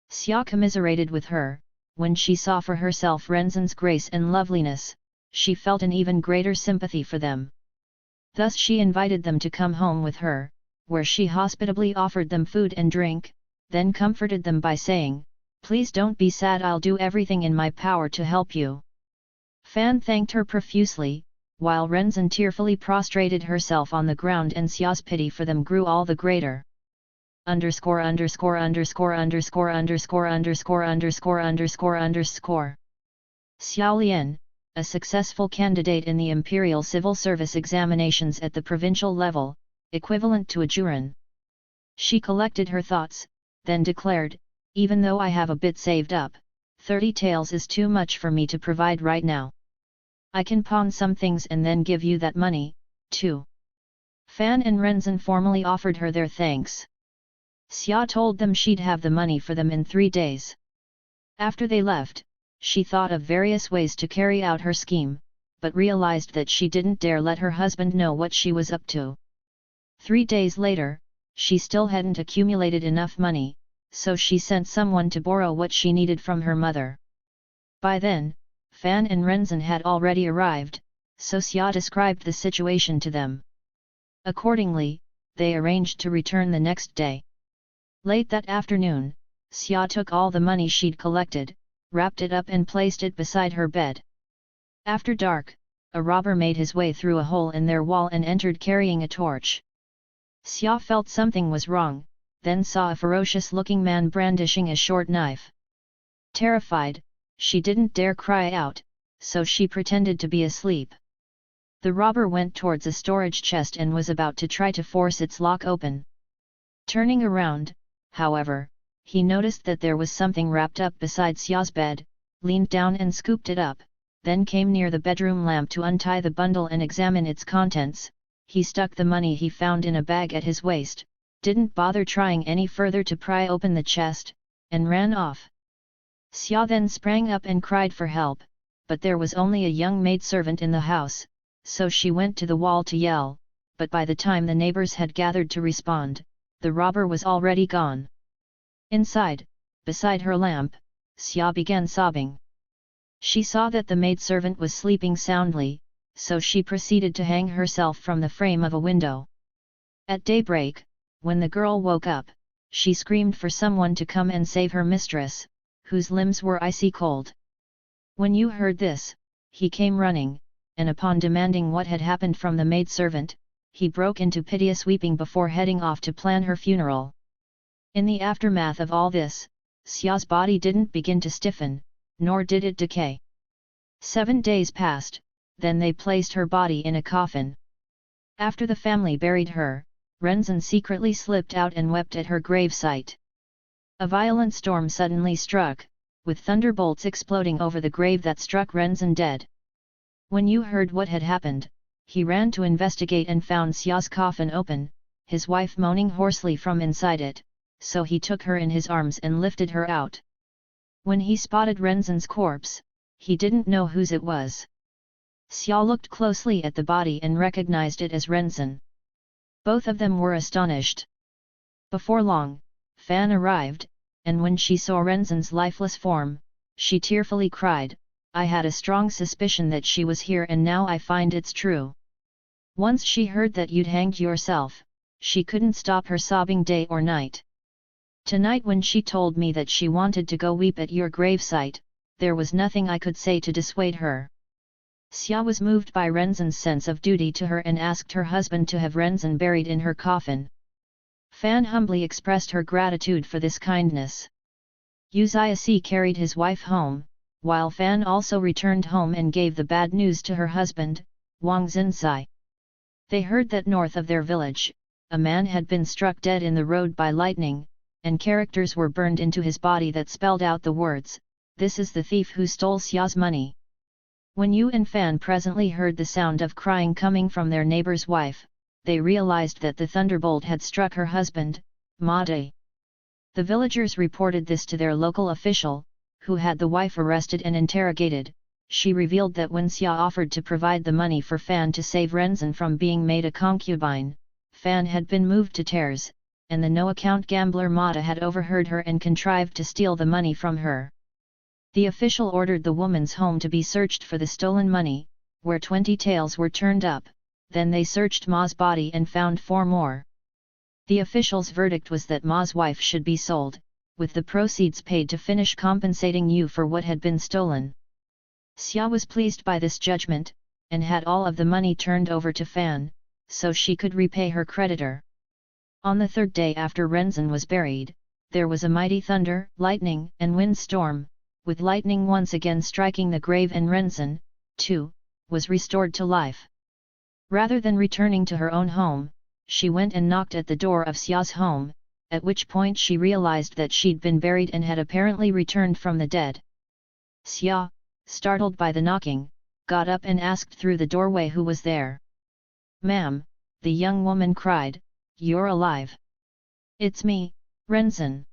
Speaker 1: Xia commiserated with her. When she saw for herself Renzin's grace and loveliness, she felt an even greater sympathy for them. Thus she invited them to come home with her, where she hospitably offered them food and drink, then comforted them by saying, "Please don't be sad, I'll do everything in my power to help you." Fan thanked her profusely, while Renzin tearfully prostrated herself on the ground, and Xia's pity for them grew all the greater. ________________________ Xiao Lian, a successful candidate in the Imperial Civil Service examinations at the provincial level, equivalent to a juran. She collected her thoughts, then declared, "Even though I have a bit saved up, 30 taels is too much for me to provide right now. I can pawn some things and then give you that money, too." Fan and Renzin formally offered her their thanks. Xia told them she'd have the money for them in 3 days. After they left, she thought of various ways to carry out her scheme, but realized that she didn't dare let her husband know what she was up to. 3 days later, she still hadn't accumulated enough money, so she sent someone to borrow what she needed from her mother. By then, Fan and Renzin had already arrived, so Xia described the situation to them. Accordingly, they arranged to return the next day. Late that afternoon, Xia took all the money she'd collected, wrapped it up and placed it beside her bed. After dark, a robber made his way through a hole in their wall and entered carrying a torch. Xia felt something was wrong, then saw a ferocious-looking man brandishing a short knife. Terrified, she didn't dare cry out, so she pretended to be asleep. The robber went towards a storage chest and was about to try to force its lock open. Turning around, however, he noticed that there was something wrapped up beside Xia's bed, leaned down and scooped it up, then came near the bedroom lamp to untie the bundle and examine its contents. He stuck the money he found in a bag at his waist, didn't bother trying any further to pry open the chest, and ran off. Xia then sprang up and cried for help, but there was only a young maidservant in the house, so she went to the wall to yell, but by the time the neighbors had gathered to respond, the robber was already gone. Inside, beside her lamp, Xia began sobbing. She saw that the maidservant was sleeping soundly, so she proceeded to hang herself from the frame of a window. At daybreak, when the girl woke up, she screamed for someone to come and save her mistress, whose limbs were icy cold. When Yu heard this, he came running, and upon demanding what had happened from the maidservant, he broke into piteous weeping before heading off to plan her funeral. In the aftermath of all this, Xia's body didn't begin to stiffen, nor did it decay. 7 days passed, then they placed her body in a coffin. After the family buried her, Renzin secretly slipped out and wept at her gravesite. A violent storm suddenly struck, with thunderbolts exploding over the grave that struck Renzin dead. When Yu heard what had happened, he ran to investigate and found Xia's coffin open, his wife moaning hoarsely from inside it, so he took her in his arms and lifted her out. When he spotted Renzin's corpse, he didn't know whose it was. Xia looked closely at the body and recognized it as Renzin. Both of them were astonished. Before long, Fan arrived, and when she saw Renzin's lifeless form, she tearfully cried, "I had a strong suspicion that she was here and now I find it's true." Once she heard that you'd hanged yourself, she couldn't stop her sobbing day or night. Tonight when she told me that she wanted to go weep at your gravesite, there was nothing I could say to dissuade her. Xia was moved by Renzan's sense of duty to her and asked her husband to have Renzan buried in her coffin. Fan humbly expressed her gratitude for this kindness. Liaozhai carried his wife home, while Fan also returned home and gave the bad news to her husband, Wang Xinzai. They heard that north of their village, a man had been struck dead in the road by lightning, and characters were burned into his body that spelled out the words, "This is the thief who stole Xia's money." When Yu and Fan presently heard the sound of crying coming from their neighbor's wife, they realized that the thunderbolt had struck her husband, Ma Dai. The villagers reported this to their local official, who had the wife arrested and interrogated. She revealed that when Xia offered to provide the money for Fan to save Renzan from being made a concubine, Fan had been moved to tears, and the no-account gambler Mata had overheard her and contrived to steal the money from her. The official ordered the woman's home to be searched for the stolen money, where 20 taels were turned up, then they searched Ma's body and found 4 more. The official's verdict was that Ma's wife should be sold, with the proceeds paid to finish compensating Yu for what had been stolen. Xia was pleased by this judgment, and had all of the money turned over to Fan, so she could repay her creditor. On the 3rd day after Renzan was buried, there was a mighty thunder, lightning and windstorm, with lightning once again striking the grave, and Renzan, too, was restored to life. Rather than returning to her own home, she went and knocked at the door of Xia's home, at which point she realized that she'd been buried and had apparently returned from the dead. Xia, startled by the knocking, got up and asked through the doorway who was there. "Ma'am," the young woman cried, "you're alive." "It's me, Renzan."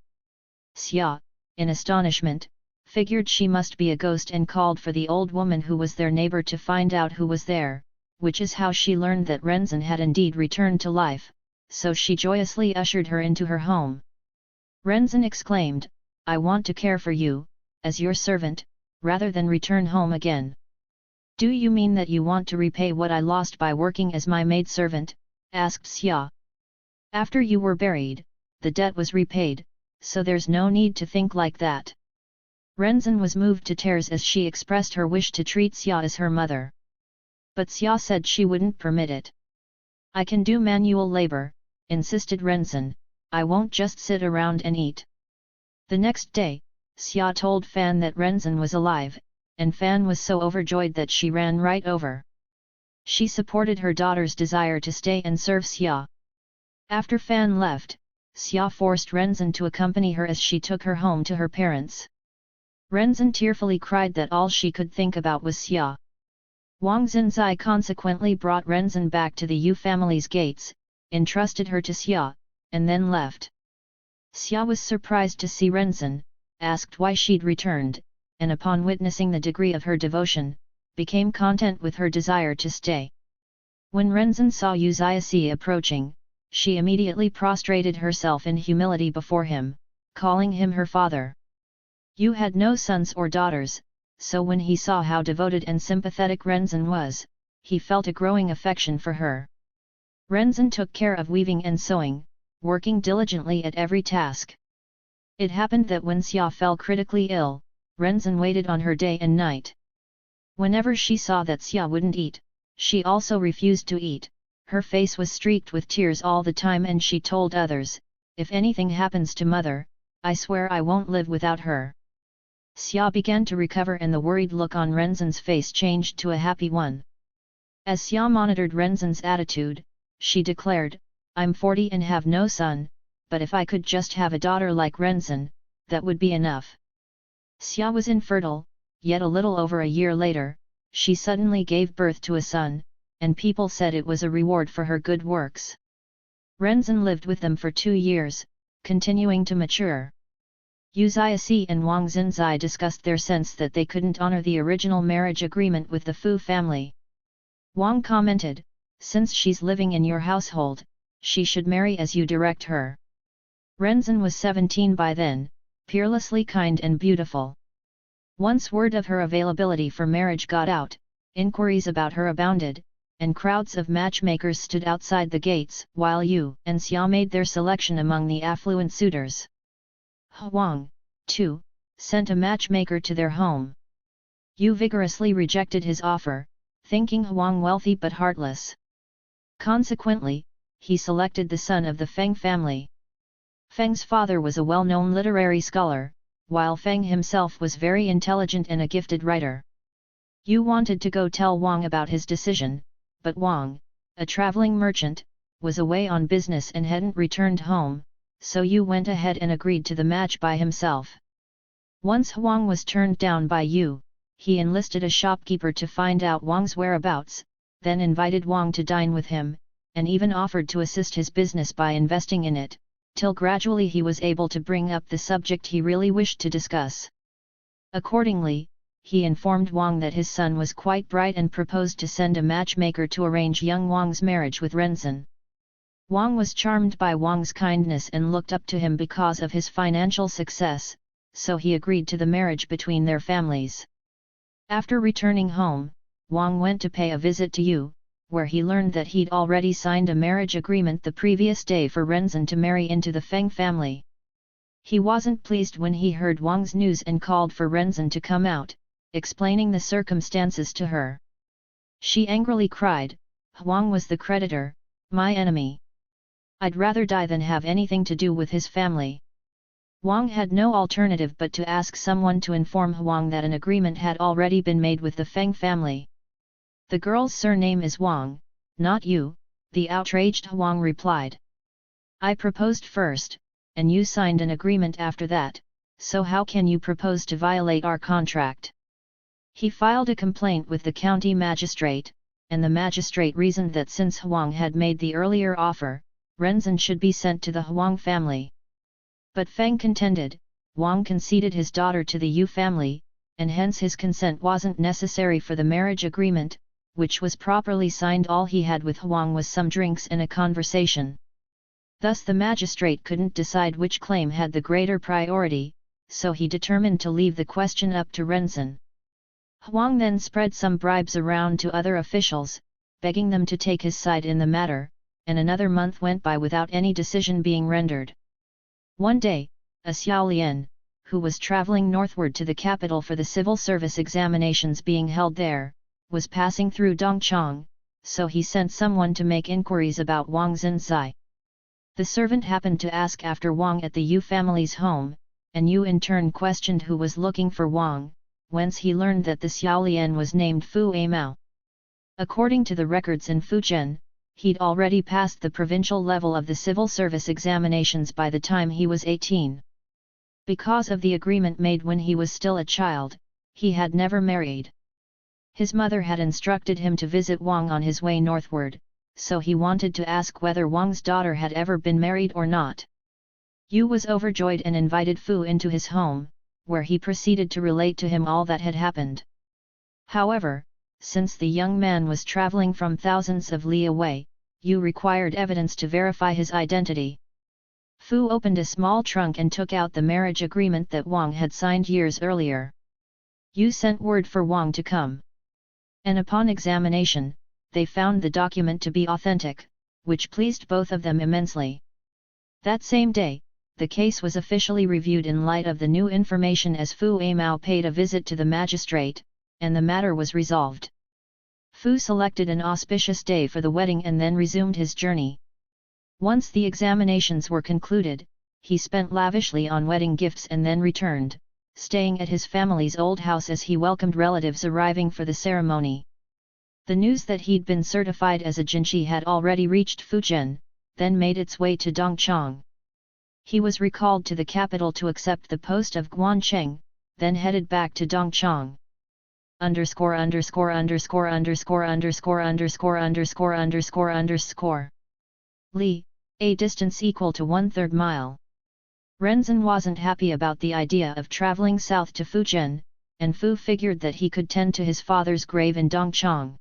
Speaker 1: Xia, in astonishment, figured she must be a ghost and called for the old woman who was their neighbor to find out who was there, which is how she learned that Renzan had indeed returned to life, so she joyously ushered her into her home. Renzan exclaimed, "I want to care for you, as your servant, rather than return home again." "Do you mean that you want to repay what I lost by working as my maidservant?" asked Xia. "After you were buried, the debt was repaid, so there's no need to think like that." Renzan was moved to tears as she expressed her wish to treat Xia as her mother. But Xia said she wouldn't permit it. "I can do manual labor," insisted Renzan, "I won't just sit around and eat." The next day, Xia told Fan that Renzan was alive, and Fan was so overjoyed that she ran right over. She supported her daughter's desire to stay and serve Xia. After Fan left, Xia forced Renzan to accompany her as she took her home to her parents. Renzan tearfully cried that all she could think about was Xia. Wang Xinzai consequently brought Renzan back to the Yu family's gates, entrusted her to Xia, and then left. Xia was surprised to see Renzan, asked why she'd returned, and upon witnessing the degree of her devotion, became content with her desire to stay. When Renzan saw Liaozhai approaching, she immediately prostrated herself in humility before him, calling him her father. Yu had no sons or daughters, so when he saw how devoted and sympathetic Renzan was, he felt a growing affection for her. Renzan took care of weaving and sewing, working diligently at every task. It happened that when Xia fell critically ill, Renzan waited on her day and night. Whenever she saw that Xia wouldn't eat, she also refused to eat. Her face was streaked with tears all the time, and she told others, "If anything happens to mother, I swear I won't live without her." Xia began to recover, and the worried look on Renzan's face changed to a happy one. As Xia monitored Renzan's attitude, she declared, "I'm 40 and have no son, but if I could just have a daughter like Renzan, that would be enough." Xia was infertile, yet a little over a year later, she suddenly gave birth to a son, and people said it was a reward for her good works. Renzan lived with them for 2 years, continuing to mature. Liaozhai and Wang Xinzai discussed their sense that they couldn't honor the original marriage agreement with the Fu family. Wang commented, "Since she's living in your household, she should marry as you direct her." Renzan was 17 by then, peerlessly kind and beautiful. Once word of her availability for marriage got out, inquiries about her abounded, and crowds of matchmakers stood outside the gates, while Yu and Xia made their selection among the affluent suitors. Huang, too, sent a matchmaker to their home. Yu vigorously rejected his offer, thinking Huang wealthy but heartless. Consequently, he selected the son of the Feng family. Feng's father was a well-known literary scholar, while Feng himself was very intelligent and a gifted writer. Yu wanted to go tell Wang about his decision, but Wang, a traveling merchant, was away on business and hadn't returned home, so Yu went ahead and agreed to the match by himself. Once Huang was turned down by Yu, he enlisted a shopkeeper to find out Wang's whereabouts, then invited Wang to dine with him, and even offered to assist his business by investing in it, till gradually he was able to bring up the subject he really wished to discuss. Accordingly, he informed Wang that his son was quite bright and proposed to send a matchmaker to arrange young Wang's marriage with Renzin. Wang was charmed by Wang's kindness and looked up to him because of his financial success, so he agreed to the marriage between their families. After returning home, Wang went to pay a visit to Yu, where he learned that he'd already signed a marriage agreement the previous day for Renzin to marry into the Feng family. He wasn't pleased when he heard Wang's news and called for Renzin to come out, explaining the circumstances to her. She angrily cried, "Huang was the creditor, my enemy. I'd rather die than have anything to do with his family." Wang had no alternative but to ask someone to inform Huang that an agreement had already been made with the Feng family. "The girl's surname is Wang, not you," the outraged Huang replied. "I proposed first, and you signed an agreement after that, so how can you propose to violate our contract?" He filed a complaint with the county magistrate, and the magistrate reasoned that since Huang had made the earlier offer, Renzin should be sent to the Huang family. But Feng contended, Wang conceded his daughter to the Yu family, and hence his consent wasn't necessary for the marriage agreement, which was properly signed. All he had with Huang was some drinks and a conversation. Thus the magistrate couldn't decide which claim had the greater priority, so he determined to leave the question up to Renzin. Huang then spread some bribes around to other officials, begging them to take his side in the matter, and another month went by without any decision being rendered. One day, a Xiaolian, who was traveling northward to the capital for the civil service examinations being held there, was passing through Dongchang, so he sent someone to make inquiries about Wang Xinzai. The servant happened to ask after Wang at the Yu family's home, and Yu in turn questioned who was looking for Wang, whence he learned that the Xiaolian was named Fu Amao. According to the records in Fujian, he'd already passed the provincial level of the civil service examinations by the time he was 18. Because of the agreement made when he was still a child, he had never married. His mother had instructed him to visit Wang on his way northward, so he wanted to ask whether Wang's daughter had ever been married or not. Yu was overjoyed and invited Fu into his home, where he proceeded to relate to him all that had happened. However, since the young man was traveling from thousands of li away, Yu required evidence to verify his identity. Fu opened a small trunk and took out the marriage agreement that Wang had signed years earlier. Yu sent word for Wang to come. And upon examination, they found the document to be authentic, which pleased both of them immensely. That same day, the case was officially reviewed in light of the new information as Fu Amao paid a visit to the magistrate, and the matter was resolved. Fu selected an auspicious day for the wedding and then resumed his journey. Once the examinations were concluded, he spent lavishly on wedding gifts and then returned, staying at his family's old house as he welcomed relatives arriving for the ceremony. The news that he'd been certified as a jinshi had already reached Fujian, then made its way to Dongchang. He was recalled to the capital to accept the post of Guancheng, then headed back to Dongchang. Li, a distance equal to 1/3 mile. Renzin wasn't happy about the idea of traveling south to Fujian, and Fu figured that he could tend to his father's grave in Dongchang.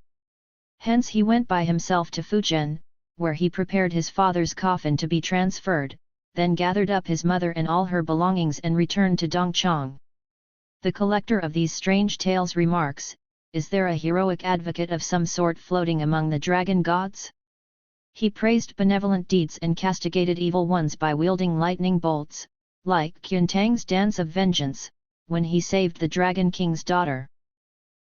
Speaker 1: Hence he went by himself to Fujian, where he prepared his father's coffin to be transferred, then gathered up his mother and all her belongings and returned to Dongchang. The collector of these strange tales remarks, "Is there a heroic advocate of some sort floating among the dragon gods?" He praised benevolent deeds and castigated evil ones by wielding lightning bolts, like Qiantang's Dance of Vengeance, when he saved the Dragon King's daughter.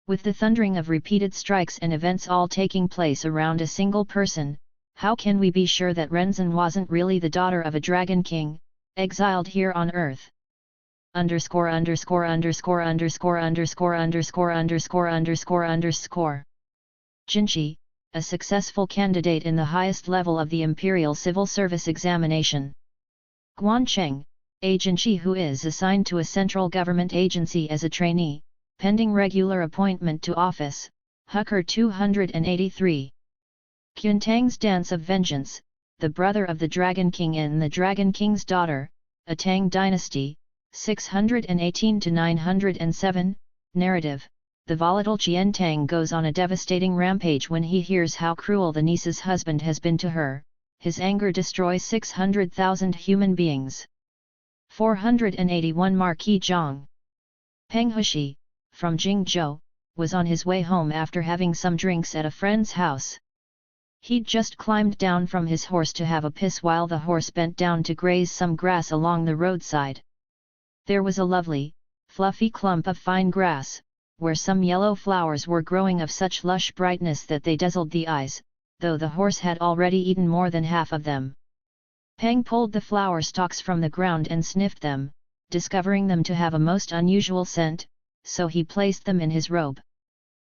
Speaker 1: With the thundering of repeated strikes and events all taking place around a single person, how can we be sure that Renzin wasn't really the daughter of a dragon king, exiled here on earth? Underscore. Jinshi, a successful candidate in the highest level of the Imperial Civil Service examination. Guancheng, a Jinshi who is assigned to a central government agency as a trainee, pending regular appointment to office, Hucker 283. Qiantang's Dance of Vengeance, the brother of the Dragon King and the Dragon King's daughter, a Tang dynasty, 618–907, narrative. The volatile Qiantang goes on a devastating rampage when he hears how cruel the niece's husband has been to her. His anger destroys 600,000 human beings. 481 Marquis Zhang. Peng Hushi, from Jingzhou, was on his way home after having some drinks at a friend's house. He'd just climbed down from his horse to have a piss while the horse bent down to graze some grass along the roadside. There was a lovely, fluffy clump of fine grass, where some yellow flowers were growing of such lush brightness that they dazzled the eyes, though the horse had already eaten more than half of them. Peng pulled the flower stalks from the ground and sniffed them, discovering them to have a most unusual scent, so he placed them in his robe.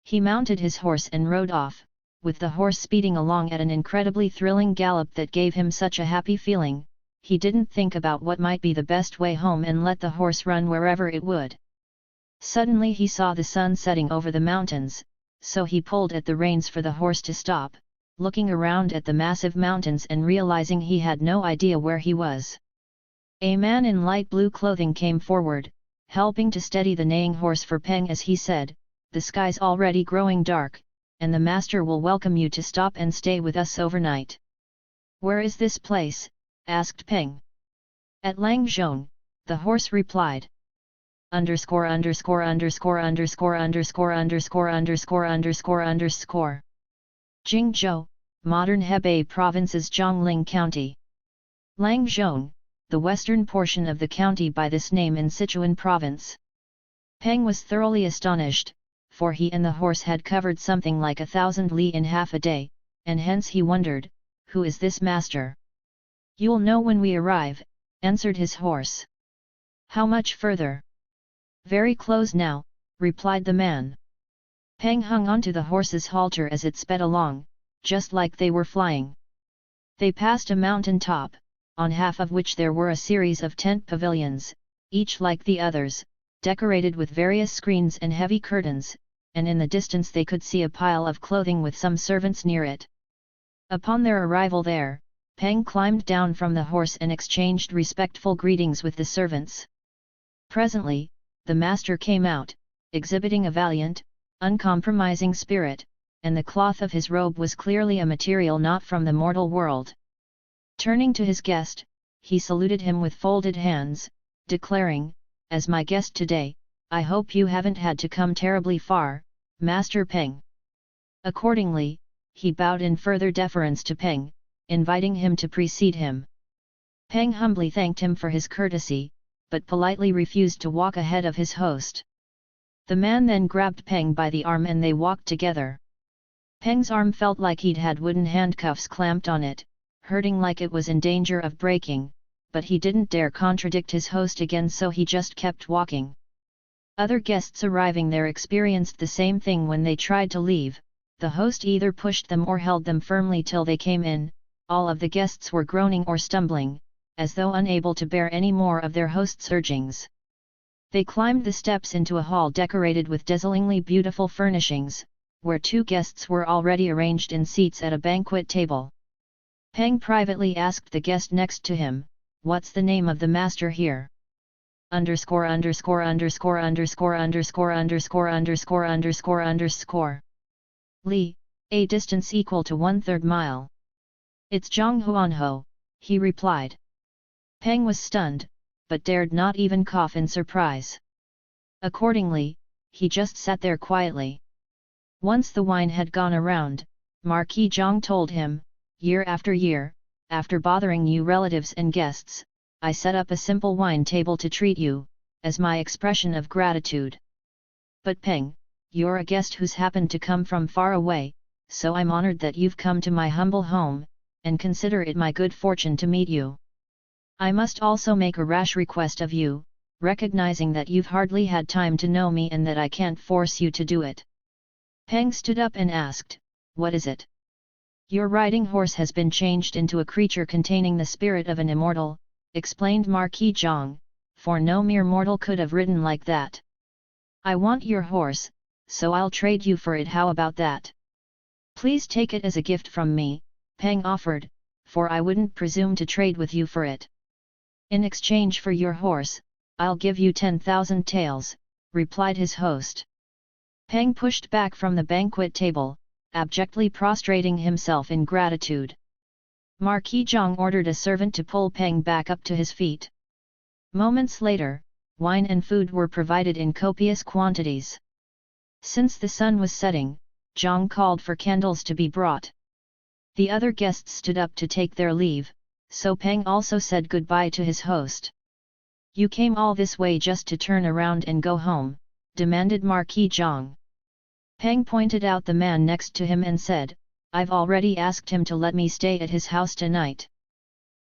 Speaker 1: He mounted his horse and rode off, with the horse speeding along at an incredibly thrilling gallop that gave him such a happy feeling. He didn't think about what might be the best way home and let the horse run wherever it would. Suddenly he saw the sun setting over the mountains, so he pulled at the reins for the horse to stop, looking around at the massive mountains and realizing he had no idea where he was. A man in light blue clothing came forward, helping to steady the neighing horse for Peng as he said, "The sky's already growing dark, and the master will welcome you to stop and stay with us overnight." "Where is this place?" asked Peng. "At Langzhong," the horse replied. Jingzhou, modern Hebei Province's Songling County. Langzhong, the western portion of the county by this name in Sichuan Province. Peng was thoroughly astonished, for he and the horse had covered something like 1,000 li in half a day, and hence he wondered, "Who is this master?" "You'll know when we arrive," answered his horse. "How much further?" "Very close now," replied the man. Peng hung onto the horse's halter as it sped along, just like they were flying. They passed a mountain top, on half of which there were a series of tent pavilions, each like the others, decorated with various screens and heavy curtains, and in the distance they could see a pile of clothing with some servants near it. Upon their arrival there, Peng climbed down from the horse and exchanged respectful greetings with the servants. Presently, the master came out, exhibiting a valiant, uncompromising spirit, and the cloth of his robe was clearly a material not from the mortal world. Turning to his guest, he saluted him with folded hands, declaring, "As my guest today, I hope you haven't had to come terribly far, Master Peng." Accordingly, he bowed in further deference to Peng, inviting him to precede him. Peng humbly thanked him for his courtesy, but politely refused to walk ahead of his host. The man then grabbed Peng by the arm and they walked together. Peng's arm felt like he'd had wooden handcuffs clamped on it, hurting like it was in danger of breaking, but he didn't dare contradict his host again, so he just kept walking. Other guests arriving there experienced the same thing when they tried to leave. The host either pushed them or held them firmly till they came in. All of the guests were groaning or stumbling, as though unable to bear any more of their host's urgings. They climbed the steps into a hall decorated with dazzlingly beautiful furnishings, where two guests were already arranged in seats at a banquet table. Peng privately asked the guest next to him, "What's the name of the master here?" Li, a distance equal to 1/3 mile. "It's Zhang Huanho," he replied. Peng was stunned, but dared not even cough in surprise. Accordingly, he just sat there quietly. Once the wine had gone around, Marquis Zhang told him, "Year after year, after bothering you relatives and guests, I set up a simple wine table to treat you, as my expression of gratitude." But Peng, you're a guest who's happened to come from far away, so I'm honored that you've come to my humble home, and consider it my good fortune to meet you. I must also make a rash request of you, recognizing that you've hardly had time to know me and that I can't force you to do it." Peng stood up and asked, "What is it?" "Your riding horse has been changed into a creature containing the spirit of an immortal," explained Marquis Zhang, "for no mere mortal could have ridden like that. I want your horse, so I'll trade you for it. How about that?" "Please take it as a gift from me," Peng offered, "for I wouldn't presume to trade with you for it." "In exchange for your horse, I'll give you 10,000 taels," replied his host. Peng pushed back from the banquet table, abjectly prostrating himself in gratitude. Marquis Zhang ordered a servant to pull Peng back up to his feet. Moments later, wine and food were provided in copious quantities. Since the sun was setting, Zhang called for candles to be brought. The other guests stood up to take their leave, so Peng also said goodbye to his host. "You came all this way just to turn around and go home?" demanded Marquis Zhang. Peng pointed out the man next to him and said, "I've already asked him to let me stay at his house tonight."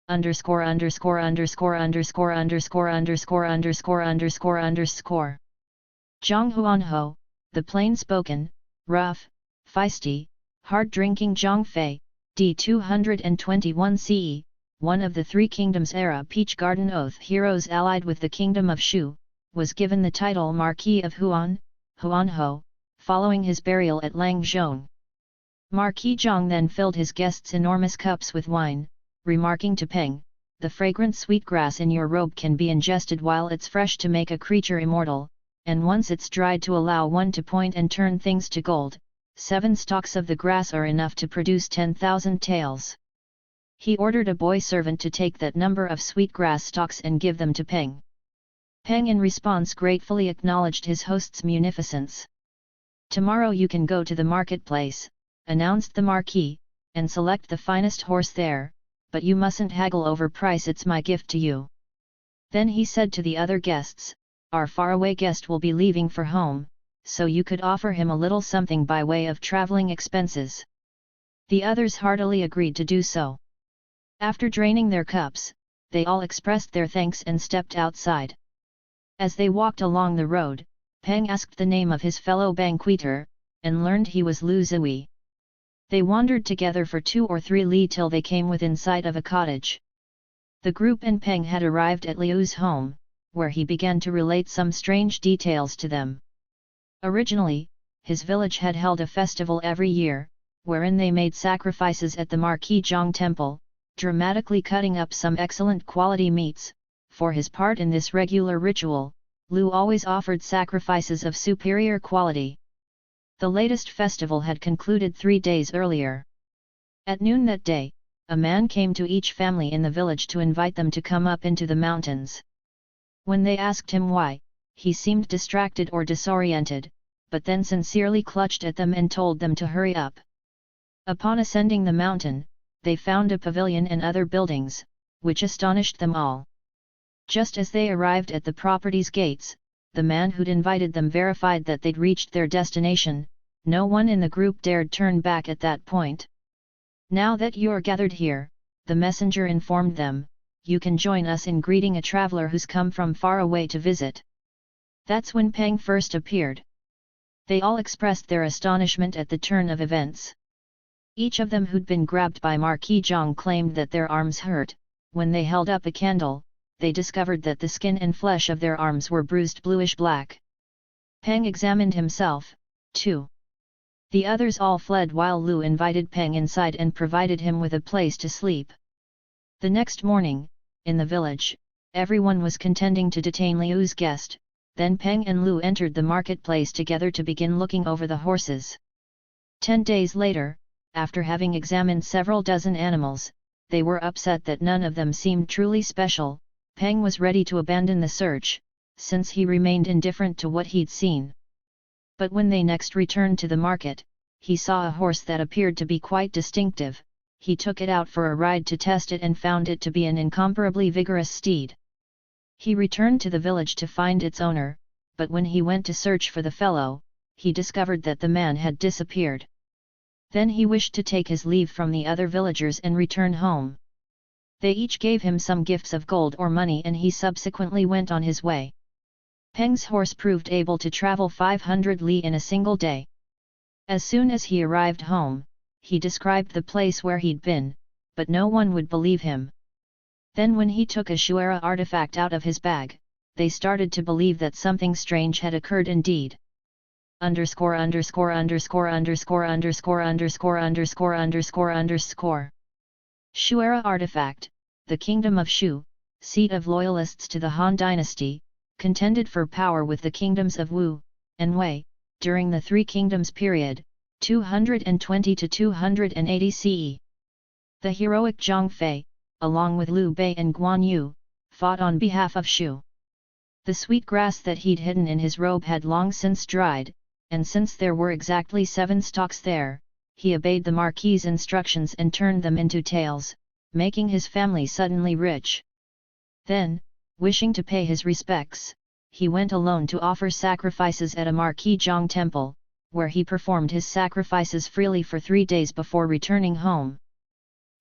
Speaker 1: Underscore underscore underscore underscore underscore underscore underscore underscore underscore. Zhang Huanho, the plain-spoken, rough, feisty, hard-drinking Zhang Fei, d. 221 CE, one of the Three Kingdoms era Peach Garden Oath heroes allied with the Kingdom of Shu, was given the title Marquis of Huanho, following his burial at Langzhong. Marquis Zhang then filled his guests' enormous cups with wine, remarking to Peng, "The fragrant sweetgrass in your robe can be ingested while it's fresh to make a creature immortal, and once it's dried to allow one to point and turn things to gold. 7 stalks of the grass are enough to produce 10,000 taels." He ordered a boy servant to take that number of sweetgrass stalks and give them to Peng. Peng in response gratefully acknowledged his host's munificence. "Tomorrow you can go to the marketplace," announced the Marquis, "and select the finest horse there, but you mustn't haggle over price. It's my gift to you." Then he said to the other guests, "Our faraway guest will be leaving for home, so you could offer him a little something by way of traveling expenses." The others heartily agreed to do so. After draining their cups, they all expressed their thanks and stepped outside. As they walked along the road, Peng asked the name of his fellow banqueter, and learned he was Lu Zui. They wandered together for 2 or 3 li till they came within sight of a cottage. The group and Peng had arrived at Liu's home, where he began to relate some strange details to them. Originally, his village had held a festival every year, wherein they made sacrifices at the Marquis Zhang temple, dramatically cutting up some excellent quality meats. For his part in this regular ritual, Lu always offered sacrifices of superior quality. The latest festival had concluded 3 days earlier. At noon that day, a man came to each family in the village to invite them to come up into the mountains. When they asked him why, he seemed distracted or disoriented, but then sincerely clutched at them and told them to hurry up. Upon ascending the mountain, they found a pavilion and other buildings, which astonished them all. Just as they arrived at the property's gates, the man who'd invited them verified that they'd reached their destination. No one in the group dared turn back at that point. "Now that you're gathered here," the messenger informed them, "you can join us in greeting a traveler who's come from far away to visit." That's when Peng first appeared. They all expressed their astonishment at the turn of events. Each of them who'd been grabbed by Marquis Zhang claimed that their arms hurt. When they held up a candle, they discovered that the skin and flesh of their arms were bruised bluish-black. Peng examined himself, too. The others all fled while Lu invited Peng inside and provided him with a place to sleep. The next morning, in the village, everyone was contending to detain Liu's guest. Then Peng and Lu entered the marketplace together to begin looking over the horses. 10 days later, after having examined several dozen animals, they were upset that none of them seemed truly special. Peng was ready to abandon the search, since he remained indifferent to what he'd seen. But when they next returned to the market, he saw a horse that appeared to be quite distinctive. He took it out for a ride to test it and found it to be an incomparably vigorous steed. He returned to the village to find its owner, but when he went to search for the fellow, he discovered that the man had disappeared. Then he wished to take his leave from the other villagers and return home. They each gave him some gifts of gold or money and he subsequently went on his way. Peng's horse proved able to travel 500 li in a single day. As soon as he arrived home, he described the place where he'd been, but no one would believe him. Then when he took a Shuara artifact out of his bag, they started to believe that something strange had occurred indeed. Shuara artifact, the kingdom of Shu, seat of loyalists to the Han dynasty, contended for power with the kingdoms of Wu and Wei, during the Three Kingdoms period, 220 to 280 CE. The heroic Zhang Fei, along with Liu Bei and Guan Yu, fought on behalf of Shu. The sweet grass that he'd hidden in his robe had long since dried, and since there were exactly 7 stalks there, he obeyed the Marquis's instructions and turned them into tails, making his family suddenly rich. Then, wishing to pay his respects, he went alone to offer sacrifices at a Marquis Zhang temple, where he performed his sacrifices freely for 3 days before returning home.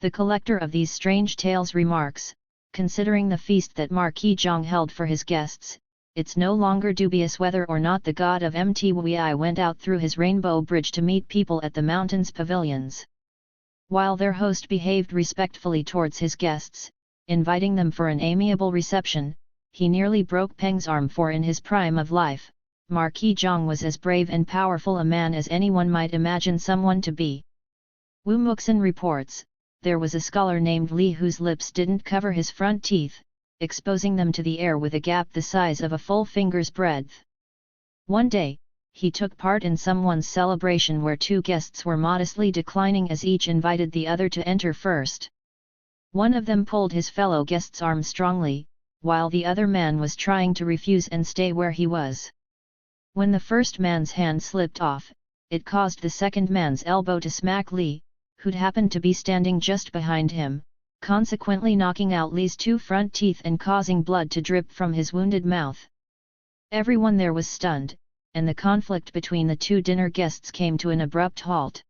Speaker 1: The collector of these strange tales remarks, considering the feast that Marquis Zhang held for his guests, it's no longer dubious whether or not the god of Mtui went out through his rainbow bridge to meet people at the mountain's pavilions. While their host behaved respectfully towards his guests, inviting them for an amiable reception, he nearly broke Peng's arm, for in his prime of life, Marquis Zhang was as brave and powerful a man as anyone might imagine someone to be. Wu Muxin reports, there was a scholar named Li whose lips didn't cover his front teeth, exposing them to the air with a gap the size of a full finger's breadth. One day, he took part in someone's celebration where 2 guests were modestly declining as each invited the other to enter first. One of them pulled his fellow guest's arm strongly, while the other man was trying to refuse and stay where he was. When the first man's hand slipped off, it caused the second man's elbow to smack Li, who'd happened to be standing just behind him, consequently knocking out Li's 2 front teeth and causing blood to drip from his wounded mouth. Everyone there was stunned, and the conflict between the 2 dinner guests came to an abrupt halt.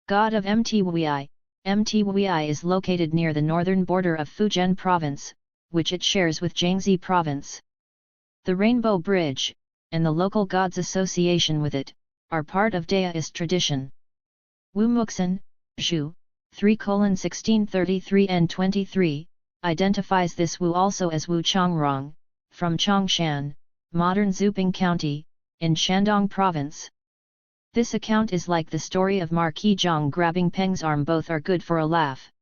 Speaker 1: God of Mtui. Mtui is located near the northern border of Fujian Province, which it shares with Jiangxi Province. The Rainbow Bridge, and the local gods association with it, are part of Daoist tradition. Wu Muxin, Zhu, 3:1633 and 23, identifies this Wu also as Wu Chongrong, from Chongshan, modern Zuping County, in Shandong Province. This account is like the story of Marquis Zhang grabbing Peng's arm. Both are good for a laugh.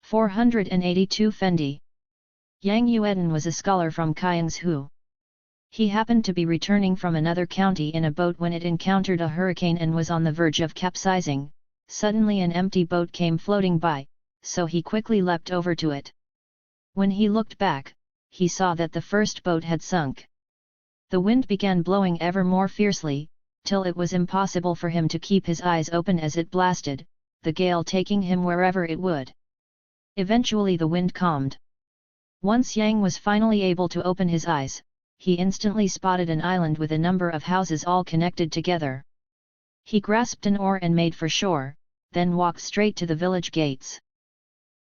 Speaker 1: 482 Fendi. Yang Yueden was a scholar from Kiangsu. He happened to be returning from another county in a boat when it encountered a hurricane and was on the verge of capsizing. Suddenly an empty boat came floating by, so he quickly leapt over to it. When he looked back, he saw that the first boat had sunk. The wind began blowing ever more fiercely, till it was impossible for him to keep his eyes open as it blasted, the gale taking him wherever it would. Eventually the wind calmed. Once Yang was finally able to open his eyes, he instantly spotted an island with a number of houses all connected together. He grasped an oar and made for shore, then walked straight to the village gates.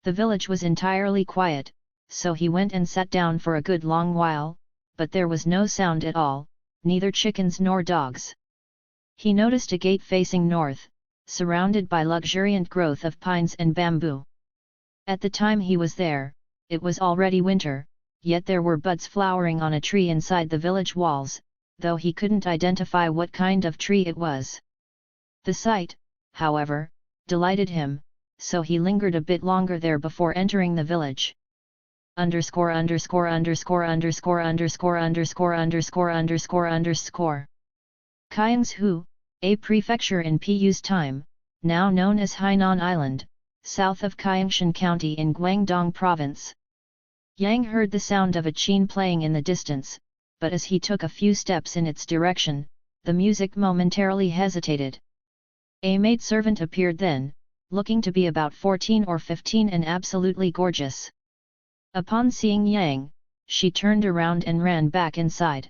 Speaker 1: The village was entirely quiet, so he went and sat down for a good long while, but there was no sound at all, neither chickens nor dogs. He noticed a gate facing north, surrounded by luxuriant growth of pines and bamboo. At the time he was there, it was already winter, yet there were buds flowering on a tree inside the village walls, though he couldn't identify what kind of tree it was. The sight, however, delighted him, so he lingered a bit longer there before entering the village. Kiangsu, a prefecture in Piyu's time, now known as Hainan Island, south of Kiangshan County in Guangdong Province. Yang heard the sound of a qin playing in the distance, but as he took a few steps in its direction, the music momentarily hesitated. A maidservant appeared then, looking to be about 14 or 15 and absolutely gorgeous. Upon seeing Yang, she turned around and ran back inside.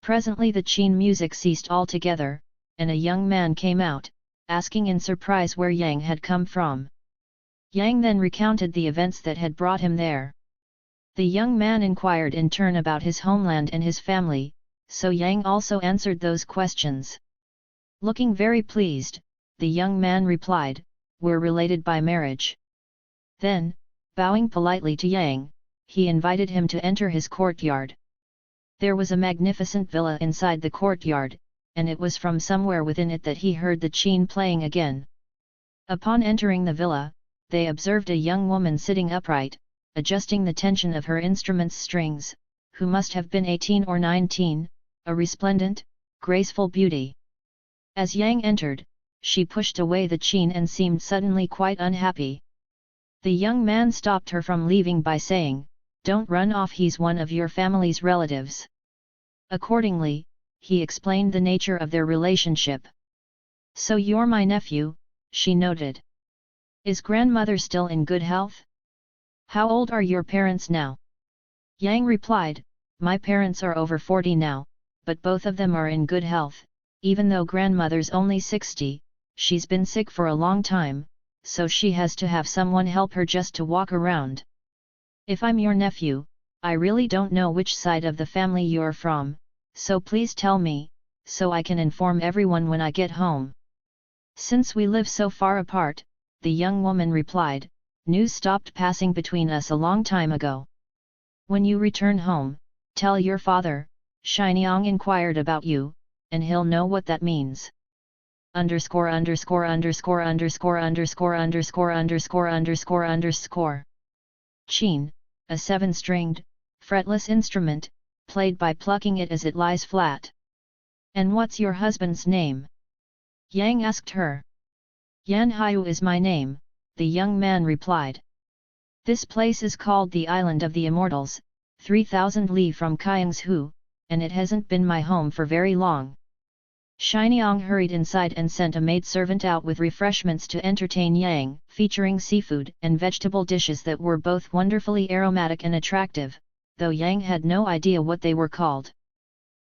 Speaker 1: Presently the qin music ceased altogether, and a young man came out, asking in surprise where Yang had come from. Yang then recounted the events that had brought him there. The young man inquired in turn about his homeland and his family, so Yang also answered those questions. Looking very pleased, the young man replied, "We're related by marriage." Then, bowing politely to Yang, he invited him to enter his courtyard. There was a magnificent villa inside the courtyard, and it was from somewhere within it that he heard the qin playing again. Upon entering the villa, they observed a young woman sitting upright, adjusting the tension of her instrument's strings, who must have been 18 or 19, a resplendent, graceful beauty. As Yang entered, she pushed away the qin and seemed suddenly quite unhappy. The young man stopped her from leaving by saying, "Don't run off, he's one of your family's relatives." Accordingly, he explained the nature of their relationship. "So you're my nephew," she noted. "Is grandmother still in good health? How old are your parents now?" Yang replied, "My parents are over 40 now, but both of them are in good health, even though grandmother's only 60, she's been sick for a long time, so she has to have someone help her just to walk around. If I'm your nephew, I really don't know which side of the family you're from, so please tell me, so I can inform everyone when I get home." "Since we live so far apart," the young woman replied, "news stopped passing between us a long time ago. When you return home, tell your father, Shinyang inquired about you, and he'll know what that means." Underscore. Qin, a 7-stringed, fretless instrument, played by plucking it as it lies flat. "And what's your husband's name?" Yang asked her. "Yan Haiyu is my name," the young man replied. "This place is called the Island of the Immortals, 3,000 li from Kiangsu, and it hasn't been my home for very long." Shinyang hurried inside and sent a maidservant out with refreshments to entertain Yang, featuring seafood and vegetable dishes that were both wonderfully aromatic and attractive, though Yang had no idea what they were called.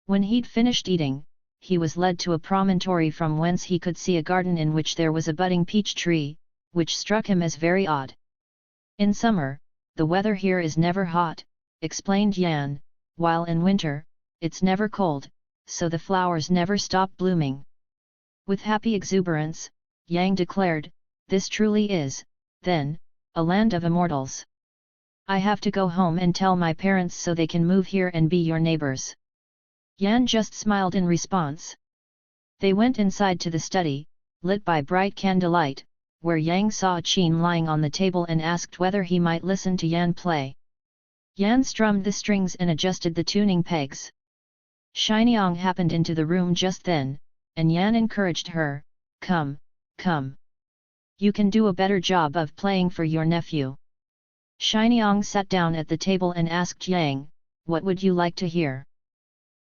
Speaker 1: When he'd finished eating, he was led to a promontory from whence he could see a garden in which there was a budding peach tree, which struck him as very odd. "In summer, the weather here is never hot," explained Yan, "while in winter, it's never cold, so the flowers never stop blooming." With happy exuberance, Yang declared, "This truly is, then, a land of immortals. I have to go home and tell my parents so they can move here and be your neighbors." Yan just smiled in response. They went inside to the study, lit by bright candlelight, where Yang saw a qin lying on the table and asked whether he might listen to Yan play. Yan strummed the strings and adjusted the tuning pegs. Shinyang happened into the room just then, and Yan encouraged her, "Come, come. You can do a better job of playing for your nephew." Shinyang sat down at the table and asked Yang, "What would you like to hear?"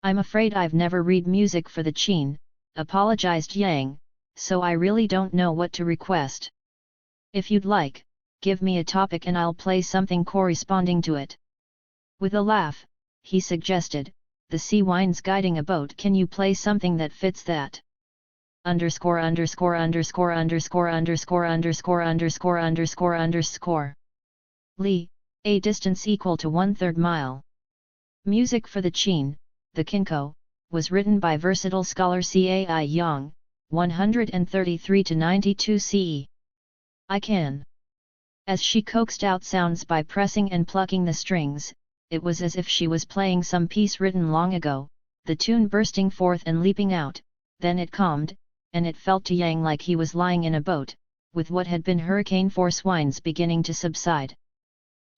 Speaker 1: "I'm afraid I've never read music for the qin," apologized Yang, "so I really don't know what to request." "If you'd like, give me a topic and I'll play something corresponding to it." With a laugh, he suggested, "The sea winds guiding a boat, can you play something that fits that?" Underscore. Li, a distance equal to 1/3 mile. Music for the qin, the kinko, was written by versatile scholar Cai Yang, 133–92 CE. "I can." As she coaxed out sounds by pressing and plucking the strings, it was as if she was playing some piece written long ago, the tune bursting forth and leaping out, then it calmed, and it felt to Yang like he was lying in a boat, with what had been hurricane-force winds beginning to subside.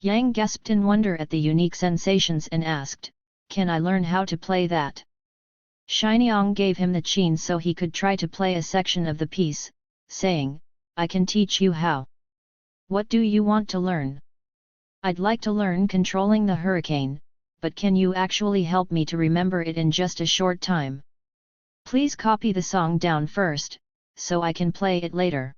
Speaker 1: Yang gasped in wonder at the unique sensations and asked, "Can I learn how to play that?" Shinyang gave him the qin so he could try to play a section of the piece, saying, "I can teach you how. What do you want to learn?" "I'd like to learn controlling the hurricane, but can you actually help me to remember it in just a short time? Please copy the song down first, so I can play it later."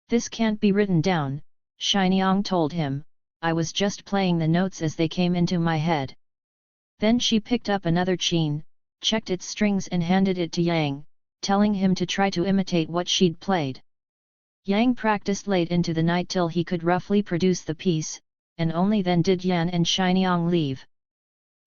Speaker 1: "This can't be written down," Shinyang told him, I was just playing the notes as they came into my head. Then she picked up another chain, checked its strings and handed it to Yang, telling him to try to imitate what she'd played. Yang practiced late into the night till he could roughly produce the piece, and only then did Yan and Xianyang leave.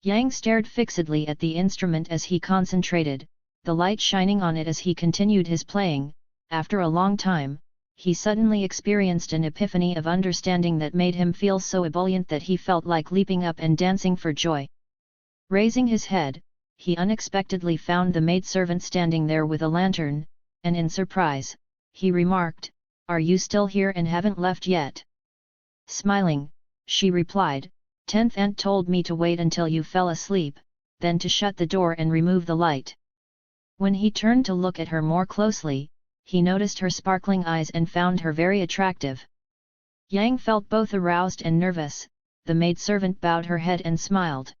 Speaker 1: Yang stared fixedly at the instrument as he concentrated, the light shining on it as he continued his playing. After a long time, he suddenly experienced an epiphany of understanding that made him feel so ebullient that he felt like leaping up and dancing for joy. Raising his head, he unexpectedly found the maidservant standing there with a lantern, and in surprise, he remarked, "Are you still here and haven't left yet?" Smiling, she replied, "10th aunt told me to wait until you fell asleep, then to shut the door and remove the light." When he turned to look at her more closely, he noticed her sparkling eyes and found her very attractive. Yang felt both aroused and nervous. The maidservant bowed her head and smiled.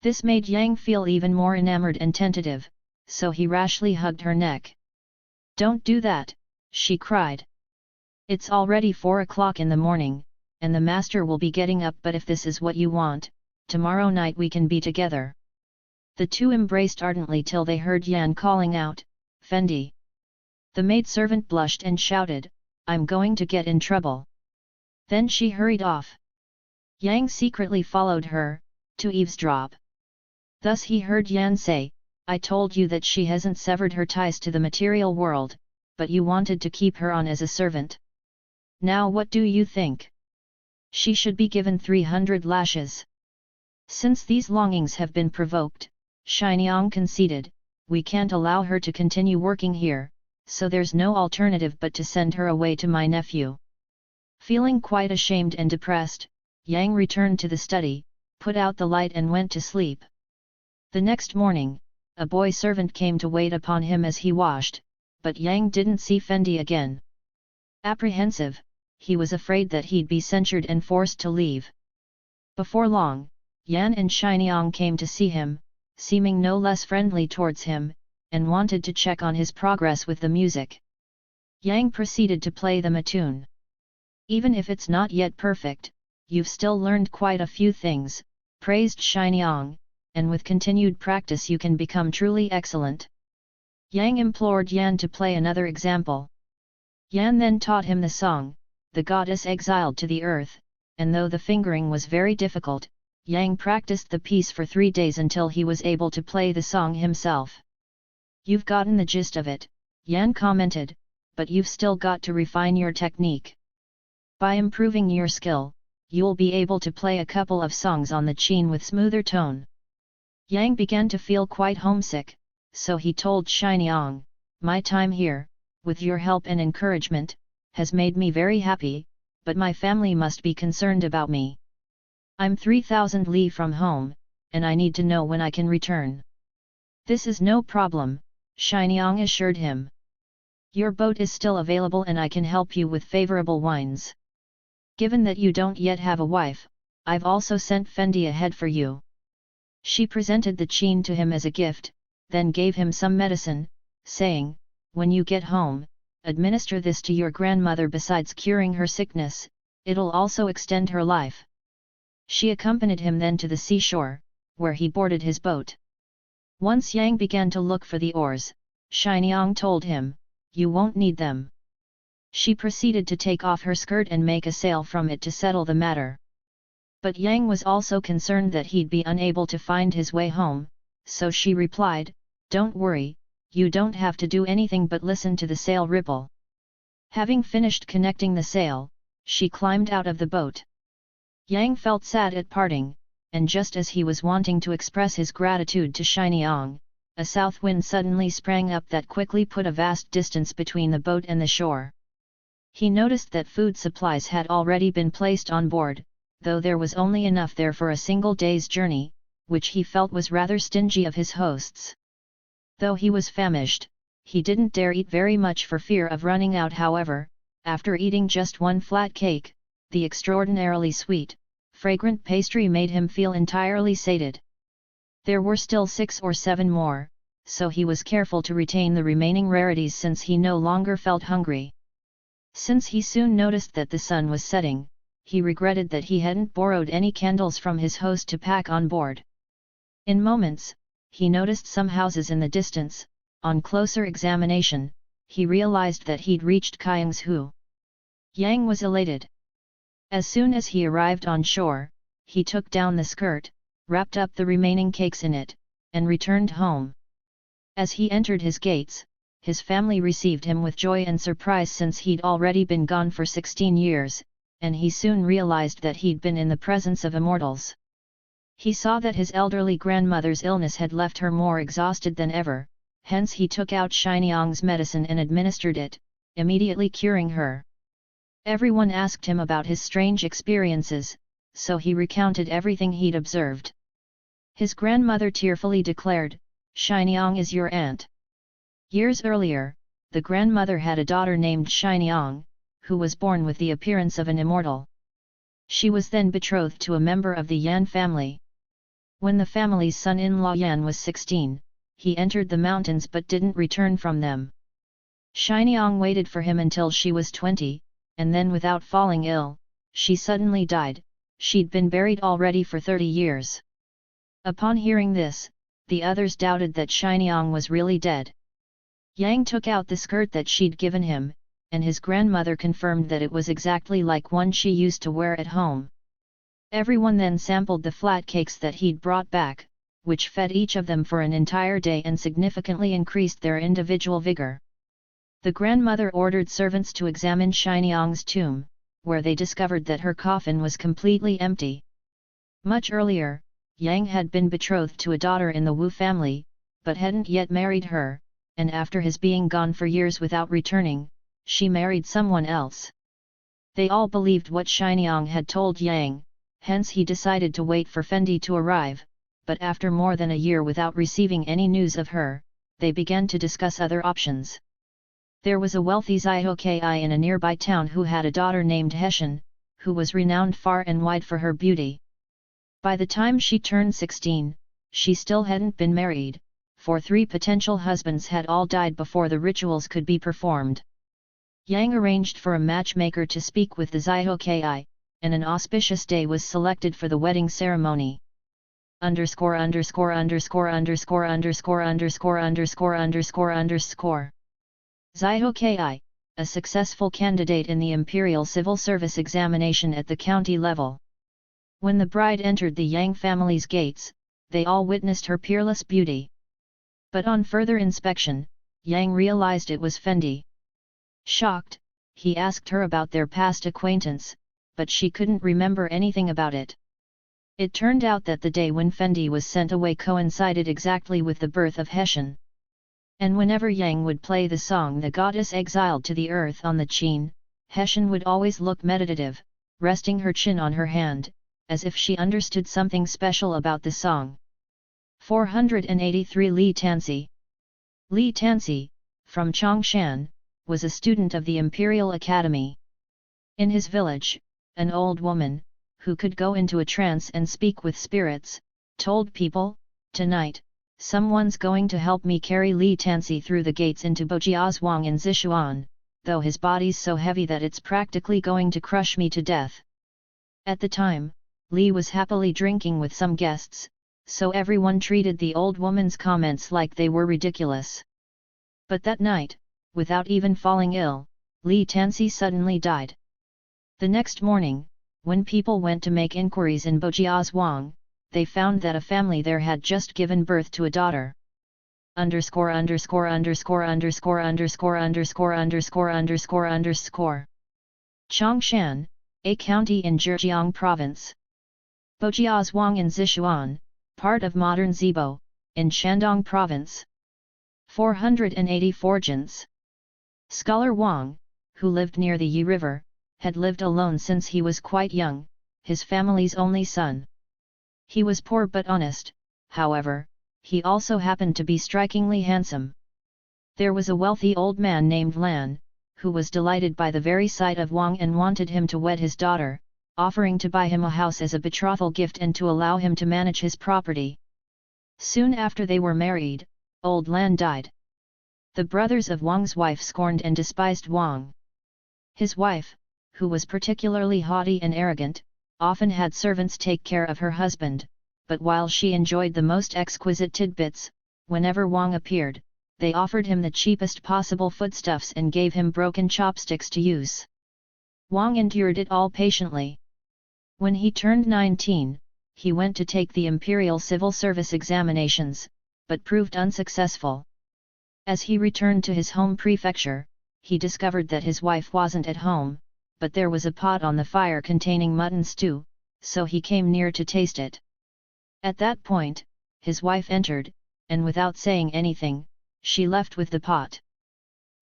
Speaker 1: This made Yang feel even more enamored and tentative, so he rashly hugged her neck. "Don't do that," she cried. "It's already 4 o'clock in the morning, and the master will be getting up, but if this is what you want, tomorrow night we can be together." The two embraced ardently till they heard Yan calling out, "Fendi." The maidservant blushed and shouted, "I'm going to get in trouble." Then she hurried off. Yang secretly followed her, to eavesdrop. Thus he heard Yan say, "I told you that she hasn't severed her ties to the material world, but you wanted to keep her on as a servant. Now what do you think? She should be given 300 lashes." Since these longings have been provoked, Xianyang conceded, "We can't allow her to continue working here, so there's no alternative but to send her away to my nephew." Feeling quite ashamed and depressed, Yang returned to the study, put out the light and went to sleep. The next morning, a boy servant came to wait upon him as he washed, but Yang didn't see Fendi again. Apprehensive, he was afraid that he'd be censured and forced to leave. Before long, Yan and Xianyang came to see him, seeming no less friendly towards him, and wanted to check on his progress with the music. Yang proceeded to play them a tune. "Even if it's not yet perfect, you've still learned quite a few things," praised Xianyang, "and with continued practice you can become truly excellent." Yang implored Yan to play another example. Yan then taught him the song, "The Goddess Exiled to the Earth," and though the fingering was very difficult, Yang practiced the piece for 3 days until he was able to play the song himself. "You've gotten the gist of it," Yan commented, "but you've still got to refine your technique. By improving your skill, you'll be able to play a couple of songs on the qin with smoother tone." Yang began to feel quite homesick, so he told Xianyang, "My time here, with your help and encouragement, has made me very happy, but my family must be concerned about me. I'm 3,000 li from home, and I need to know when I can return." "This is no problem," Xianyang assured him. "Your boat is still available and I can help you with favorable wines. Given that you don't yet have a wife, I've also sent Fendi ahead for you." She presented the qin to him as a gift, then gave him some medicine, saying, "When you get home, administer this to your grandmother. Besides curing her sickness, it'll also extend her life." She accompanied him then to the seashore, where he boarded his boat. Once Yang began to look for the oars, Xianyang told him, "You won't need them." She proceeded to take off her skirt and make a sail from it to settle the matter. But Yang was also concerned that he'd be unable to find his way home, so she replied, "Don't worry, you don't have to do anything but listen to the sail ripple." Having finished connecting the sail, she climbed out of the boat. Yang felt sad at parting, and just as he was wanting to express his gratitude to Xianyang, a south wind suddenly sprang up that quickly put a vast distance between the boat and the shore. He noticed that food supplies had already been placed on board, though there was only enough there for a single day's journey, which he felt was rather stingy of his hosts. Though he was famished, he didn't dare eat very much for fear of running out. However, after eating just one flat cake, the extraordinarily sweet, fragrant pastry made him feel entirely sated. There were still 6 or 7 more, so he was careful to retain the remaining rarities since he no longer felt hungry. Since he soon noticed that the sun was setting, he regretted that he hadn't borrowed any candles from his host to pack on board. In moments, he noticed some houses in the distance. On closer examination, he realized that he'd reached Kayang's Hu. Yang was elated. As soon as he arrived on shore, he took down the skirt, wrapped up the remaining cakes in it, and returned home. As he entered his gates, his family received him with joy and surprise since he'd already been gone for 16 years, and he soon realized that he'd been in the presence of immortals. He saw that his elderly grandmother's illness had left her more exhausted than ever, hence he took out Shinyang's medicine and administered it, immediately curing her. Everyone asked him about his strange experiences, so he recounted everything he'd observed. His grandmother tearfully declared, "Shinyang is your aunt." Years earlier, the grandmother had a daughter named Shinyang, who was born with the appearance of an immortal. She was then betrothed to a member of the Yan family. When the family's son-in-law Yan was 16, he entered the mountains but didn't return from them. Shinyang waited for him until she was 20, and then without falling ill, she suddenly died. She'd been buried already for 30 years. Upon hearing this, the others doubted that Shinyang was really dead. Yang took out the skirt that she'd given him, and his grandmother confirmed that it was exactly like one she used to wear at home. Everyone then sampled the flat cakes that he'd brought back, which fed each of them for an entire day and significantly increased their individual vigor. The grandmother ordered servants to examine Shinyang's tomb, where they discovered that her coffin was completely empty. Much earlier, Yang had been betrothed to a daughter in the Wu family, but hadn't yet married her, and after his being gone for years without returning, she married someone else. They all believed what Shinyang had told Yang, hence he decided to wait for Fendi to arrive, but after more than a year without receiving any news of her, they began to discuss other options. There was a wealthy Zaihoki in a nearby town who had a daughter named Heshen, who was renowned far and wide for her beauty. By the time she turned 16, she still hadn't been married, for 3 potential husbands had all died before the rituals could be performed. Yang arranged for a matchmaker to speak with the Zaihoki, and an auspicious day was selected for the wedding ceremony. ___________________________________________ Zaihoki, a successful candidate in the Imperial Civil Service examination at the county level. When the bride entered the Yang family's gates, they all witnessed her peerless beauty. But on further inspection, Yang realized it was Fendi. Shocked, he asked her about their past acquaintance, but she couldn't remember anything about it. It turned out that the day when Fendi was sent away coincided exactly with the birth of Heshen. And whenever Yang would play the song "The Goddess Exiled to the Earth" on the qin, Heshen would always look meditative, resting her chin on her hand, as if she understood something special about the song. 483 Li Tansi. Li Tansi, from Chongshan, was a student of the Imperial Academy. In his village, an old woman, who could go into a trance and speak with spirits, told people, "Tonight, someone's going to help me carry Li Tansi through the gates into Bojiazhuang in Zishuan, though his body's so heavy that it's practically going to crush me to death." At the time, Li was happily drinking with some guests, so everyone treated the old woman's comments like they were ridiculous. But that night, without even falling ill, Li Tansi suddenly died. The next morning, when people went to make inquiries in Bojiazhuang, they found that a family there had just given birth to a daughter. ___________________________________________________________ Chongshan, a county in Zhejiang province. Bojiazhuang in Zishuan, part of modern Zibo, in Shandong province. 484 Jins. Scholar Wang, who lived near the Yi River, had lived alone since he was quite young, his family's only son. He was poor but honest, however, he also happened to be strikingly handsome. There was a wealthy old man named Lan, who was delighted by the very sight of Wang and wanted him to wed his daughter, offering to buy him a house as a betrothal gift and to allow him to manage his property. Soon after they were married, old Lan died. The brothers of Wang's wife scorned and despised Wang. His wife, who was particularly haughty and arrogant, often had servants take care of her husband, but while she enjoyed the most exquisite tidbits, whenever Wang appeared, they offered him the cheapest possible foodstuffs and gave him broken chopsticks to use. Wang endured it all patiently. When he turned 19, he went to take the Imperial Civil Service examinations, but proved unsuccessful. As he returned to his home prefecture, he discovered that his wife wasn't at home, but there was a pot on the fire containing mutton stew, so he came near to taste it. At that point, his wife entered, and without saying anything, she left with the pot.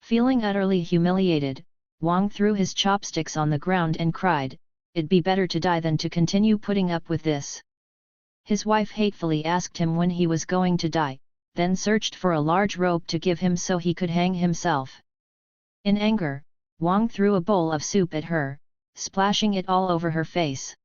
Speaker 1: Feeling utterly humiliated, Wang threw his chopsticks on the ground and cried, "It'd be better to die than to continue putting up with this." His wife hatefully asked him when he was going to die, then searched for a large rope to give him so he could hang himself. In anger, Wang threw a bowl of soup at her, splashing it all over her face.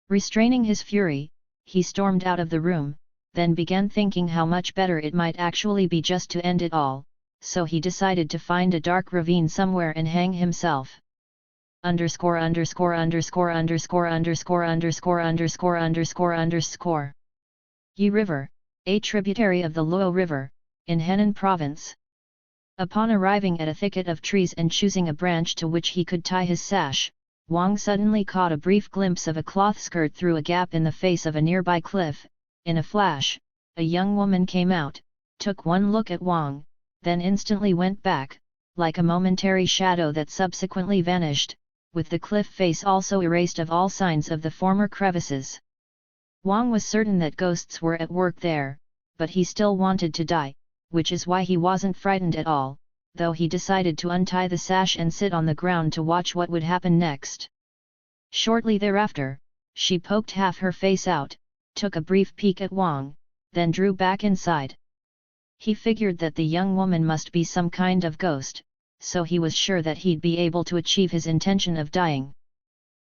Speaker 1: Restraining his fury, he stormed out of the room, then began thinking how much better it might actually be just to end it all, so he decided to find a dark ravine somewhere and hang himself. Underscore. Yi River, a tributary of the Luo River, in Henan Province. Upon arriving at a thicket of trees and choosing a branch to which he could tie his sash, Wang suddenly caught a brief glimpse of a cloth skirt through a gap in the face of a nearby cliff. In a flash, a young woman came out, took one look at Wang, then instantly went back, like a momentary shadow that subsequently vanished, with the cliff face also erased of all signs of the former crevices. Wang was certain that ghosts were at work there, but he still wanted to die, which is why he wasn't frightened at all, though he decided to untie the sash and sit on the ground to watch what would happen next. Shortly thereafter, she poked half her face out, took a brief peek at Wang, then drew back inside. He figured that the young woman must be some kind of ghost, so he was sure that he'd be able to achieve his intention of dying.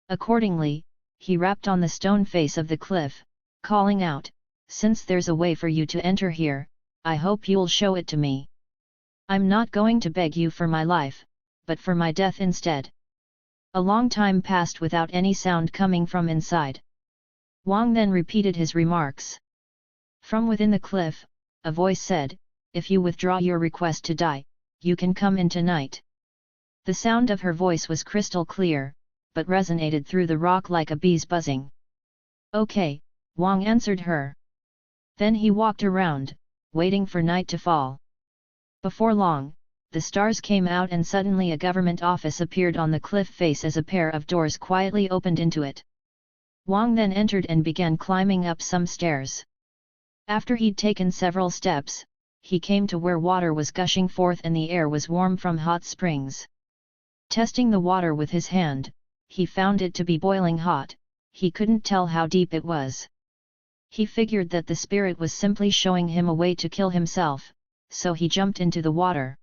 Speaker 1: Accordingly, he rapped on the stone face of the cliff, calling out, "Since there's a way for you to enter here, I hope you'll show it to me. I'm not going to beg you for my life, but for my death instead." A long time passed without any sound coming from inside. Wang then repeated his remarks. From within the cliff, a voice said, "If you withdraw your request to die, you can come in tonight." The sound of her voice was crystal clear, but resonated through the rock like a bee's buzzing. "Okay," Wang answered her. Then he walked around, waiting for night to fall. Before long, the stars came out and suddenly a government office appeared on the cliff face as a pair of doors quietly opened into it. Wang then entered and began climbing up some stairs. After he'd taken several steps, he came to where water was gushing forth and the air was warm from hot springs. Testing the water with his hand, he found it to be boiling hot. He couldn't tell how deep it was. He figured that the spirit was simply showing him a way to kill himself, so he jumped into the water.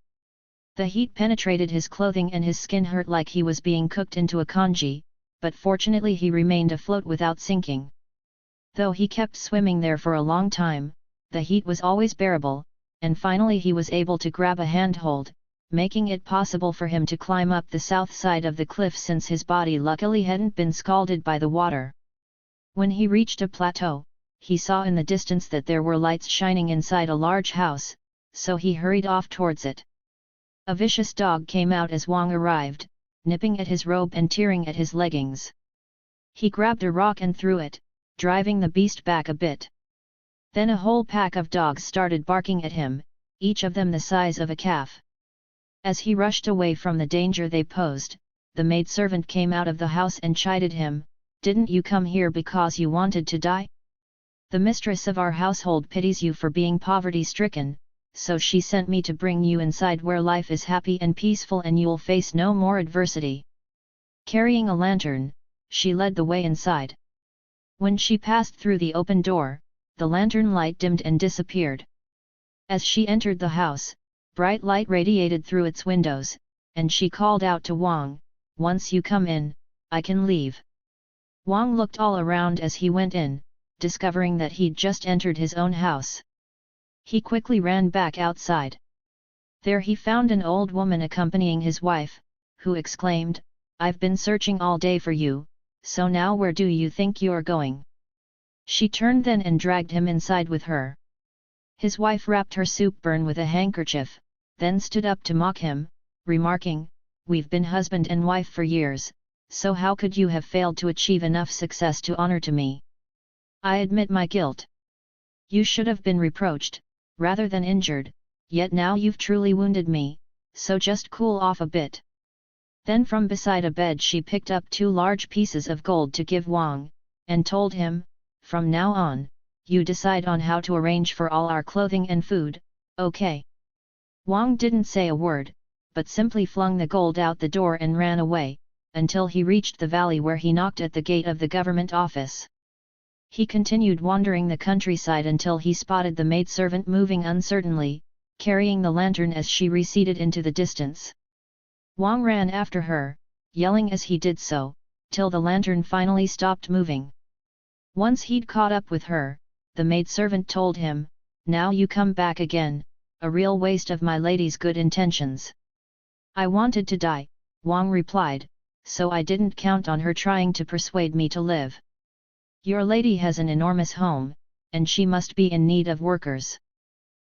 Speaker 1: The heat penetrated his clothing and his skin hurt like he was being cooked into a congee, but fortunately he remained afloat without sinking. Though he kept swimming there for a long time, the heat was always bearable, and finally he was able to grab a handhold, making it possible for him to climb up the south side of the cliff since his body luckily hadn't been scalded by the water. When he reached a plateau, he saw in the distance that there were lights shining inside a large house, so he hurried off towards it. A vicious dog came out as Wang arrived, nipping at his robe and tearing at his leggings. He grabbed a rock and threw it, driving the beast back a bit. Then a whole pack of dogs started barking at him, each of them the size of a calf. As he rushed away from the danger they posed, the maidservant came out of the house and chided him, "Didn't you come here because you wanted to die? The mistress of our household pities you for being poverty-stricken, so she sent me to bring you inside where life is happy and peaceful and you'll face no more adversity." Carrying a lantern, she led the way inside. When she passed through the open door, the lantern light dimmed and disappeared. As she entered the house, bright light radiated through its windows, and she called out to Wang, "Once you come in, I can leave." Wang looked all around as he went in, discovering that he'd just entered his own house. He quickly ran back outside. There he found an old woman accompanying his wife, who exclaimed, I've been searching all day for you, so now where do you think you're going?" She turned then and dragged him inside with her. His wife wrapped her soup burn with a handkerchief, then stood up to mock him, remarking, "We've been husband and wife for years, so how could you have failed to achieve enough success to honor to me? I admit my guilt. You should have been reproached, rather than injured, yet now you've truly wounded me, so just cool off a bit." Then from beside a bed she picked up 2 large pieces of gold to give Wang, and told him, "From now on, you decide on how to arrange for all our clothing and food, okay?" Wang didn't say a word, but simply flung the gold out the door and ran away, until he reached the valley where he knocked at the gate of the government office. He continued wandering the countryside until he spotted the maidservant moving uncertainly, carrying the lantern as she receded into the distance. Wang ran after her, yelling as he did so, till the lantern finally stopped moving. Once he'd caught up with her, the maidservant told him, "Now you come back again, a real waste of my lady's good intentions." "I wanted to die," Wang replied, "so I didn't count on her trying to persuade me to live. Your lady has an enormous home, and she must be in need of workers.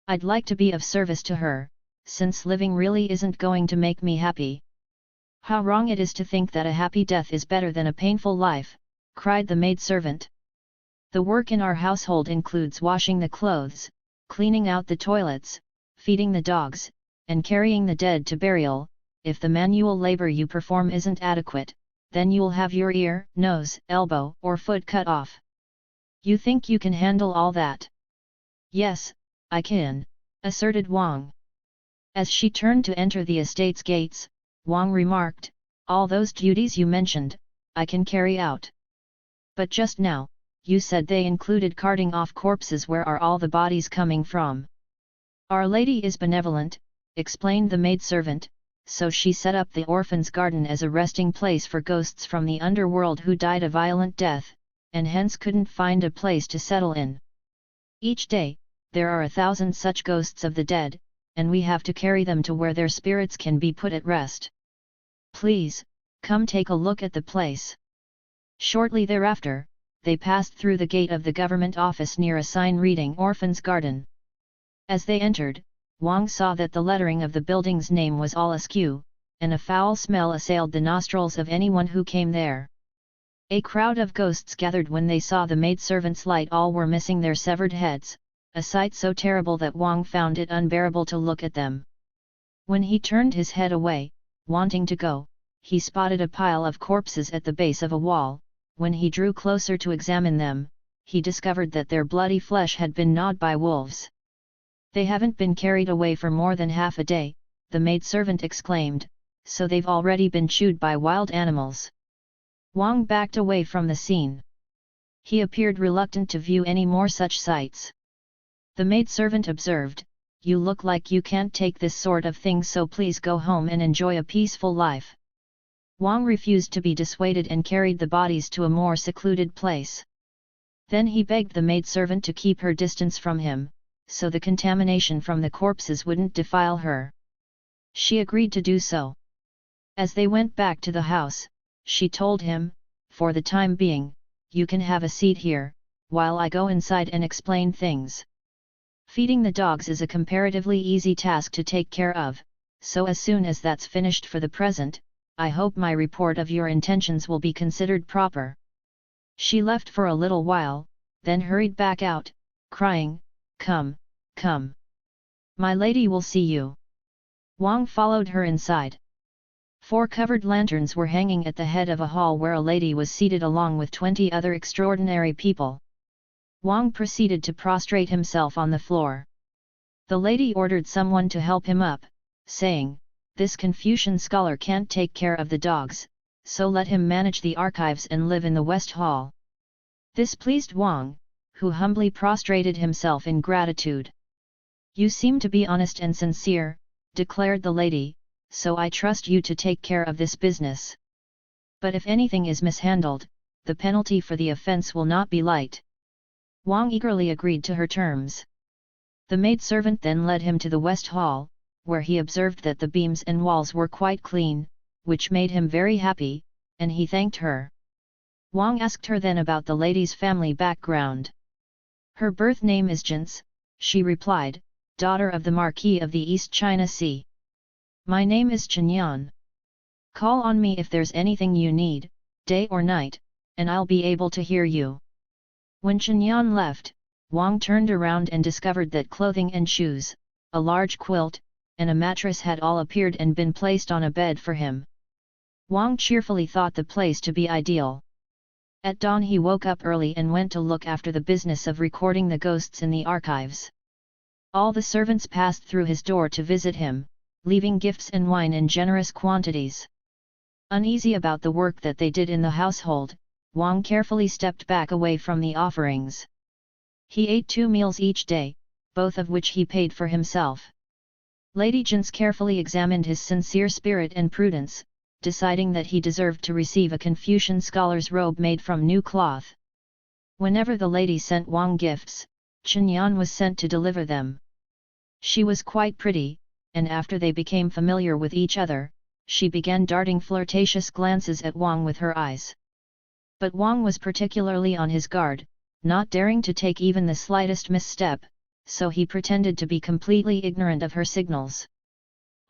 Speaker 1: I'd like to be of service to her, since living really isn't going to make me happy." "How wrong it is to think that a happy death is better than a painful life," cried the maidservant. "The work in our household includes washing the clothes, cleaning out the toilets, feeding the dogs, and carrying the dead to burial. If the manual labor you perform isn't adequate, then you'll have your ear, nose, elbow, or foot cut off. You think you can handle all that?" "Yes, I can," asserted Wang. As she turned to enter the estate's gates, Wang remarked, "All those duties you mentioned, I can carry out. But just now, you said they included carting off corpses. Where are all the bodies coming from?" "Our Lady is benevolent," explained the maidservant, "so she set up the orphan's garden as a resting place for ghosts from the underworld who died a violent death, and hence couldn't find a place to settle in. Each day, there are 1,000 such ghosts of the dead, and we have to carry them to where their spirits can be put at rest. Please, come take a look at the place." Shortly thereafter, they passed through the gate of the government office near a sign reading Orphan's Garden. As they entered, Wang saw that the lettering of the building's name was all askew, and a foul smell assailed the nostrils of anyone who came there. A crowd of ghosts gathered when they saw the maidservant's light. All were missing their severed heads, a sight so terrible that Wang found it unbearable to look at them. When he turned his head away, wanting to go, he spotted a pile of corpses at the base of a wall. When he drew closer to examine them, he discovered that their bloody flesh had been gnawed by wolves. "They haven't been carried away for more than half a day," the maidservant exclaimed, "so they've already been chewed by wild animals." Wang backed away from the scene. He appeared reluctant to view any more such sights. The maidservant observed, "You look like you can't take this sort of thing, so please go home and enjoy a peaceful life." Wang refused to be dissuaded and carried the bodies to a more secluded place. Then he begged the maidservant to keep her distance from him, so the contamination from the corpses wouldn't defile her. She agreed to do so. As they went back to the house, she told him, "For the time being, you can have a seat here, while I go inside and explain things. Feeding the dogs is a comparatively easy task to take care of, so as soon as that's finished for the present, I hope my report of your intentions will be considered proper." She left for a little while, then hurried back out, crying, "Come, come. My lady will see you." Wang followed her inside. 4 covered lanterns were hanging at the head of a hall where a lady was seated along with 20 other extraordinary people. Wang proceeded to prostrate himself on the floor. The lady ordered someone to help him up, saying, "This Confucian scholar can't take care of the dogs, so let him manage the archives and live in the West Hall." This pleased Wang, who humbly prostrated himself in gratitude. "You seem to be honest and sincere," declared the lady, "so I trust you to take care of this business. But if anything is mishandled, the penalty for the offense will not be light." Wang eagerly agreed to her terms. The maidservant then led him to the West Hall, where he observed that the beams and walls were quite clean, which made him very happy, and he thanked her. Wang asked her then about the lady's family background. Her birth name is Jin's, she replied, daughter of the Marquis of the East China Sea. My name is Chenyan. Call on me if there's anything you need, day or night, and I'll be able to hear you. When Chenyan left, Wang turned around and discovered that clothing and shoes, a large quilt, and a mattress had all appeared and been placed on a bed for him. Wang cheerfully thought the place to be ideal. At dawn he woke up early and went to look after the business of recording the ghosts in the archives. All the servants passed through his door to visit him, leaving gifts and wine in generous quantities. Uneasy about the work that they did in the household, Wang carefully stepped back away from the offerings. He ate 2 meals each day, both of which he paid for himself. Lady Jins carefully examined his sincere spirit and prudence, deciding that he deserved to receive a Confucian scholar's robe made from new cloth. Whenever the lady sent Wang gifts, Chenyan was sent to deliver them. She was quite pretty, and after they became familiar with each other, she began darting flirtatious glances at Wang with her eyes. But Wang was particularly on his guard, not daring to take even the slightest misstep, so he pretended to be completely ignorant of her signals.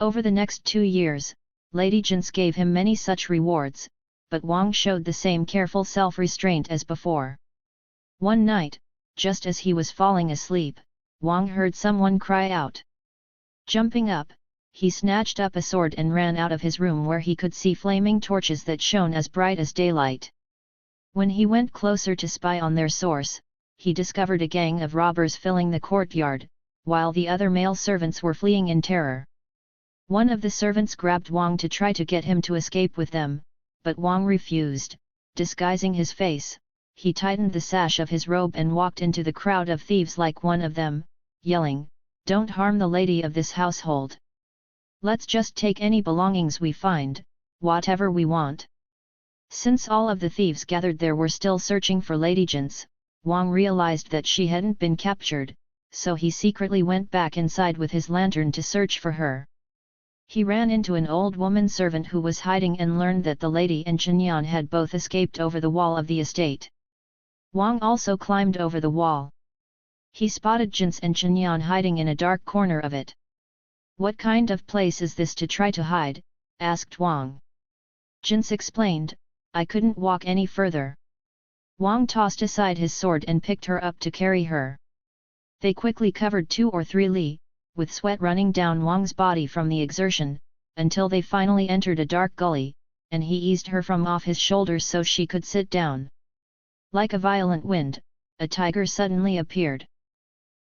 Speaker 1: Over the next 2 years, Lady Jins gave him many such rewards, but Wang showed the same careful self-restraint as before. One night, just as he was falling asleep, Wang heard someone cry out. Jumping up, he snatched up a sword and ran out of his room where he could see flaming torches that shone as bright as daylight. When he went closer to spy on their source, he discovered a gang of robbers filling the courtyard, while the other male servants were fleeing in terror. One of the servants grabbed Wang to try to get him to escape with them, but Wang refused. Disguising his face, he tightened the sash of his robe and walked into the crowd of thieves like one of them, yelling, "Don't harm the lady of this household. Let's just take any belongings we find, whatever we want." Since all of the thieves gathered there were still searching for Lady Jins, Wang realized that she hadn't been captured, so he secretly went back inside with his lantern to search for her. He ran into an old woman servant who was hiding and learned that the lady and Chenyan had both escaped over the wall of the estate. Wang also climbed over the wall. He spotted Jins and Chenyan hiding in a dark corner of it. "What kind of place is this to try to hide?" asked Wang. Jins explained, "I couldn't walk any further." Wang tossed aside his sword and picked her up to carry her. They quickly covered 2 or 3 li, with sweat running down Wang's body from the exertion, until they finally entered a dark gully, and he eased her from off his shoulders so she could sit down. Like a violent wind, a tiger suddenly appeared.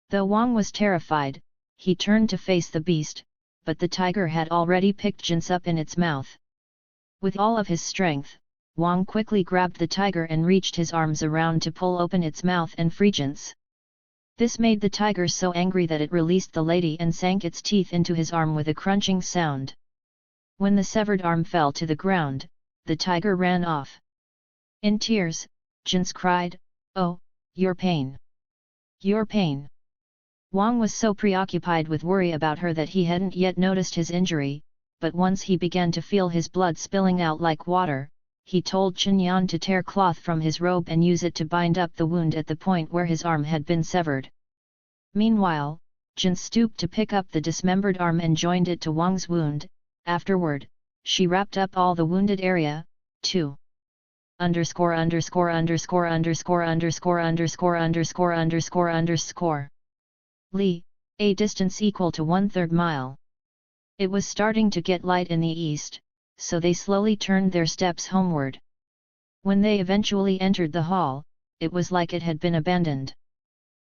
Speaker 1: Though Wang was terrified, he turned to face the beast, but the tiger had already picked Jins up in its mouth. With all of his strength, Wang quickly grabbed the tiger and reached his arms around to pull open its mouth and free Jins. This made the tiger so angry that it released the lady and sank its teeth into his arm with a crunching sound. When the severed arm fell to the ground, the tiger ran off. In tears, Jins cried, "Oh, your pain! Your pain!" Wang was so preoccupied with worry about her that he hadn't yet noticed his injury, but once he began to feel his blood spilling out like water, he told Chenyan to tear cloth from his robe and use it to bind up the wound at the point where his arm had been severed. Meanwhile, Jin stooped to pick up the dismembered arm and joined it to Wang's wound. Afterward, she wrapped up all the wounded area, too. Li, a distance equal to 1/3 mile. It was starting to get light in the east, so they slowly turned their steps homeward. When they eventually entered the hall, it was like it had been abandoned.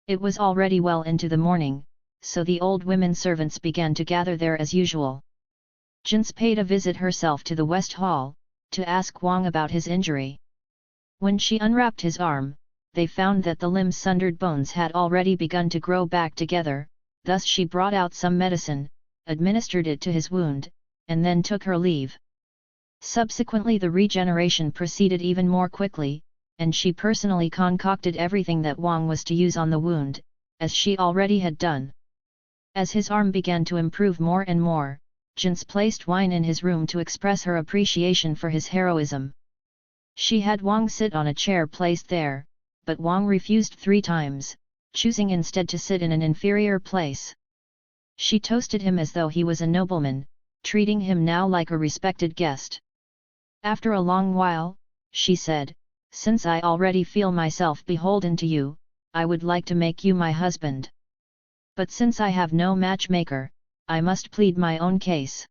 Speaker 1: It was already well into the morning, so the old women servants began to gather there as usual. Jins paid a visit herself to the West Hall, to ask Wang about his injury. When she unwrapped his arm, they found that the limb's sundered bones had already begun to grow back together, thus she brought out some medicine, administered it to his wound, and then took her leave. Subsequently the regeneration proceeded even more quickly, and she personally concocted everything that Wang was to use on the wound, as she already had done. As his arm began to improve more and more, Jin's placed wine in his room to express her appreciation for his heroism. She had Wang sit on a chair placed there, but Wang refused 3 times, choosing instead to sit in an inferior place. She toasted him as though he was a nobleman, treating him now like a respected guest. After a long while, she said, "Since I already feel myself beholden to you, I would like to make you my husband. But since I have no matchmaker, I must plead my own case."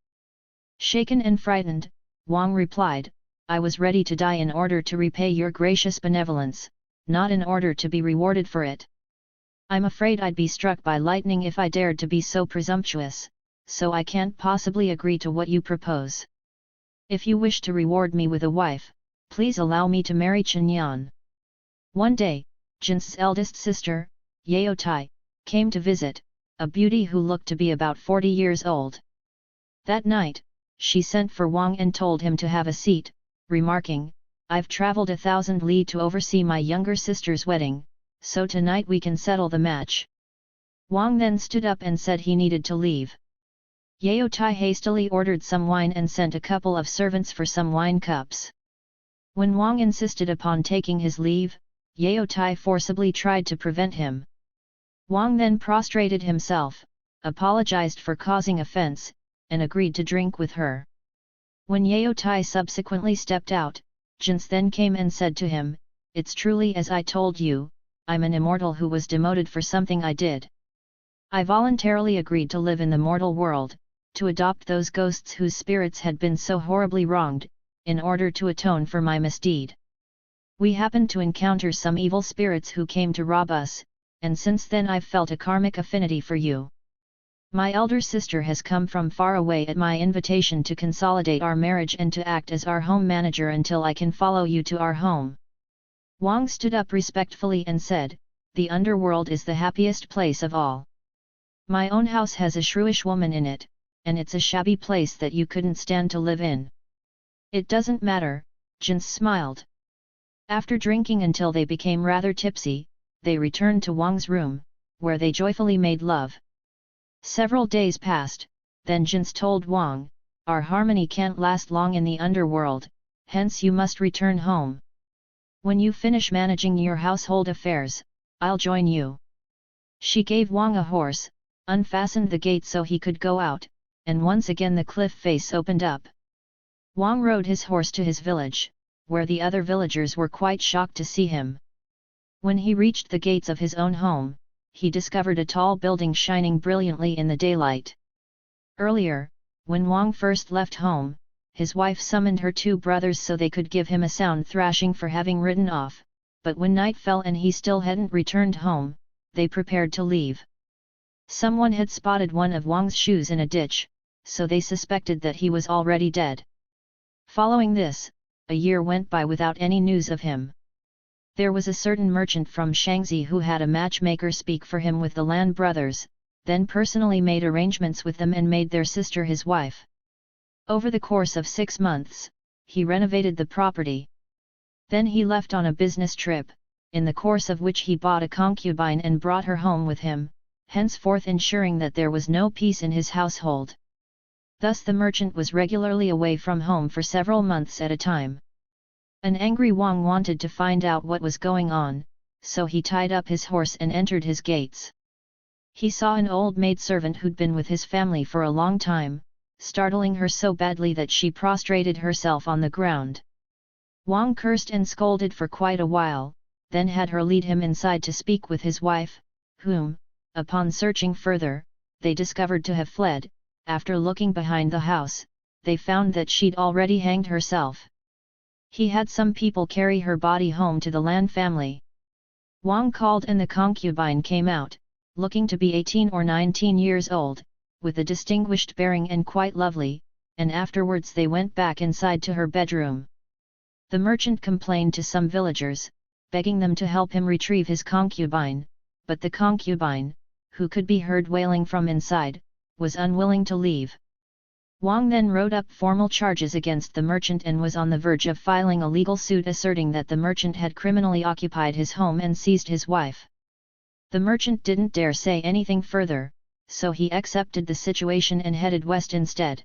Speaker 1: Shaken and frightened, Wang replied, "I was ready to die in order to repay your gracious benevolence, not in order to be rewarded for it. I'm afraid I'd be struck by lightning if I dared to be so presumptuous, so I can't possibly agree to what you propose. If you wish to reward me with a wife, please allow me to marry Chen Yan." One day, Jin's eldest sister, Liaozhai, came to visit, a beauty who looked to be about 40 years old. That night, she sent for Wang and told him to have a seat, remarking, "I've traveled 1,000 li to oversee my younger sister's wedding, so tonight we can settle the match." Wang then stood up and said he needed to leave. Liaozhai hastily ordered some wine and sent a couple of servants for some wine cups. When Wang insisted upon taking his leave, Liaozhai forcibly tried to prevent him. Wang then prostrated himself, apologized for causing offense, and agreed to drink with her. When Liaozhai subsequently stepped out, Jin then came and said to him, "It's truly as I told you, I'm an immortal who was demoted for something I did. I voluntarily agreed to live in the mortal world, to adopt those ghosts whose spirits had been so horribly wronged, in order to atone for my misdeed. We happened to encounter some evil spirits who came to rob us, and since then I've felt a karmic affinity for you. My elder sister has come from far away at my invitation to consolidate our marriage and to act as our home manager until I can follow you to our home." Wang stood up respectfully and said, "The underworld is the happiest place of all. My own house has a shrewish woman in it, and it's a shabby place that you couldn't stand to live in." "It doesn't matter," Jin smiled. After drinking until they became rather tipsy, they returned to Wang's room, where they joyfully made love. Several days passed, then Jin told Wang, "Our harmony can't last long in the underworld, hence you must return home. When you finish managing your household affairs, I'll join you." She gave Wang a horse, unfastened the gate so he could go out, and once again the cliff face opened up. Wang rode his horse to his village, where the other villagers were quite shocked to see him. When he reached the gates of his own home, he discovered a tall building shining brilliantly in the daylight. Earlier, when Wang first left home, his wife summoned her 2 brothers so they could give him a sound thrashing for having ridden off, but when night fell and he still hadn't returned home, they prepared to leave. Someone had spotted one of Wang's shoes in a ditch, so they suspected that he was already dead. Following this, a year went by without any news of him. There was a certain merchant from Shangzi who had a matchmaker speak for him with the Lan brothers, then personally made arrangements with them and made their sister his wife. Over the course of 6 months, he renovated the property. Then he left on a business trip, in the course of which he bought a concubine and brought her home with him, henceforth ensuring that there was no peace in his household. Thus the merchant was regularly away from home for several months at a time. An angry Wang wanted to find out what was going on, so he tied up his horse and entered his gates. He saw an old maidservant who'd been with his family for a long time, startling her so badly that she prostrated herself on the ground. Wang cursed and scolded for quite a while, then had her lead him inside to speak with his wife, whom, upon searching further, they discovered to have fled. After looking behind the house, they found that she'd already hanged herself. He had some people carry her body home to the Lan family. Wang called and the concubine came out, looking to be 18 or 19 years old, with a distinguished bearing and quite lovely, and afterwards they went back inside to her bedroom. The merchant complained to some villagers, begging them to help him retrieve his concubine, but the concubine, who could be heard wailing from inside, was unwilling to leave. Wang then wrote up formal charges against the merchant and was on the verge of filing a legal suit asserting that the merchant had criminally occupied his home and seized his wife. The merchant didn't dare say anything further, so he accepted the situation and headed west instead.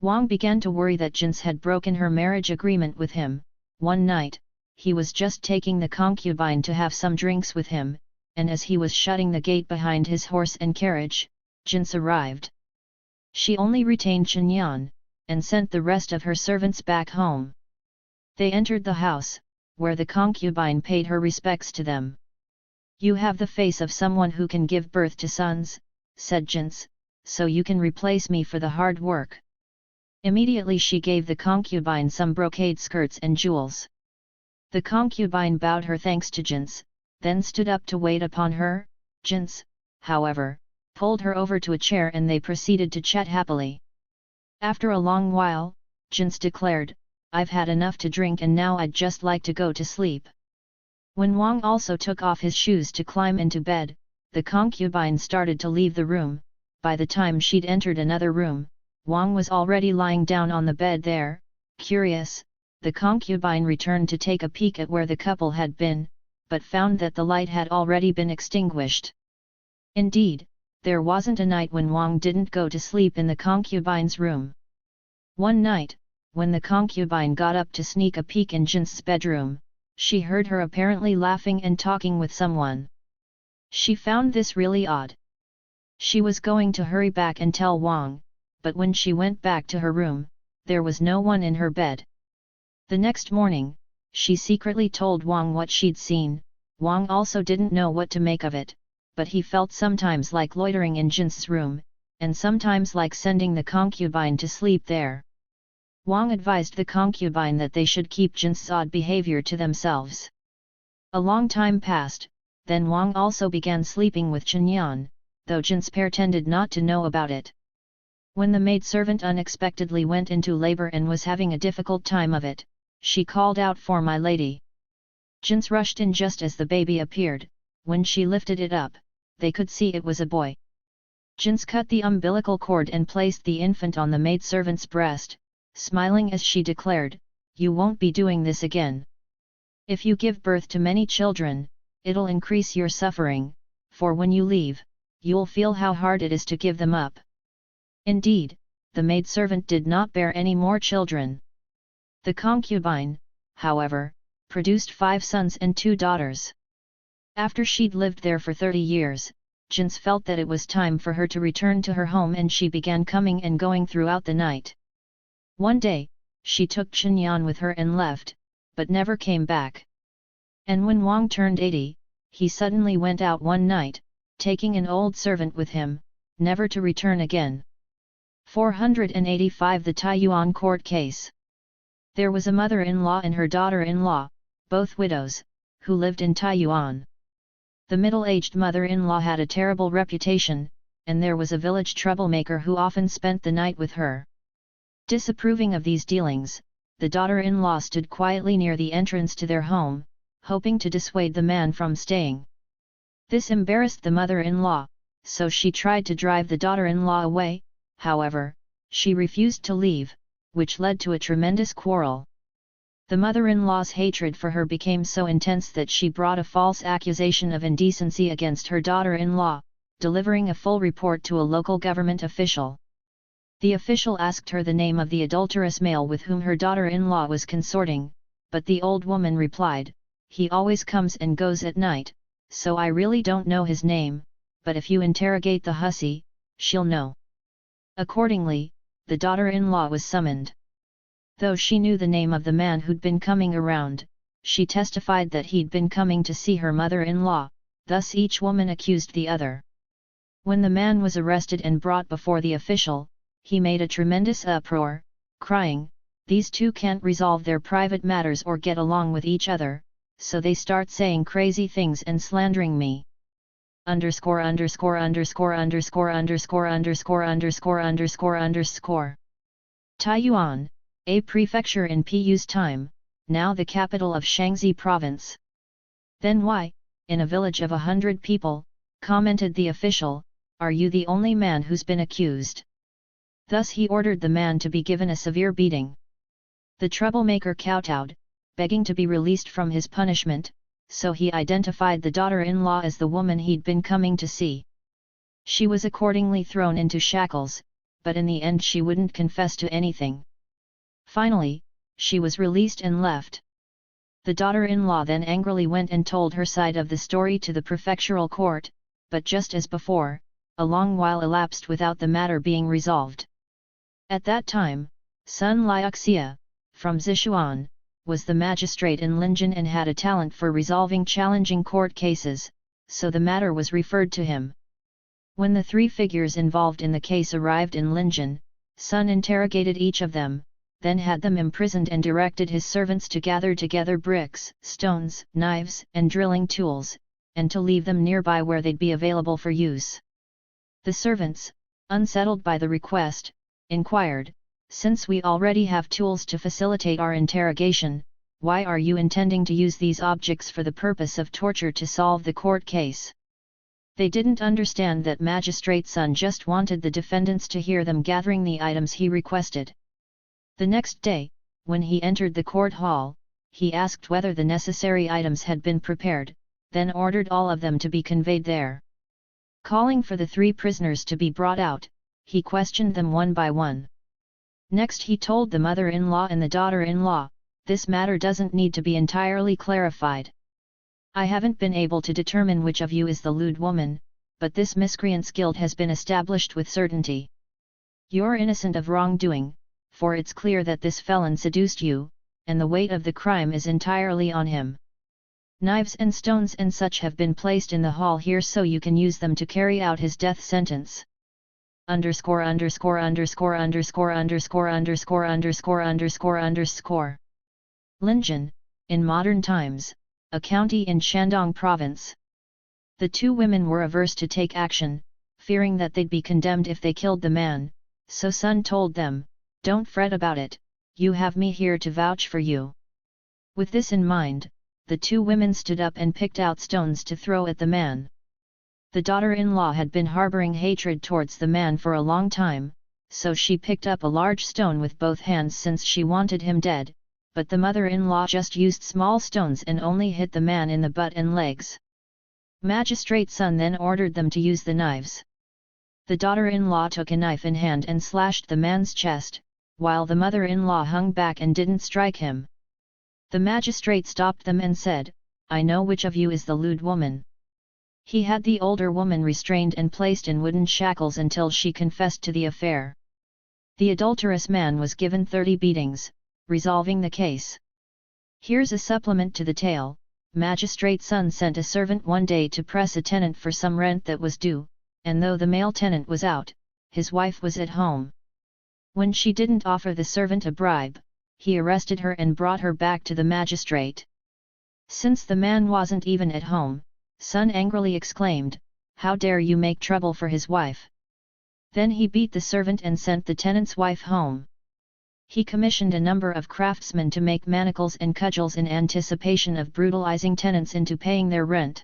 Speaker 1: Wang began to worry that Jin's had broken her marriage agreement with him. One night, he was just taking the concubine to have some drinks with him, and as he was shutting the gate behind his horse and carriage, Jin's arrived. She only retained Chen Yan, and sent the rest of her servants back home. They entered the house, where the concubine paid her respects to them. "You have the face of someone who can give birth to sons," said Jins, "so you can replace me for the hard work." Immediately she gave the concubine some brocade skirts and jewels. The concubine bowed her thanks to Jins, then stood up to wait upon her. Jins, however, pulled her over to a chair and they proceeded to chat happily. After a long while, Jins declared, "I've had enough to drink and now I'd just like to go to sleep." When Wang also took off his shoes to climb into bed, the concubine started to leave the room. By the time she'd entered another room, Wang was already lying down on the bed there. Curious, the concubine returned to take a peek at where the couple had been, but found that the light had already been extinguished. Indeed, there wasn't a night when Wang didn't go to sleep in the concubine's room. One night, when the concubine got up to sneak a peek in Jin's bedroom, she heard her apparently laughing and talking with someone. She found this really odd. She was going to hurry back and tell Wang, but when she went back to her room, there was no one in her bed. The next morning, she secretly told Wang what she'd seen. Wang also didn't know what to make of it, but he felt sometimes like loitering in Jin's room, and sometimes like sending the concubine to sleep there. Wang advised the concubine that they should keep Jin's odd behavior to themselves. A long time passed, then Wang also began sleeping with Chen Yan, though Jin's pretended not to know about it. When the maidservant unexpectedly went into labor and was having a difficult time of it, she called out for "My lady." Jin's rushed in just as the baby appeared. When she lifted it up, they could see it was a boy. Jin's cut the umbilical cord and placed the infant on the maidservant's breast, smiling as she declared, "You won't be doing this again. If you give birth to many children, it'll increase your suffering, for when you leave, you'll feel how hard it is to give them up." Indeed, the maidservant did not bear any more children. The concubine, however, produced 5 sons and 2 daughters. After she'd lived there for 30 years, Jins felt that it was time for her to return to her home and she began coming and going throughout the night. One day, she took Chen Yan with her and left, but never came back. And when Wang turned 80, he suddenly went out one night, taking an old servant with him, never to return again. 485 The Taiyuan Court Case. There was a mother-in-law and her daughter-in-law, both widows, who lived in Taiyuan. The middle-aged mother-in-law had a terrible reputation, and there was a village troublemaker who often spent the night with her. Disapproving of these dealings, the daughter-in-law stood quietly near the entrance to their home, hoping to dissuade the man from staying. This embarrassed the mother-in-law, so she tried to drive the daughter-in-law away. However, she refused to leave, which led to a tremendous quarrel. The mother-in-law's hatred for her became so intense that she brought a false accusation of indecency against her daughter-in-law, delivering a full report to a local government official. The official asked her the name of the adulterous male with whom her daughter-in-law was consorting, but the old woman replied, "He always comes and goes at night, so I really don't know his name, but if you interrogate the hussy, she'll know." Accordingly, the daughter-in-law was summoned. Though she knew the name of the man who'd been coming around, she testified that he'd been coming to see her mother-in-law, thus each woman accused the other. When the man was arrested and brought before the official, he made a tremendous uproar, crying, "These two can't resolve their private matters or get along with each other, so they start saying crazy things and slandering me. ____________________________________________________________ Taiyuan, a prefecture in Piyu's time, now the capital of Shaanxi province. "Then why, in a village of 100 people," commented the official, "are you the only man who's been accused?" Thus he ordered the man to be given a severe beating. The troublemaker kowtowed, begging to be released from his punishment, so he identified the daughter-in-law as the woman he'd been coming to see. She was accordingly thrown into shackles, but in the end she wouldn't confess to anything. Finally, she was released and left. The daughter-in-law then angrily went and told her side of the story to the prefectural court, but just as before, a long while elapsed without the matter being resolved. At that time, Sun Liaoxia, from Sichuan, was the magistrate in Linjin and had a talent for resolving challenging court cases, so the matter was referred to him. When the three figures involved in the case arrived in Linjin, Sun interrogated each of them, then had them imprisoned and directed his servants to gather together bricks, stones, knives, and drilling tools, and to leave them nearby where they'd be available for use. The servants, unsettled by the request, inquired, "Since we already have tools to facilitate our interrogation, why are you intending to use these objects for the purpose of torture to solve the court case?" They didn't understand that Magistrate Sun just wanted the defendants to hear them gathering the items he requested. The next day, when he entered the court hall, he asked whether the necessary items had been prepared, then ordered all of them to be conveyed there. Calling for the three prisoners to be brought out, he questioned them one by one. Next he told the mother-in-law and the daughter-in-law, "This matter doesn't need to be entirely clarified. I haven't been able to determine which of you is the lewd woman, but this miscreant's guilt has been established with certainty. You're innocent of wrongdoing, for it's clear that this felon seduced you, and the weight of the crime is entirely on him. Knives and stones and such have been placed in the hall here so you can use them to carry out his death sentence. Underscore. Linjin, in modern times, a county in Shandong province. The two women were averse to take action, fearing that they'd be condemned if they killed the man, so Sun told them, "Don't fret about it, you have me here to vouch for you." With this in mind, the two women stood up and picked out stones to throw at the man. The daughter-in-law had been harboring hatred towards the man for a long time, so she picked up a large stone with both hands since she wanted him dead, but the mother-in-law just used small stones and only hit the man in the butt and legs. Magistrate Sun then ordered them to use the knives. The daughter-in-law took a knife in hand and slashed the man's chest, while the mother-in-law hung back and didn't strike him. The magistrate stopped them and said, "I know which of you is the lewd woman." He had the older woman restrained and placed in wooden shackles until she confessed to the affair. The adulterous man was given 30 beatings, resolving the case. Here's a supplement to the tale. Magistrate Sun sent a servant one day to press a tenant for some rent that was due, and though the male tenant was out, his wife was at home. When she didn't offer the servant a bribe, he arrested her and brought her back to the magistrate. Since the man wasn't even at home, Sun angrily exclaimed, "How dare you make trouble for his wife?" Then he beat the servant and sent the tenant's wife home. He commissioned a number of craftsmen to make manacles and cudgels in anticipation of brutalizing tenants into paying their rent.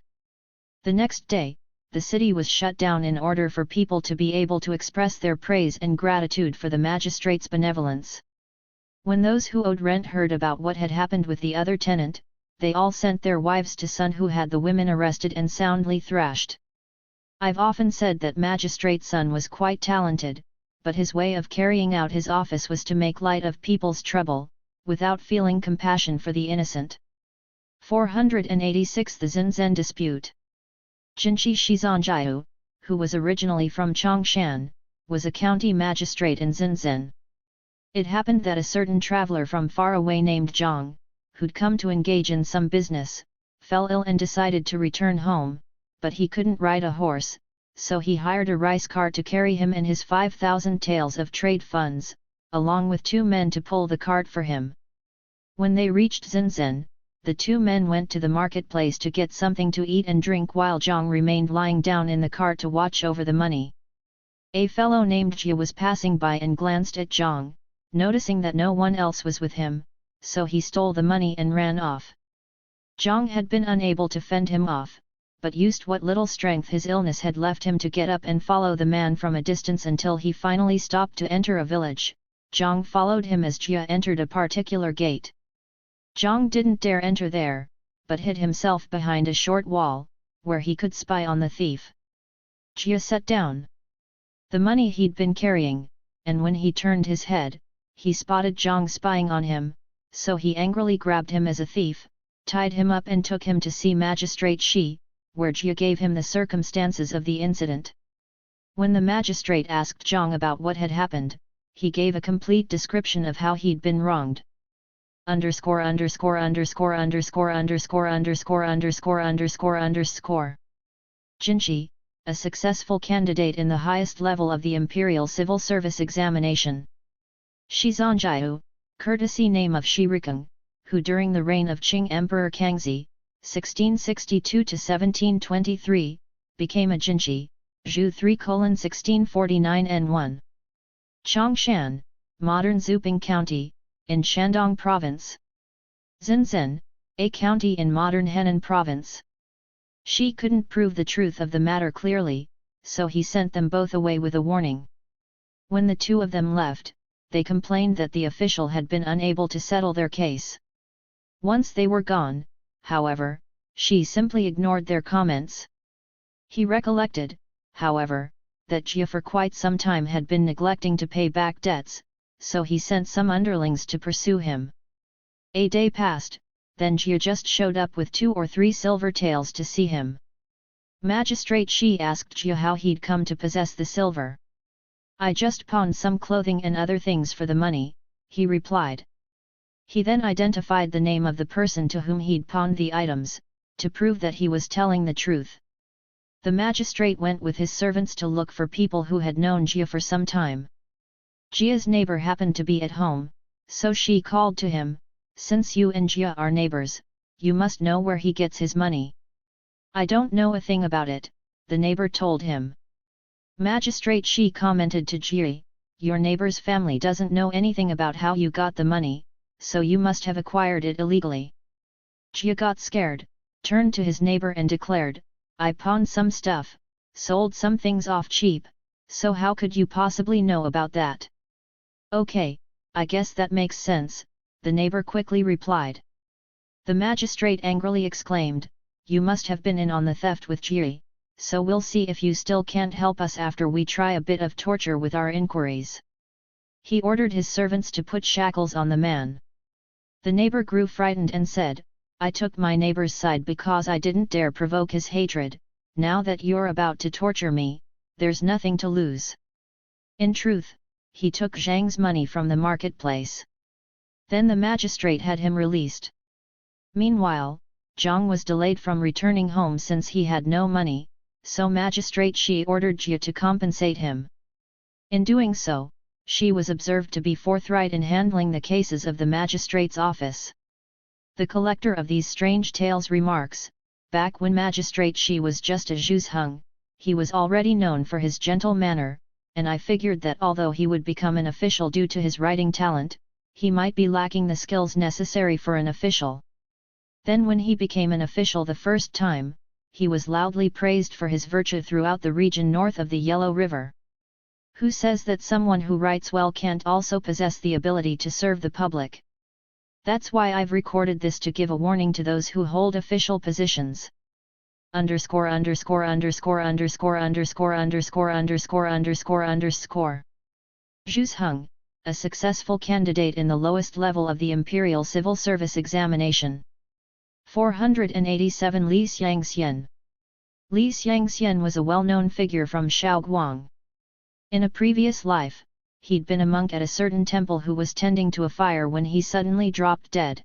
Speaker 1: The next day, the city was shut down in order for people to be able to express their praise and gratitude for the magistrate's benevolence. When those who owed rent heard about what had happened with the other tenant, they all sent their wives to Sun, who had the women arrested and soundly thrashed. I've often said that Magistrate Sun was quite talented, but his way of carrying out his office was to make light of people's trouble, without feeling compassion for the innocent. 486. The Xinzhen Dispute. Jinshi Shizanjiu, who was originally from Chongshan, was a county magistrate in Xinzhen. It happened that a certain traveler from far away named Zhang, who'd come to engage in some business, fell ill and decided to return home, but he couldn't ride a horse, so he hired a rice cart to carry him and his 5,000 taels of trade funds, along with 2 men to pull the cart for him. When they reached Xinzhen, the 2 men went to the marketplace to get something to eat and drink while Zhang remained lying down in the cart to watch over the money. A fellow named Jia was passing by and glanced at Zhang, noticing that no one else was with him, so he stole the money and ran off. Zhang had been unable to fend him off, but used what little strength his illness had left him to get up and follow the man from a distance until he finally stopped to enter a village. Zhang followed him as Jia entered a particular gate. Zhang didn't dare enter there, but hid himself behind a short wall, where he could spy on the thief. Jia sat down. The money he'd been carrying, and when he turned his head, he spotted Zhang spying on him, so he angrily grabbed him as a thief, tied him up and took him to see Magistrate Shi, where Jia gave him the circumstances of the incident. When the magistrate asked Zhang about what had happened, he gave a complete description of how he'd been wronged. Underscore. Jinshi, a successful candidate in the highest level of the Imperial Civil Service examination. Shizanjiu, courtesy name of Shi Rikeng, who during the reign of Qing Emperor Kangxi, 1662–1723, became a Jinshi, Zhu 3:1649 N1. Chongshan, modern Zuping County, in Shandong Province. Zhenzhen, a county in modern Henan Province. She couldn't prove the truth of the matter clearly, so he sent them both away with a warning. When the two of them left, they complained that the official had been unable to settle their case. Once they were gone, however, she simply ignored their comments. He recollected, however, that Jia for quite some time had been neglecting to pay back debts, so he sent some underlings to pursue him. A day passed, then Jia just showed up with 2 or 3 silver taels to see him. Magistrate Shi asked Jia how he'd come to possess the silver. "I just pawned some clothing and other things for the money," he replied. He then identified the name of the person to whom he'd pawned the items, to prove that he was telling the truth. The magistrate went with his servants to look for people who had known Jia for some time. Jia's neighbor happened to be at home, so she called to him, "Since you and Jia are neighbors, you must know where he gets his money." "I don't know a thing about it," the neighbor told him. Magistrate Shi commented to Jia, "Your neighbor's family doesn't know anything about how you got the money, so you must have acquired it illegally." Jia got scared, turned to his neighbor and declared, "I pawned some stuff, sold some things off cheap, so how could you possibly know about that?" "Okay, I guess that makes sense," the neighbor quickly replied. The magistrate angrily exclaimed, "You must have been in on the theft with Jia, so we'll see if you still can't help us after we try a bit of torture with our inquiries." He ordered his servants to put shackles on the man. The neighbor grew frightened and said, "I took my neighbor's side because I didn't dare provoke his hatred. Now that you're about to torture me, there's nothing to lose." In truth, he took Zhang's money from the marketplace. Then the magistrate had him released. Meanwhile, Zhang was delayed from returning home since he had no money, so Magistrate Shi ordered Jia to compensate him. In doing so, Shi was observed to be forthright in handling the cases of the magistrate's office. The collector of these strange tales remarks, "Back when Magistrate Shi was just a Zhuzheng, he was already known for his gentle manner, and I figured that although he would become an official due to his writing talent, he might be lacking the skills necessary for an official. Then when he became an official the first time, he was loudly praised for his virtue throughout the region north of the Yellow River. Who says that someone who writes well can't also possess the ability to serve the public? That's why I've recorded this to give a warning to those who hold official positions." Zhuzheng, a successful candidate in the lowest level of the Imperial Civil Service examination. 487 Li Xiangxian. Li Xiangxian was a well-known figure from Shaoguang. In a previous life, he'd been a monk at a certain temple who was tending to a fire when he suddenly dropped dead.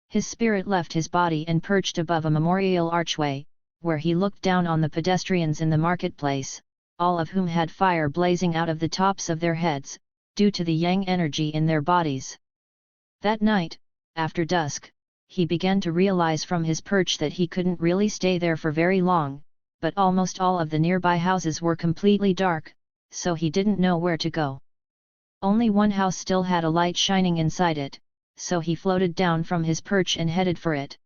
Speaker 1: His spirit left his body and perched above a memorial archway, where he looked down on the pedestrians in the marketplace, all of whom had fire blazing out of the tops of their heads, due to the yang energy in their bodies. That night, after dusk, he began to realize from his perch that he couldn't really stay there for very long, but almost all of the nearby houses were completely dark, so he didn't know where to go. Only one house still had a light shining inside it, so he floated down from his perch and headed for it.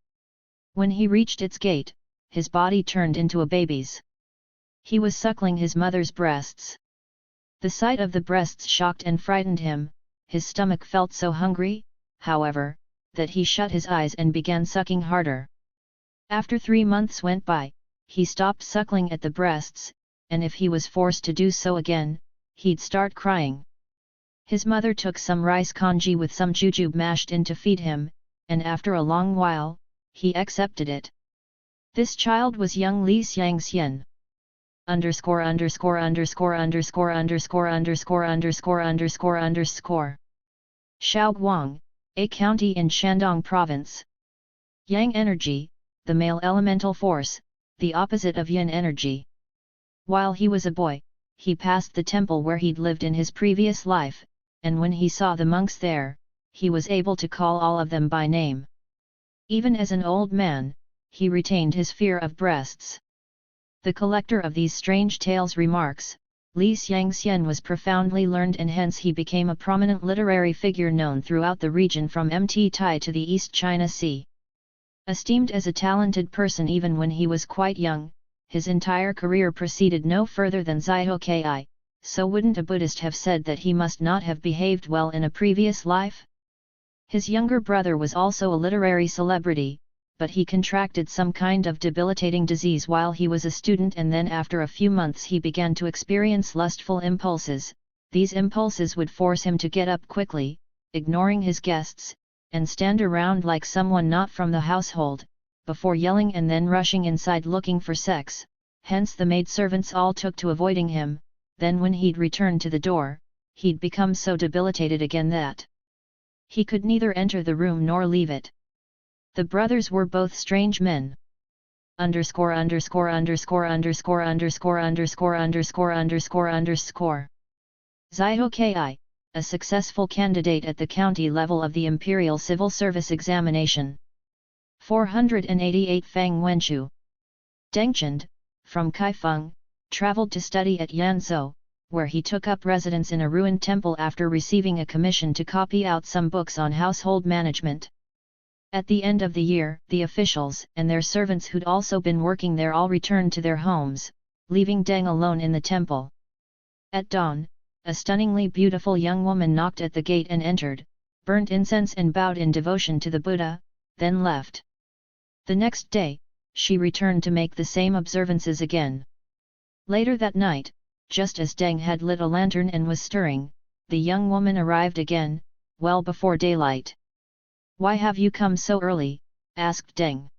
Speaker 1: When he reached its gate, his body turned into a baby's. He was suckling his mother's breasts. The sight of the breasts shocked and frightened him. His stomach felt so hungry, however, that he shut his eyes and began sucking harder. After 3 months went by, he stopped suckling at the breasts, and if he was forced to do so again, he'd start crying. His mother took some rice congee with some jujube mashed in to feed him, and after a long while, he accepted it. This child was young Li Xiangxian. Underscore underscore underscore underscore underscore underscore underscore underscore underscore. Shaoguang, a county in Shandong Province. Yang energy, the male elemental force, the opposite of yin energy. While he was a boy, he passed the temple where he'd lived in his previous life, and when he saw the monks there, he was able to call all of them by name. Even as an old man, he retained his fear of breasts. The collector of these strange tales remarks, Li Xiangxian was profoundly learned and hence he became a prominent literary figure known throughout the region from Mt Tai to the East China Sea. Esteemed as a talented person even when he was quite young, his entire career proceeded no further than Zaihoki, so wouldn't a Buddhist have said that he must not have behaved well in a previous life? His younger brother was also a literary celebrity, but he contracted some kind of debilitating disease while he was a student and then after a few months he began to experience lustful impulses. These impulses would force him to get up quickly, ignoring his guests, and stand around like someone not from the household, before yelling and then rushing inside looking for sex, hence the maidservants all took to avoiding him. Then when he'd return to the door, he'd become so debilitated again that he could neither enter the room nor leave it. The brothers were both strange men. Underscore underscore underscore underscore underscore underscore underscore underscore underscore. Zaihoki, a successful candidate at the county level of the Imperial Civil Service examination. 488 Fang Wenchu. Dengchand, from Kaifeng, traveled to study at Yanzhou, where he took up residence in a ruined temple after receiving a commission to copy out some books on household management. At the end of the year, the officials and their servants who'd also been working there all returned to their homes, leaving Deng alone in the temple. At dawn, a stunningly beautiful young woman knocked at the gate and entered, burnt incense and bowed in devotion to the Buddha, then left. The next day, she returned to make the same observances again. Later that night, just as Deng had lit a lantern and was stirring, the young woman arrived again, well before daylight. "Why have you come so early?" asked Deng.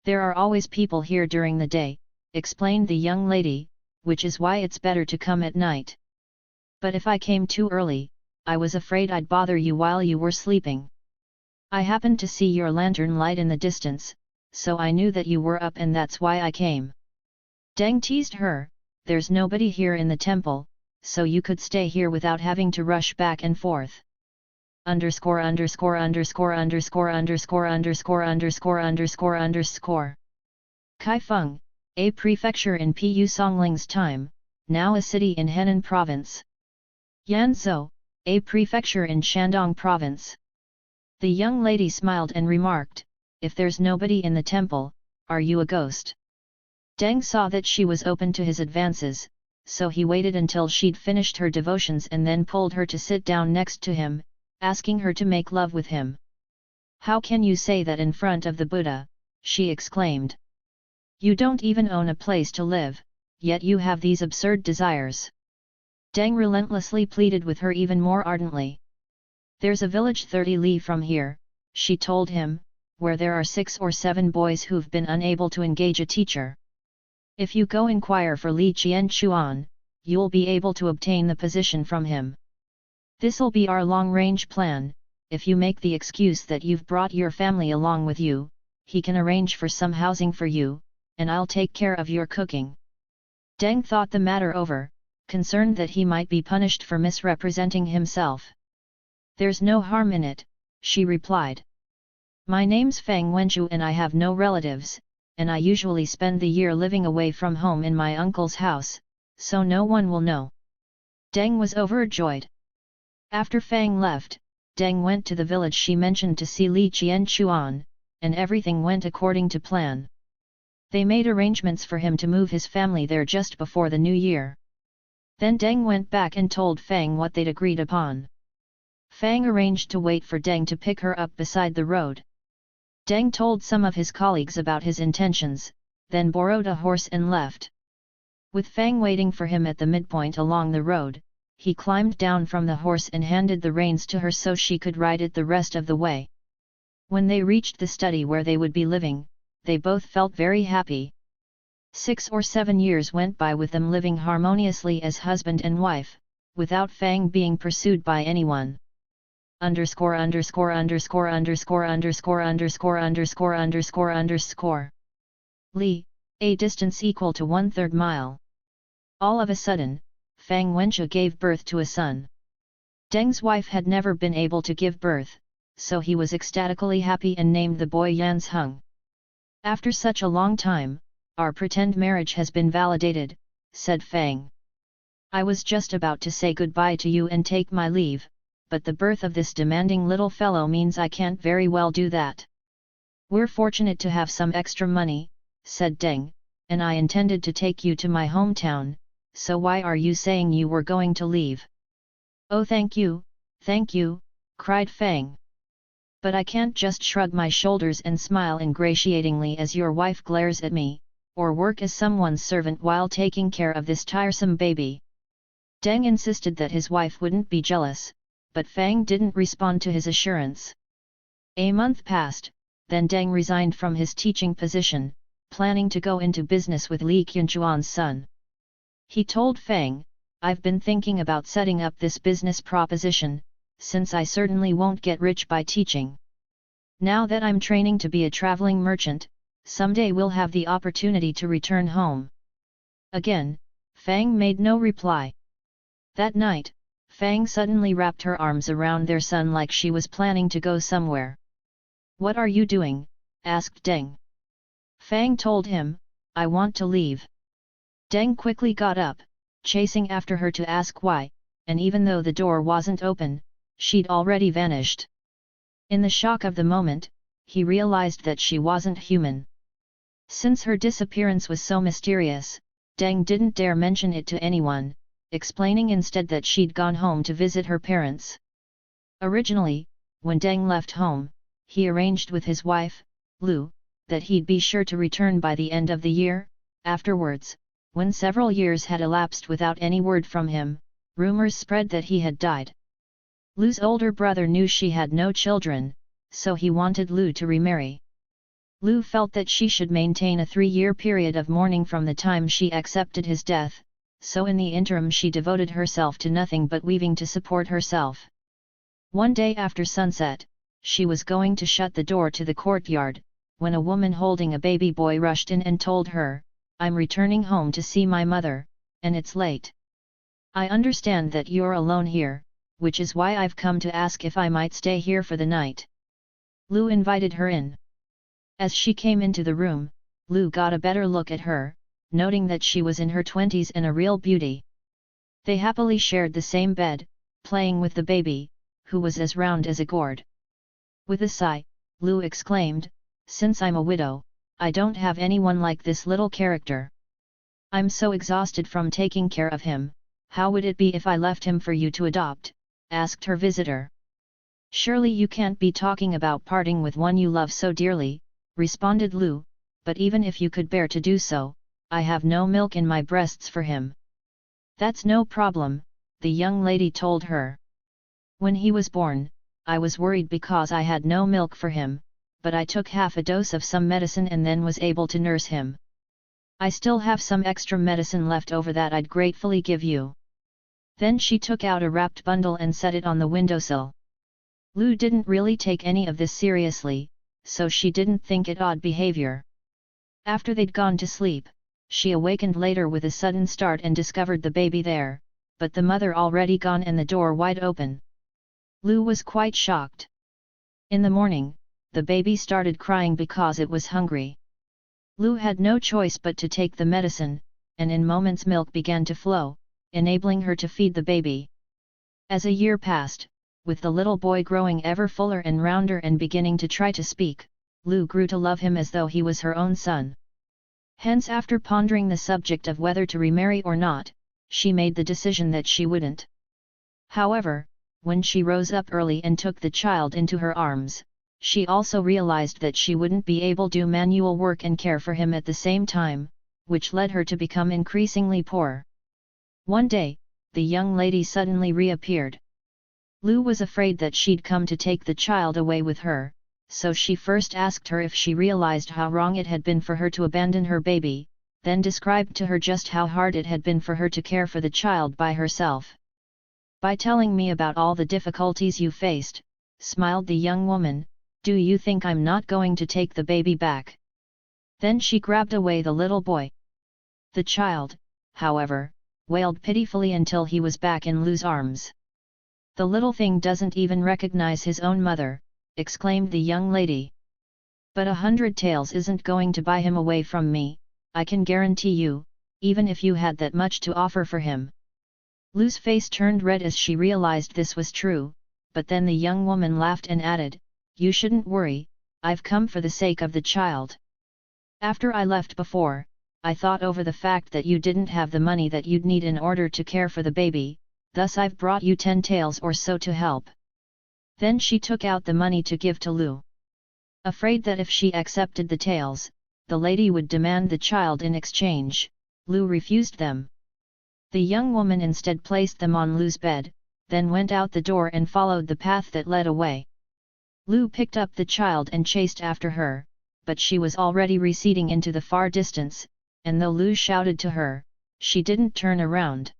Speaker 1: "There are always people here during the day," explained the young lady, "which is why it's better to come at night. But if I came too early, I was afraid I'd bother you while you were sleeping. I happened to see your lantern light in the distance, so I knew that you were up and that's why I came." Deng teased her, "There's nobody here in the temple, so you could stay here without having to rush back and forth." Underscore underscore underscore underscore underscore underscore underscore underscore underscore. Kaifeng, a prefecture in Pu Songling's time, now a city in Henan Province. Yanzhou, a prefecture in Shandong Province. The young lady smiled and remarked, "If there's nobody in the temple, are you a ghost?" Deng saw that she was open to his advances, so he waited until she'd finished her devotions and then pulled her to sit down next to him, asking her to make love with him. "How can you say that in front of the Buddha?" she exclaimed. "You don't even own a place to live, yet you have these absurd desires." Deng relentlessly pleaded with her even more ardently. "There's a village 30 li from here," she told him, "where there are 6 or 7 boys who've been unable to engage a teacher. If you go inquire for Li Qianchuan, you'll be able to obtain the position from him. This'll be our long-range plan. If you make the excuse that you've brought your family along with you, he can arrange for some housing for you, and I'll take care of your cooking." Deng thought the matter over, concerned that he might be punished for misrepresenting himself. "There's no harm in it," she replied. "My name's Fang Wenchu and I have no relatives, and I usually spend the year living away from home in my uncle's house, so no one will know." Deng was overjoyed. After Fang left, Deng went to the village she mentioned to see Li Qianchuan, and everything went according to plan. They made arrangements for him to move his family there just before the new year. Then Deng went back and told Fang what they'd agreed upon. Fang arranged to wait for Deng to pick her up beside the road. Deng told some of his colleagues about his intentions, then borrowed a horse and left. With Fang waiting for him at the midpoint along the road, he climbed down from the horse and handed the reins to her so she could ride it the rest of the way. When they reached the study where they would be living, they both felt very happy. 6 or 7 years went by with them living harmoniously as husband and wife, without Fang being pursued by anyone. Underscore. Li, a distance equal to 1/3 mile. All of a sudden, Fang Wenxia gave birth to a son. Deng's wife had never been able to give birth, so he was ecstatically happy and named the boy Yanzheng. After such a long time, our pretend marriage has been validated, said Fang. I was just about to say goodbye to you and take my leave, but the birth of this demanding little fellow means I can't very well do that. We're fortunate to have some extra money, said Deng, and I intended to take you to my hometown, so why are you saying you were going to leave? Oh thank you, cried Fang. But I can't just shrug my shoulders and smile ingratiatingly as your wife glares at me, or work as someone's servant while taking care of this tiresome baby. Deng insisted that his wife wouldn't be jealous, but Fang didn't respond to his assurance. A month passed, then Deng resigned from his teaching position, planning to go into business with Li Qianchuan's son. He told Fang, I've been thinking about setting up this business proposition, since I certainly won't get rich by teaching. Now that I'm training to be a traveling merchant, someday we'll have the opportunity to return home. Again, Fang made no reply. That night, Fang suddenly wrapped her arms around their son like she was planning to go somewhere. What are you doing? Asked Deng. Fang told him, I want to leave. Deng quickly got up, chasing after her to ask why, and even though the door wasn't open, she'd already vanished. In the shock of the moment, he realized that she wasn't human. Since her disappearance was so mysterious, Deng didn't dare mention it to anyone, explaining instead that she'd gone home to visit her parents. Originally, when Deng left home, he arranged with his wife, Lu, that he'd be sure to return by the end of the year. Afterwards, when several years had elapsed without any word from him, rumors spread that he had died. Lu's older brother knew she had no children, so he wanted Lu to remarry. Lu felt that she should maintain a 3-year period of mourning from the time she accepted his death, so in the interim she devoted herself to nothing but weaving to support herself. One day after sunset, she was going to shut the door to the courtyard, when a woman holding a baby boy rushed in and told her, I'm returning home to see my mother, and it's late. I understand that you're alone here, which is why I've come to ask if I might stay here for the night. Lu invited her in. As she came into the room, Lu got a better look at her, noting that she was in her 20s and a real beauty. They happily shared the same bed, playing with the baby, who was as round as a gourd. With a sigh, Lu exclaimed, since I'm a widow, I don't have anyone like this little character. I'm so exhausted from taking care of him, how would it be if I left him for you to adopt? Asked her visitor. Surely you can't be talking about parting with one you love so dearly, responded Lu, but even if you could bear to do so, I have no milk in my breasts for him. That's no problem, the young lady told her. When he was born, I was worried because I had no milk for him, but I took half a dose of some medicine and then was able to nurse him. I still have some extra medicine left over that I'd gratefully give you. Then she took out a wrapped bundle and set it on the windowsill. Lu didn't really take any of this seriously, so she didn't think it odd behavior. After they'd gone to sleep, she awakened later with a sudden start and discovered the baby there, but the mother already gone and the door wide open. Lu was quite shocked. In the morning, the baby started crying because it was hungry. Lu had no choice but to take the medicine, and in moments milk began to flow, enabling her to feed the baby. As a year passed, with the little boy growing ever fuller and rounder and beginning to try to speak, Lu grew to love him as though he was her own son. Hence, after pondering the subject of whether to remarry or not, she made the decision that she wouldn't. However, when she rose up early and took the child into her arms, she also realized that she wouldn't be able to do manual work and care for him at the same time, which led her to become increasingly poor. One day, the young lady suddenly reappeared. Lu was afraid that she'd come to take the child away with her, so she first asked her if she realized how wrong it had been for her to abandon her baby, then described to her just how hard it had been for her to care for the child by herself. By telling me about all the difficulties you faced, smiled the young woman, do you think I'm not going to take the baby back? Then she grabbed away the little boy. The child, however, wailed pitifully until he was back in Lu's arms. The little thing doesn't even recognize his own mother, exclaimed the young lady. But 100 taels isn't going to buy him away from me, I can guarantee you, even if you had that much to offer for him. Lu's face turned red as she realized this was true, but then the young woman laughed and added, you shouldn't worry, I've come for the sake of the child. After I left before, I thought over the fact that you didn't have the money that you'd need in order to care for the baby, thus I've brought you 10 taels or so to help. Then she took out the money to give to Lu. Afraid that if she accepted the taels, the lady would demand the child in exchange, Lu refused them. The young woman instead placed them on Lu's bed, then went out the door and followed the path that led away. Lu picked up the child and chased after her, but she was already receding into the far distance, and though Lu shouted to her, she didn't turn around.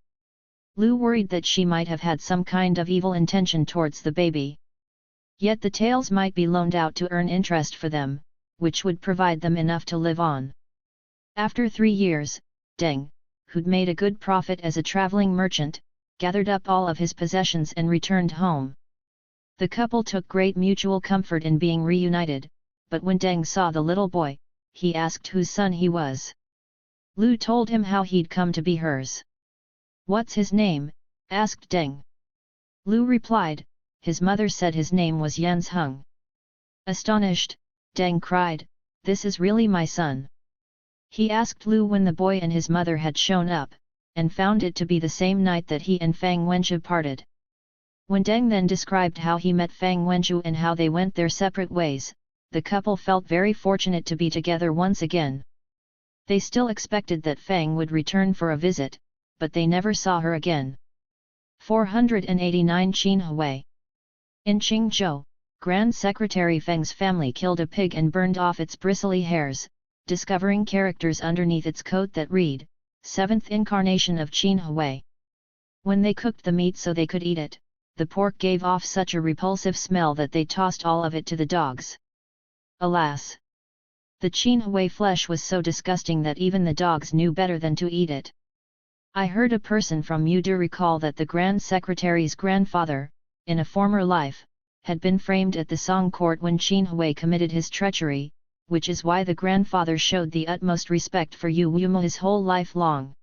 Speaker 1: Lu worried that she might have had some kind of evil intention towards the baby. Yet the taels might be loaned out to earn interest for them, which would provide them enough to live on. After 3 years, Deng, who'd made a good profit as a traveling merchant, gathered up all of his possessions and returned home. The couple took great mutual comfort in being reunited, but when Deng saw the little boy, he asked whose son he was. Lu told him how he'd come to be hers. What's his name? Asked Deng. Lu replied, his mother said his name was Yan's Hung. Astonished, Deng cried, this is really my son. He asked Lu when the boy and his mother had shown up, and found it to be the same night that he and Fang Wenju parted. When Deng then described how he met Fang Wenju and how they went their separate ways, the couple felt very fortunate to be together once again. They still expected that Fang would return for a visit, but they never saw her again. 489 Qinhui. In Qingzhou, Grand Secretary Feng's family killed a pig and burned off its bristly hairs, discovering characters underneath its coat that read, 7th Incarnation of Qinhui. When they cooked the meat so they could eat it, the pork gave off such a repulsive smell that they tossed all of it to the dogs. Alas! The Qinhui flesh was so disgusting that even the dogs knew better than to eat it. I heard a person from Yudu recall that the Grand Secretary's grandfather, in a former life, had been framed at the Song court when Qinhui committed his treachery, which is why the grandfather showed the utmost respect for Yu Wumo his whole life long.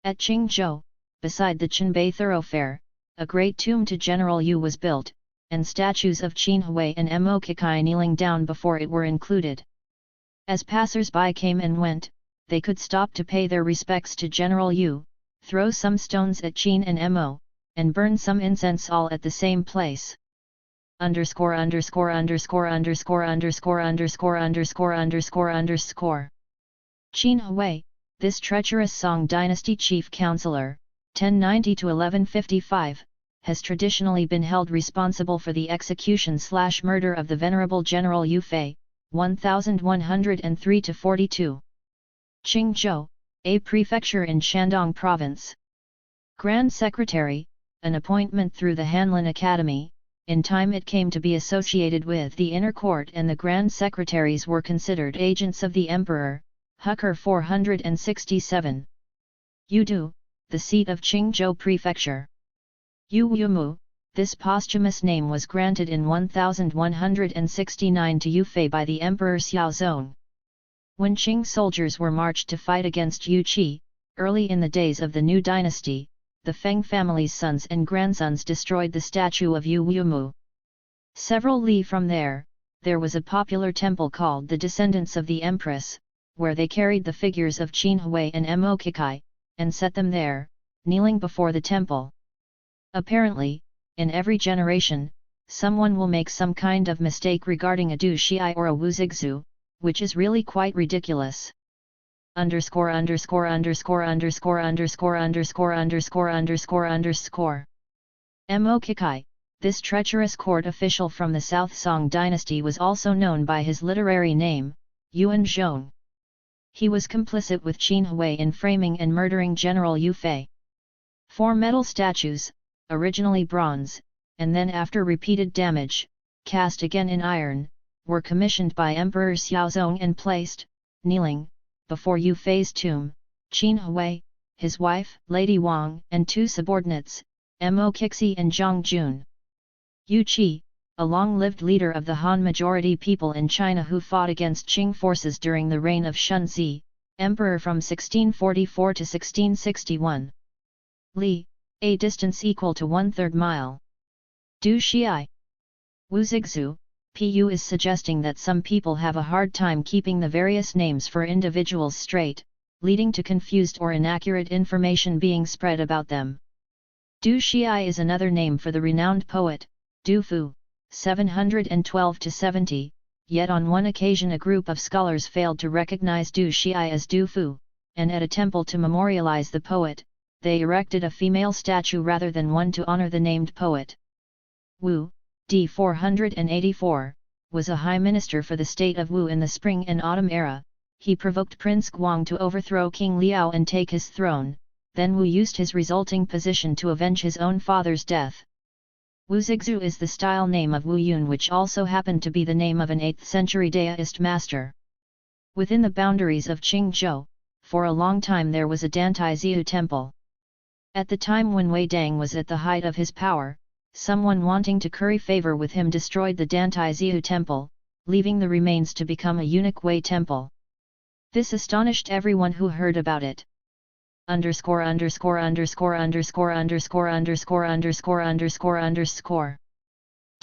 Speaker 1: At Qingzhou, beside the Qinbei thoroughfare, a great tomb to General Yu was built, and statues of Qinhui and Mo Kikai kneeling down before it were included. As passers-by came and went, they could stop to pay their respects to General Yu, throw some stones at Qin and Mo, and burn some incense all at the same place. Underscore. Qinhui, this treacherous Song dynasty chief counselor, 1090 to 1155, has traditionally been held responsible for the execution/murder of the venerable General Yu Fei, 1103 to 42. Qingzhou, a prefecture in Shandong Province. Grand Secretary, an appointment through the Hanlin Academy. In time it came to be associated with the inner court, and the Grand Secretaries were considered agents of the Emperor. Hucker 467. Yudu, the seat of Qingzhou Prefecture. Yu Wumu, this posthumous name was granted in 1169 to Yu Fei by the Emperor Xiaozong. When Qing soldiers were marched to fight against Yu Qi, early in the days of the new dynasty, the Feng family's sons and grandsons destroyed the statue of Yu Wumu. Several li from there was a popular temple called the Descendants of the Empress, where they carried the figures of Qinhui and Mo Kikai, and set them there, kneeling before the temple. Apparently, in every generation, someone will make some kind of mistake regarding a Du Shiai or a Wu Zigzu, which is really quite ridiculous. underscore underscore underscore underscore underscore underscore underscore underscore underscore. Mo Kikai, this treacherous court official from the South Song dynasty was also known by his literary name, Yuan Zhong. He was complicit with Qin Hui in framing and murdering General Yu Fei. 4 metal statues, originally bronze, and then after repeated damage, cast again in iron, were commissioned by Emperor Xiaozong and placed, kneeling, before Yu Fei's tomb. Qin Hui, his wife, Lady Wang, and 2 subordinates, Mo Kixi and Zhang Jun. Yu Qi, a long-lived leader of the Han majority people in China who fought against Qing forces during the reign of Shunzi, emperor from 1644 to 1661. Li, a distance equal to 1/3 mile. Du Xiai. Wu Zixu, Pu is suggesting that some people have a hard time keeping the various names for individuals straight, leading to confused or inaccurate information being spread about them. Du Xiai is another name for the renowned poet, Du Fu, 712–70, yet on one occasion a group of scholars failed to recognize Du Xiai as Du Fu, and at a temple to memorialize the poet, they erected a female statue rather than one to honor the named poet. Wu, d. 484, was a high minister for the state of Wu in the spring and autumn era. He provoked Prince Guang to overthrow King Liao and take his throne, then Wu used his resulting position to avenge his own father's death. Wu Zixu is the style name of Wu Yun, which also happened to be the name of an 8th century Daoist master. Within the boundaries of Qingzhou, for a long time there was a Dantai Ziyu temple. At the time when Wei Dang was at the height of his power, someone wanting to curry favor with him destroyed the Dantai Ziyu temple, leaving the remains to become a unique Wei temple. This astonished everyone who heard about it. Underscore underscore underscore underscore underscore underscore underscore underscore underscore.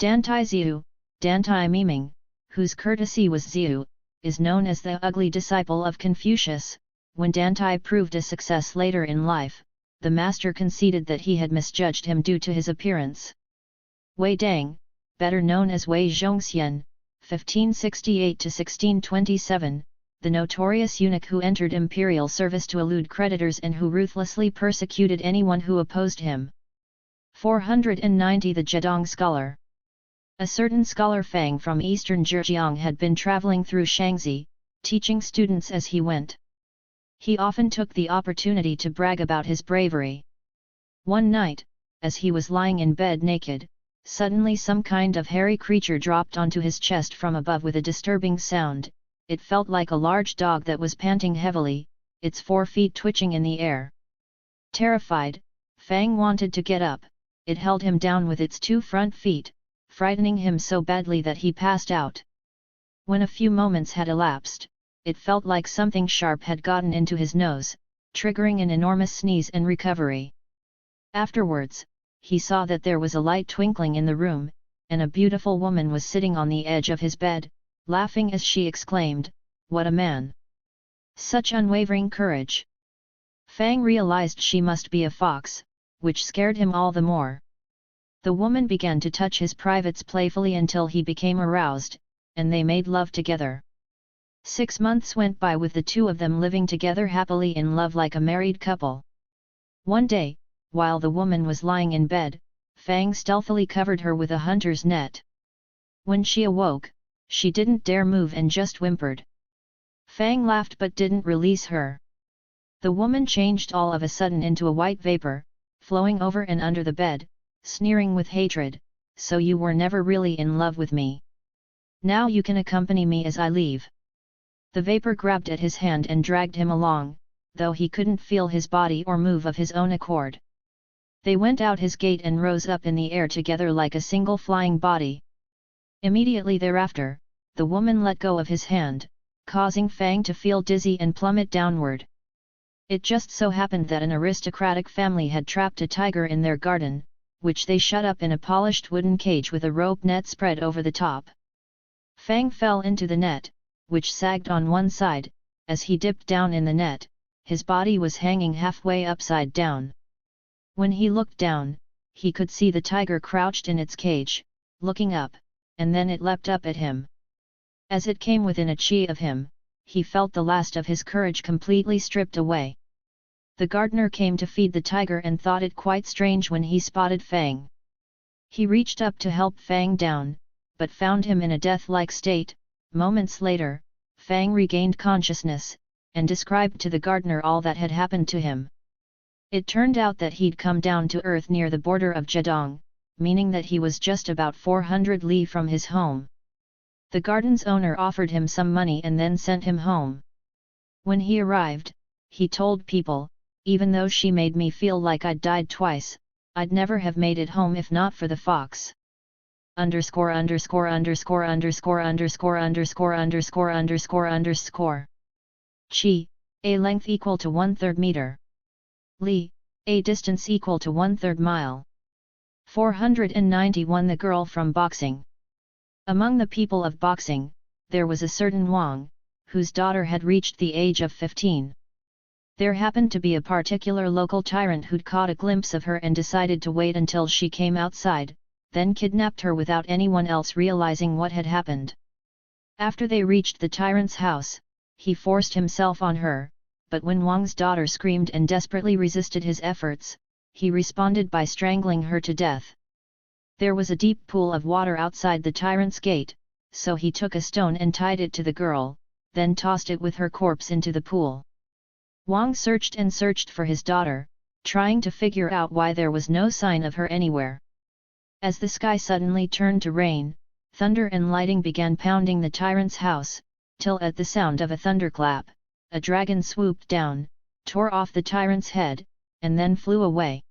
Speaker 1: Dantai Ziyu, Dantai Miming, whose courtesy was Ziyu, is known as the ugly disciple of Confucius. When Dantai proved a success later in life, the master conceded that he had misjudged him due to his appearance. Wei Dang, better known as Wei Zhongxian, 1568–1627, the notorious eunuch who entered imperial service to elude creditors and who ruthlessly persecuted anyone who opposed him. 490. The Zedong scholar. A certain scholar Fang from eastern Zhejiang had been traveling through Shaanxi, teaching students as he went. He often took the opportunity to brag about his bravery. One night, as he was lying in bed naked, suddenly some kind of hairy creature dropped onto his chest from above with a disturbing sound. It felt like a large dog that was panting heavily, its 4 feet twitching in the air. Terrified, Fang wanted to get up. It held him down with its 2 front feet, frightening him so badly that he passed out. When a few moments had elapsed, it felt like something sharp had gotten into his nose, triggering an enormous sneeze and recovery. Afterwards, he saw that there was a light twinkling in the room, and a beautiful woman was sitting on the edge of his bed, laughing as she exclaimed, "What a man! Such unwavering courage!" Fang realized she must be a fox, which scared him all the more. The woman began to touch his privates playfully until he became aroused, and they made love together. 6 months went by with the 2 of them living together happily in love like a married couple. One day, while the woman was lying in bed, Fang stealthily covered her with a hunter's net. When she awoke, she didn't dare move and just whimpered. Fang laughed but didn't release her. The woman changed all of a sudden into a white vapor, flowing over and under the bed, sneering with hatred, "So you were never really in love with me. Now you can accompany me as I leave." The vapor grabbed at his hand and dragged him along, though he couldn't feel his body or move of his own accord. They went out his gate and rose up in the air together like a single flying body. Immediately thereafter, the woman let go of his hand, causing Fang to feel dizzy and plummet downward. It just so happened that an aristocratic family had trapped a tiger in their garden, which they shut up in a polished wooden cage with a rope net spread over the top. Fang fell into the net, which sagged on one side. As he dipped down in the net, his body was hanging halfway upside down. When he looked down, he could see the tiger crouched in its cage, looking up, and then it leapt up at him. As it came within a chi of him, he felt the last of his courage completely stripped away. The gardener came to feed the tiger and thought it quite strange when he spotted Fang. He reached up to help Fang down, but found him in a death-like state. Moments later, Fang regained consciousness, and described to the gardener all that had happened to him. It turned out that he'd come down to earth near the border of Zhejiang, meaning that he was just about 400 li from his home. The garden's owner offered him some money and then sent him home. When he arrived, he told people, even though she made me feel like I'd died twice, I'd never have made it home if not for the fox. Underscore. Chi, a length equal to 1/3 meter. Li, a distance equal to 1/3 mile. 491 The girl from boxing. Among the people of boxing, there was a certain Wang, whose daughter had reached the age of 15. There happened to be a particular local tyrant who'd caught a glimpse of her and decided to wait until she came outside, then kidnapped her without anyone else realizing what had happened. After they reached the tyrant's house, he forced himself on her, but when Wang's daughter screamed and desperately resisted his efforts, he responded by strangling her to death. There was a deep pool of water outside the tyrant's gate, so he took a stone and tied it to the girl, then tossed it with her corpse into the pool. Wang searched and searched for his daughter, trying to figure out why there was no sign of her anywhere. As the sky suddenly turned to rain, thunder and lightning began pounding the tyrant's house, till at the sound of a thunderclap, a dragon swooped down, tore off the tyrant's head, and then flew away.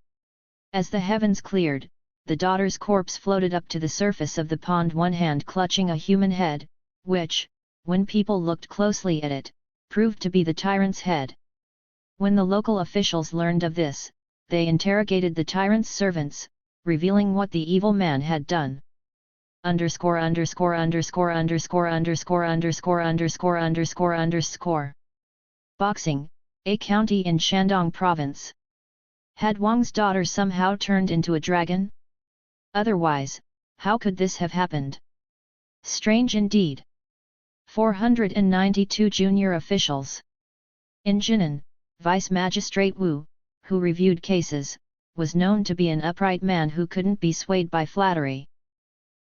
Speaker 1: As the heavens cleared, the daughter's corpse floated up to the surface of the pond, one hand clutching a human head, which, when people looked closely at it, proved to be the tyrant's head. When the local officials learned of this, they interrogated the tyrant's servants, revealing what the evil man had done. Boxing, a county in Shandong province. Had Wang's daughter somehow turned into a dragon? Otherwise, how could this have happened? Strange indeed. 492 Junior officials. In Jinan, Vice Magistrate Wu, who reviewed cases, was known to be an upright man who couldn't be swayed by flattery.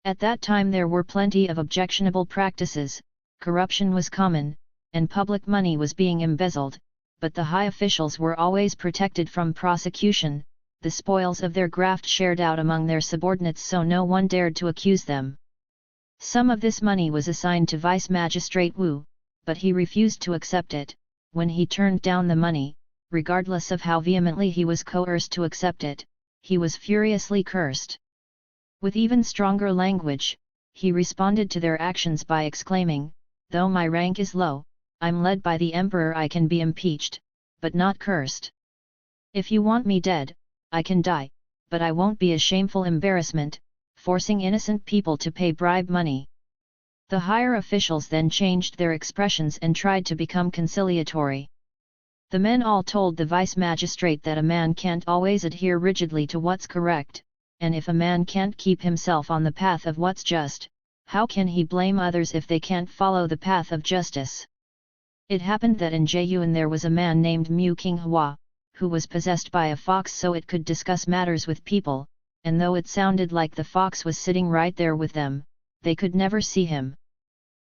Speaker 1: At that time there were plenty of objectionable practices, corruption was common, and public money was being embezzled, but the high officials were always protected from prosecution, the spoils of their graft shared out among their subordinates so no one dared to accuse them. Some of this money was assigned to Vice Magistrate Wu, but he refused to accept it. When he turned down the money, regardless of how vehemently he was coerced to accept it, he was furiously cursed. With even stronger language, he responded to their actions by exclaiming, "Though my rank is low, I'm led by the emperor. I can be impeached, but not cursed. If you want me dead, I can die, but I won't be a shameful embarrassment, forcing innocent people to pay bribe money." The higher officials then changed their expressions and tried to become conciliatory. The men all told the vice magistrate that a man can't always adhere rigidly to what's correct, and if a man can't keep himself on the path of what's just, how can he blame others if they can't follow the path of justice? It happened that in Zhejiang there was a man named Mu Qinghua, who was possessed by a fox so it could discuss matters with people, and though it sounded like the fox was sitting right there with them, they could never see him.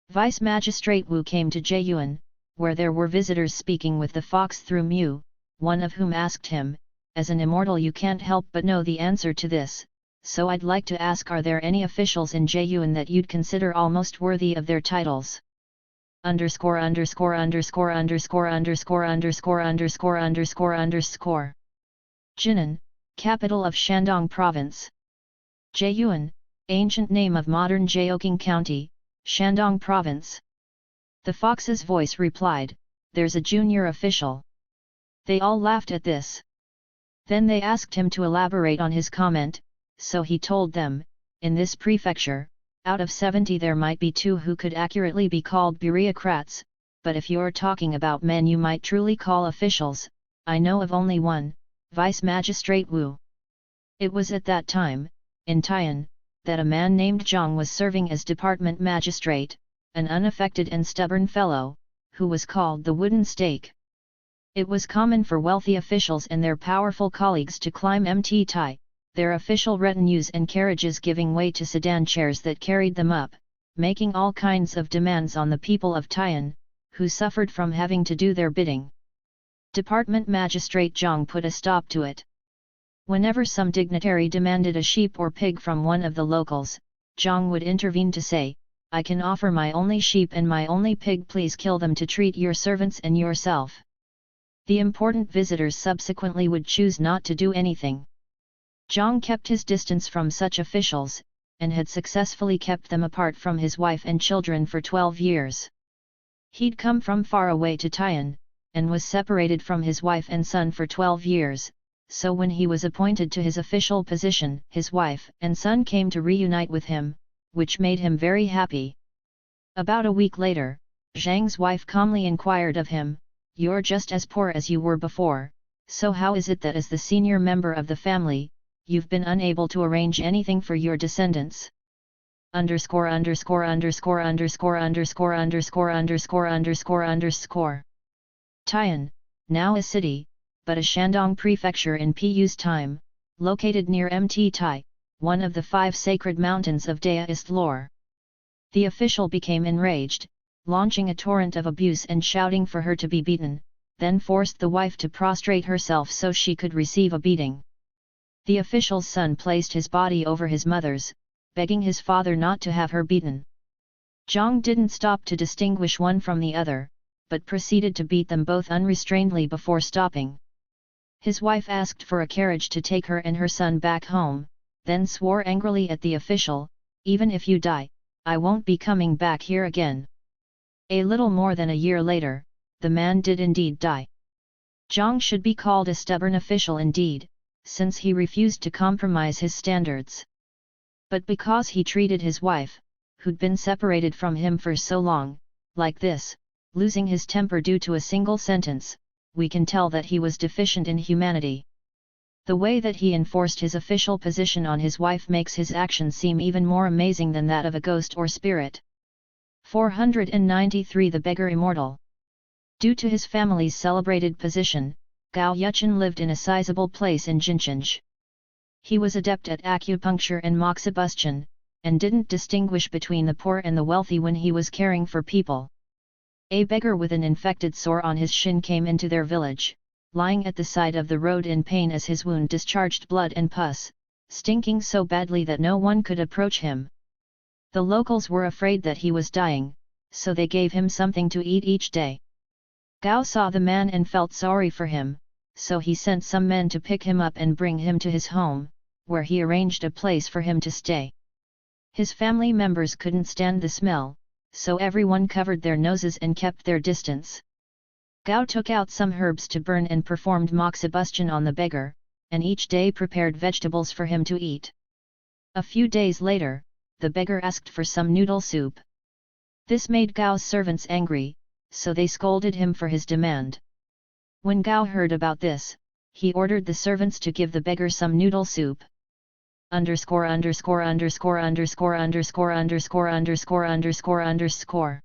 Speaker 1: Vice Magistrate Wu came to Zhejiang, where there were visitors speaking with the fox through Mu, one of whom asked him, "As an immortal you can't help but know the answer to this, so I'd like to ask, are there any officials in Zhejiang that you'd consider almost worthy of their titles?" Jinan, capital of Shandong province. Zhejiang, ancient name of modern Zhejiang County, Shandong province. The fox's voice replied, "There's a junior official." They all laughed at this. Then they asked him to elaborate on his comment, so he told them, "In this prefecture, out of 70 there might be 2 who could accurately be called bureaucrats, but if you're talking about men you might truly call officials, I know of only one, Vice Magistrate Wu." It was at that time, in Tian, that a man named Zhang was serving as department magistrate, an unaffected and stubborn fellow, who was called the wooden stake. It was common for wealthy officials and their powerful colleagues to climb Mt Tai, their official retinues and carriages giving way to sedan chairs that carried them up, making all kinds of demands on the people of Tian, who suffered from having to do their bidding. Department Magistrate Zhang put a stop to it. Whenever some dignitary demanded a sheep or pig from one of the locals, Zhang would intervene to say, "I can offer my only sheep and my only pig, please kill them to treat your servants and yourself." The important visitors subsequently would choose not to do anything. Zhang kept his distance from such officials, and had successfully kept them apart from his wife and children for 12 years. He'd come from far away to Tian, and was separated from his wife and son for 12 years, so when he was appointed to his official position, his wife and son came to reunite with him, which made him very happy. About a week later, Zhang's wife calmly inquired of him, "You're just as poor as you were before, so how is it that as the senior member of the family, you've been unable to arrange anything for your descendants?" Underscore underscore underscore underscore underscore underscore underscore underscore underscore. Tian, now a city, but a Shandong prefecture in Pu's time, located near Mt Tai, one of the 5 sacred mountains of Daoist lore. The official became enraged, launching a torrent of abuse and shouting for her to be beaten, then forced the wife to prostrate herself so she could receive a beating. The official's son placed his body over his mother's, begging his father not to have her beaten. Zhang didn't stop to distinguish one from the other, but proceeded to beat them both unrestrainedly before stopping. His wife asked for a carriage to take her and her son back home, then swore angrily at the official, "Even if you die, I won't be coming back here again." A little more than a year later, the man did indeed die. Zhang should be called a stubborn official indeed, since he refused to compromise his standards. But because he treated his wife, who'd been separated from him for so long, like this, losing his temper due to a single sentence, we can tell that he was deficient in humanity. The way that he enforced his official position on his wife makes his action seem even more amazing than that of a ghost or spirit. 493 The Beggar Immortal. Due to his family's celebrated position, Gao Yuchen lived in a sizable place in Jincheng. He was adept at acupuncture and moxibustion, and didn't distinguish between the poor and the wealthy when he was caring for people. A beggar with an infected sore on his shin came into their village, lying at the side of the road in pain as his wound discharged blood and pus, stinking so badly that no one could approach him. The locals were afraid that he was dying, so they gave him something to eat each day. Gao saw the man and felt sorry for him, so he sent some men to pick him up and bring him to his home, where he arranged a place for him to stay. His family members couldn't stand the smell, so everyone covered their noses and kept their distance. Gao took out some herbs to burn and performed moxibustion on the beggar, and each day prepared vegetables for him to eat. A few days later, the beggar asked for some noodle soup. This made Gao's servants angry, so they scolded him for his demand. When Gao heard about this, he ordered the servants to give the beggar some noodle soup. Underscore underscore underscore underscore underscore underscore underscore underscore underscore.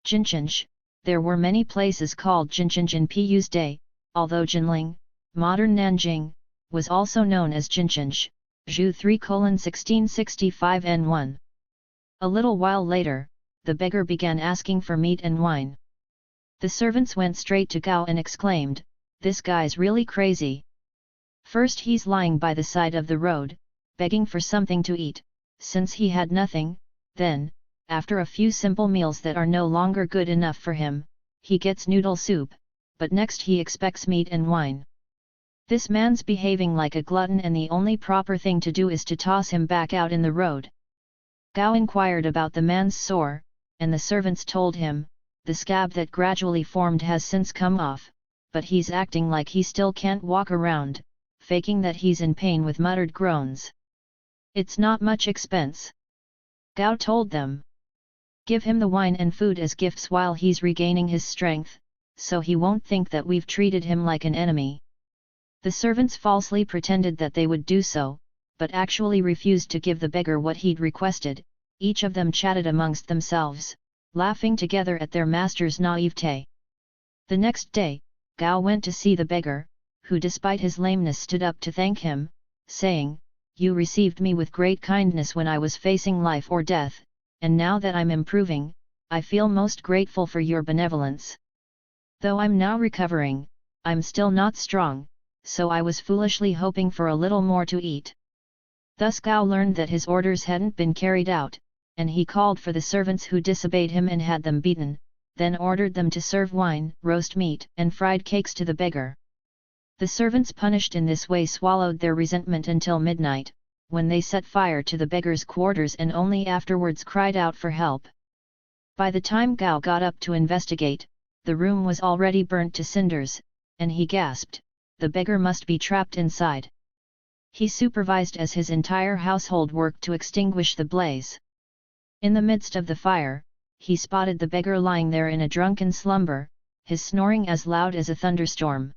Speaker 1: Jincheng. There were many places called Jincheng in Pu's day, although Jinling, modern Nanjing, was also known as Jincheng. Zhu 3:1665 N1. A little while later, the beggar began asking for meat and wine. The servants went straight to Gao and exclaimed, "This guy's really crazy. First he's lying by the side of the road, begging for something to eat, since he had nothing, then, after a few simple meals that are no longer good enough for him, he gets noodle soup, but next he expects meat and wine. This man's behaving like a glutton and the only proper thing to do is to toss him back out in the road." Gao inquired about the man's sore, and the servants told him, "The scab that gradually formed has since come off, but he's acting like he still can't walk around, faking that he's in pain with muttered groans. It's not much expense." Gao told them, "Give him the wine and food as gifts while he's regaining his strength, so he won't think that we've treated him like an enemy." The servants falsely pretended that they would do so, but actually refused to give the beggar what he'd requested. Each of them chatted amongst themselves, laughing together at their master's naivete. The next day, Gao went to see the beggar, who despite his lameness stood up to thank him, saying, "You received me with great kindness when I was facing life or death, and now that I'm improving, I feel most grateful for your benevolence. Though I'm now recovering, I'm still not strong, so I was foolishly hoping for a little more to eat." Thus Gao learned that his orders hadn't been carried out, and he called for the servants who disobeyed him and had them beaten, then ordered them to serve wine, roast meat, and fried cakes to the beggar. The servants punished in this way swallowed their resentment until midnight, when they set fire to the beggar's quarters and only afterwards cried out for help. By the time Gao got up to investigate, the room was already burnt to cinders, and he gasped, "The beggar must be trapped inside." He supervised as his entire household worked to extinguish the blaze. In the midst of the fire, he spotted the beggar lying there in a drunken slumber, his snoring as loud as a thunderstorm.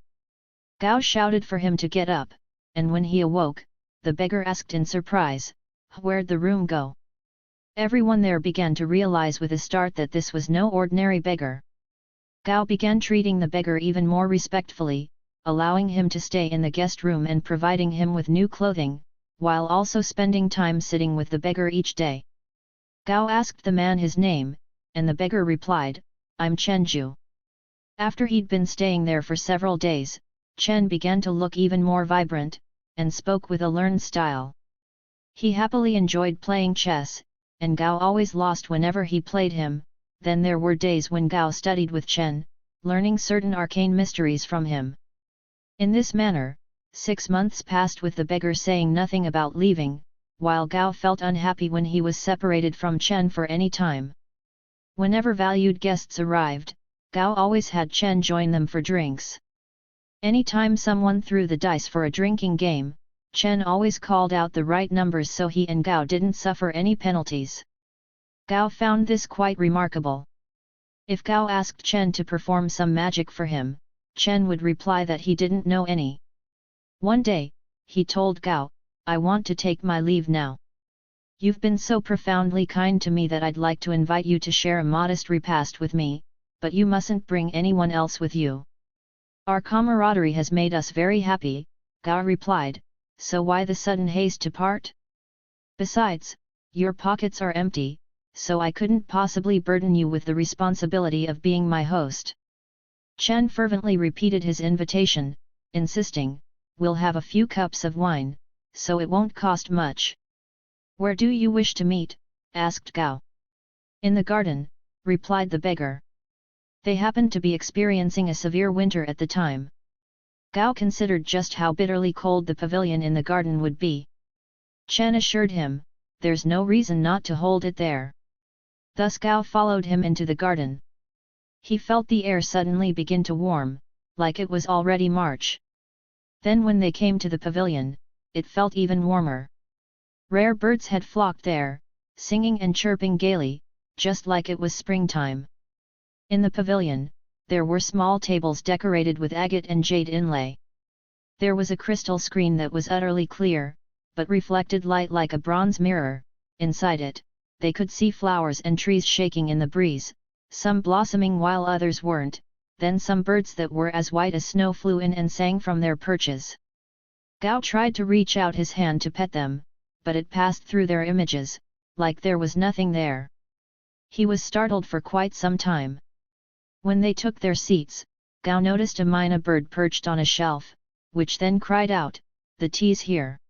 Speaker 1: Gao shouted for him to get up, and when he awoke, the beggar asked in surprise, "Where'd the room go?" Everyone there began to realize with a start that this was no ordinary beggar. Gao began treating the beggar even more respectfully, allowing him to stay in the guest room and providing him with new clothing, while also spending time sitting with the beggar each day. Gao asked the man his name, and the beggar replied, "I'm Chenju." After he'd been staying there for several days, Chen began to look even more vibrant, and spoke with a learned style. He happily enjoyed playing chess, and Gao always lost whenever he played him. Then there were days when Gao studied with Chen, learning certain arcane mysteries from him. In this manner, 6 months passed with the beggar saying nothing about leaving, while Gao felt unhappy when he was separated from Chen for any time. Whenever valued guests arrived, Gao always had Chen join them for drinks. Anytime someone threw the dice for a drinking game, Chen always called out the right numbers so he and Gao didn't suffer any penalties. Gao found this quite remarkable. If Gao asked Chen to perform some magic for him, Chen would reply that he didn't know any. One day, he told Gao, "I want to take my leave now. You've been so profoundly kind to me that I'd like to invite you to share a modest repast with me, but you mustn't bring anyone else with you." "Our camaraderie has made us very happy," Gao replied, "so why the sudden haste to part? Besides, your pockets are empty, so I couldn't possibly burden you with the responsibility of being my host." Chen fervently repeated his invitation, insisting, "We'll have a few cups of wine, so it won't cost much." "Where do you wish to meet?" asked Gao. "In the garden," replied the beggar. They happened to be experiencing a severe winter at the time. Gao considered just how bitterly cold the pavilion in the garden would be. Chen assured him, "There's no reason not to hold it there." Thus Gao followed him into the garden. He felt the air suddenly begin to warm, like it was already March. Then when they came to the pavilion, it felt even warmer. Rare birds had flocked there, singing and chirping gaily, just like it was springtime. In the pavilion, there were small tables decorated with agate and jade inlay. There was a crystal screen that was utterly clear, but reflected light like a bronze mirror. Inside it, they could see flowers and trees shaking in the breeze, some blossoming while others weren't, then some birds that were as white as snow flew in and sang from their perches. Gao tried to reach out his hand to pet them, but it passed through their images, like there was nothing there. He was startled for quite some time. When they took their seats, Gao noticed a myna bird perched on a shelf, which then cried out, "The tea's here."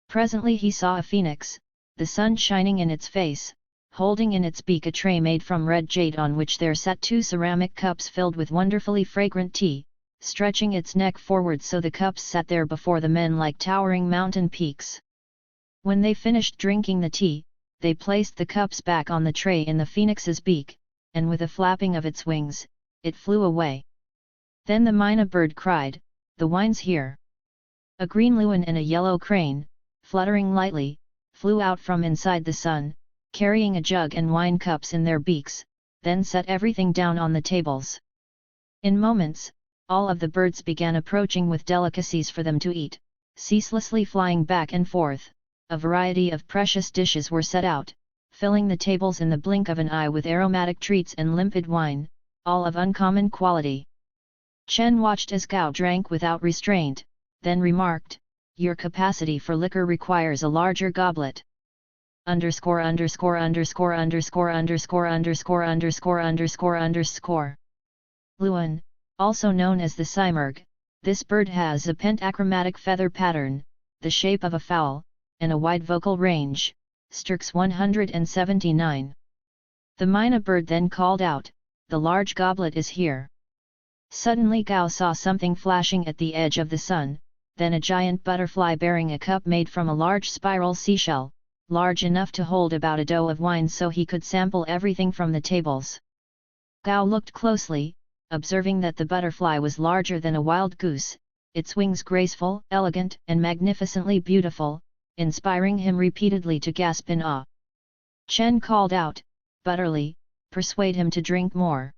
Speaker 1: Presently he saw a phoenix, the sun shining in its face, holding in its beak a tray made from red jade on which there sat 2 ceramic cups filled with wonderfully fragrant tea, stretching its neck forward so the cups sat there before the men like towering mountain peaks. When they finished drinking the tea, they placed the cups back on the tray in the phoenix's beak, and with a flapping of its wings, it flew away. Then the myna bird cried, "The wine's here." A green loon and a yellow crane, fluttering lightly, flew out from inside the sun, carrying a jug and wine cups in their beaks, then set everything down on the tables. In moments, all of the birds began approaching with delicacies for them to eat, ceaselessly flying back and forth. A variety of precious dishes were set out, filling the tables in the blink of an eye with aromatic treats and limpid wine, all of uncommon quality. Chen watched as Gao drank without restraint, then remarked, "Your capacity for liquor requires a larger goblet." Luan, also known as the Simurgh, this bird has a pentachromatic feather pattern, the shape of a fowl, and a wide vocal range. Sturks 179. The myna bird then called out, "The large goblet is here." Suddenly Gao saw something flashing at the edge of the sun, then a giant butterfly bearing a cup made from a large spiral seashell, large enough to hold about a dough of wine so he could sample everything from the tables. Gao looked closely, observing that the butterfly was larger than a wild goose, its wings graceful, elegant and magnificently beautiful, inspiring him repeatedly to gasp in awe. Chen called out, "Butterly, persuade him to drink more."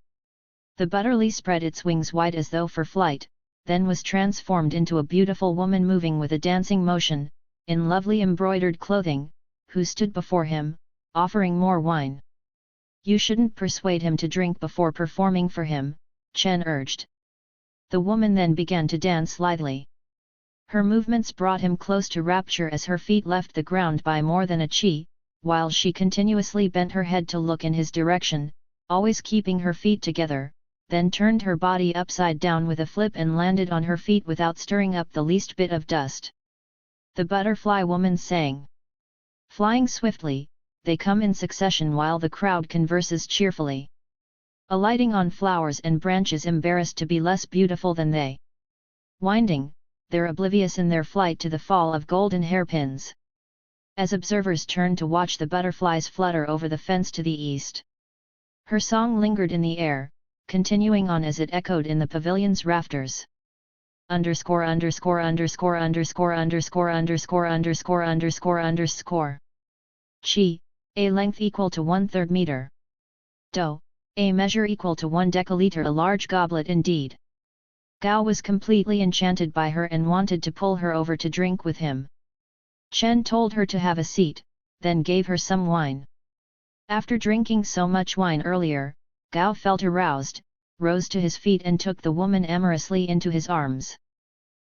Speaker 1: The butterly spread its wings wide as though for flight, then was transformed into a beautiful woman moving with a dancing motion, in lovely embroidered clothing, who stood before him, offering more wine. "You shouldn't persuade him to drink before performing for him," Chen urged. The woman then began to dance lithely. Her movements brought him close to rapture as her feet left the ground by more than a chi, while she continuously bent her head to look in his direction, always keeping her feet together, then turned her body upside down with a flip and landed on her feet without stirring up the least bit of dust. The butterfly woman sang. Flying swiftly, they come in succession while the crowd converses cheerfully. Alighting on flowers and branches embarrassed to be less beautiful than they. Winding, they're oblivious in their flight to the fall of golden hairpins. As observers turned to watch the butterflies flutter over the fence to the east. Her song lingered in the air, continuing on as it echoed in the pavilion's rafters. Underscore. Chi, a length equal to 1/3 meter. Do, a measure equal to 1 deciliter, a large goblet indeed. Gao was completely enchanted by her and wanted to pull her over to drink with him. Chen told her to have a seat, then gave her some wine. After drinking so much wine earlier, Gao felt aroused, rose to his feet and took the woman amorously into his arms.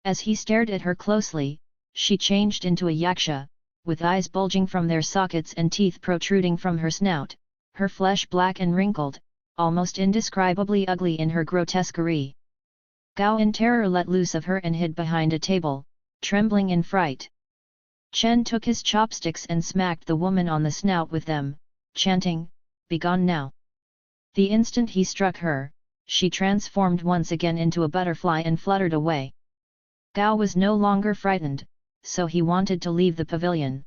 Speaker 1: As he stared at her closely, she changed into a yaksha, with eyes bulging from their sockets and teeth protruding from her snout, her flesh black and wrinkled, almost indescribably ugly in her grotesquerie. Gao in terror let loose of her and hid behind a table, trembling in fright. Chen took his chopsticks and smacked the woman on the snout with them, chanting, "Begone now." The instant he struck her, she transformed once again into a butterfly and fluttered away. Gao was no longer frightened, so he wanted to leave the pavilion.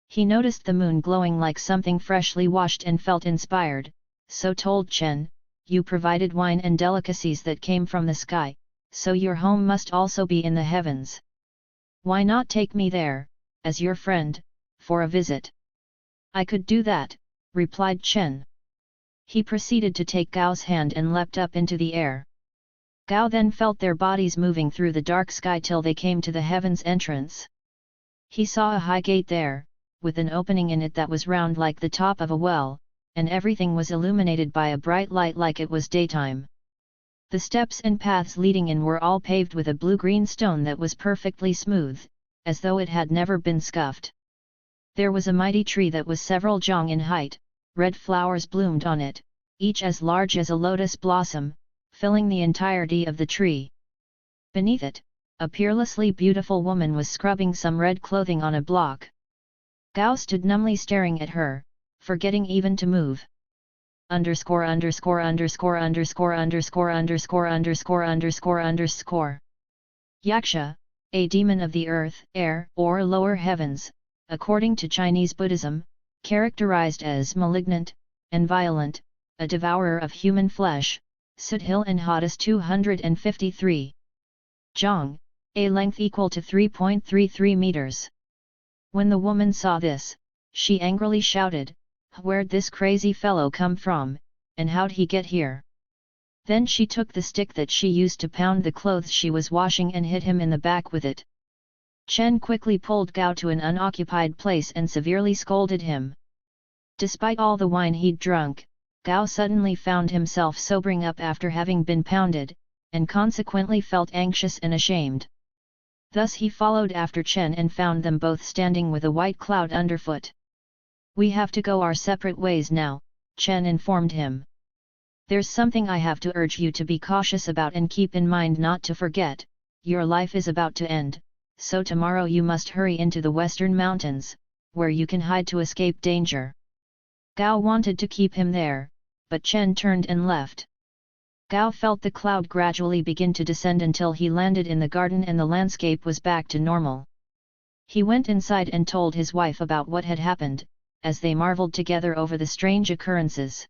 Speaker 1: He noticed the moon glowing like something freshly washed and felt inspired, so told Chen, "You provided wine and delicacies that came from the sky, so your home must also be in the heavens. Why not take me there, as your friend, for a visit?" "I could do that," replied Chen. He proceeded to take Gao's hand and leapt up into the air. Gao then felt their bodies moving through the dark sky till they came to the heaven's entrance. He saw a high gate there, with an opening in it that was round like the top of a well, and everything was illuminated by a bright light like it was daytime. The steps and paths leading in were all paved with a blue-green stone that was perfectly smooth, as though it had never been scuffed. There was a mighty tree that was several jong in height, red flowers bloomed on it, each as large as a lotus blossom, filling the entirety of the tree. Beneath it, a peerlessly beautiful woman was scrubbing some red clothing on a block. Gao stood numbly staring at her, forgetting even to move. Yaksha, a demon of the earth, air, or lower heavens, according to Chinese Buddhism, characterized as malignant and violent, a devourer of human flesh. Sudhil and Hadis 253. Zhang, a length equal to 3.33 meters. When the woman saw this, she angrily shouted, "Where'd this crazy fellow come from, and how'd he get here?" Then she took the stick that she used to pound the clothes she was washing and hit him in the back with it. Chen quickly pulled Gao to an unoccupied place and severely scolded him. Despite all the wine he'd drunk, Gao suddenly found himself sobering up after having been pounded, and consequently felt anxious and ashamed. Thus he followed after Chen and found them both standing with a white cloud underfoot. "We have to go our separate ways now," Chen informed him. "There's something I have to urge you to be cautious about and keep in mind not to forget. Your life is about to end, so tomorrow you must hurry into the western mountains, where you can hide to escape danger." Gao wanted to keep him there, but Chen turned and left. Gao felt the cloud gradually begin to descend until he landed in the garden and the landscape was back to normal. He went inside and told his wife about what had happened, as they marveled together over the strange occurrences.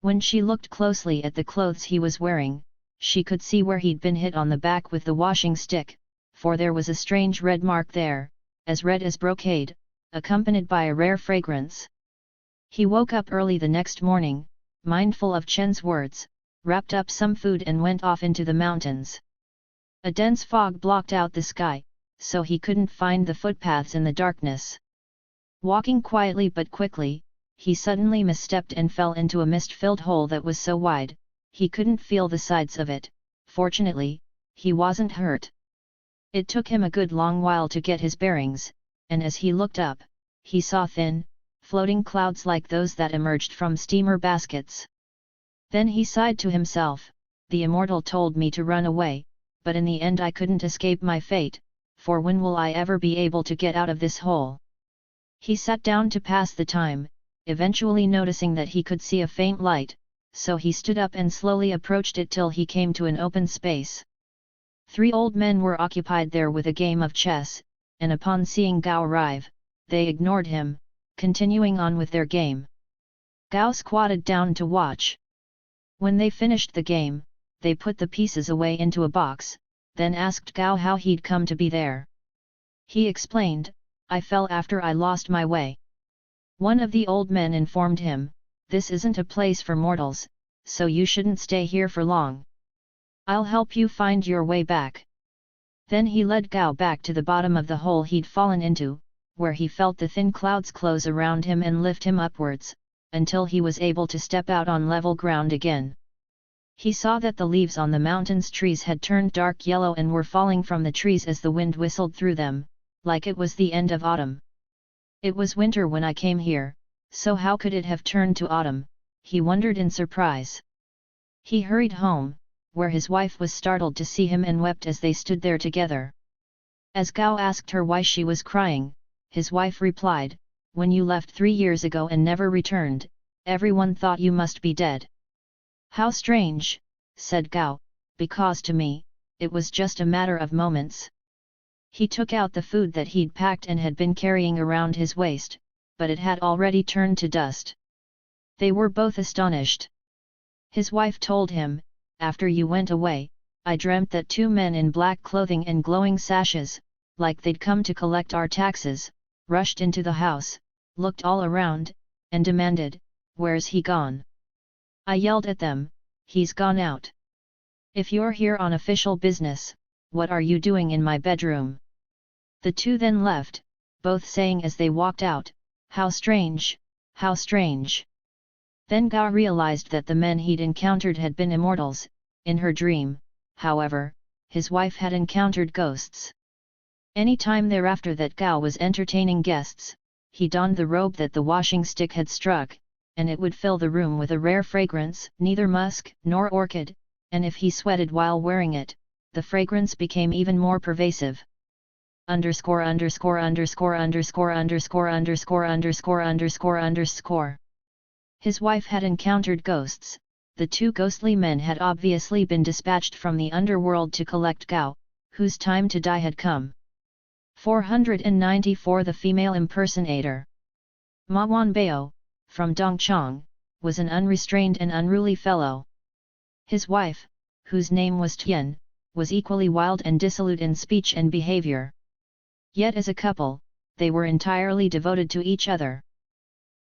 Speaker 1: When she looked closely at the clothes he was wearing, she could see where he'd been hit on the back with the washing stick, for there was a strange red mark there, as red as brocade, accompanied by a rare fragrance. He woke up early the next morning, mindful of Chen's words, wrapped up some food and went off into the mountains. A dense fog blocked out the sky, so he couldn't find the footpaths in the darkness. Walking quietly but quickly, he suddenly misstepped and fell into a mist-filled hole that was so wide, he couldn't feel the sides of it. Fortunately, he wasn't hurt. It took him a good long while to get his bearings, and as he looked up, he saw thin, floating clouds like those that emerged from steamer baskets. Then he sighed to himself, "The immortal told me to run away, but in the end I couldn't escape my fate, for when will I ever be able to get out of this hole?" He sat down to pass the time, eventually noticing that he could see a faint light, so he stood up and slowly approached it till he came to an open space. 3 old men were occupied there with a game of chess, and upon seeing Gao arrive, they ignored him, continuing on with their game. Gao squatted down to watch. When they finished the game, they put the pieces away into a box, then asked Gao how he'd come to be there. He explained, "I fell after I lost my way." One of the old men informed him, "This isn't a place for mortals, so you shouldn't stay here for long. I'll help you find your way back." Then he led Gao back to the bottom of the hole he'd fallen into, where he felt the thin clouds close around him and lift him upwards, until he was able to step out on level ground again. He saw that the leaves on the mountain's trees had turned dark yellow and were falling from the trees as the wind whistled through them, like it was the end of autumn. "It was winter when I came here, so how could it have turned to autumn?" he wondered in surprise. He hurried home, where his wife was startled to see him and wept as they stood there together. As Gao asked her why she was crying, his wife replied, "When you left 3 years ago and never returned, everyone thought you must be dead." "How strange," said Gao, "because to me, it was just a matter of moments." He took out the food that he'd packed and had been carrying around his waist, but it had already turned to dust. They were both astonished. His wife told him, "After you went away, I dreamt that 2 men in black clothing and glowing sashes, like they'd come to collect our taxes, rushed into the house, looked all around, and demanded, 'Where's he gone?' I yelled at them, 'He's gone out. If you're here on official business, what are you doing in my bedroom?' The 2 then left, both saying as they walked out, 'How strange, how strange.'" Then Gao realized that the men he'd encountered had been immortals. In her dream, however, his wife had encountered ghosts. Any time thereafter that Gao was entertaining guests, he donned the robe that the washing stick had struck, and it would fill the room with a rare fragrance, neither musk nor orchid, and if he sweated while wearing it, the fragrance became even more pervasive. _________________________________________________________________________________________________________________________:________________________________________________________:_:________________________________________________________________________________________________________________________His wife had encountered ghosts. The 2 ghostly men had obviously been dispatched from the underworld to collect Gao, whose time to die had come. 494 The female impersonator. Ma Wanbao, from Dongchang, was an unrestrained and unruly fellow. His wife, whose name was Tian, was equally wild and dissolute in speech and behavior. Yet as a couple, they were entirely devoted to each other.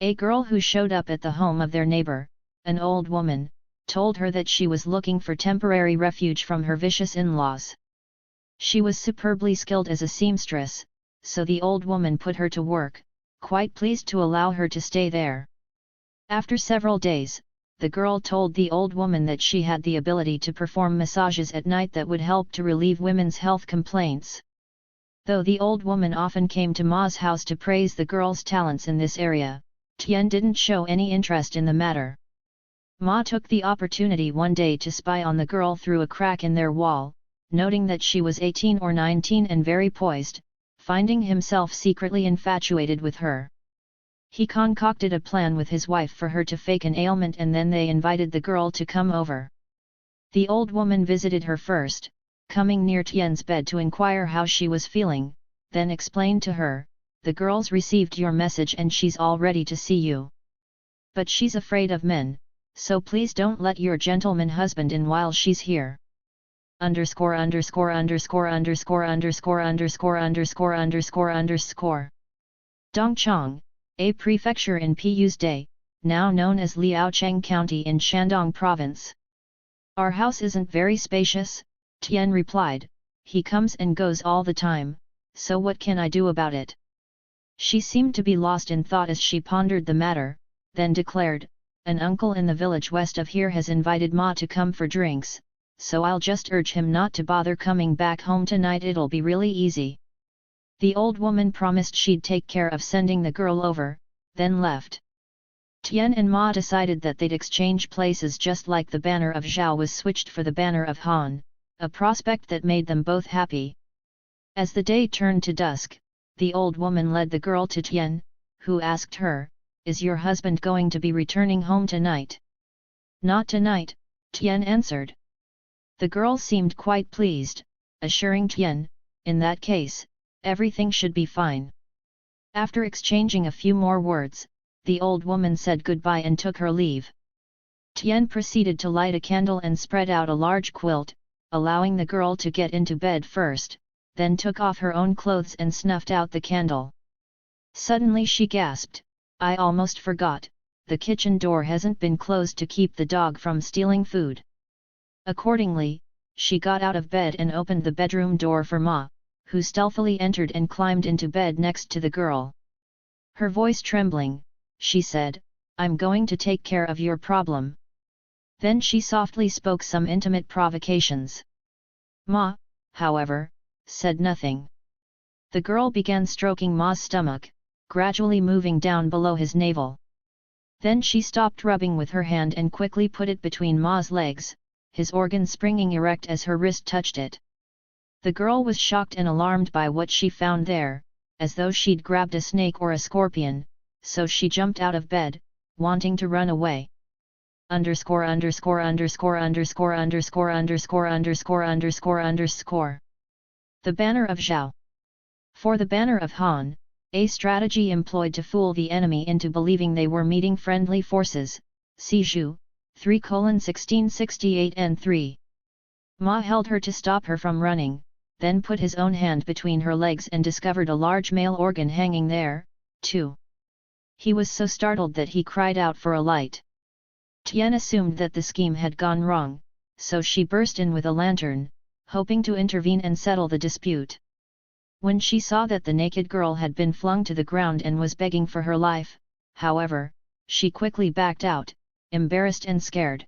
Speaker 1: A girl who showed up at the home of their neighbor, an old woman, told her that she was looking for temporary refuge from her vicious in-laws. She was superbly skilled as a seamstress, so the old woman put her to work, quite pleased to allow her to stay there. After several days, the girl told the old woman that she had the ability to perform massages at night that would help to relieve women's health complaints. Though the old woman often came to Ma's house to praise the girl's talents in this area, Tian didn't show any interest in the matter. Ma took the opportunity one day to spy on the girl through a crack in their wall, noting that she was 18 or 19 and very poised, finding himself secretly infatuated with her. He concocted a plan with his wife for her to fake an ailment, and then they invited the girl to come over. The old woman visited her first, coming near Tian's bed to inquire how she was feeling, then explained to her, "The girl's received your message and she's all ready to see you. But she's afraid of men, so please don't let your gentleman husband in while she's here." Dongchang, a prefecture in Piyu's Day, now known as Liaocheng County in Shandong Province. "Our house isn't very spacious," Tian replied, "he comes and goes all the time, so what can I do about it?" She seemed to be lost in thought as she pondered the matter, then declared, "An uncle in the village west of here has invited Ma to come for drinks, so I'll just urge him not to bother coming back home tonight, it'll be really easy." The old woman promised she'd take care of sending the girl over, then left. Tian and Ma decided that they'd exchange places just like the banner of Zhao was switched for the banner of Han, a prospect that made them both happy. As the day turned to dusk, the old woman led the girl to Tian, who asked her, "Is your husband going to be returning home tonight?" "Not tonight," Tian answered. The girl seemed quite pleased, assuring Tian, "In that case, everything should be fine." After exchanging a few more words, the old woman said goodbye and took her leave. Tian proceeded to light a candle and spread out a large quilt, allowing the girl to get into bed first, then took off her own clothes and snuffed out the candle. Suddenly she gasped, "I almost forgot, the kitchen door hasn't been closed to keep the dog from stealing food." Accordingly, she got out of bed and opened the bedroom door for Ma, who stealthily entered and climbed into bed next to the girl. Her voice trembling, she said, "I'm going to take care of your problem." Then she softly spoke some intimate provocations. Ma, however, said nothing. The girl began stroking Ma's stomach, gradually moving down below his navel. Then she stopped rubbing with her hand and quickly put it between Ma's legs, his organ springing erect as her wrist touched it. The girl was shocked and alarmed by what she found there, as though she'd grabbed a snake or a scorpion, so she jumped out of bed, wanting to run away. The banner of Zhao. For the banner of Han, a strategy employed to fool the enemy into believing they were meeting friendly forces, see Zhu, 3:1668 and 3. Ma held her to stop her from running, then put his own hand between her legs and discovered a large male organ hanging there, too. He was so startled that he cried out for a light. Tian assumed that the scheme had gone wrong, so she burst in with a lantern, hoping to intervene and settle the dispute. When she saw that the naked girl had been flung to the ground and was begging for her life, however, she quickly backed out, embarrassed and scared.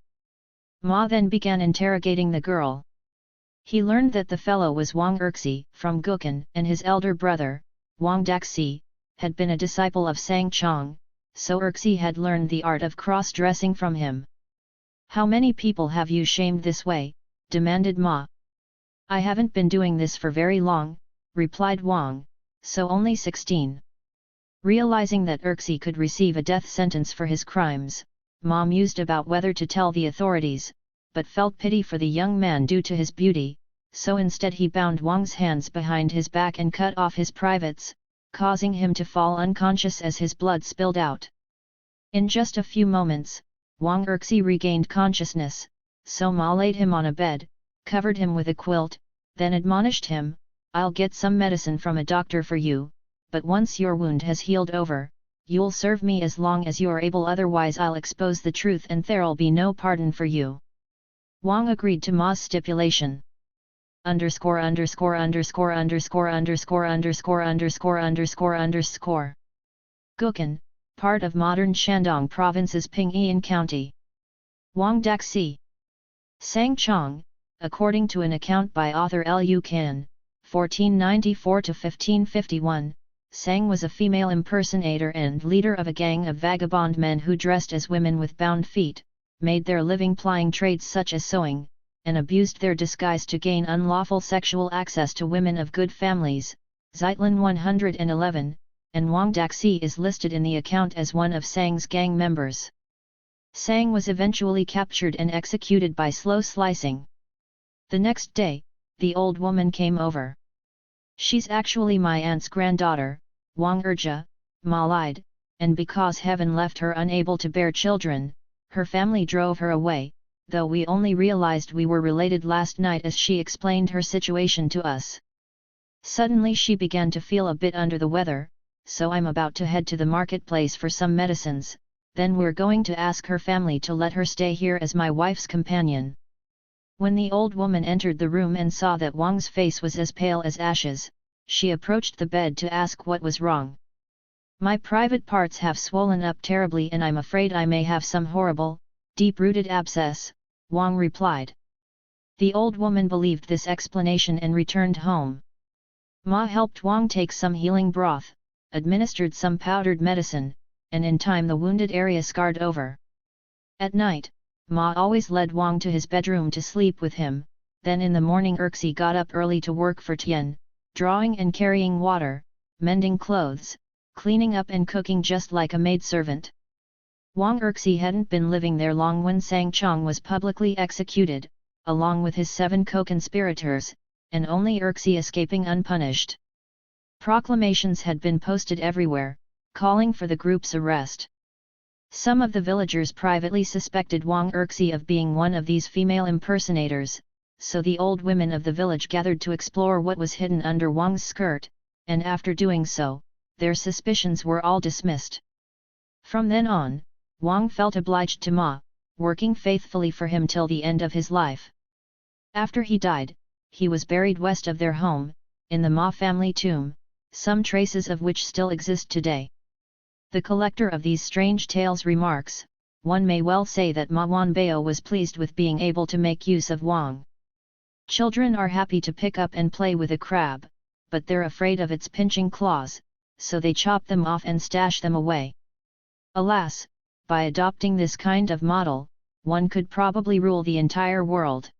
Speaker 1: Ma then began interrogating the girl. He learned that the fellow was Wang Erxi from Gukan, and his elder brother, Wang Daxi, had been a disciple of Sang Chong, so Erxi had learned the art of cross-dressing from him. "How many people have you shamed this way?" demanded Ma. "I haven't been doing this for very long," replied Wang, "so only 16. Realizing that Erxi could receive a death sentence for his crimes, Ma mused about whether to tell the authorities, but felt pity for the young man due to his beauty, so instead he bound Wang's hands behind his back and cut off his privates, causing him to fall unconscious as his blood spilled out. In just a few moments, Wang Erxi regained consciousness, so Ma laid him on a bed, covered him with a quilt, then admonished him, "I'll get some medicine from a doctor for you, but once your wound has healed over, you'll serve me as long as you're able, otherwise I'll expose the truth and there'll be no pardon for you." Wang agreed to Ma's stipulation. Gukan, part of modern Shandong Province's Pingyin County. Wang Daxi. Sang Chong, according to an account by author Liu Kan, 1494–1551, Sang was a female impersonator and leader of a gang of vagabond men who dressed as women with bound feet, made their living plying trades such as sewing, and abused their disguise to gain unlawful sexual access to women of good families. Zeitlin 111, and Wang Daxi is listed in the account as one of Sang's gang members. Sang was eventually captured and executed by slow slicing. The next day, the old woman came over. "She's actually my aunt's granddaughter," Wang Erja, Ma lied, and because heaven left her unable to bear children, her family drove her away, though we only realized we were related last night as she explained her situation to us. Suddenly she began to feel a bit under the weather, so I'm about to head to the marketplace for some medicines, then we're going to ask her family to let her stay here as my wife's companion." When the old woman entered the room and saw that Wang's face was as pale as ashes, she approached the bed to ask what was wrong. "My private parts have swollen up terribly and I'm afraid I may have some horrible, deep-rooted abscess," Wang replied. The old woman believed this explanation and returned home. Ma helped Wang take some healing broth, administered some powdered medicine, and in time the wounded area scarred over. At night, Ma always led Wang to his bedroom to sleep with him, then in the morning Erxi got up early to work for Tian, drawing and carrying water, mending clothes, cleaning up and cooking just like a maidservant. Wang Erxi hadn't been living there long when Sang Chong was publicly executed, along with his 7 co-conspirators, and only Erxi escaping unpunished. Proclamations had been posted everywhere, calling for the group's arrest. Some of the villagers privately suspected Wang Erxi of being one of these female impersonators, so the old women of the village gathered to explore what was hidden under Wang's skirt, and after doing so, their suspicions were all dismissed. From then on, Wang felt obliged to Ma, working faithfully for him till the end of his life. After he died, he was buried west of their home, in the Ma family tomb, some traces of which still exist today. The collector of these strange tales remarks, "One may well say that Ma Wanbao was pleased with being able to make use of Wang. Children are happy to pick up and play with a crab, but they're afraid of its pinching claws, so they chop them off and stash them away." Alas, by adopting this kind of model, one could probably rule the entire world.